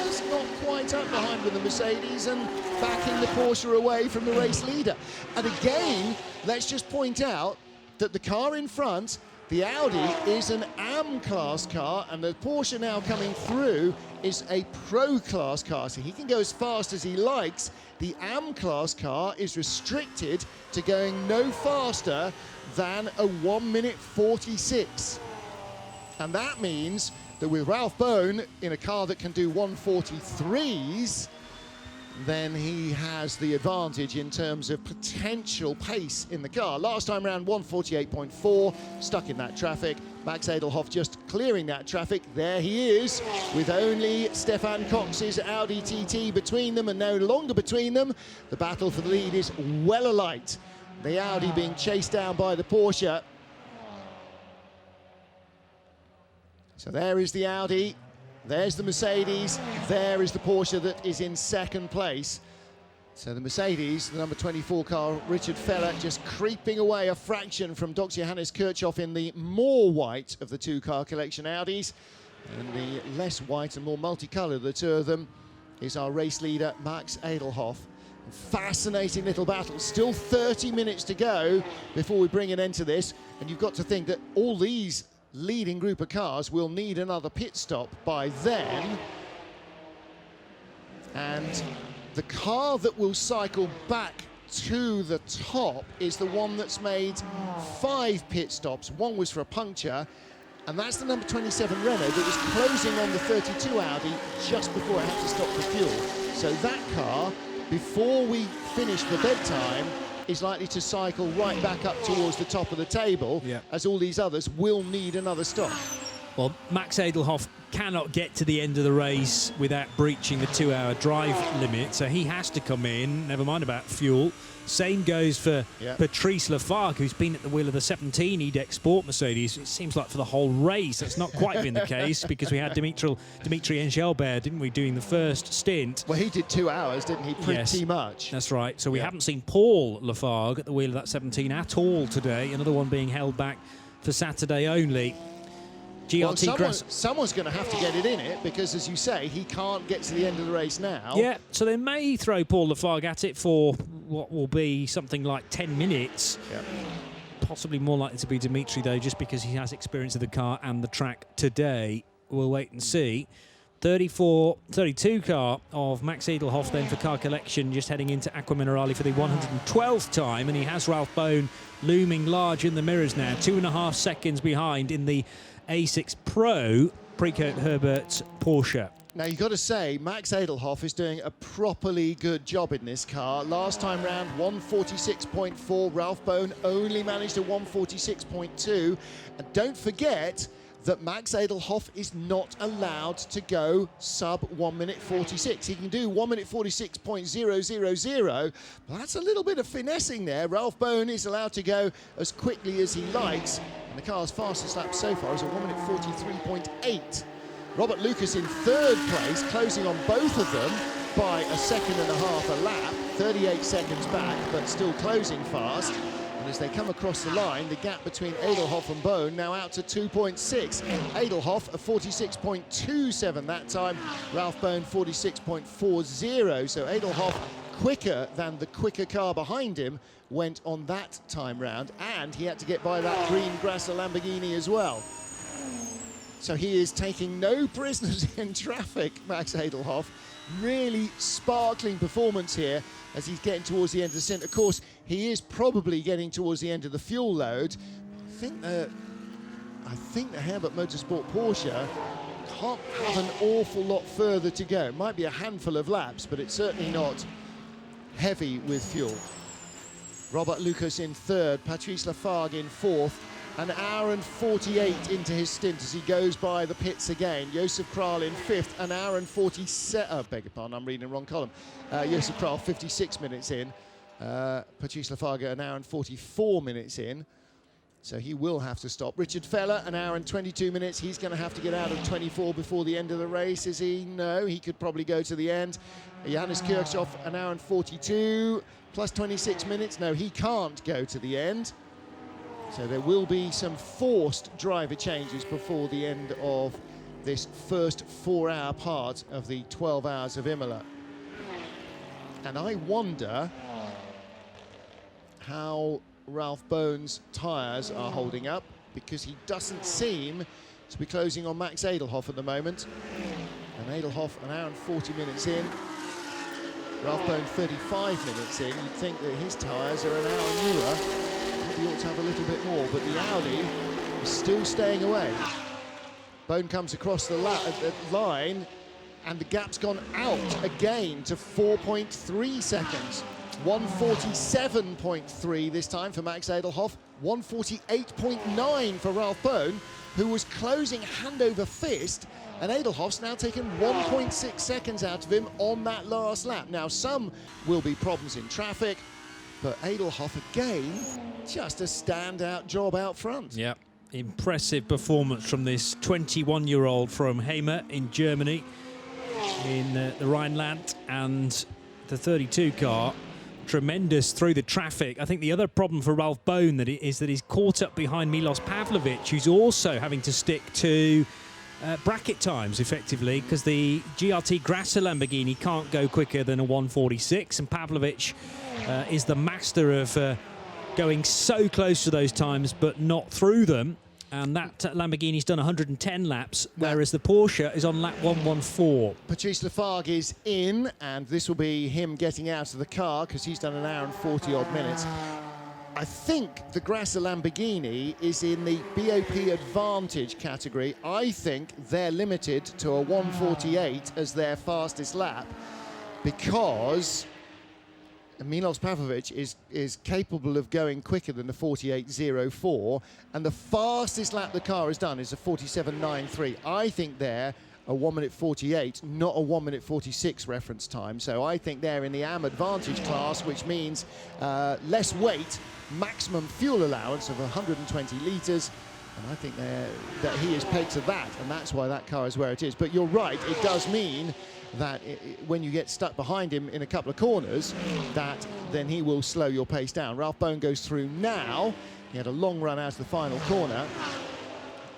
Speaker 2: just not quite up behind with the Mercedes and backing the Porsche away from the race leader. And again, let's just point out that the car in front, the Audi, is an AM class car, and the Porsche now coming through is a Pro class car, so he can go as fast as he likes. The AM class car is restricted to going no faster than a 1:46. And that means that with Ralph Bone in a car that can do 1:43s, then he has the advantage in terms of potential pace in the car. Last time round, 1:48.4, stuck in that traffic. Max Edelhoff just clearing that traffic. There he is, with only Stefan Cox's Audi TT between them, and no longer between them. The battle for the lead is well alight. The Audi being chased down by the Porsche. So there is the Audi. There's the Mercedes, there is the Porsche that is in 2nd place. So the Mercedes, the number 24 car, Richard Feller, just creeping away a fraction from Dr. Johannes Kirchhoff in the more white of the 2 Car Collection Audis. And the less white and more multicoloured, the 2 of them, is our race leader, Max Edelhoff. Fascinating little battle. Still 30 minutes to go before we bring an end to this. And you've got to think that all these leading group of cars will need another pit stop by then, and the car that will cycle back to the top is the one that's made 5 pit stops. One was for a puncture, and that's the number 27 Renault that was closing on the 32 Audi just before it had to stop for fuel. So that car, before we finish for bedtime, is likely to cycle right back up towards the top of the table, as all these others will need another stop.
Speaker 1: Well, Max Edelhoff cannot get to the end of the race without breaching the 2-hour drive limit, so he has to come in, never mind about fuel. Same goes for Patrice Lafargue, who's been at the wheel of the 17 E-Deck Sport Mercedes. It seems like for the whole race. That's not quite been the case, because we had Dimitri Engelbert, didn't we, doing the first stint.
Speaker 2: Well, he did 2 hours, didn't he? Pretty much.
Speaker 1: That's right. So we haven't seen Paul Lafargue at the wheel of that 17 at all today. Another one being held back for Saturday only.
Speaker 2: Well, someone's going to have to get it in it, because, as you say, he can't get to the end of the race now.
Speaker 1: Yeah, so they may throw Paul Lafargue at it for what will be something like 10 minutes.
Speaker 2: Yeah.
Speaker 1: Possibly more likely to be Dimitri, though, just because he has experience of the car and the track today. We'll wait and see. 32 car of Max Edelhoff then for car collection, just heading into Acqua Minerale for the 112th time, and he has Ralph Bone looming large in the mirrors now, 2.5 seconds behind in the A6 Pro Precoat Herbert Porsche.
Speaker 2: Now, you've got to say, Max Edelhoff is doing a properly good job in this car. Last time round, 146.4. Ralph Bone only managed a 146.2. And don't forget that Max Edelhoff is not allowed to go sub 1 minute 46. He can do 1 minute 46.000, but that's a little bit of finessing there. Ralph Bone is allowed to go as quickly as he likes, and the car's fastest lap so far is a 1 minute 43.8. Robert Lucas in third place, closing on both of them by 1.5 seconds a lap, 38 seconds back, but still closing fast. And as they come across the line, the gap between Edelhoff and Bone now out to 2.6. Edelhoff a 46.27 that time, Ralph Bone 46.40. So Edelhoff quicker than the quicker car behind him went on that time round, and he had to get by that green Grasser Lamborghini as well. So he is taking no prisoners in traffic, Max Edelhoff. Really sparkling performance here as he's getting towards the end of the stint. Of course, he is probably getting towards the end of the fuel load. I think the Herbert Motorsport Porsche can't have an awful lot further to go. It might be a handful of laps, but it's certainly not heavy with fuel. Robert Lucas in third, Patrice Lafargue in fourth. An hour and 48 into his stint as he goes by the pits again. Josef Kral in fifth, an hour and 47, beg your pardon, I'm reading the wrong column. Josef Kral 56 minutes in. Patrice Lafargue an hour and 44 minutes in. So he will have to stop. Richard Feller, an hour and 22 minutes. He's going to have to get out of 24 before the end of the race, is he? No, he could probably go to the end. Johannes Kirchhoff, an hour and 42, plus 26 minutes. No, he can't go to the end. So there will be some forced driver changes before the end of this first 4-hour part of the 12 hours of Imola. And I wonder how Ralph Bone's tyres are holding up, because he doesn't seem to be closing on Max Edelhoff at the moment. And Edelhoff an hour and 40 minutes in. Ralph Bone 35 minutes in. You'd think that his tyres are an hour newer. He ought to have a little bit more, but the Audi is still staying away. Bone comes across the line, and the gap's gone out again to 4.3 seconds. 147.3 this time for Max Edelhoff, 148.9 for Ralph Bone, who was closing hand over fist, and Edelhoff's now taken 1.6 seconds out of him on that last lap. Now, some will be problems in traffic, but Edelhoff again, just a standout job out front.
Speaker 1: Yeah, impressive performance from this 21-year-old from Heimer in Germany, in the Rhineland, and the 32 car. Tremendous through the traffic. I think the other problem for Ralph Bone is that he's caught up behind Milos Pavlovic, who's also having to stick to bracket times effectively, because the GRT Grasser Lamborghini can't go quicker than a 146, and Pavlovic is the master of going so close to those times but not through them. And that Lamborghini's done 110 laps, whereas the Porsche is on lap 114.
Speaker 2: Patrice Lafargue is in, and this will be him getting out of the car because he's done an hour and 40-odd minutes. I think the Grasser Lamborghini is in the BOP Advantage category. I think they're limited to a 148 as their fastest lap, because Milos Pavlovic is capable of going quicker than the 48.04, and the fastest lap the car has done is a 47.93. I think they're a 1 minute 48, not a 1 minute 46 reference time. So I think they're in the AM Advantage class, which means less weight, maximum fuel allowance of 120 litres. And I think that he is pegged to that, and that's why that car is where it is. But you're right, it does mean that when you get stuck behind him in a couple of corners, that then he will slow your pace down. Ralph Bone goes through now. He had a long run out of the final corner.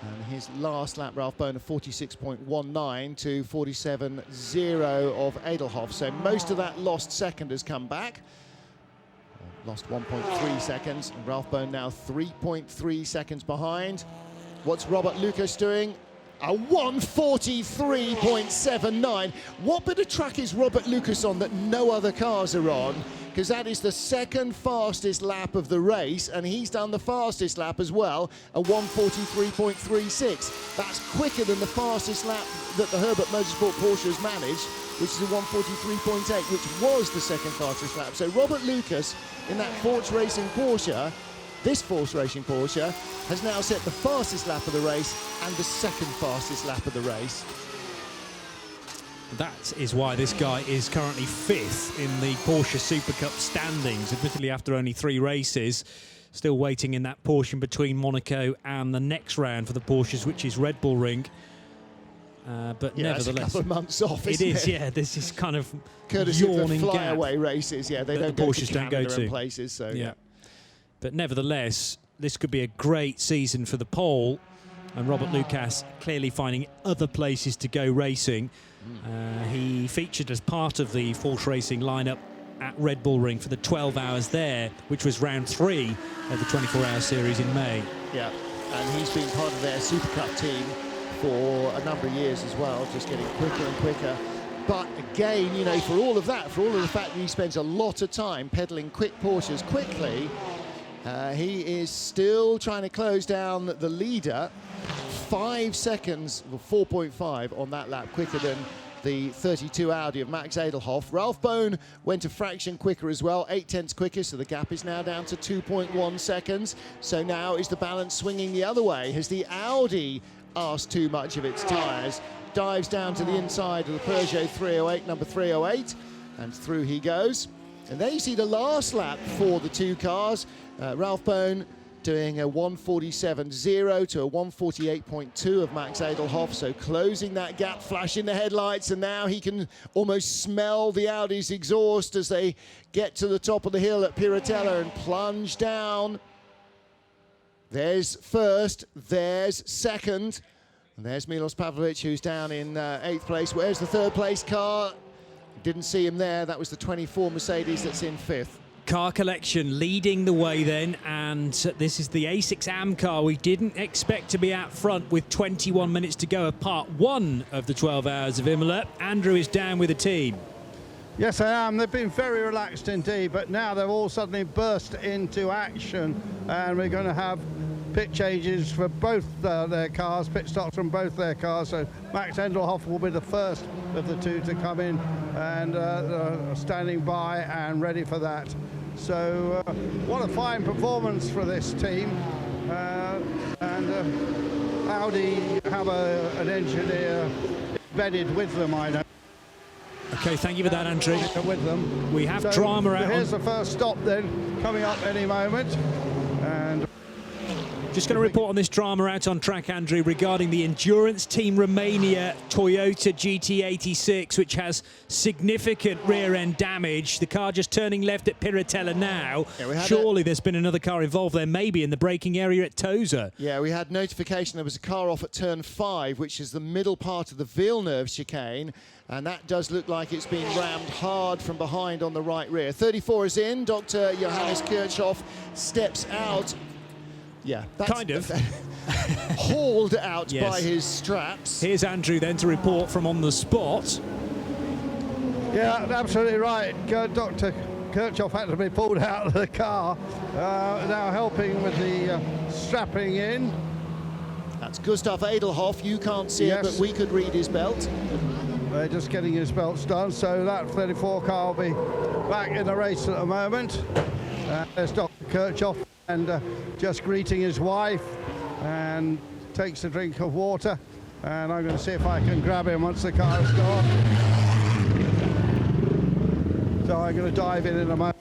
Speaker 2: And his last lap, Ralph Bone, of 46.19 to 47.0 of Edelhoff. So most of that lost second has come back. Lost 1.3 seconds. And Ralph Bone now 3.3 seconds behind. What's Robert Lucas doing? A 1:43.79. What bit of track is Robert Lucas on that no other cars are on? Because that is the second fastest lap of the race, and he's done the fastest lap as well, a 1:43.36. That's quicker than the fastest lap that the Herbert Motorsport Porsche has managed, which is a 1:43.8, which was the second fastest lap. So Robert Lucas in that Force Racing Porsche, this Force Racing Porsche, has now set the fastest lap of the race and the second fastest lap of the race.
Speaker 1: That is why this guy is currently 5th in the Porsche Super Cup standings, admittedly after only 3 races. Still waiting in that portion between Monaco and the next round for the Porsches, which is Red Bull Ring. But
Speaker 2: yeah,
Speaker 1: nevertheless,
Speaker 2: it's a couple of months off,
Speaker 1: it
Speaker 2: isn't
Speaker 1: is,
Speaker 2: it?
Speaker 1: yeah. This is kind of
Speaker 2: courtesy of the
Speaker 1: yawning gap
Speaker 2: flyaway races. Yeah, they don't
Speaker 1: the
Speaker 2: go
Speaker 1: Porsches
Speaker 2: to
Speaker 1: don't go
Speaker 2: Canada
Speaker 1: to
Speaker 2: and places. So yeah.
Speaker 1: But nevertheless, this could be a great season for the pole, and Robert Lucas clearly finding other places to go racing. He featured as part of the Force Racing lineup at Red Bull Ring for the 12 hours there, which was round 3 of the 24-hour series in May.
Speaker 2: Yeah, and he's been part of their Super Cup team for a number of years as well, just getting quicker and quicker. But again, you know, for all of that, for all of the fact that he spends a lot of time pedaling quick Porsches quickly, he is still trying to close down the leader. 5 seconds, well, 4.5 on that lap, quicker than the 32 Audi of Max Edelhoff. Ralph Bohn went a fraction quicker as well, 0.8 quicker, so the gap is now down to 2.1 seconds. So now is the balance swinging the other way? Has the Audi asked too much of its tyres? Dives down to the inside of the Peugeot 308, number 308, and through he goes. And there you see the last lap for the two cars. Ralph Bohn doing a 1:47.0 to a 1:48.2 of Max Edelhoff, so closing that gap, flashing the headlights, and now he can almost smell the Audi's exhaust as they get to the top of the hill at Piratella and plunge down. There's first, there's second, and there's Milos Pavlovic, who's down in 8th place. Where's the 3rd place car? Didn't see him there. That was the 24 Mercedes that's in 5th.
Speaker 1: Car collection leading the way then, and this is the A6 AM car we didn't expect to be out front with 21 minutes to go of part 1 of the 12 hours of Imola. Andrew is down with the team.
Speaker 14: Yes, I am. They've been very relaxed indeed, but now they've all suddenly burst into action, and we're going to have pit changes for both their cars, pit stops from both their cars. So Max Edelhoff will be the first of the two to come in and standing by and ready for that. So what a fine performance for this team. And Audi have an engineer embedded with them, I know.
Speaker 1: Okay, thank you for that, Andrew.
Speaker 14: With them.
Speaker 1: We have drama out.
Speaker 14: Here's the first stop then, coming up any moment. And
Speaker 1: just going to report on this drama out on track, Andrew, regarding the Endurance Team Romania Toyota GT86, which has significant rear-end damage. The car just turning left at Piratella now. Yeah, surely there's been another car involved there, maybe in the braking area at Tosa.
Speaker 2: Yeah, we had notification there was a car off at turn 5, which is the middle part of the Villeneuve chicane, and that does look like it's being rammed hard from behind on the right rear. 34 is in. Dr. Johannes Kirchhoff steps out. Yeah, that's
Speaker 1: kind of
Speaker 2: hauled out
Speaker 1: yes.
Speaker 2: by his straps.
Speaker 1: Here's Andrew then to report from on the spot.
Speaker 14: Yeah, absolutely right. Dr. Kirchhoff had to be pulled out of the car. Now helping with the strapping in.
Speaker 2: That's Gustav Edelhoff. You can't see it, but we could read his belt.
Speaker 14: They're just getting his belts done, so that 34 car will be back in the race at the moment. There's Dr. Kirchhoff. And just greeting his wife, and takes a drink of water, and I'm going to see if I can grab him once the car is gone. So I'm going to dive in a moment.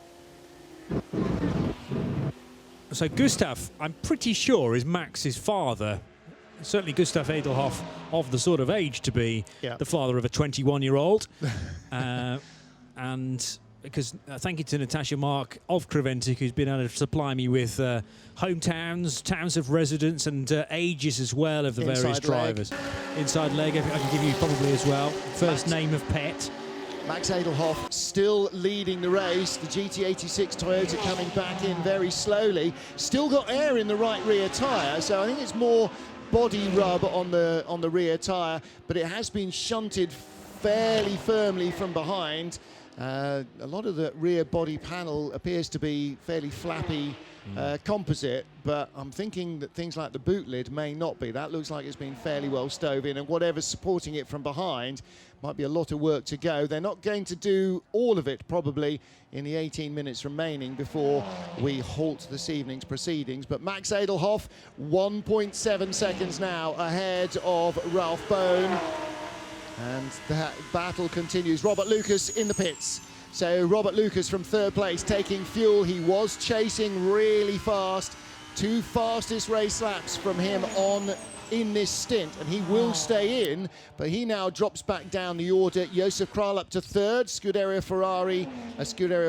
Speaker 1: So Gustav, I'm pretty sure, is Max's father. Certainly Gustav Edelhoff of the sort of age to be the father of a 21-year-old. And because thank you to Natasha Mark of Creventic, who's been able to supply me with hometowns, towns of residence, and ages as well of the various drivers. Inside leg, I can give you probably as well. First name of pet.
Speaker 2: Max Edelhoff still leading the race. The GT86 Toyota coming back in very slowly. Still got air in the right rear tyre, so I think it's more body rub on the rear tyre, but it has been shunted fairly firmly from behind. A lot of the rear body panel appears to be fairly flappy composite, but I'm thinking that things like the boot lid may not be. That looks like it's been fairly well stove in, and whatever's supporting it from behind might be a lot of work to go. They're not going to do all of it probably in the 18 minutes remaining before we halt this evening's proceedings, but Max Edelhoff 1.7 seconds now ahead of Ralph Bohn. And that battle continues. Robert Lucas in the pits. So Robert Lucas from third place taking fuel. He was chasing really fast. 2 fastest race laps from him on in this stint, and he will stay in, but he now drops back down the order. Josef Kral up to third, Scuderia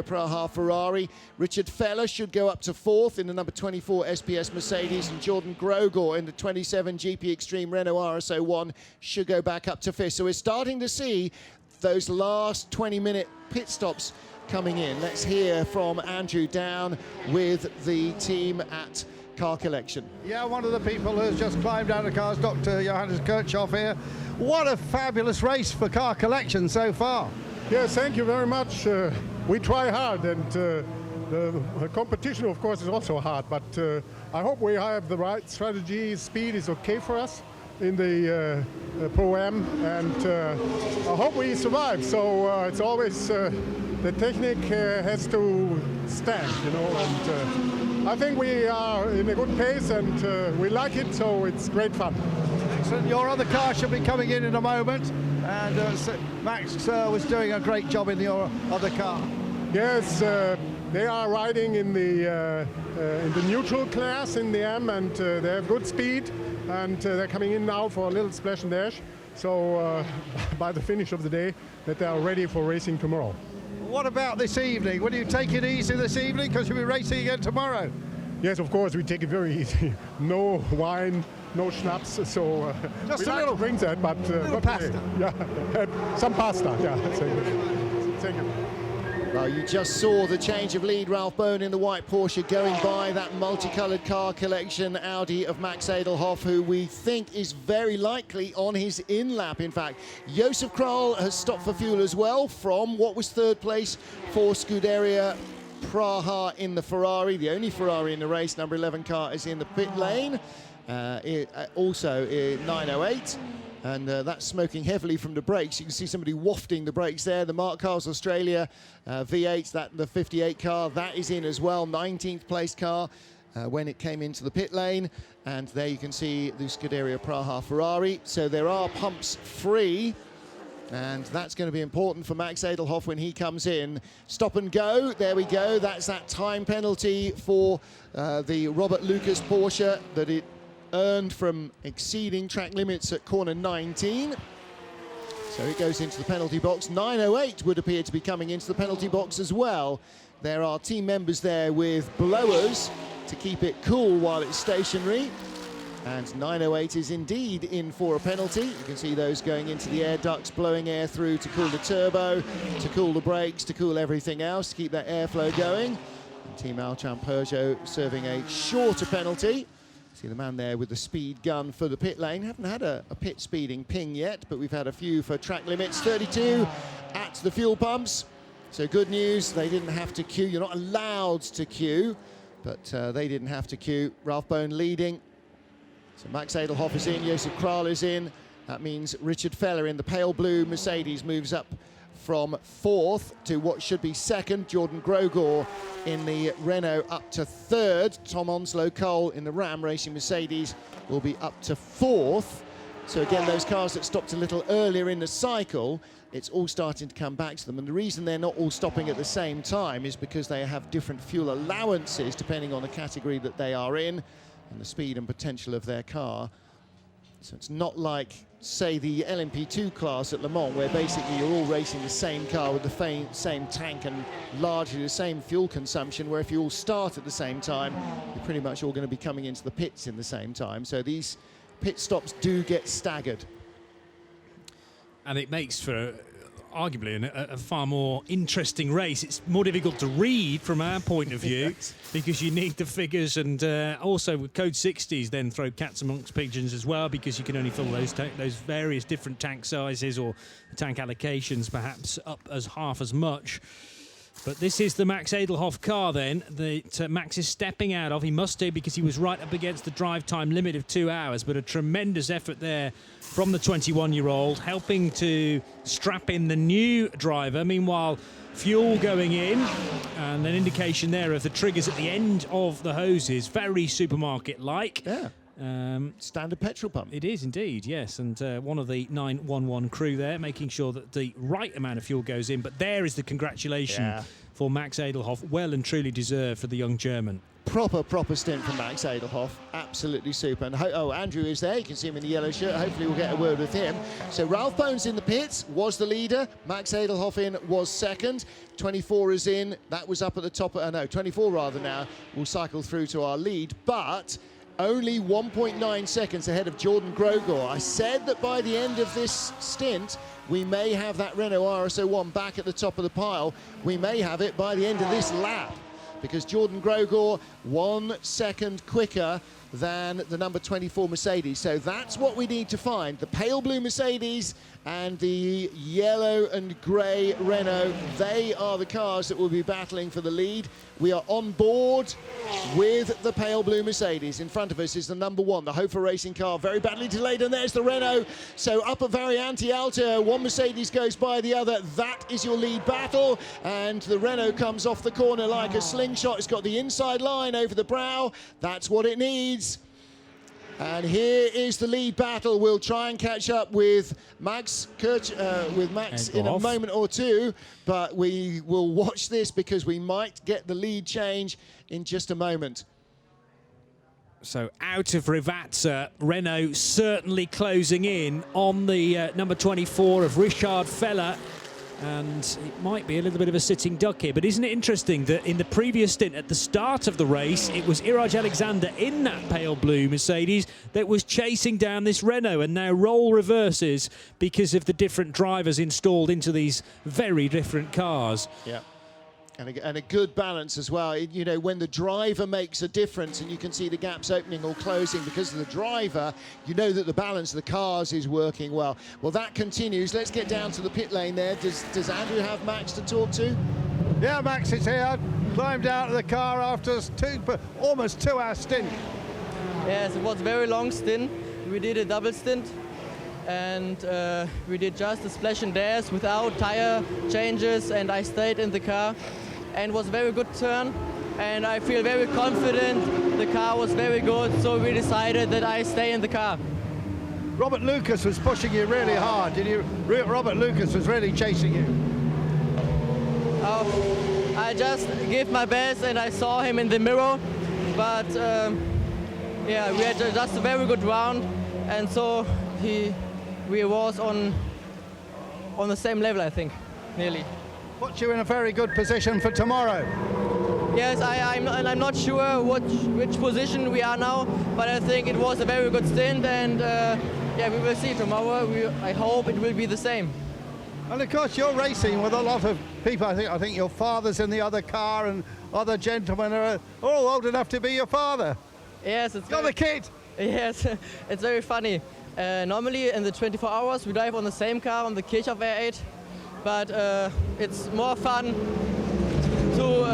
Speaker 2: Praha Ferrari. Richard Feller should go up to fourth in the number 24 SPS Mercedes, and Jordan Grogor in the 27 GP Extreme Renault RS01 should go back up to fifth. So we're starting to see those last 20-minute pit stops coming in. Let's hear from Andrew Down with the team at Car Collection.
Speaker 14: Yeah, one of the people who's just climbed out of the car is Dr. Johannes Kirchhoff here. What a fabulous race for Car Collection so far.
Speaker 9: Yes, thank you very much. We try hard, and the competition, of course, is also hard, but I hope we have the right strategy. Speed is okay for us in the Pro-Am, and I hope we survive. So it's always the technique has to stand, you know, and I think we are in a good pace, and we like it, so it's great fun.
Speaker 14: Excellent. Your other car should be coming in a moment, and Max was doing a great job in your other car.
Speaker 9: Yes, they are riding in the neutral class in the M, and they have good speed, and they're coming in now for a little splash and dash. So by the finish of the day, that they are ready for racing tomorrow.
Speaker 14: What about this evening? Will you take it easy this evening, because you'll be racing again tomorrow?
Speaker 9: Yes, of course, we take it very easy. No wine, no schnapps, so
Speaker 14: just
Speaker 9: we
Speaker 14: a
Speaker 9: like
Speaker 14: little
Speaker 9: to drink that, but
Speaker 14: pasta.
Speaker 9: Yeah, some pasta. Yeah, thank you.
Speaker 2: Well, you just saw the change of lead. Ralph Bohn in the white Porsche going by that multicoloured Car Collection Audi of Max Edelhoff, who we think is very likely on his in-lap, in fact. Josef Kral has stopped for fuel as well from what was third place for Scuderia Praha in the Ferrari. The only Ferrari in the race, number 11 car, is in the pit lane. Also 908. And that's smoking heavily from the brakes. You can see somebody wafting the brakes there. The Mark Cars Australia V8, the 58 car, that is in as well. 19th place car when it came into the pit lane. And there you can see the Scuderia Praha Ferrari. So there are pumps free. And that's going to be important for Max Edelhoff when he comes in. Stop and go. There we go. That's that time penalty for the Robert Lucas Porsche that it earned from exceeding track limits at corner 19. So it goes into the penalty box. 908 would appear to be coming into the penalty box as well. There are team members there with blowers to keep it cool while it's stationary. And 908 is indeed in for a penalty. You can see those going into the air ducts, blowing air through to cool the turbo, to cool the brakes, to cool everything else, to keep that airflow going. And Team Alchan Peugeot serving a shorter penalty. See the man there with the speed gun for the pit lane. Haven't had a pit speeding ping yet, but we've had a few for track limits. 32 at the fuel pumps. So good news, they didn't have to queue. You're not allowed to queue, but they didn't have to queue. Ralph Bohn leading. So Max Edelhoff is in, Josef Kral is in. That means Richard Feller in the pale blue Mercedes moves up from fourth to what should be second. Jordan Grogor in the Renault up to third. Tom Onslow-Cole in the Ram Racing Mercedes will be up to fourth. So again, those cars that stopped a little earlier in the cycle, it's all starting to come back to them. And the reason they're not all stopping at the same time is because they have different fuel allowances depending on the category that they are in and the speed and potential of their car. So it's not like, say, the LMP2 class at Le Mans, where basically you're all racing the same car with the same tank and largely the same fuel consumption, where if you all start at the same time, you're pretty much all going to be coming into the pits in the same time. So these pit stops do get staggered.
Speaker 1: And it makes for arguably a far more interesting race. It's more difficult to read from our point of view because you need the figures, and also with code 60s then throw cats amongst pigeons as well, because you can only fill those various different tank sizes or tank allocations perhaps up as half as much. But this is the Max Edelhoff car then that Max is stepping out of. He must do, because he was right up against the drive time limit of 2 hours, but a tremendous effort there from the 21-year-old, helping to strap in the new driver. Meanwhile, fuel going in, and an indication there of the triggers at the end of the hoses, very supermarket-like.
Speaker 2: Yeah. Standard petrol pump.
Speaker 1: It is indeed, yes, and one of the 911 crew there making sure that the right amount of fuel goes in. But there is the congratulation for Max Edelhoff, well and truly deserved for the young German.
Speaker 2: Proper stint from Max Edelhoff, absolutely super. And Andrew is there, you can see him in the yellow shirt. Hopefully we'll get a word with him. So Ralph Bone's in the pits, was the leader. Max Edelhoff in was second. 24 is in, that was up at the top, 24 rather now, will cycle through to our lead, but only 1.9 seconds ahead of Jordan Grogor. I said that by the end of this stint, we may have that Renault RS01 back at the top of the pile. We may have it by the end of this lap, because Jordan Grogor 1 second quicker than the number 24 Mercedes. So that's what we need to find. The pale blue Mercedes and the yellow and grey Renault, they are the cars that will be battling for the lead. We are on board with the pale blue Mercedes. In front of us is the number 1, the Hofer Racing car, very badly delayed, and there's the Renault. So up at Variante Alta, one Mercedes goes by the other. That is your lead battle, and the Renault comes off the corner like a slingshot. It's got the inside line over the brow. That's what it needs. And here is the lead battle. We'll try and catch up with Max in a moment or two, but we will watch this because we might get the lead change in just a moment.
Speaker 1: So out of Rivazza, Renault certainly closing in on the number 24 of Richard Feller. And it might be a little bit of a sitting duck here, but isn't it interesting that in the previous stint at the start of the race, it was Iraj Alexander in that pale blue Mercedes that was chasing down this Renault, and now role reverses because of the different drivers installed into these very different cars.
Speaker 2: Yeah. And a good balance as well. You know, when the driver makes a difference and you can see the gaps opening or closing because of the driver, you know that the balance of the cars is working well. Well, that continues. Let's get down to the pit lane there. Does Andrew have Max to talk to?
Speaker 14: Yeah, Max is here. Climbed out of the car after almost 2 hour stint.
Speaker 12: Yes, it was a very long stint. We did a double stint, and we did just a splash and dash without tire changes, and I stayed in the car. And was a very good turn, and I feel very confident. The car was very good, so we decided that I stay in the car.
Speaker 14: Robert Lucas was pushing you really hard. Robert Lucas was really chasing you.
Speaker 12: I just gave my best, and I saw him in the mirror, but yeah, we had just a very good round, and so we was on the same level, I think, nearly.
Speaker 14: Puts you in a very good position for tomorrow.
Speaker 12: Yes, I'm not sure which position we are now, but I think it was a very good stint, and yeah, we will see tomorrow. I hope it will be the same.
Speaker 14: And of course, you're racing with a lot of people. I think your father's in the other car, and other gentlemen are all old enough to be your father.
Speaker 12: Yes,
Speaker 14: you're the kid.
Speaker 12: Yes, it's very funny. Normally in the 24 hours we drive on the same car, on the Kirchhoff R8. But it's more fun to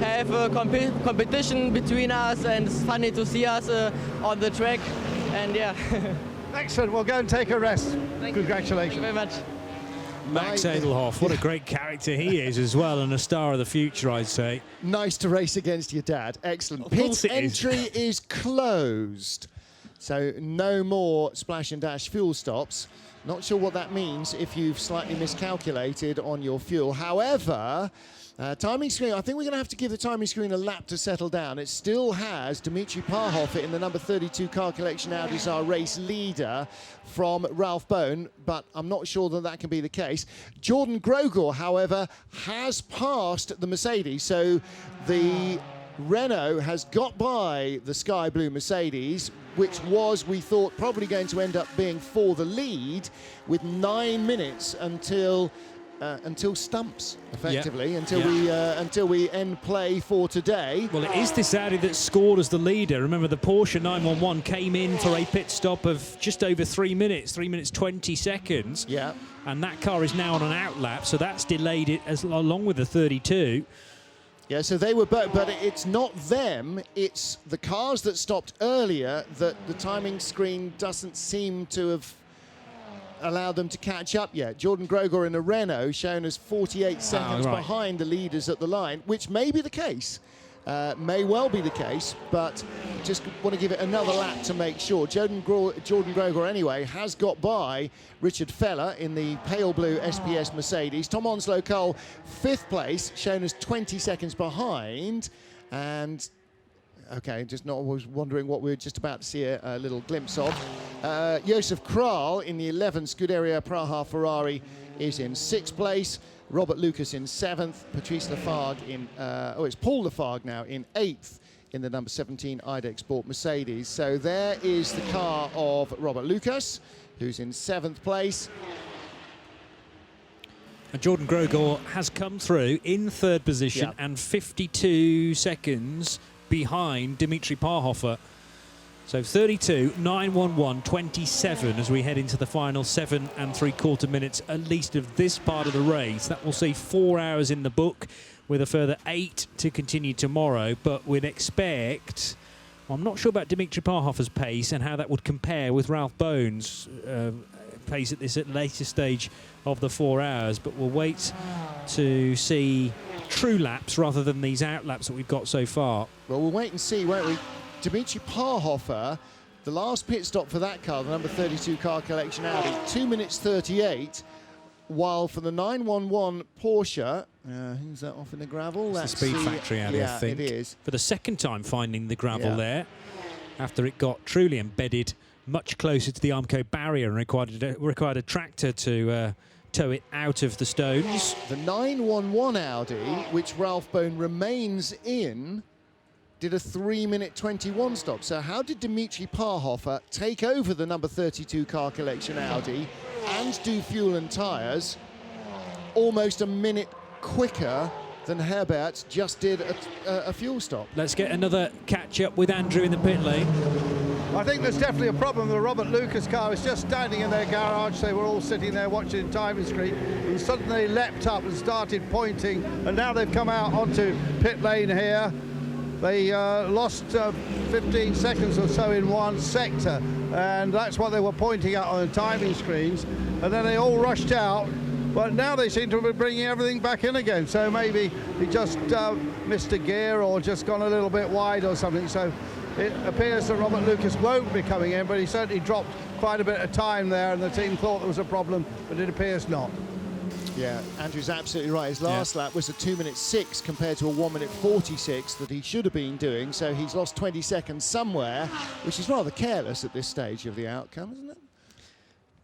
Speaker 12: have a competition between us, and it's funny to see us on the track, and yeah.
Speaker 14: Excellent, we'll go and take a rest. Congratulations.
Speaker 12: Thank you very much.
Speaker 1: Max Edelhoff, what a great character he is as well, and a star of the future, I'd say.
Speaker 2: Nice to race against your dad, excellent. Pit entry is closed, so no more splash and dash fuel stops. Not sure what that means if you've slightly miscalculated on your fuel. However, timing screen, I think we're going to have to give the timing screen a lap to settle down. It still has Dimitri Parhofer in the number 32 car collection Audi as our race leader from Ralph Bone, but I'm not sure that that can be the case. Jordan Grogor, however, has passed the Mercedes, so the Renault has got by the sky blue Mercedes, which was, we thought, probably going to end up being for the lead, with 9 minutes until until stumps, effectively, until we end play for today.
Speaker 1: Well, it is this Audi that scored as the leader. Remember, the Porsche 911 came in for a pit stop of just over 3 minutes, 3 minutes 20 seconds.
Speaker 2: Yeah.
Speaker 1: And that car is now on an outlap, so that's delayed it along with the 32.
Speaker 2: Yeah, so they were both, but it's not them, it's the cars that stopped earlier that the timing screen doesn't seem to have allowed them to catch up yet. Jordan Grogor in a Renault shown as 48 seconds behind the leaders at the line, which may be the case, may well be the case, but just want to give it another lap to make sure. Jordan Grogor, anyway, has got by Richard Feller in the pale blue SPS Mercedes. Tom Onslow Cole, 5th place, shown as 20 seconds behind, and okay, just not was wondering what we were just about to see a little glimpse of. Josef Kral in the 11th Scuderia Praha Ferrari is in 6th place. Robert Lucas in 7th. Patrice Lafargue in, it's Paul Lafargue now in 8th in the number 17 IDEX Sport Mercedes. So there is the car of Robert Lucas, who's in 7th place.
Speaker 1: And Jordan Grogor has come through in 3rd position and 52 seconds behind Dimitri Parhofer. So 32, 911, 27 as we head into the final 7 3/4 minutes at least of this part of the race. That will see 4 hours in the book with a further 8 to continue tomorrow. But we'd expect, well, I'm not sure about Dimitri Parhofer's pace and how that would compare with Ralph Bone's pace at this later stage of the 4 hours. But we'll wait to see true laps rather than these out laps that we've got so far.
Speaker 2: Well, we'll wait and see, won't we? Dimitri Parhofer, the last pit stop for that car, the number 32 car collection Audi, 2 minutes 38, while for the 911 Porsche, who's that off in the gravel?
Speaker 1: That's the Speed Factory Audi, I think.
Speaker 2: It is.
Speaker 1: For the second time finding the gravel there, after it got truly embedded much closer to the Armco barrier and required a tractor to tow it out of the stones.
Speaker 2: The 911 Audi, which Ralph Bone remains in, did a 3 minute 21 stop. So how did Dimitri Parhofer take over the number 32 car collection Audi and do fuel and tyres almost a minute quicker than Herbert just did a fuel stop?
Speaker 1: Let's get another catch up with Andrew in the pit lane.
Speaker 14: I think there's definitely a problem. The Robert Lucas car was just standing in their garage. They were all sitting there watching timing screen, and suddenly leapt up and started pointing, and now they've come out onto pit lane here. They lost 15 seconds or so in one sector, and that's what they were pointing at on the timing screens, and then they all rushed out. But now they seem to be bringing everything back in again, so maybe he just missed a gear or just gone a little bit wide or something. So it appears that Robert Lucas won't be coming in, but he certainly dropped quite a bit of time there, and the team thought there was a problem, but it appears not.
Speaker 2: Yeah, Andrew's absolutely right. His last lap was a 2 minute 6 compared to a 1 minute 46 that he should have been doing, so he's lost 20 seconds somewhere, which is rather careless at this stage of the outcome, isn't it?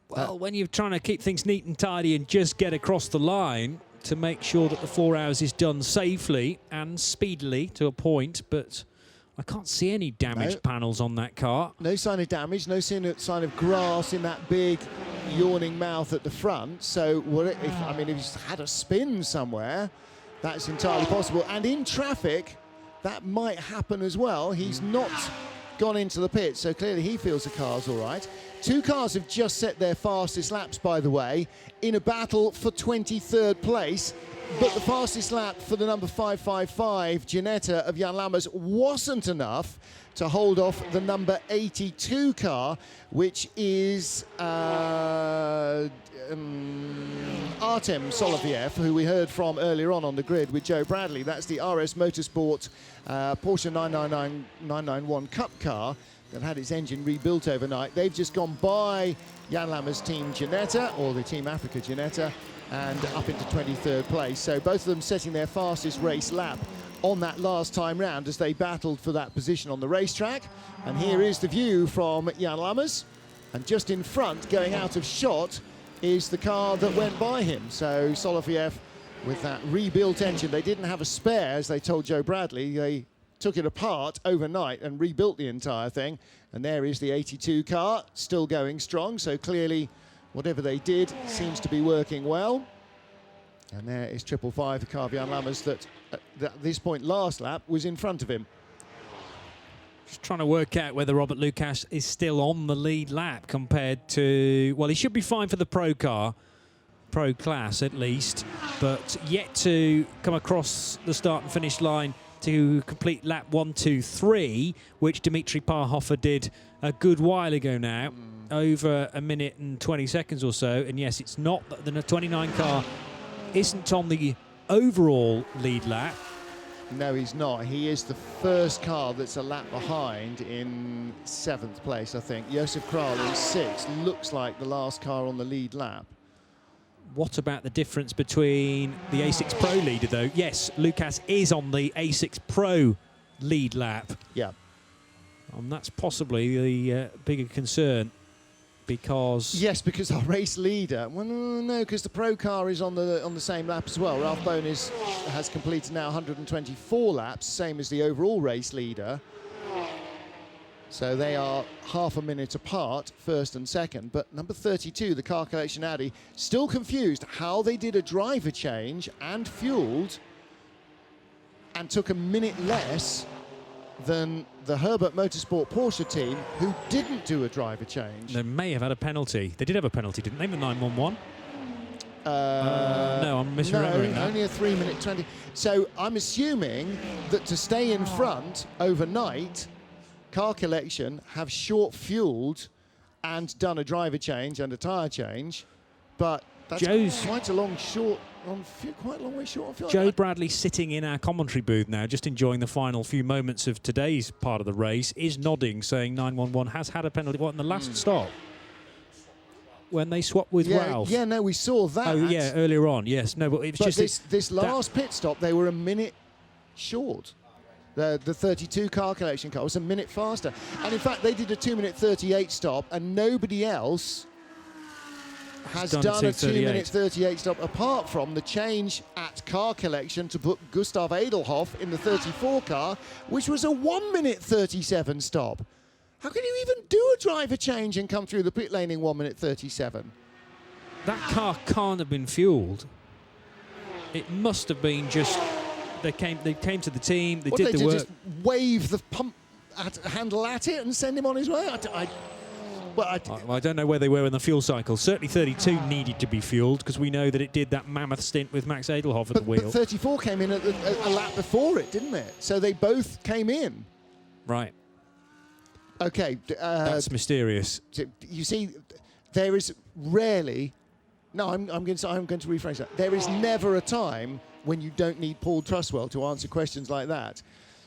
Speaker 1: Well, when you're trying to keep things neat and tidy and just get across the line to make sure that the 4 hours is done safely and speedily to a point, but I can't see any damaged panels on that car.
Speaker 2: No sign of damage, no sign of grass in that big yawning mouth at the front. So if he's had a spin somewhere, that's entirely possible. And in traffic, that might happen as well. He's not gone into the pit, so clearly he feels the car's all right. 2 cars have just set their fastest laps, by the way, in a battle for 23rd place. But the fastest lap for the number 555 Ginetta of Jan Lammers wasn't enough to hold off the number 82 car, which is Artem Soloviev, who we heard from earlier on the grid with Joe Bradley. That's the RS Motorsport Porsche 991 Cup car that had its engine rebuilt overnight. They've just gone by Jan Lammers' team Ginetta, or the Team Africa Ginetta, and up into 23rd place. So both of them setting their fastest race lap on that last time round as they battled for that position on the racetrack. And here is the view from Jan Lammers. And just in front, going out of shot, is the car that went by him. So Soloviev with that rebuilt engine. They didn't have a spare, as they told Joe Bradley. They took it apart overnight and rebuilt the entire thing. And there is the 82 car, still going strong. So clearly, whatever they did seems to be working well. And there is 555, the car behind Lammers, that at this point last lap was in front of him.
Speaker 1: Just trying to work out whether Robert Lucas is still on the lead lap compared to... Well, he should be fine for the pro class at least, but yet to come across the start and finish line to complete lap 1, 2, 3, which Dimitri Parhofer did a good while ago now, over a minute and 20 seconds or so. And yes, it's not that the 29 car isn't on the overall lead lap.
Speaker 2: No, he's not. He is the first car that's a lap behind in 7th place, I think. Josef Kral in 6th. Looks like the last car on the lead lap.
Speaker 1: What about the difference between the A6 Pro leader, though? Yes, Lucas is on the A6 Pro lead lap.
Speaker 2: Yeah.
Speaker 1: And that's possibly the bigger concern, because...
Speaker 2: Yes, because our race leader... Well, no, because the Pro car is on the same lap as well. Ralph Bone has completed now 124 laps, same as the overall race leader. So they are half a minute apart, first and second. But number 32, the Car Collection Audi, still confused how they did a driver change and fueled and took a minute less than the Herbert Motorsport Porsche team, who didn't do a driver change.
Speaker 1: They may have had a penalty. They did have a penalty, didn't they, the 911? No, I'm misremembering that.
Speaker 2: Only a 3-minute 20. So I'm assuming that to stay in front overnight, Car Collection have short-fueled and done a driver change and a tyre change, but that's quite a long way short on fuel.
Speaker 1: Joe Bradley, sitting in our commentary booth now, just enjoying the final few moments of today's part of the race, is nodding, saying 911 has had a penalty. What, in the last stop? When they swapped with Ralph?
Speaker 2: Yeah, no, we saw that.
Speaker 1: Oh, yeah, earlier on, yes. No, but it was just...
Speaker 2: this last pit stop, they were a minute short. The 32 Car Collection car was a minute faster. And in fact, they did a 2-minute 38 stop, and nobody else has done a 2-minute 38 stop, apart from the change at Car Collection to put Gustav Edelhoff in the 34 car, which was a 1-minute 37 stop. How can you even do a driver change and come through the pit lane in 1-minute 37?
Speaker 1: That car can't have been fueled. It must have been just... They came to the team, they did the work.
Speaker 2: Just wave the pump handle at it and send him on his way?
Speaker 1: I don't know where they were in the fuel cycle. Certainly 32 needed to be fueled, because we know that it did that mammoth stint with Max Edelhoff at the wheel.
Speaker 2: But 34 came in a lap before it, didn't it? So they both came in.
Speaker 1: Right.
Speaker 2: Okay.
Speaker 1: That's mysterious.
Speaker 2: You see, there is rarely... No, I'm going to rephrase that. There is never a time when you don't need Paul Truswell to answer questions like that.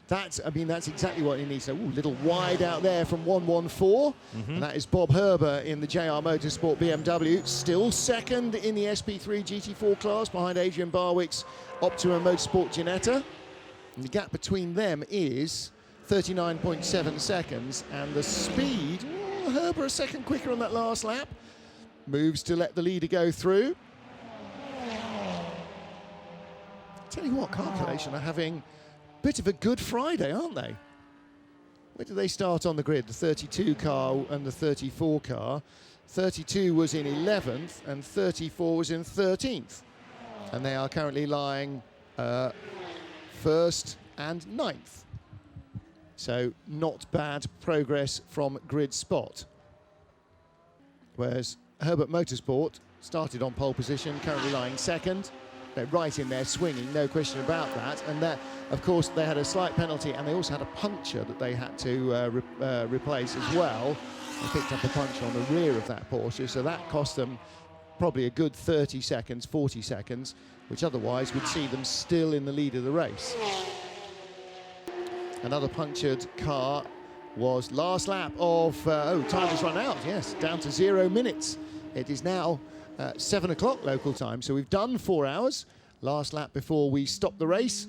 Speaker 2: That's exactly what he needs. So, little wide out there from 114. And that is Bob Herber in the JR Motorsport BMW. Still second in the SP3 GT4 class behind Adrian Barwick's Optima Motorsport Ginetta. And the gap between them is 39.7 seconds. And the speed, Herber a second quicker on that last lap. Moves to let the leader go through. Tell you what, Car Collection are having a bit of a good Friday, aren't they? Where do they start on the grid? The 32 car and the 34 car. 32 was in 11th and 34 was in 13th. And they are currently lying 1st and 9th. So not bad progress from grid spot. Whereas Herbert Motorsport started on pole position, currently lying 2nd. They're right in there swinging, no question about that. And that, of course, they had a slight penalty, and they also had a puncture that they had to replace as well. They picked up a puncture on the rear of that Porsche, so that cost them probably a good 30 seconds, 40 seconds, which otherwise would see them still in the lead of the race. Another punctured car was last lap of... time has run out, yes, down to 0 minutes. It is now 7 o'clock local time, so we've done 4 hours. Last lap before we stop the race.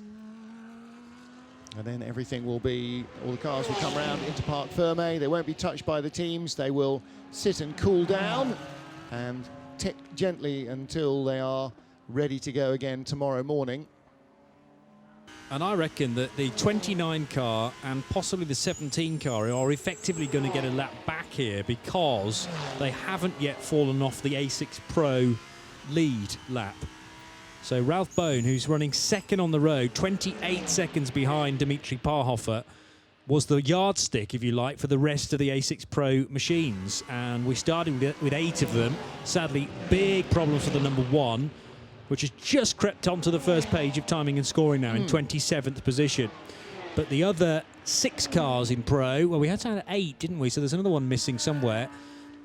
Speaker 2: And then everything will be... all the cars will come round into Parc Fermé. They won't be touched by the teams. They will sit and cool down and tick gently until they are ready to go again tomorrow morning.
Speaker 1: And I reckon that the 29 car and possibly the 17 car are effectively going to get a lap back here, because they haven't yet fallen off the A6 Pro lead lap. So Ralph Bone, who's running second on the road, 28 seconds behind Dimitri Parhofer, was the yardstick, if you like, for the rest of the A6 Pro machines. And we started with 8 of them. Sadly, big problems for the number 1, which has just crept onto the first page of timing and scoring now in 27th position. But the other 6 cars in Pro, well, we had 8, didn't we? So there's another one missing somewhere.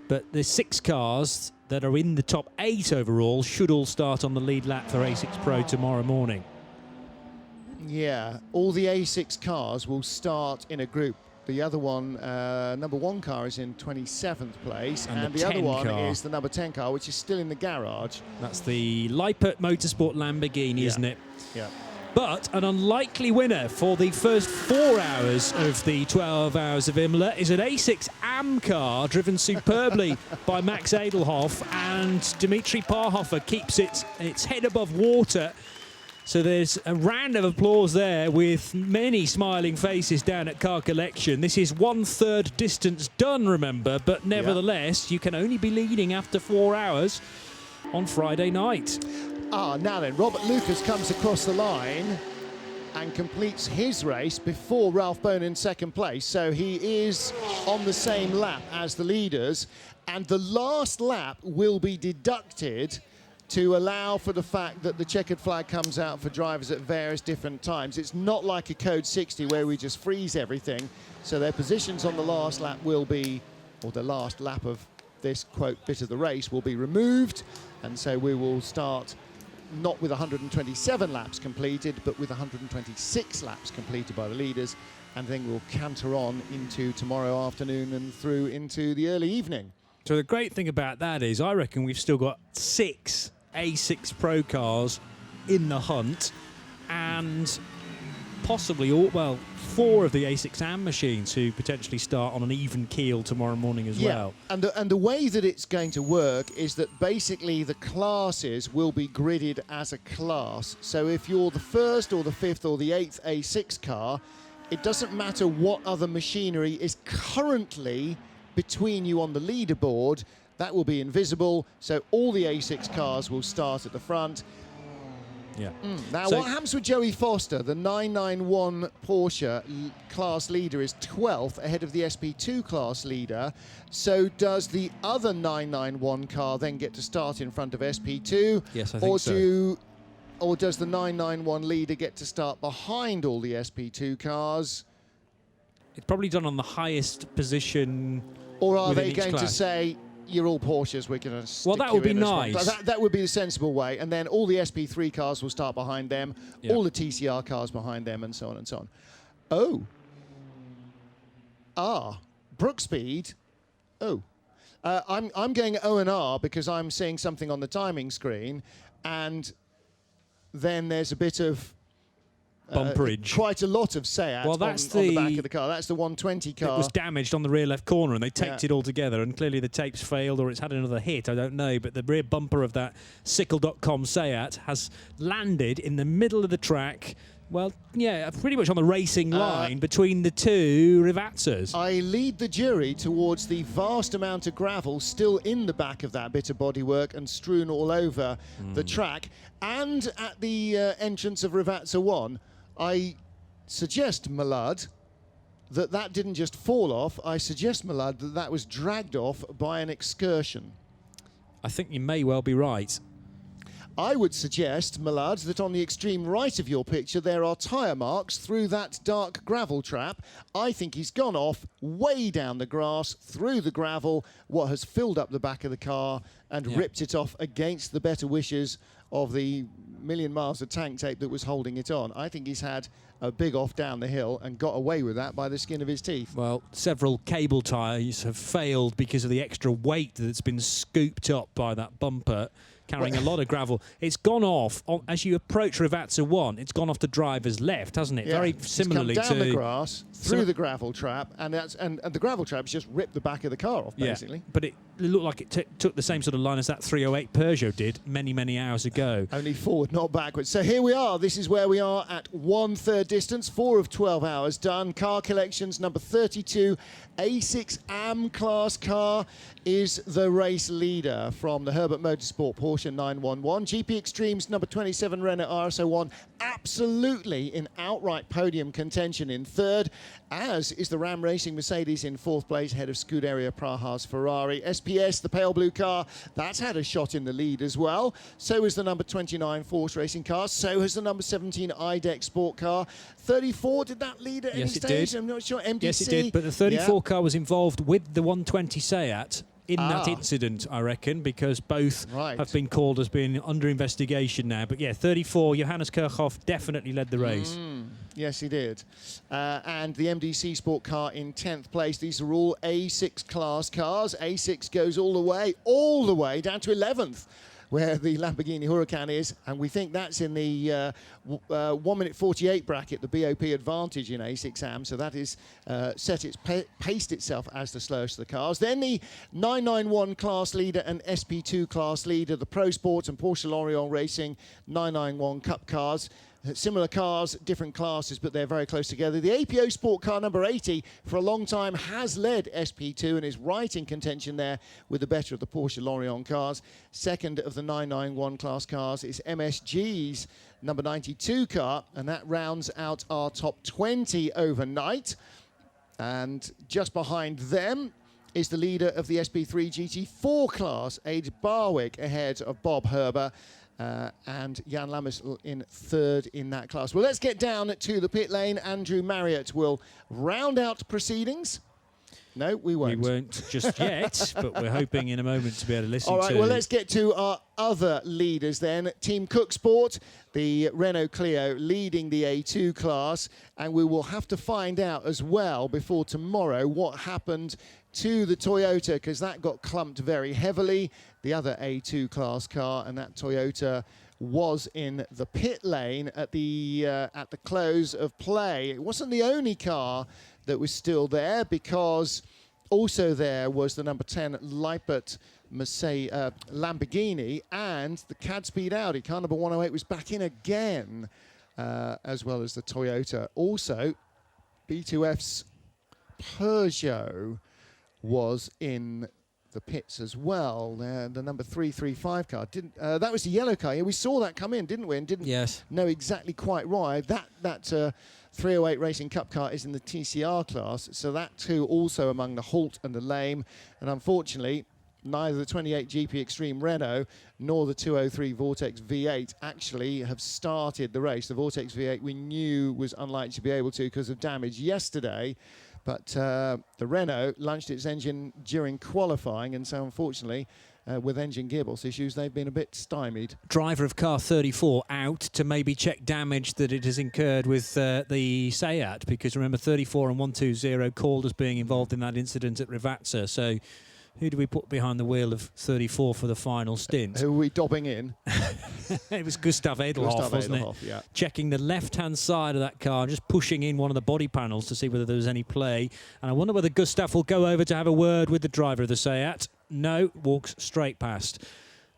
Speaker 1: But the 6 cars that are in the top 8 overall should all start on the lead lap for A6 Pro tomorrow morning.
Speaker 2: Yeah, all the A6 cars will start in a group. The other one, number 1 car, is in 27th place, and the other one is the number 10 car, which is still in the garage.
Speaker 1: That's the Lippert Motorsport Lamborghini, isn't it?
Speaker 2: Yeah.
Speaker 1: But an unlikely winner for the first 4 hours of the 12 hours of Imola is an A6 AM car driven superbly by Max Edelhoff, and Dimitri Parhofer keeps its head above water. So there's a round of applause there with many smiling faces down at Car Collection. This is 1/3 distance done, remember, but nevertheless, you can only be leading after 4 hours on Friday night.
Speaker 2: Now then, Robert Lucas comes across the line and completes his race before Ralph Bone in second place. So he is on the same lap as the leaders, and the last lap will be deducted to allow for the fact that the checkered flag comes out for drivers at various different times. It's not like a Code 60 where we just freeze everything. So their positions on the last lap will be, or the last lap of this, quote, bit of the race will be removed. And so we will start not with 127 laps completed, but with 126 laps completed by the leaders. And then we'll canter on into tomorrow afternoon and through into the early evening.
Speaker 1: So the great thing about that is I reckon we've still got 6 A6 Pro cars in the hunt, and possibly 4 of the A6 AM machines who potentially start on an even keel tomorrow morning as well.
Speaker 2: And the way that it's going to work is that basically the classes will be gridded as a class. So if you're the 1st or the 5th or the 8th A6 car, it doesn't matter what other machinery is currently between you on the leaderboard, that will be invisible. So all the A6 cars will start at the front.
Speaker 1: Yeah.
Speaker 2: Now, what happens with Joey Foster? The 991 Porsche class leader is 12th ahead of the SP2 class leader. So does the other 991 car then get to start in front of SP2?
Speaker 1: Yes, I think so.
Speaker 2: Or does the 991 leader get to start behind all the SP2 cars?
Speaker 1: It's probably done on the highest position.
Speaker 2: Or are
Speaker 1: within
Speaker 2: they
Speaker 1: each
Speaker 2: going to
Speaker 1: class.
Speaker 2: say, you're all Porsches, we're going to stick
Speaker 1: Well, that would
Speaker 2: you
Speaker 1: be
Speaker 2: in as one?
Speaker 1: nice.
Speaker 2: That would be the sensible way. And then all the SP3 cars will start behind them, all the TCR cars behind them, and so on and so on. Brook Speed. I'm going O&R because I'm seeing something on the timing screen, and then there's a bit of
Speaker 1: bumperage.
Speaker 2: Quite a lot of Seat on the back of the car. That's the 120 car.
Speaker 1: It was damaged on the rear left corner, and they taped it all together, and clearly the tapes failed, or it's had another hit, I don't know, but the rear bumper of that Sickle.com Seat has landed in the middle of the track. Well, yeah, pretty much on the racing line between the two Rivazzas.
Speaker 2: I lead the jury towards the vast amount of gravel still in the back of that bit of bodywork and strewn all over the track. And at the entrance of Rivazza 1, I suggest, Malud, that didn't just fall off. I suggest, Malud, that was dragged off by an excursion.
Speaker 1: I think you may well be right.
Speaker 2: I would suggest, Malud, that on the extreme right of your picture there are tyre marks through that dark gravel trap. I think he's gone off way down the grass, through the gravel, what has filled up the back of the car and ripped it off against the better wishes of the million miles of tank tape that was holding it on. I think he's had a big off down the hill and got away with that by the skin of his teeth.
Speaker 1: Well, several cable tyres have failed because of the extra weight that's been scooped up by that bumper, carrying a lot of gravel. It's gone off, as you approach Rivazza 1, it's gone off the driver's left, hasn't it?
Speaker 2: Yeah.
Speaker 1: Very similarly to...
Speaker 2: It's come down the grass, through the gravel trap, and the gravel trap's just ripped the back of the car off, basically.
Speaker 1: But it looked like it took the same sort of line as that 308 Peugeot did many, many hours ago.
Speaker 2: Only forward, not backwards. So here we are. This is where we are at 1/3 distance, 4 of 12 hours done. Car Collections number 32, A6 AM class car is the race leader from the Herbert Motorsport Porsche Porsche 911. GP Extreme's number 27 Renault RS01 absolutely in outright podium contention in third, as is the Ram Racing Mercedes in fourth place, ahead of Scuderia Praha's Ferrari. SPS, the pale blue car, that's had a shot in the lead as well. So is the number 29 Force Racing car. So has the number 17 IDEC Sport car. 34, did that lead at any
Speaker 1: Yes, it
Speaker 2: stage?
Speaker 1: did.
Speaker 2: I'm not sure. MDC.
Speaker 1: Yes, it did. But the 34 car was involved with the 120 Seat in that incident, I reckon, because both have been called as being under investigation now. But yeah, 34, Johannes Kirchhoff definitely led the race.
Speaker 2: Yes, he did. And the MDC Sport car in 10th place. These are all A6 class cars. A6 goes all the way down to 11th, where the Lamborghini Huracan is, and we think that's in the 1 minute 48 bracket, the BOP advantage in A6 AM, so that is paced itself as the slowest of the cars. Then the 991 class leader and SP2 class leader, the Pro Sport and Porsche L'Oreal Racing 991 Cup cars. Similar cars, different classes, but they're very close together. The APO Sport car number 80 for a long time has led SP2 and is right in contention there with the better of the Porsche L'Oreal cars. Second of the 991 class cars is MSG's number 92 car, and that rounds out our top 20 overnight. And just behind them is the leader of the SP3 GT4 class, Ade Barwick, ahead of Bob Herber. And Jan Lammers in third in that class. Well, let's get down to the pit lane. Andrew Marriott will round out proceedings. No, we won't.
Speaker 1: We won't just yet, but we're hoping in a moment to be able to listen to...
Speaker 2: All right, well, let's get to our other leaders then. Team Cook Sport, the Renault Clio, leading the A2 class. And we will have to find out as well before tomorrow what happened to the Toyota, because that got clumped very heavily, the other A2 class car, and that Toyota was in the pit lane at the close of play. It wasn't the only car that was still there, because also there was the number 10 Lippert Lamborghini, and the CAD Speed Audi car number 108 was back in again, as well as the Toyota. Also, B2F's Peugeot was in the pits as well. The number 335 car that was the yellow car. Yeah, we saw that come in, didn't we? And didn't know exactly quite why. That 308 Racing Cup car is in the TCR class, so that too also among the halt and the lame. And unfortunately, neither the 28 GP Extreme Renault nor the 203 Vortex V8 actually have started the race. The Vortex V8 we knew was unlikely to be able to because of damage yesterday. But the Renault launched its engine during qualifying, and so unfortunately, with engine gearbox issues, they've been a bit stymied.
Speaker 1: Driver of car 34 out to maybe check damage that it has incurred with the Seat, because remember 34 and 120 called as being involved in that incident at Rivazza. So who do we put behind the wheel of 34 for the final stint?
Speaker 2: Who are we dobbing in?
Speaker 1: It was Gustav Edelhoff, wasn't it?
Speaker 2: Yeah.
Speaker 1: Checking the left-hand side of that car, just pushing in one of the body panels to see whether there was any play. And I wonder whether Gustav will go over to have a word with the driver of the Seat. No, walks straight past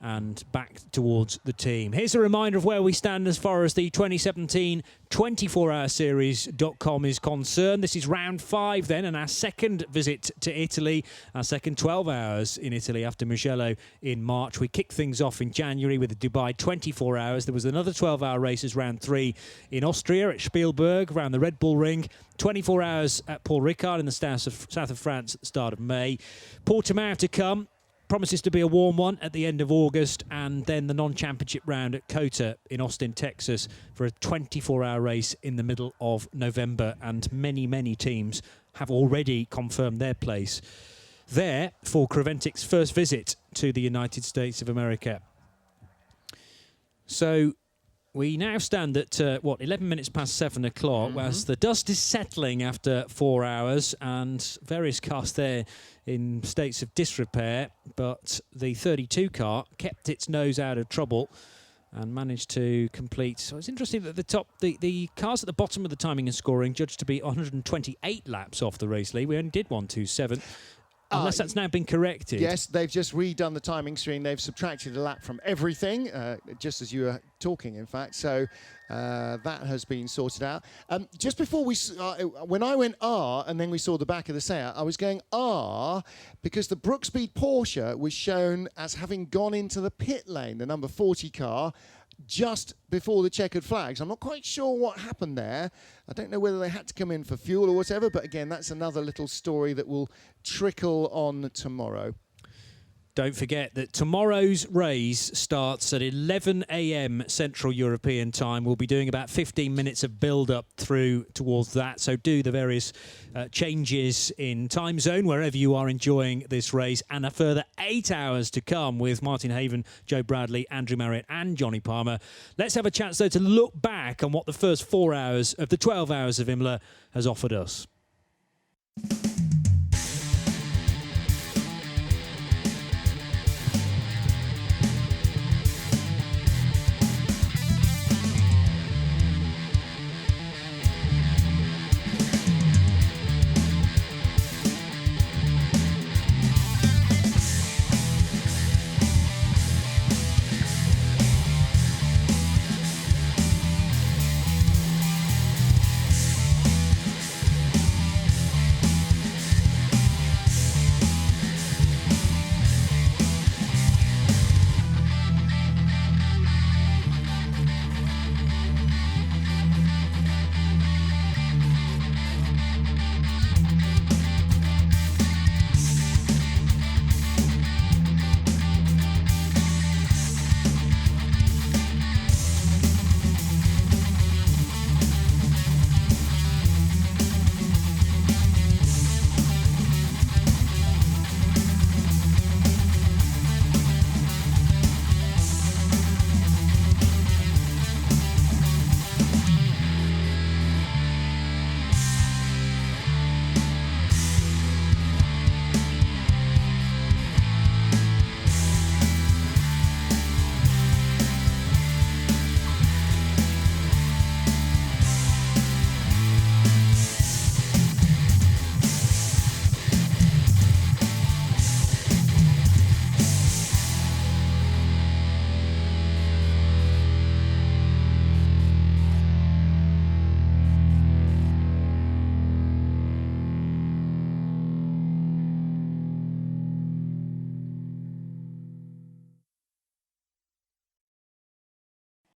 Speaker 1: and back towards the team. Here's a reminder of where we stand as far as the 2017 24hourseries.com is concerned. This is round 5 then, and our second visit to Italy, our second 12 hours in Italy after Mugello in March. We kicked things off in January with the Dubai 24 hours. There was another 12-hour race as round 3 in Austria at Spielberg, around the Red Bull Ring. 24 hours at Paul Ricard in the south of France at the start of May. Portimao to come. Promises to be a warm one at the end of August, and then the non-championship round at COTA in Austin, Texas, for a 24-hour race in the middle of November. And many, many teams have already confirmed their place there for Creventic's first visit to the United States of America. So we now stand at, 11 minutes past 7 o'clock, as the dust is settling after 4 hours, and various cars there in states of disrepair, but the 32 car kept its nose out of trouble and managed to complete. So it's interesting that the cars at the bottom of the timing and scoring judged to be 128 laps off the race lead. We only did 127. Unless that's now been corrected.
Speaker 2: Yes, they've just redone the timing screen. They've subtracted a lap from everything, just as you were talking, in fact. So that has been sorted out. Just before when I went R and then we saw the back of the Seat, I was going R because the Brookspeed Porsche was shown as having gone into the pit lane, the number 40 car, just before the checkered flags. I'm not quite sure what happened there. I don't know whether they had to come in for fuel or whatever, but again, that's another little story that will trickle on tomorrow.
Speaker 1: Don't forget that tomorrow's race starts at 11 a.m. Central European time. We'll be doing about 15 minutes of build-up through towards that. So do the various changes in time zone wherever you are enjoying this race. And a further 8 hours to come with Martin Haven, Joe Bradley, Andrew Marriott and Johnny Palmer. Let's have a chance, though, to look back on what the first 4 hours of the 12 hours of Imola has offered us.